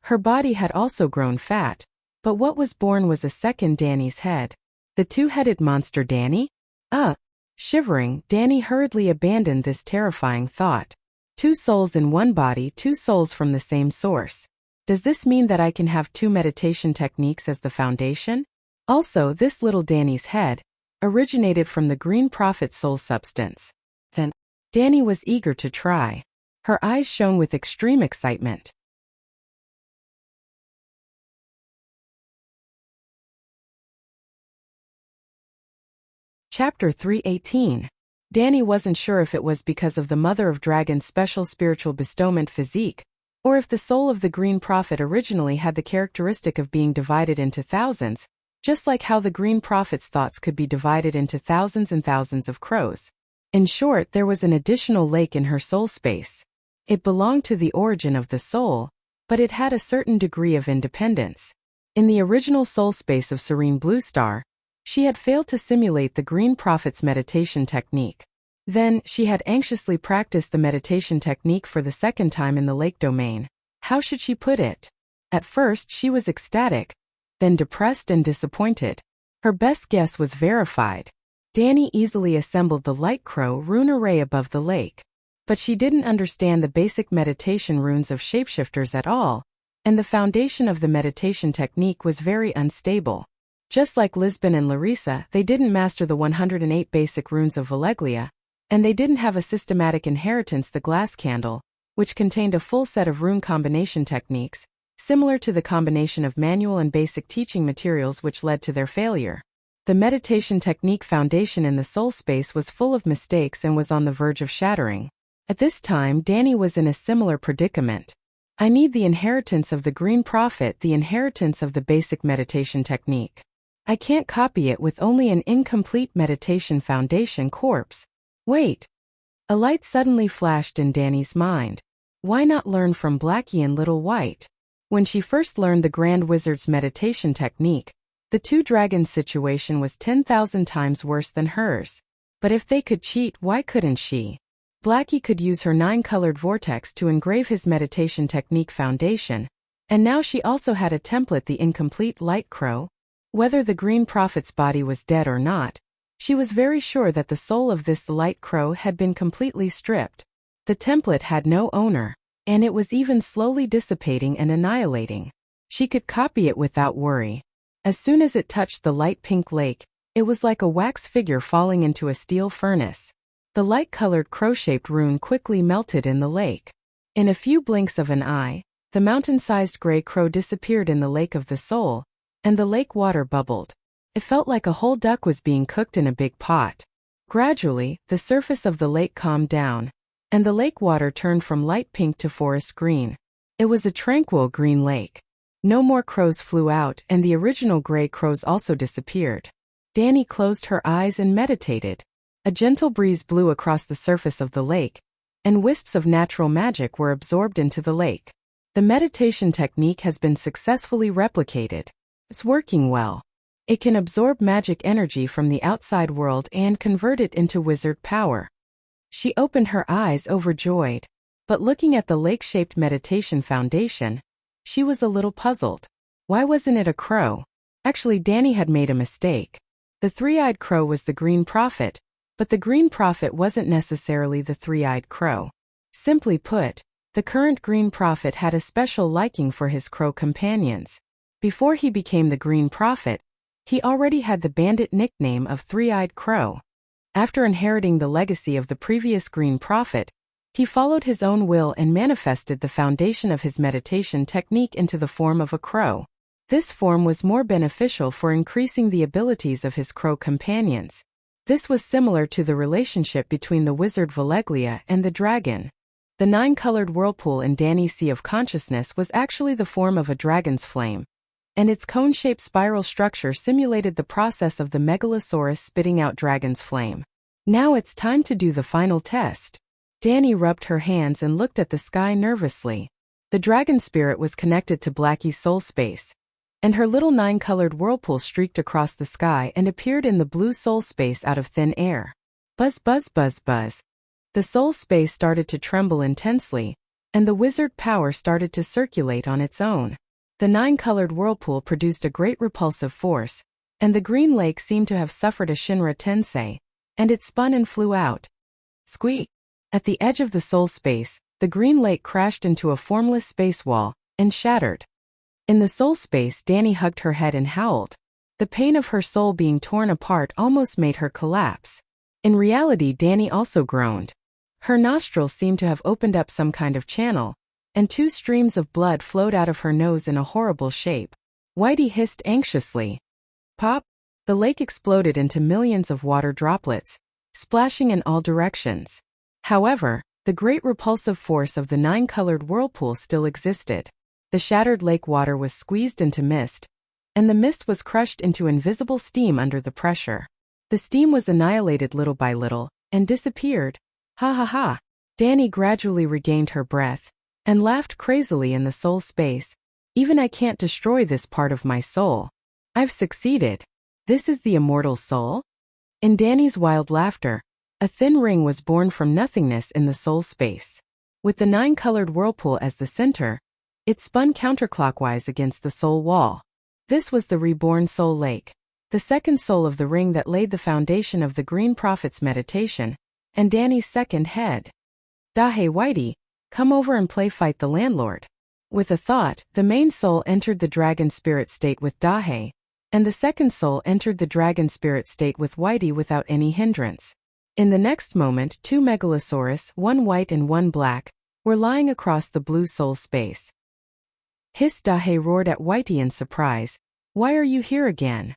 Her body had also grown fat, but what was born was a second Danny's head. The two-headed monster Danny? Shivering, Danny hurriedly abandoned this terrifying thought. Two souls in one body, two souls from the same source. Does this mean that I can have two meditation techniques as the foundation? Also, this little Danny's head originated from the Green Prophet's soul substance. Then, Danny was eager to try. Her eyes shone with extreme excitement. Chapter 318. Danny wasn't sure if it was because of the Mother of Dragon's special spiritual bestowment physique, or if the soul of the Green Prophet originally had the characteristic of being divided into thousands, just like how the Green Prophet's thoughts could be divided into thousands and thousands of crows. In short, there was an additional lake in her soul space. It belonged to the origin of the soul, but it had a certain degree of independence. In the original soul space of Serene Blue Star, she had failed to simulate the Green Prophet's meditation technique. Then, she had anxiously practiced the meditation technique for the second time in the lake domain. How should she put it? At first, she was ecstatic, then depressed and disappointed. Her best guess was verified. Danny easily assembled the light crow rune array above the lake. But she didn't understand the basic meditation runes of shapeshifters at all, and the foundation of the meditation technique was very unstable. Just like Lisbon and Larissa, they didn't master the 108 basic runes of Valeglia, and they didn't have a systematic inheritance, the glass candle, which contained a full set of rune combination techniques, similar to the combination of manual and basic teaching materials which led to their failure. The meditation technique foundation in the soul space was full of mistakes and was on the verge of shattering. At this time, Danny was in a similar predicament. I need the inheritance of the Green Prophet, the inheritance of the basic meditation technique. I can't copy it with only an incomplete meditation foundation corpse. Wait. A light suddenly flashed in Danny's mind. Why not learn from Blackie and Little White? When she first learned the Grand Wizard's meditation technique, the two dragons situation was 10,000 times worse than hers. But if they could cheat, why couldn't she? Blackie could use her 9-colored vortex to engrave his meditation technique foundation, and now she also had a template, the incomplete light crow. Whether the Green Prophet's body was dead or not, she was very sure that the soul of this light crow had been completely stripped. The template had no owner, and it was even slowly dissipating and annihilating. She could copy it without worry. As soon as it touched the light pink lake, it was like a wax figure falling into a steel furnace. The light-colored crow-shaped rune quickly melted in the lake. In a few blinks of an eye, the mountain-sized gray crow disappeared in the lake of the soul, and the lake water bubbled. It felt like a whole duck was being cooked in a big pot. Gradually, the surface of the lake calmed down, and the lake water turned from light pink to forest green. It was a tranquil green lake. No more crows flew out, and the original gray crows also disappeared. Danny closed her eyes and meditated. A gentle breeze blew across the surface of the lake, and wisps of natural magic were absorbed into the lake. The meditation technique has been successfully replicated. It's working well. It can absorb magic energy from the outside world and convert it into wizard power. She opened her eyes overjoyed, but looking at the lake-shaped meditation foundation, she was a little puzzled. Why wasn't it a crow? Actually, Danny had made a mistake. The three-eyed crow was the Green Prophet, but the Green Prophet wasn't necessarily the three-eyed crow. Simply put, the current Green Prophet had a special liking for his crow companions. Before he became the Green Prophet, he already had the bandit nickname of Three-Eyed Crow. After inheriting the legacy of the previous Green Prophet, he followed his own will and manifested the foundation of his meditation technique into the form of a crow. This form was more beneficial for increasing the abilities of his crow companions. This was similar to the relationship between the wizard Valeglia and the dragon. The nine-colored whirlpool in Danny's Sea of Consciousness was actually the form of a dragon's flame, and its cone-shaped spiral structure simulated the process of the megalosaurus spitting out dragon's flame. Now it's time to do the final test. Danny rubbed her hands and looked at the sky nervously. The dragon spirit was connected to Blackie's soul space, and her little nine-colored whirlpool streaked across the sky and appeared in the blue soul space out of thin air. Buzz, buzz, buzz, buzz. The soul space started to tremble intensely, and the wizard power started to circulate on its own. The nine-colored whirlpool produced a great repulsive force, and the green lake seemed to have suffered a Shinra Tensei, and it spun and flew out. Squeak! At the edge of the soul space, the green lake crashed into a formless space wall, and shattered. In the soul space, Danny hugged her head and howled. The pain of her soul being torn apart almost made her collapse. In reality, Danny also groaned. Her nostrils seemed to have opened up some kind of channel, and two streams of blood flowed out of her nose in a horrible shape. Whitey hissed anxiously. Pop! The lake exploded into millions of water droplets, splashing in all directions. However, the great repulsive force of the nine-colored whirlpool still existed. The shattered lake water was squeezed into mist, and the mist was crushed into invisible steam under the pressure. The steam was annihilated little by little, and disappeared. Ha ha ha! Danny gradually regained her breath, and laughed crazily in the soul space. Even I can't destroy this part of my soul. I've succeeded. This is the immortal soul? In Danny's wild laughter, a thin ring was born from nothingness in the soul space. With the nine-colored whirlpool as the center, it spun counterclockwise against the soul wall. This was the reborn soul lake, the second soul of the ring that laid the foundation of the Green Prophet's meditation, and Danny's second head. Dahe Whitey, come over and play fight the landlord. With a thought, the main soul entered the dragon spirit state with Dahe, and the second soul entered the dragon spirit state with Whitey without any hindrance. In the next moment, two megalosaurus, one white and one black, were lying across the blue soul space. Hiss! Dahe roared at Whitey in surprise. Why are you here again?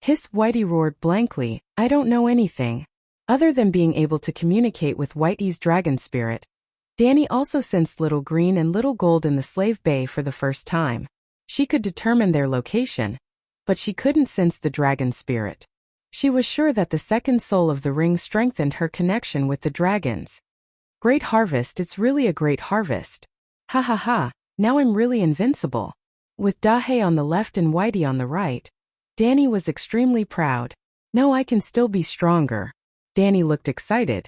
Hiss! Whitey roared blankly. I don't know anything. Other than being able to communicate with Whitey's dragon spirit, Danny also sensed Little Green and Little Gold in the slave bay for the first time. She could determine their location, but she couldn't sense the dragon spirit. She was sure that the second soul of the ring strengthened her connection with the dragons. Great harvest, it's really a great harvest. Ha ha ha, now I'm really invincible. With Dahe on the left and Whitey on the right, Danny was extremely proud. No, I can still be stronger. Danny looked excited.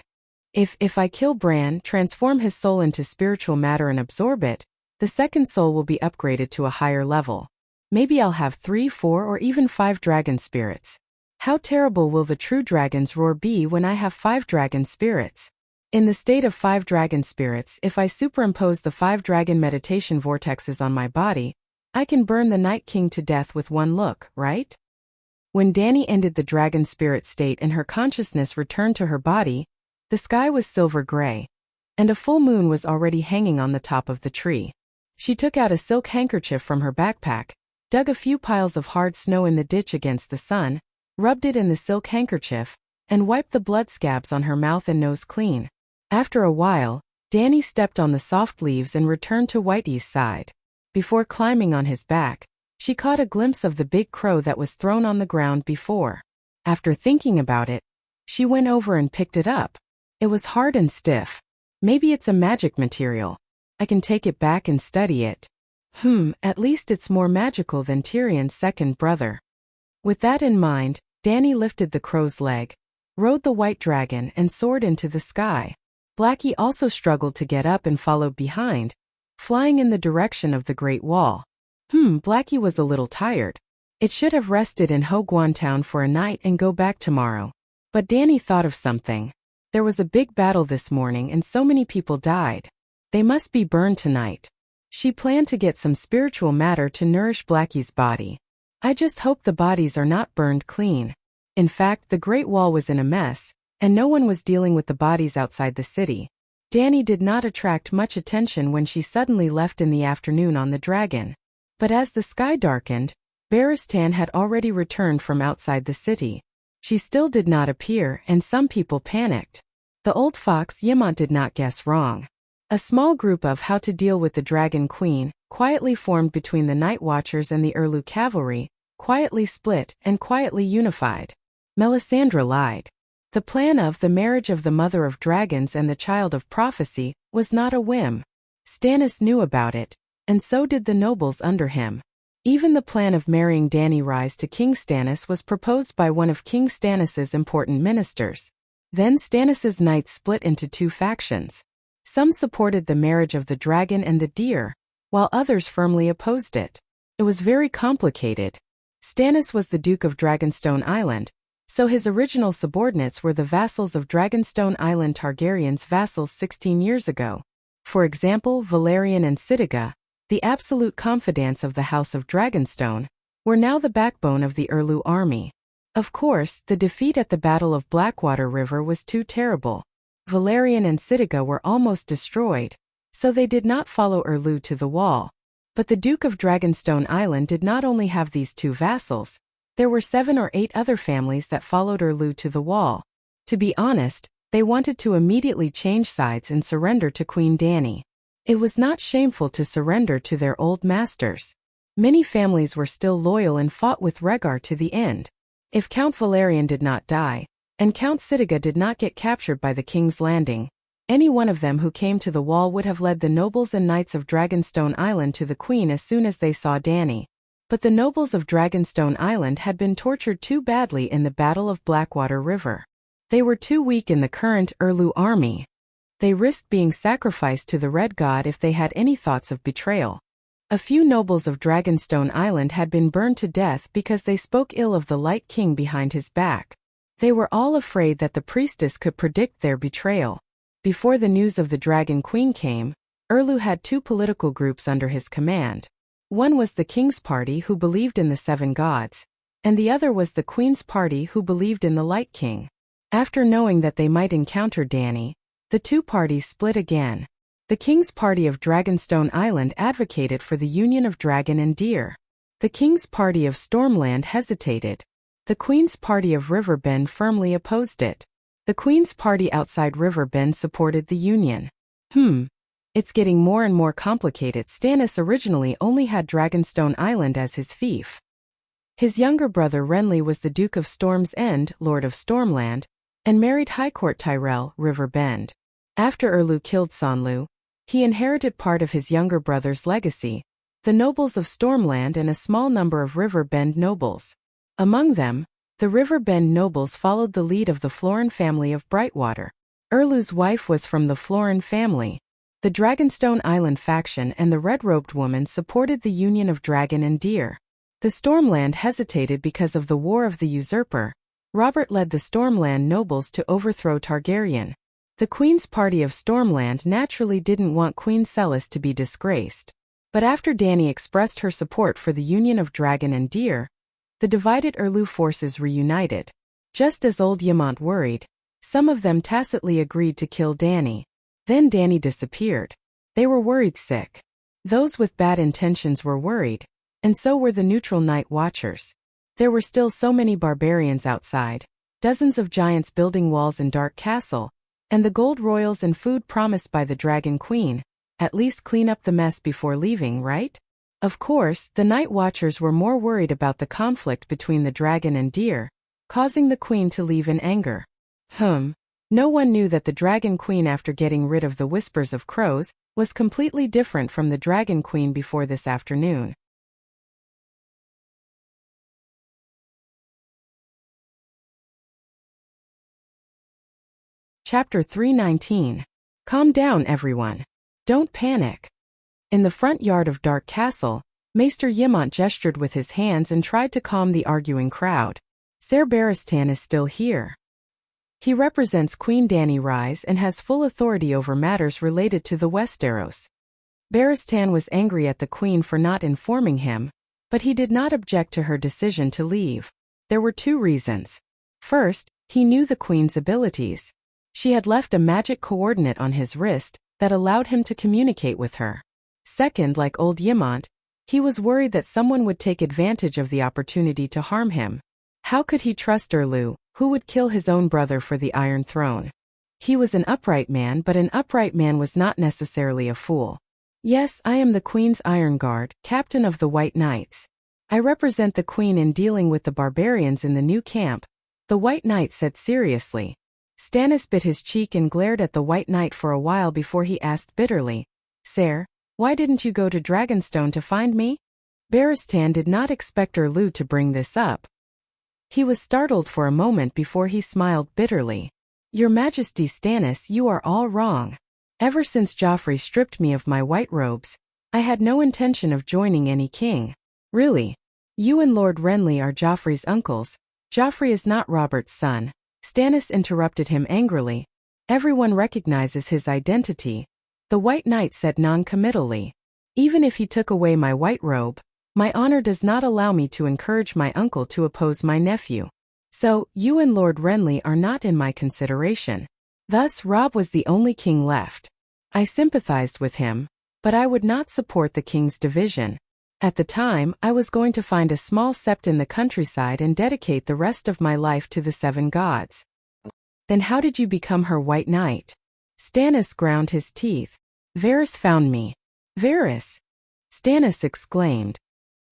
If I kill Bran, transform his soul into spiritual matter and absorb it, the second soul will be upgraded to a higher level. Maybe I'll have 3, 4, or even 5 dragon spirits. How terrible will the true dragon's roar be when I have 5 dragon spirits? In the state of 5 dragon spirits, if I superimpose the 5 dragon meditation vortexes on my body, I can burn the Night King to death with one look, right? When Danny ended the dragon spirit state and her consciousness returned to her body, the sky was silver gray, and a full moon was already hanging on the top of the tree. She took out a silk handkerchief from her backpack, dug a few piles of hard snow in the ditch against the sun, rubbed it in the silk handkerchief, and wiped the blood scabs on her mouth and nose clean. After a while, Danny stepped on the soft leaves and returned to Whitey's side. Before climbing on his back, she caught a glimpse of the big crow that was thrown on the ground before. After thinking about it, she went over and picked it up. It was hard and stiff. Maybe it's a magic material. I can take it back and study it. At least it's more magical than Tyrion's second brother. With that in mind, Danny lifted the crow's leg, rode the white dragon and soared into the sky. Blackie also struggled to get up and followed behind, flying in the direction of the Great Wall. Blackie was a little tired. It should have rested in Hoguan Town for a night and go back tomorrow. But Danny thought of something. There was a big battle this morning and so many people died. They must be burned tonight. She planned to get some spiritual matter to nourish Blackie's body. I just hope the bodies are not burned clean. In fact, the Great Wall was in a mess, and no one was dealing with the bodies outside the city. Danny did not attract much attention when she suddenly left in the afternoon on the dragon. But as the sky darkened, Baristan had already returned from outside the city. She still did not appear, and some people panicked. The old fox Yemont did not guess wrong. A small group of how to deal with the Dragon Queen quietly formed between the Night Watchers and the Erlu cavalry, quietly split and quietly unified. Melisandre lied. The plan of the marriage of the Mother of Dragons and the Child of Prophecy was not a whim. Stannis knew about it, and so did the nobles under him. Even the plan of marrying Dany Rise to King Stannis was proposed by one of King Stannis's important ministers. Then Stannis's knights split into two factions. Some supported the marriage of the dragon and the deer, while others firmly opposed it. It was very complicated. Stannis was the Duke of Dragonstone Island, so his original subordinates were the vassals of Dragonstone Island Targaryen's vassals 16 years ago. For example, Valerian and Sitiga, the absolute confidants of the House of Dragonstone, were now the backbone of the Erlu army. Of course, the defeat at the Battle of Blackwater River was too terrible. Valerian and Sitiga were almost destroyed, so they did not follow Erlu to the wall. But the Duke of Dragonstone Island did not only have these two vassals. There were 7 or 8 other families that followed Erlu to the wall. To be honest, they wanted to immediately change sides and surrender to Queen Dany. It was not shameful to surrender to their old masters. Many families were still loyal and fought with Rhaegar to the end. If Count Valerian did not die, and Count Sitiga did not get captured by the King's Landing, any one of them who came to the wall would have led the nobles and knights of Dragonstone Island to the Queen as soon as they saw Dany. But the nobles of Dragonstone Island had been tortured too badly in the Battle of Blackwater River. They were too weak in the current Erlu army. They risked being sacrificed to the Red God if they had any thoughts of betrayal. A few nobles of Dragonstone Island had been burned to death because they spoke ill of the Light King behind his back. They were all afraid that the priestess could predict their betrayal. Before the news of the Dragon Queen came, Erlu had 2 political groups under his command. One was the King's Party who believed in the 7 gods, and the other was the Queen's Party who believed in the Light King. After knowing that they might encounter Dany, the 2 parties split again. The King's Party of Dragonstone Island advocated for the union of dragon and deer. The King's Party of Stormland hesitated. The Queen's Party of Riverbend firmly opposed it. The Queen's Party outside Riverbend supported the union. It's getting more and more complicated. Stannis originally only had Dragonstone Island as his fief. His younger brother Renly was the Duke of Storm's End, Lord of Stormland, and married High Court Tyrell, Riverbend. After Erlu killed Sonlu, he inherited part of his younger brother's legacy, the nobles of Stormland and a small number of Riverbend nobles. Among them, the Riverbend nobles followed the lead of the Florin family of Brightwater. Erlu's wife was from the Florin family. The Dragonstone Island faction and the red-robed woman supported the union of dragon and deer. The Stormland hesitated because of the War of the Usurper. Robert led the Stormland nobles to overthrow Targaryen. The Queen's Party of Stormland naturally didn't want Queen Celis to be disgraced. But after Dany expressed her support for the union of dragon and deer, the divided Erlu forces reunited. Just as old Yemont worried, some of them tacitly agreed to kill Dany. Then Dany disappeared. They were worried sick. Those with bad intentions were worried, and so were the neutral Night Watchers. There were still so many barbarians outside, dozens of giants building walls in Dark Castle, and the gold royals and food promised by the Dragon Queen. At least clean up the mess before leaving, right? Of course, the Night Watchers were more worried about the conflict between the dragon and deer, causing the Queen to leave in anger. No one knew that the Dragon Queen after getting rid of the Whispers of Crows was completely different from the Dragon Queen before this afternoon. Chapter 319. Calm down, everyone. Don't panic. In the front yard of Dark Castle, Maester Yimont gestured with his hands and tried to calm the arguing crowd. Ser Barristan is still here. He represents Queen Dany Rise and has full authority over matters related to the Westeros. Barristan was angry at the Queen for not informing him, but he did not object to her decision to leave. There were two reasons. First, he knew the Queen's abilities. She had left a magic coordinate on his wrist that allowed him to communicate with her. Second, like old Yimont, he was worried that someone would take advantage of the opportunity to harm him. How could he trust Erlu, who would kill his own brother for the Iron Throne? He was an upright man, but an upright man was not necessarily a fool. Yes, I am the Queen's Iron Guard, captain of the White Knights. I represent the Queen in dealing with the barbarians in the new camp, the White Knight said seriously. Stannis bit his cheek and glared at the White Knight for a while before he asked bitterly, Sir, why didn't you go to Dragonstone to find me? Barristan did not expect Erlu to bring this up. He was startled for a moment before he smiled bitterly. Your Majesty Stannis, you are all wrong. Ever since Joffrey stripped me of my white robes, I had no intention of joining any king. Really? You and Lord Renly are Joffrey's uncles. Joffrey is not Robert's son. Stannis interrupted him angrily. Everyone recognizes his identity. The White Knight said non-committally. Even if he took away my white robe, my honor does not allow me to encourage my uncle to oppose my nephew. So, you and Lord Renly are not in my consideration. Thus, Robb was the only king left. I sympathized with him, but I would not support the king's division. At the time, I was going to find a small sept in the countryside and dedicate the rest of my life to the seven gods. Then how did you become her White Knight? Stannis ground his teeth. Varys found me. Varys? Stannis exclaimed.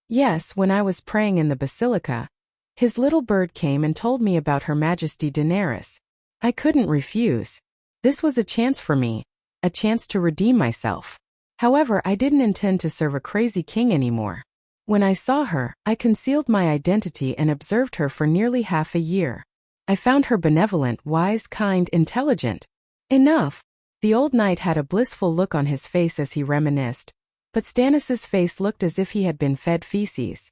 Yes, when I was praying in the basilica. His little bird came and told me about Her Majesty Daenerys. I couldn't refuse. This was a chance for me. A chance to redeem myself. However, I didn't intend to serve a crazy king anymore. When I saw her, I concealed my identity and observed her for nearly half a year. I found her benevolent, wise, kind, intelligent. Enough. The old knight had a blissful look on his face as he reminisced, but Stannis's face looked as if he had been fed feces.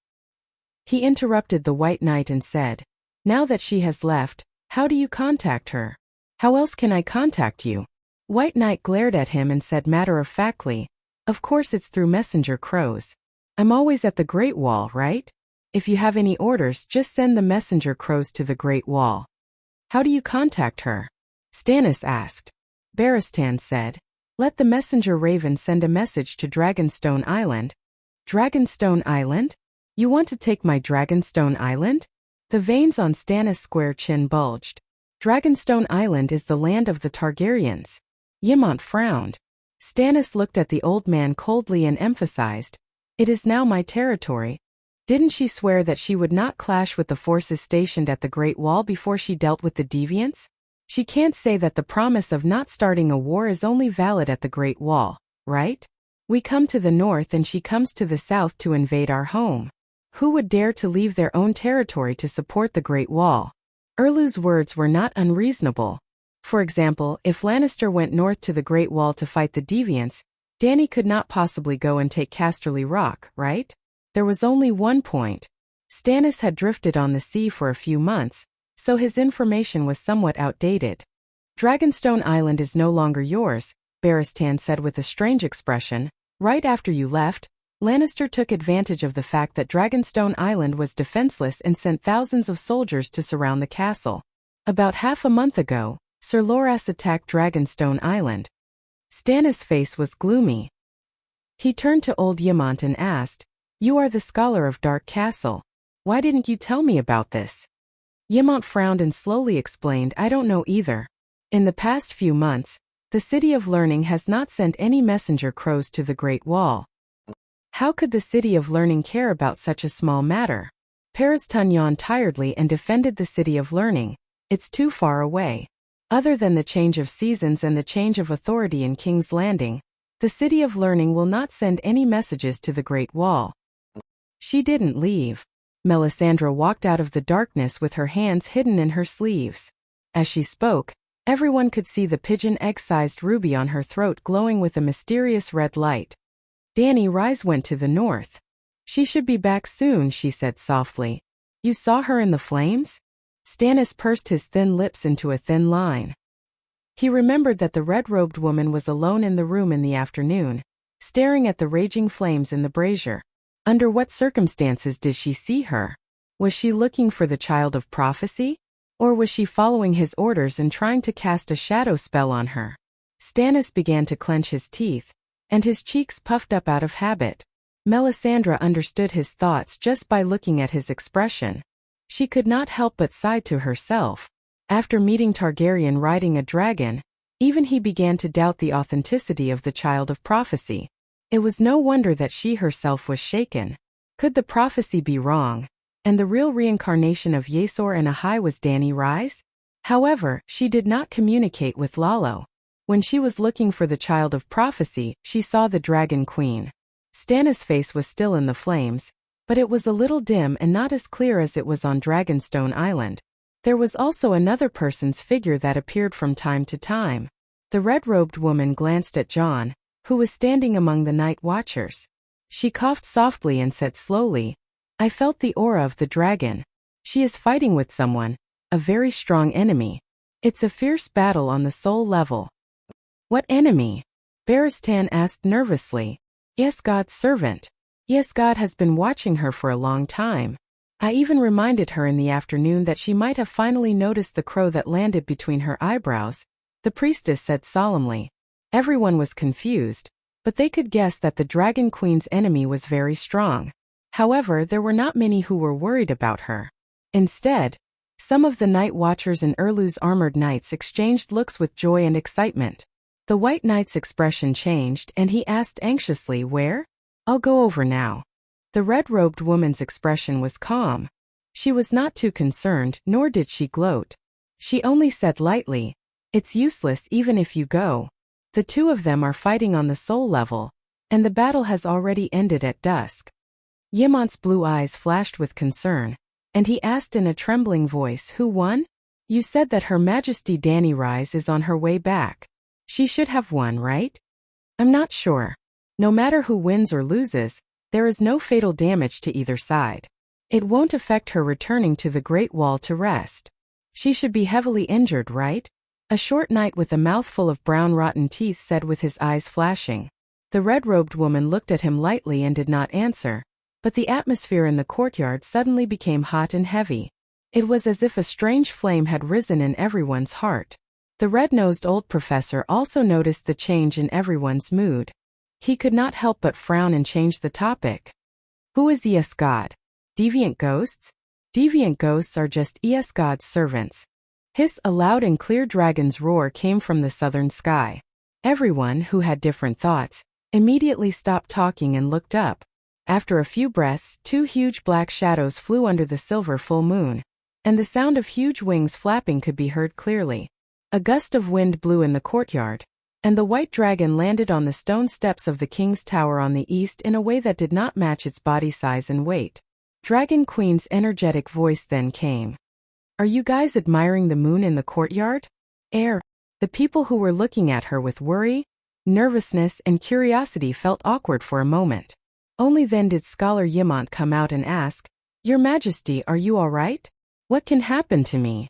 He interrupted the White Knight and said, Now that she has left, how do you contact her? How else can I contact you? White Knight glared at him and said matter-of-factly, Of course it's through messenger crows. I'm always at the Great Wall, right? If you have any orders, just send the messenger crows to the Great Wall. How do you contact her? Stannis asked. Barristan said, Let the messenger raven send a message to Dragonstone Island. Dragonstone Island? You want to take my Dragonstone Island? The veins on Stannis' square chin bulged. Dragonstone Island is the land of the Targaryens. Yimont frowned. Stannis looked at the old man coldly and emphasized, It is now my territory. Didn't she swear that she would not clash with the forces stationed at the Great Wall before she dealt with the deviants? She can't say that the promise of not starting a war is only valid at the Great Wall, right? We come to the north and she comes to the south to invade our home. Who would dare to leave their own territory to support the Great Wall? Erlu's words were not unreasonable. For example, if Lannister went north to the Great Wall to fight the deviants, Dany could not possibly go and take Casterly Rock, right? There was only one point. Stannis had drifted on the sea for a few months, so his information was somewhat outdated. Dragonstone Island is no longer yours, Barristan said with a strange expression. Right after you left, Lannister took advantage of the fact that Dragonstone Island was defenseless and sent thousands of soldiers to surround the castle. About half a month ago, Sir Loras attacked Dragonstone Island. Stannis' face was gloomy. He turned to old Yimont and asked, You are the scholar of Dark Castle. Why didn't you tell me about this? Yimont frowned and slowly explained, I don't know either. In the past few months, the City of Learning has not sent any messenger crows to the Great Wall. How could the City of Learning care about such a small matter? Pariston yawned tiredly and defended the City of Learning. It's too far away. Other than the change of seasons and the change of authority in King's Landing, the City of Learning will not send any messages to the Great Wall. She didn't leave. Melisandre walked out of the darkness with her hands hidden in her sleeves. As she spoke, everyone could see the pigeon egg-sized ruby on her throat glowing with a mysterious red light. Dany Rise went to the north. She should be back soon, she said softly. You saw her in the flames? Stannis pursed his thin lips into a thin line. He remembered that the red-robed woman was alone in the room in the afternoon, staring at the raging flames in the brazier. Under what circumstances did she see her? Was she looking for the child of prophecy? Or was she following his orders and trying to cast a shadow spell on her? Stannis began to clench his teeth, and his cheeks puffed up out of habit. Melisandre understood his thoughts just by looking at his expression. She could not help but sigh to herself. After meeting Targaryen riding a dragon, even he began to doubt the authenticity of the child of prophecy. It was no wonder that she herself was shaken. Could the prophecy be wrong, and the real reincarnation of Yesor and Ahai was Dany Rise? However, she did not communicate with Lalo. When she was looking for the child of prophecy, she saw the Dragon Queen. Stannis' face was still in the flames, but it was a little dim and not as clear as it was on Dragonstone Island. There was also another person's figure that appeared from time to time. The red-robed woman glanced at Jon, who was standing among the night watchers. She coughed softly and said slowly, I felt the aura of the dragon. She is fighting with someone, a very strong enemy. It's a fierce battle on the soul level. What enemy? Barristan asked nervously. Yes, God's servant. Yes, God has been watching her for a long time. I even reminded her in the afternoon that she might have finally noticed the crow that landed between her eyebrows, the priestess said solemnly. Everyone was confused, but they could guess that the Dragon Queen's enemy was very strong. However, there were not many who were worried about her. Instead, some of the night watchers and Erlu's armored knights exchanged looks with joy and excitement. The White Knight's expression changed and he asked anxiously, where? I'll go over now. The red-robed woman's expression was calm. She was not too concerned, nor did she gloat. She only said lightly, it's useless even if you go. The two of them are fighting on the soul level, and the battle has already ended at dusk. Yemont's blue eyes flashed with concern, and he asked in a trembling voice, who won? You said that Her Majesty Dany Rise is on her way back. She should have won, right? I'm not sure. No matter who wins or loses, there is no fatal damage to either side. It won't affect her returning to the Great Wall to rest. She should be heavily injured, right? A short knight with a mouthful of brown rotten teeth said with his eyes flashing. The red-robed woman looked at him lightly and did not answer, but the atmosphere in the courtyard suddenly became hot and heavy. It was as if a strange flame had risen in everyone's heart. The red-nosed old professor also noticed the change in everyone's mood. He could not help but frown and change the topic. Who is Esgod? Deviant ghosts? Deviant ghosts are just Esgod's servants. Hiss, a loud and clear dragon's roar came from the southern sky. Everyone, who had different thoughts, immediately stopped talking and looked up. After a few breaths, two huge black shadows flew under the silver full moon, and the sound of huge wings flapping could be heard clearly. A gust of wind blew in the courtyard, and the white dragon landed on the stone steps of the king's tower on the east in a way that did not match its body size and weight. Dragon Queen's energetic voice then came. Are you guys admiring the moon in the courtyard? The people who were looking at her with worry, nervousness, and curiosity felt awkward for a moment. Only then did Scholar Yemont come out and ask, Your Majesty, are you all right? What can happen to me?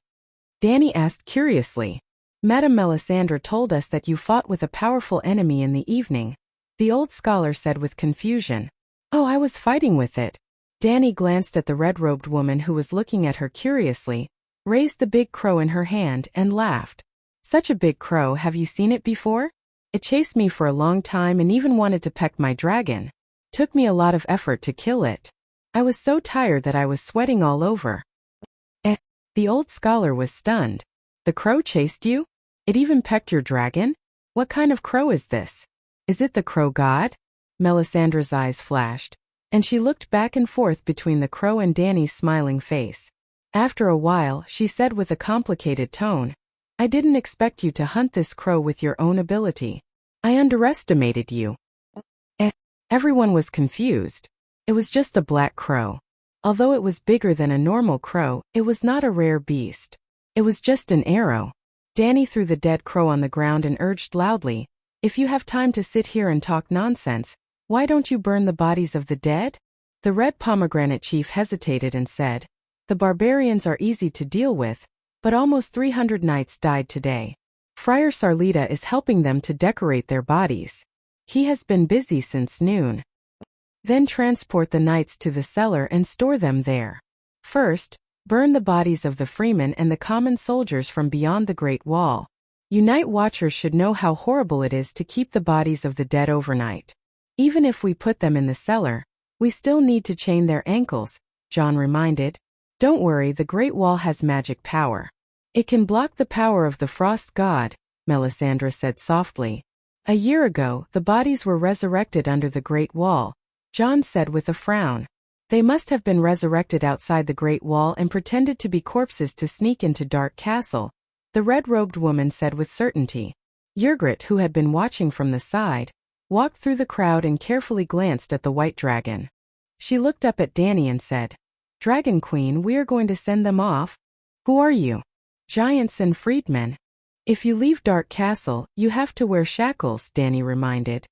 Dany asked curiously. Madame Melisandre told us that you fought with a powerful enemy in the evening, the old scholar said with confusion. Oh, I was fighting with it. Dany glanced at the red-robed woman who was looking at her curiously, raised the big crow in her hand and laughed. Such a big crow, have you seen it before? It chased me for a long time and even wanted to peck my dragon. Took me a lot of effort to kill it. I was so tired that I was sweating all over. The old scholar was stunned. The crow chased you? It even pecked your dragon? What kind of crow is this? Is it the crow god? Melisandre's eyes flashed, and she looked back and forth between the crow and Dany's smiling face. After a while, she said with a complicated tone, I didn't expect you to hunt this crow with your own ability. I underestimated you. Everyone was confused. It was just a black crow. Although it was bigger than a normal crow, it was not a rare beast. It was just an arrow. Dany threw the dead crow on the ground and urged loudly, If you have time to sit here and talk nonsense, why don't you burn the bodies of the dead? The red pomegranate chief hesitated and said, "The barbarians are easy to deal with, but almost 300 knights died today. Friar Sarlita is helping them to decorate their bodies. He has been busy since noon. Then transport the knights to the cellar and store them there. First, burn the bodies of the freemen and the common soldiers from beyond the Great Wall. You night watchers should know how horrible it is to keep the bodies of the dead overnight. Even if we put them in the cellar, we still need to chain their ankles," John reminded. "Don't worry, the Great Wall has magic power. It can block the power of the frost god," Melisandre said softly. "A year ago, the bodies were resurrected under the Great Wall," John said with a frown. "They must have been resurrected outside the Great Wall and pretended to be corpses to sneak into Dark Castle," the red-robed woman said with certainty. Yrgrat, who had been watching from the side, walked through the crowd and carefully glanced at the white dragon. She looked up at Dany and said, "Dragon Queen, we are going to send them off? Who are you?" "Giants and freedmen. If you leave Dark Castle, you have to wear shackles," Dany reminded.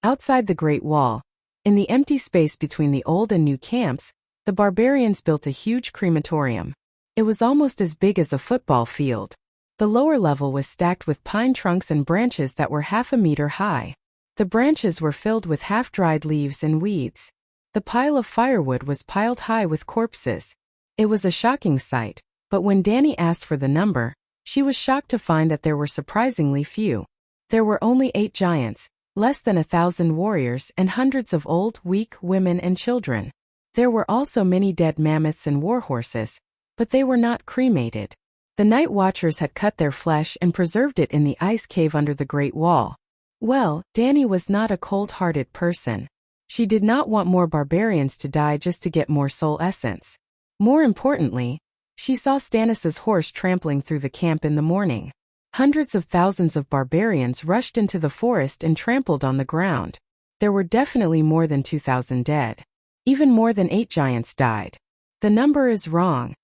Outside the Great Wall, in the empty space between the old and new camps, the barbarians built a huge crematorium. It was almost as big as a football field. The lower level was stacked with pine trunks and branches that were half a meter high. The branches were filled with half-dried leaves and weeds. The pile of firewood was piled high with corpses. It was a shocking sight, but when Dany asked for the number, she was shocked to find that there were surprisingly few. There were only 8 giants, less than 1,000 warriors, and hundreds of old, weak women and children. There were also many dead mammoths and warhorses, but they were not cremated. The Night Watchers had cut their flesh and preserved it in the ice cave under the Great Wall. Well, Dany was not a cold-hearted person. She did not want more barbarians to die just to get more soul essence. More importantly, she saw Stannis's horse trampling through the camp in the morning. Hundreds of thousands of barbarians rushed into the forest and trampled on the ground. There were definitely more than 2,000 dead. Even more than 8 giants died. The number is wrong.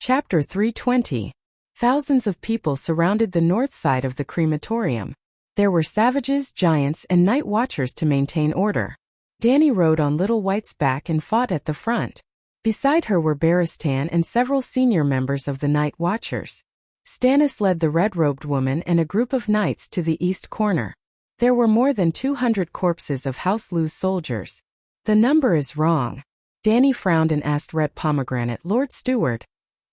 Chapter 320. Thousands of people surrounded the north side of the crematorium. There were savages, giants, and night watchers to maintain order. Dany rode on Little White's back and fought at the front. Beside her were Barristan and several senior members of the Night Watchers. Stannis led the red-robed woman and a group of knights to the east corner. There were more than 200 corpses of House Lu's soldiers. The number is wrong. Dany frowned and asked Red Pomegranate, "Lord Steward,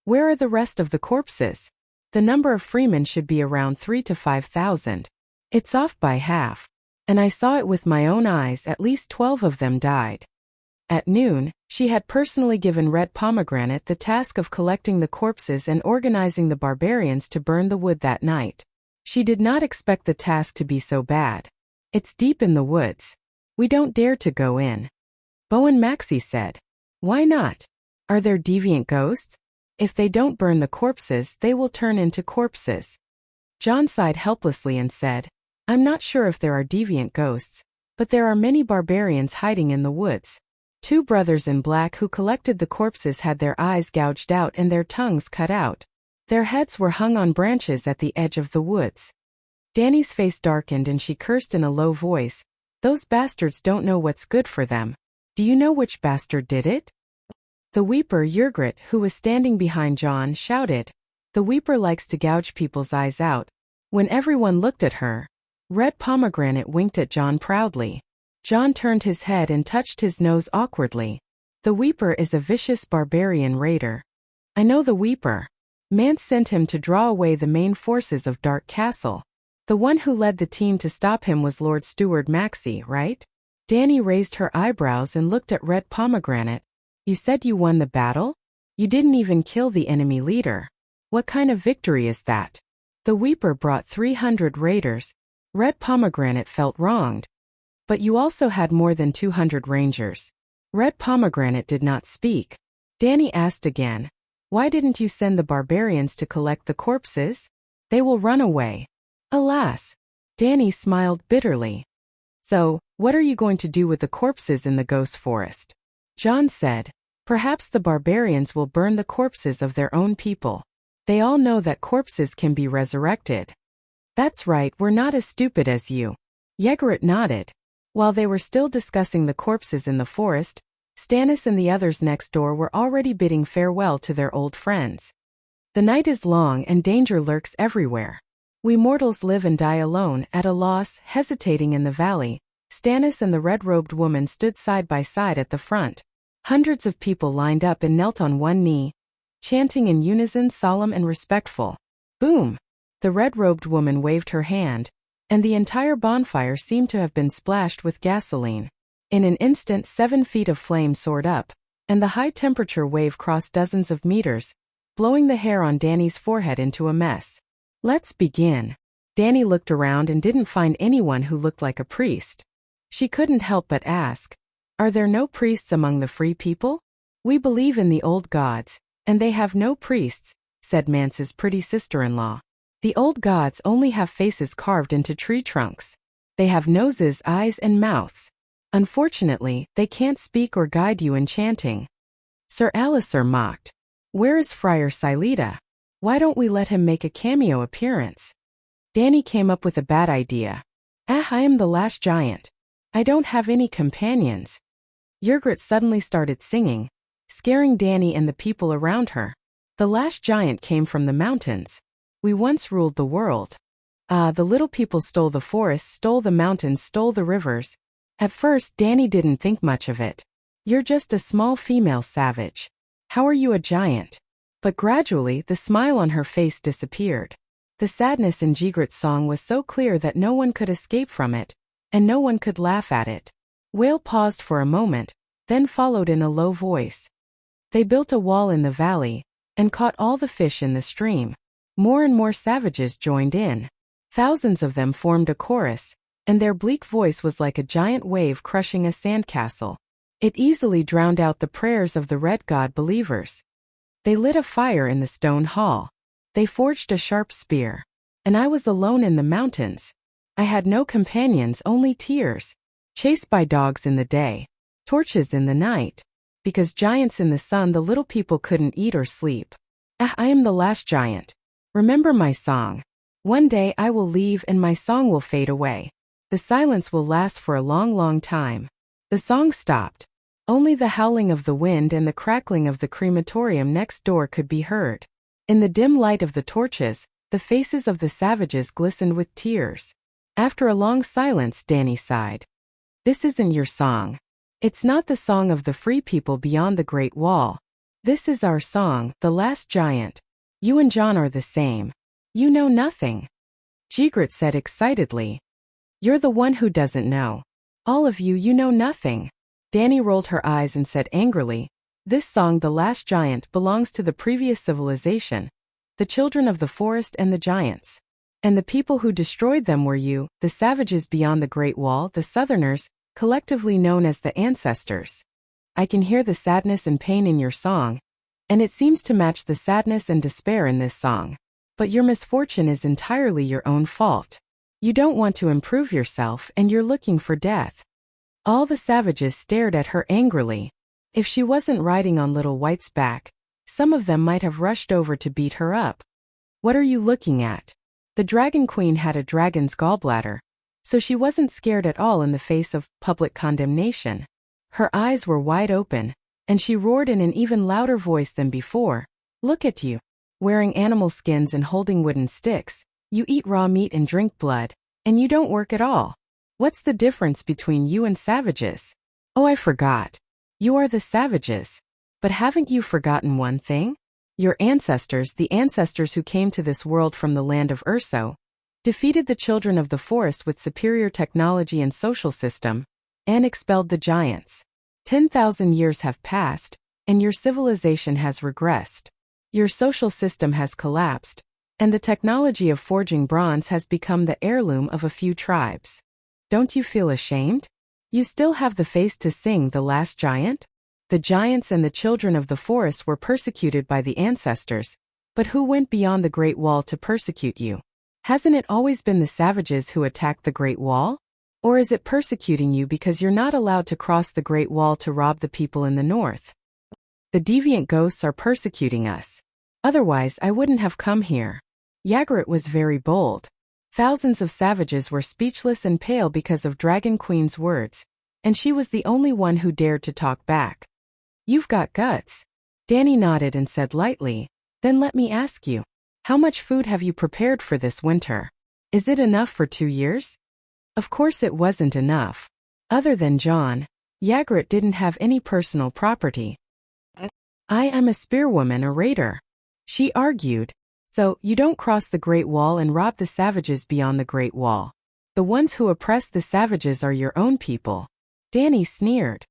where are the rest of the corpses? The number of freemen should be around 3,000 to 5,000. It's off by half. And I saw it with my own eyes, at least 12 of them died." At noon, she had personally given Red Pomegranate the task of collecting the corpses and organizing the barbarians to burn the wood that night. She did not expect the task to be so bad. "It's deep in the woods. We don't dare to go in," Bowen Maxey said. "Why not? Are there deviant ghosts? If they don't burn the corpses, they will turn into corpses." Jon sighed helplessly and said, "I'm not sure if there are deviant ghosts, but there are many barbarians hiding in the woods." 2 brothers in black who collected the corpses had their eyes gouged out and their tongues cut out. Their heads were hung on branches at the edge of the woods. Dany's face darkened and she cursed in a low voice, "Those bastards don't know what's good for them. Do you know which bastard did it?" The Weeper, Yrgrat, who was standing behind Jon, shouted. The Weeper likes to gouge people's eyes out. When everyone looked at her, Red Pomegranate winked at Jon proudly. Jon turned his head and touched his nose awkwardly. "The Weeper is a vicious barbarian raider. I know the Weeper. Mance sent him to draw away the main forces of Dark Castle. The one who led the team to stop him was Lord Steward Maxey, right?" Dany raised her eyebrows and looked at Red Pomegranate. "You said you won the battle? You didn't even kill the enemy leader. What kind of victory is that?" "The Weeper brought 300 raiders." Red Pomegranate felt wronged. "But you also had more than 200 rangers." Red Pomegranate did not speak. Dany asked again, "Why didn't you send the barbarians to collect the corpses? They will run away." "Alas!" Dany smiled bitterly. "So, what are you going to do with the corpses in the Ghost Forest?" Jon said, "Perhaps the barbarians will burn the corpses of their own people." They all know that corpses can be resurrected. That's right, we're not as stupid as you. Yegaret nodded. While they were still discussing the corpses in the forest, Stannis and the others next door were already bidding farewell to their old friends. The night is long and danger lurks everywhere. We mortals live and die alone, at a loss, hesitating in the valley. Stannis and the red-robed woman stood side by side at the front. Hundreds of people lined up and knelt on one knee, chanting in unison, solemn and respectful. Boom! The red-robed woman waved her hand, and the entire bonfire seemed to have been splashed with gasoline. In an instant 7 feet of flame soared up, and the high-temperature wave crossed dozens of meters, blowing the hair on Dany's forehead into a mess. Let's begin. Dany looked around and didn't find anyone who looked like a priest. She couldn't help but ask, "Are there no priests among the free people?" "We believe in the old gods, and they have no priests," said Mance's pretty sister-in-law. "The old gods only have faces carved into tree trunks. They have noses, eyes, and mouths. Unfortunately, they can't speak or guide you in chanting." Sir Alistair mocked. "Where is Friar Sileta? Why don't we let him make a cameo appearance?" Dany came up with a bad idea. I am the last giant. I don't have any companions." Yegaret suddenly started singing, scaring Dany and the people around her. "The last giant came from the mountains. We once ruled the world. The little people stole the forests, stole the mountains, stole the rivers." At first, Dany didn't think much of it. "You're just a small female savage. How are you a giant?" But gradually, the smile on her face disappeared. The sadness in Yegaret's song was so clear that no one could escape from it, and no one could laugh at it. Whale paused for a moment, then followed in a low voice. "They built a wall in the valley, and caught all the fish in the stream." More and more savages joined in. Thousands of them formed a chorus, and their bleak voice was like a giant wave crushing a sandcastle. It easily drowned out the prayers of the Red God believers. They lit a fire in the stone hall. They forged a sharp spear. And I was alone in the mountains. I had no companions, only tears. Chased by dogs in the day, torches in the night. Because giants in the sun, the little people couldn't eat or sleep. I am the last giant. Remember my song. One day I will leave and my song will fade away. The silence will last for a long, long time." The song stopped. Only the howling of the wind and the crackling of the crematorium next door could be heard. In the dim light of the torches, the faces of the savages glistened with tears. After a long silence, Dany sighed. "This isn't your song. It's not the song of the free people beyond the Great Wall. This is our song, the last giant. You and Jon are the same. You know nothing." Yegaret said excitedly. "You're the one who doesn't know. All of you know nothing." Dany rolled her eyes and said angrily, "This song, the last giant, belongs to the previous civilization, the children of the forest and the giants. And the people who destroyed them were you, the savages beyond the Great Wall, the Southerners, collectively known as the ancestors. I can hear the sadness and pain in your song, and it seems to match the sadness and despair in this song. But your misfortune is entirely your own fault. You don't want to improve yourself and you're looking for death." All the savages stared at her angrily. If she wasn't riding on Little White's back, some of them might have rushed over to beat her up. "What are you looking at?" The Dragon Queen had a dragon's gallbladder, so she wasn't scared at all in the face of public condemnation. Her eyes were wide open, and she roared in an even louder voice than before. "Look at you, wearing animal skins and holding wooden sticks. You eat raw meat and drink blood, and you don't work at all. What's the difference between you and savages? Oh, I forgot. You are the savages. But haven't you forgotten one thing? Your ancestors, the ancestors who came to this world from the land of Urso, defeated the children of the forest with superior technology and social system, and expelled the giants. 10,000 years have passed, and your civilization has regressed. Your social system has collapsed, and the technology of forging bronze has become the heirloom of a few tribes. Don't you feel ashamed? You still have the face to sing the last giant? The giants and the children of the forest were persecuted by the ancestors, but who went beyond the Great Wall to persecute you? Hasn't it always been the savages who attacked the Great Wall? Or is it persecuting you because you're not allowed to cross the Great Wall to rob the people in the north? The deviant ghosts are persecuting us. Otherwise I wouldn't have come here. Ygritte was very bold. Thousands of savages were speechless and pale because of Dragon Queen's words, and she was the only one who dared to talk back. You've got guts. Dany nodded and said lightly, then let me ask you, how much food have you prepared for this winter? Is it enough for 2 years? Of course it wasn't enough. Other than Jon, Ygritte didn't have any personal property. I am a spearwoman, a raider, she argued. So, you don't cross the Great Wall and rob the savages beyond the Great Wall. The ones who oppress the savages are your own people. Dany sneered.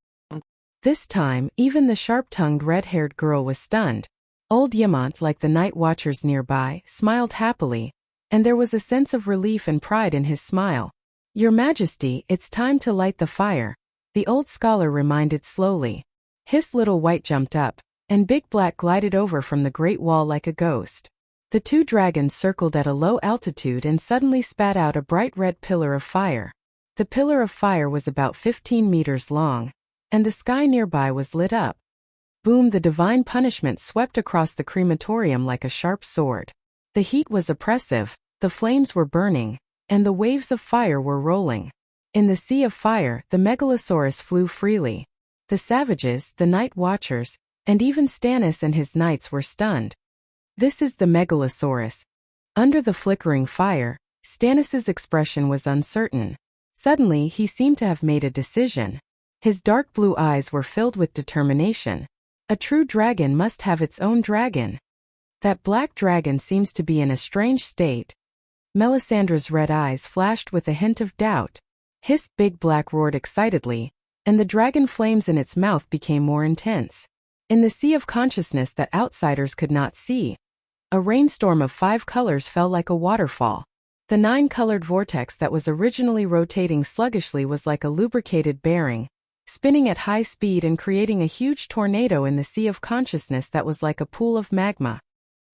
This time, even the sharp-tongued red-haired girl was stunned. Old Ymont, like the night watchers nearby, smiled happily, and there was a sense of relief and pride in his smile. Your Majesty, it's time to light the fire, the old scholar reminded slowly. His little white jumped up, and Big Black glided over from the Great Wall like a ghost. The 2 dragons circled at a low altitude and suddenly spat out a bright red pillar of fire. The pillar of fire was about 15 meters long, and the sky nearby was lit up. Boom! The divine punishment swept across the crematorium like a sharp sword. The heat was oppressive, the flames were burning, and the waves of fire were rolling. In the sea of fire, the Megalosaurus flew freely. The savages, the night watchers, and even Stannis and his knights were stunned. This is the Megalosaurus. Under the flickering fire, Stannis's expression was uncertain. Suddenly he seemed to have made a decision. His dark blue eyes were filled with determination. A true dragon must have its own dragon. That black dragon seems to be in a strange state. Melisandre's red eyes flashed with a hint of doubt. His Big Black roared excitedly, and the dragon flames in its mouth became more intense. In the sea of consciousness that outsiders could not see, a rainstorm of 5 colors fell like a waterfall. The 9-colored vortex that was originally rotating sluggishly was like a lubricated bearing, spinning at high speed and creating a huge tornado in the sea of consciousness that was like a pool of magma.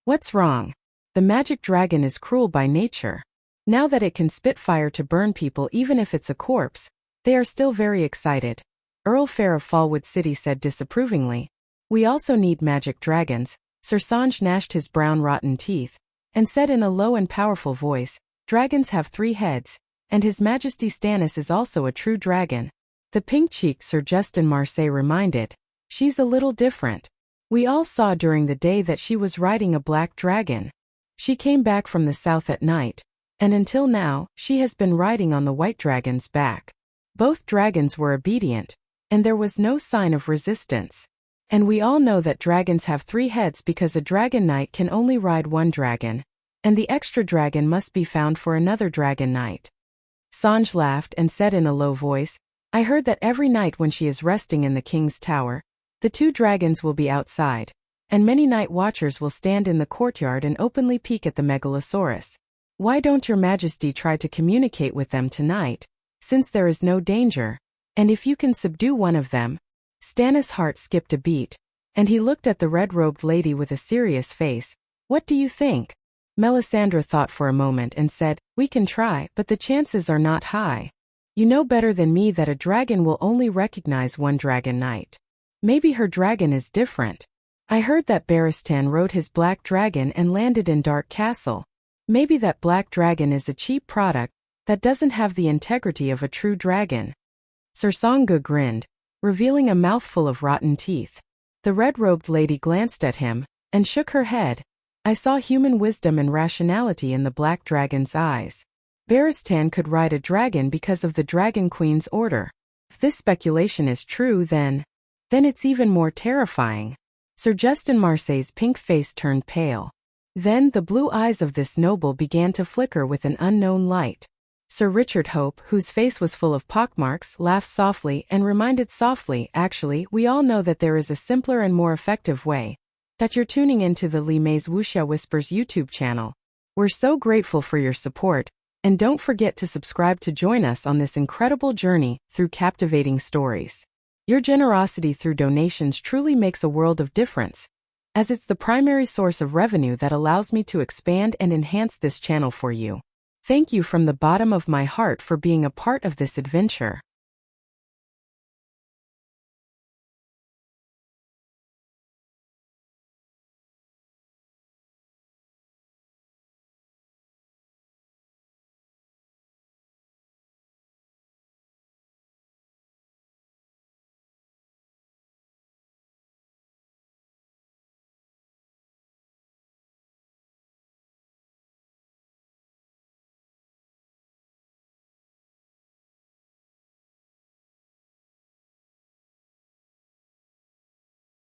What's wrong? The magic dragon is cruel by nature. Now that it can spit fire to burn people even if it's a corpse, they are still very excited. Earl Fair of Fallwood City said disapprovingly. We also need magic dragons. Sir Sanj gnashed his brown rotten teeth, and said in a low and powerful voice, dragons have 3 heads, and His Majesty Stannis is also a true dragon. The pink-cheeked Sir Justin Marseille reminded, she's a little different. We all saw during the day that she was riding a black dragon. She came back from the south at night, and until now, she has been riding on the white dragon's back. Both dragons were obedient, and there was no sign of resistance. And we all know that dragons have 3 heads because a dragon knight can only ride 1 dragon, and the extra dragon must be found for another dragon knight. Sanj laughed and said in a low voice, I heard that every night when she is resting in the king's tower, the 2 dragons will be outside, and many night watchers will stand in the courtyard and openly peek at the Megalosaurus. Why don't your Majesty try to communicate with them tonight, since there is no danger, and if you can subdue one of them? Stannis' heart skipped a beat, and he looked at the red-robed lady with a serious face. What do you think? Melisandre thought for a moment and said, we can try, but the chances are not high. You know better than me that a dragon will only recognize 1 dragon knight. Maybe her dragon is different. I heard that Barristan rode his black dragon and landed in Dark Castle. Maybe that black dragon is a cheap product that doesn't have the integrity of a true dragon. Sir Songa grinned, revealing a mouthful of rotten teeth. The red-robed lady glanced at him, and shook her head. I saw human wisdom and rationality in the black dragon's eyes. Barristan could ride a dragon because of the Dragon Queen's order. If this speculation is true then it's even more terrifying. Sir Justin Marseille's pink face turned pale. Then the blue eyes of this noble began to flicker with an unknown light. Sir Richard Hope, whose face was full of pockmarks, laughed softly and reminded softly, actually, we all know that there is a simpler and more effective way. That you're tuning into the Li Mei's Wuxia Whispers YouTube channel. We're so grateful for your support, and don't forget to subscribe to join us on this incredible journey through captivating stories. Your generosity through donations truly makes a world of difference, as it's the primary source of revenue that allows me to expand and enhance this channel for you. Thank you from the bottom of my heart for being a part of this adventure.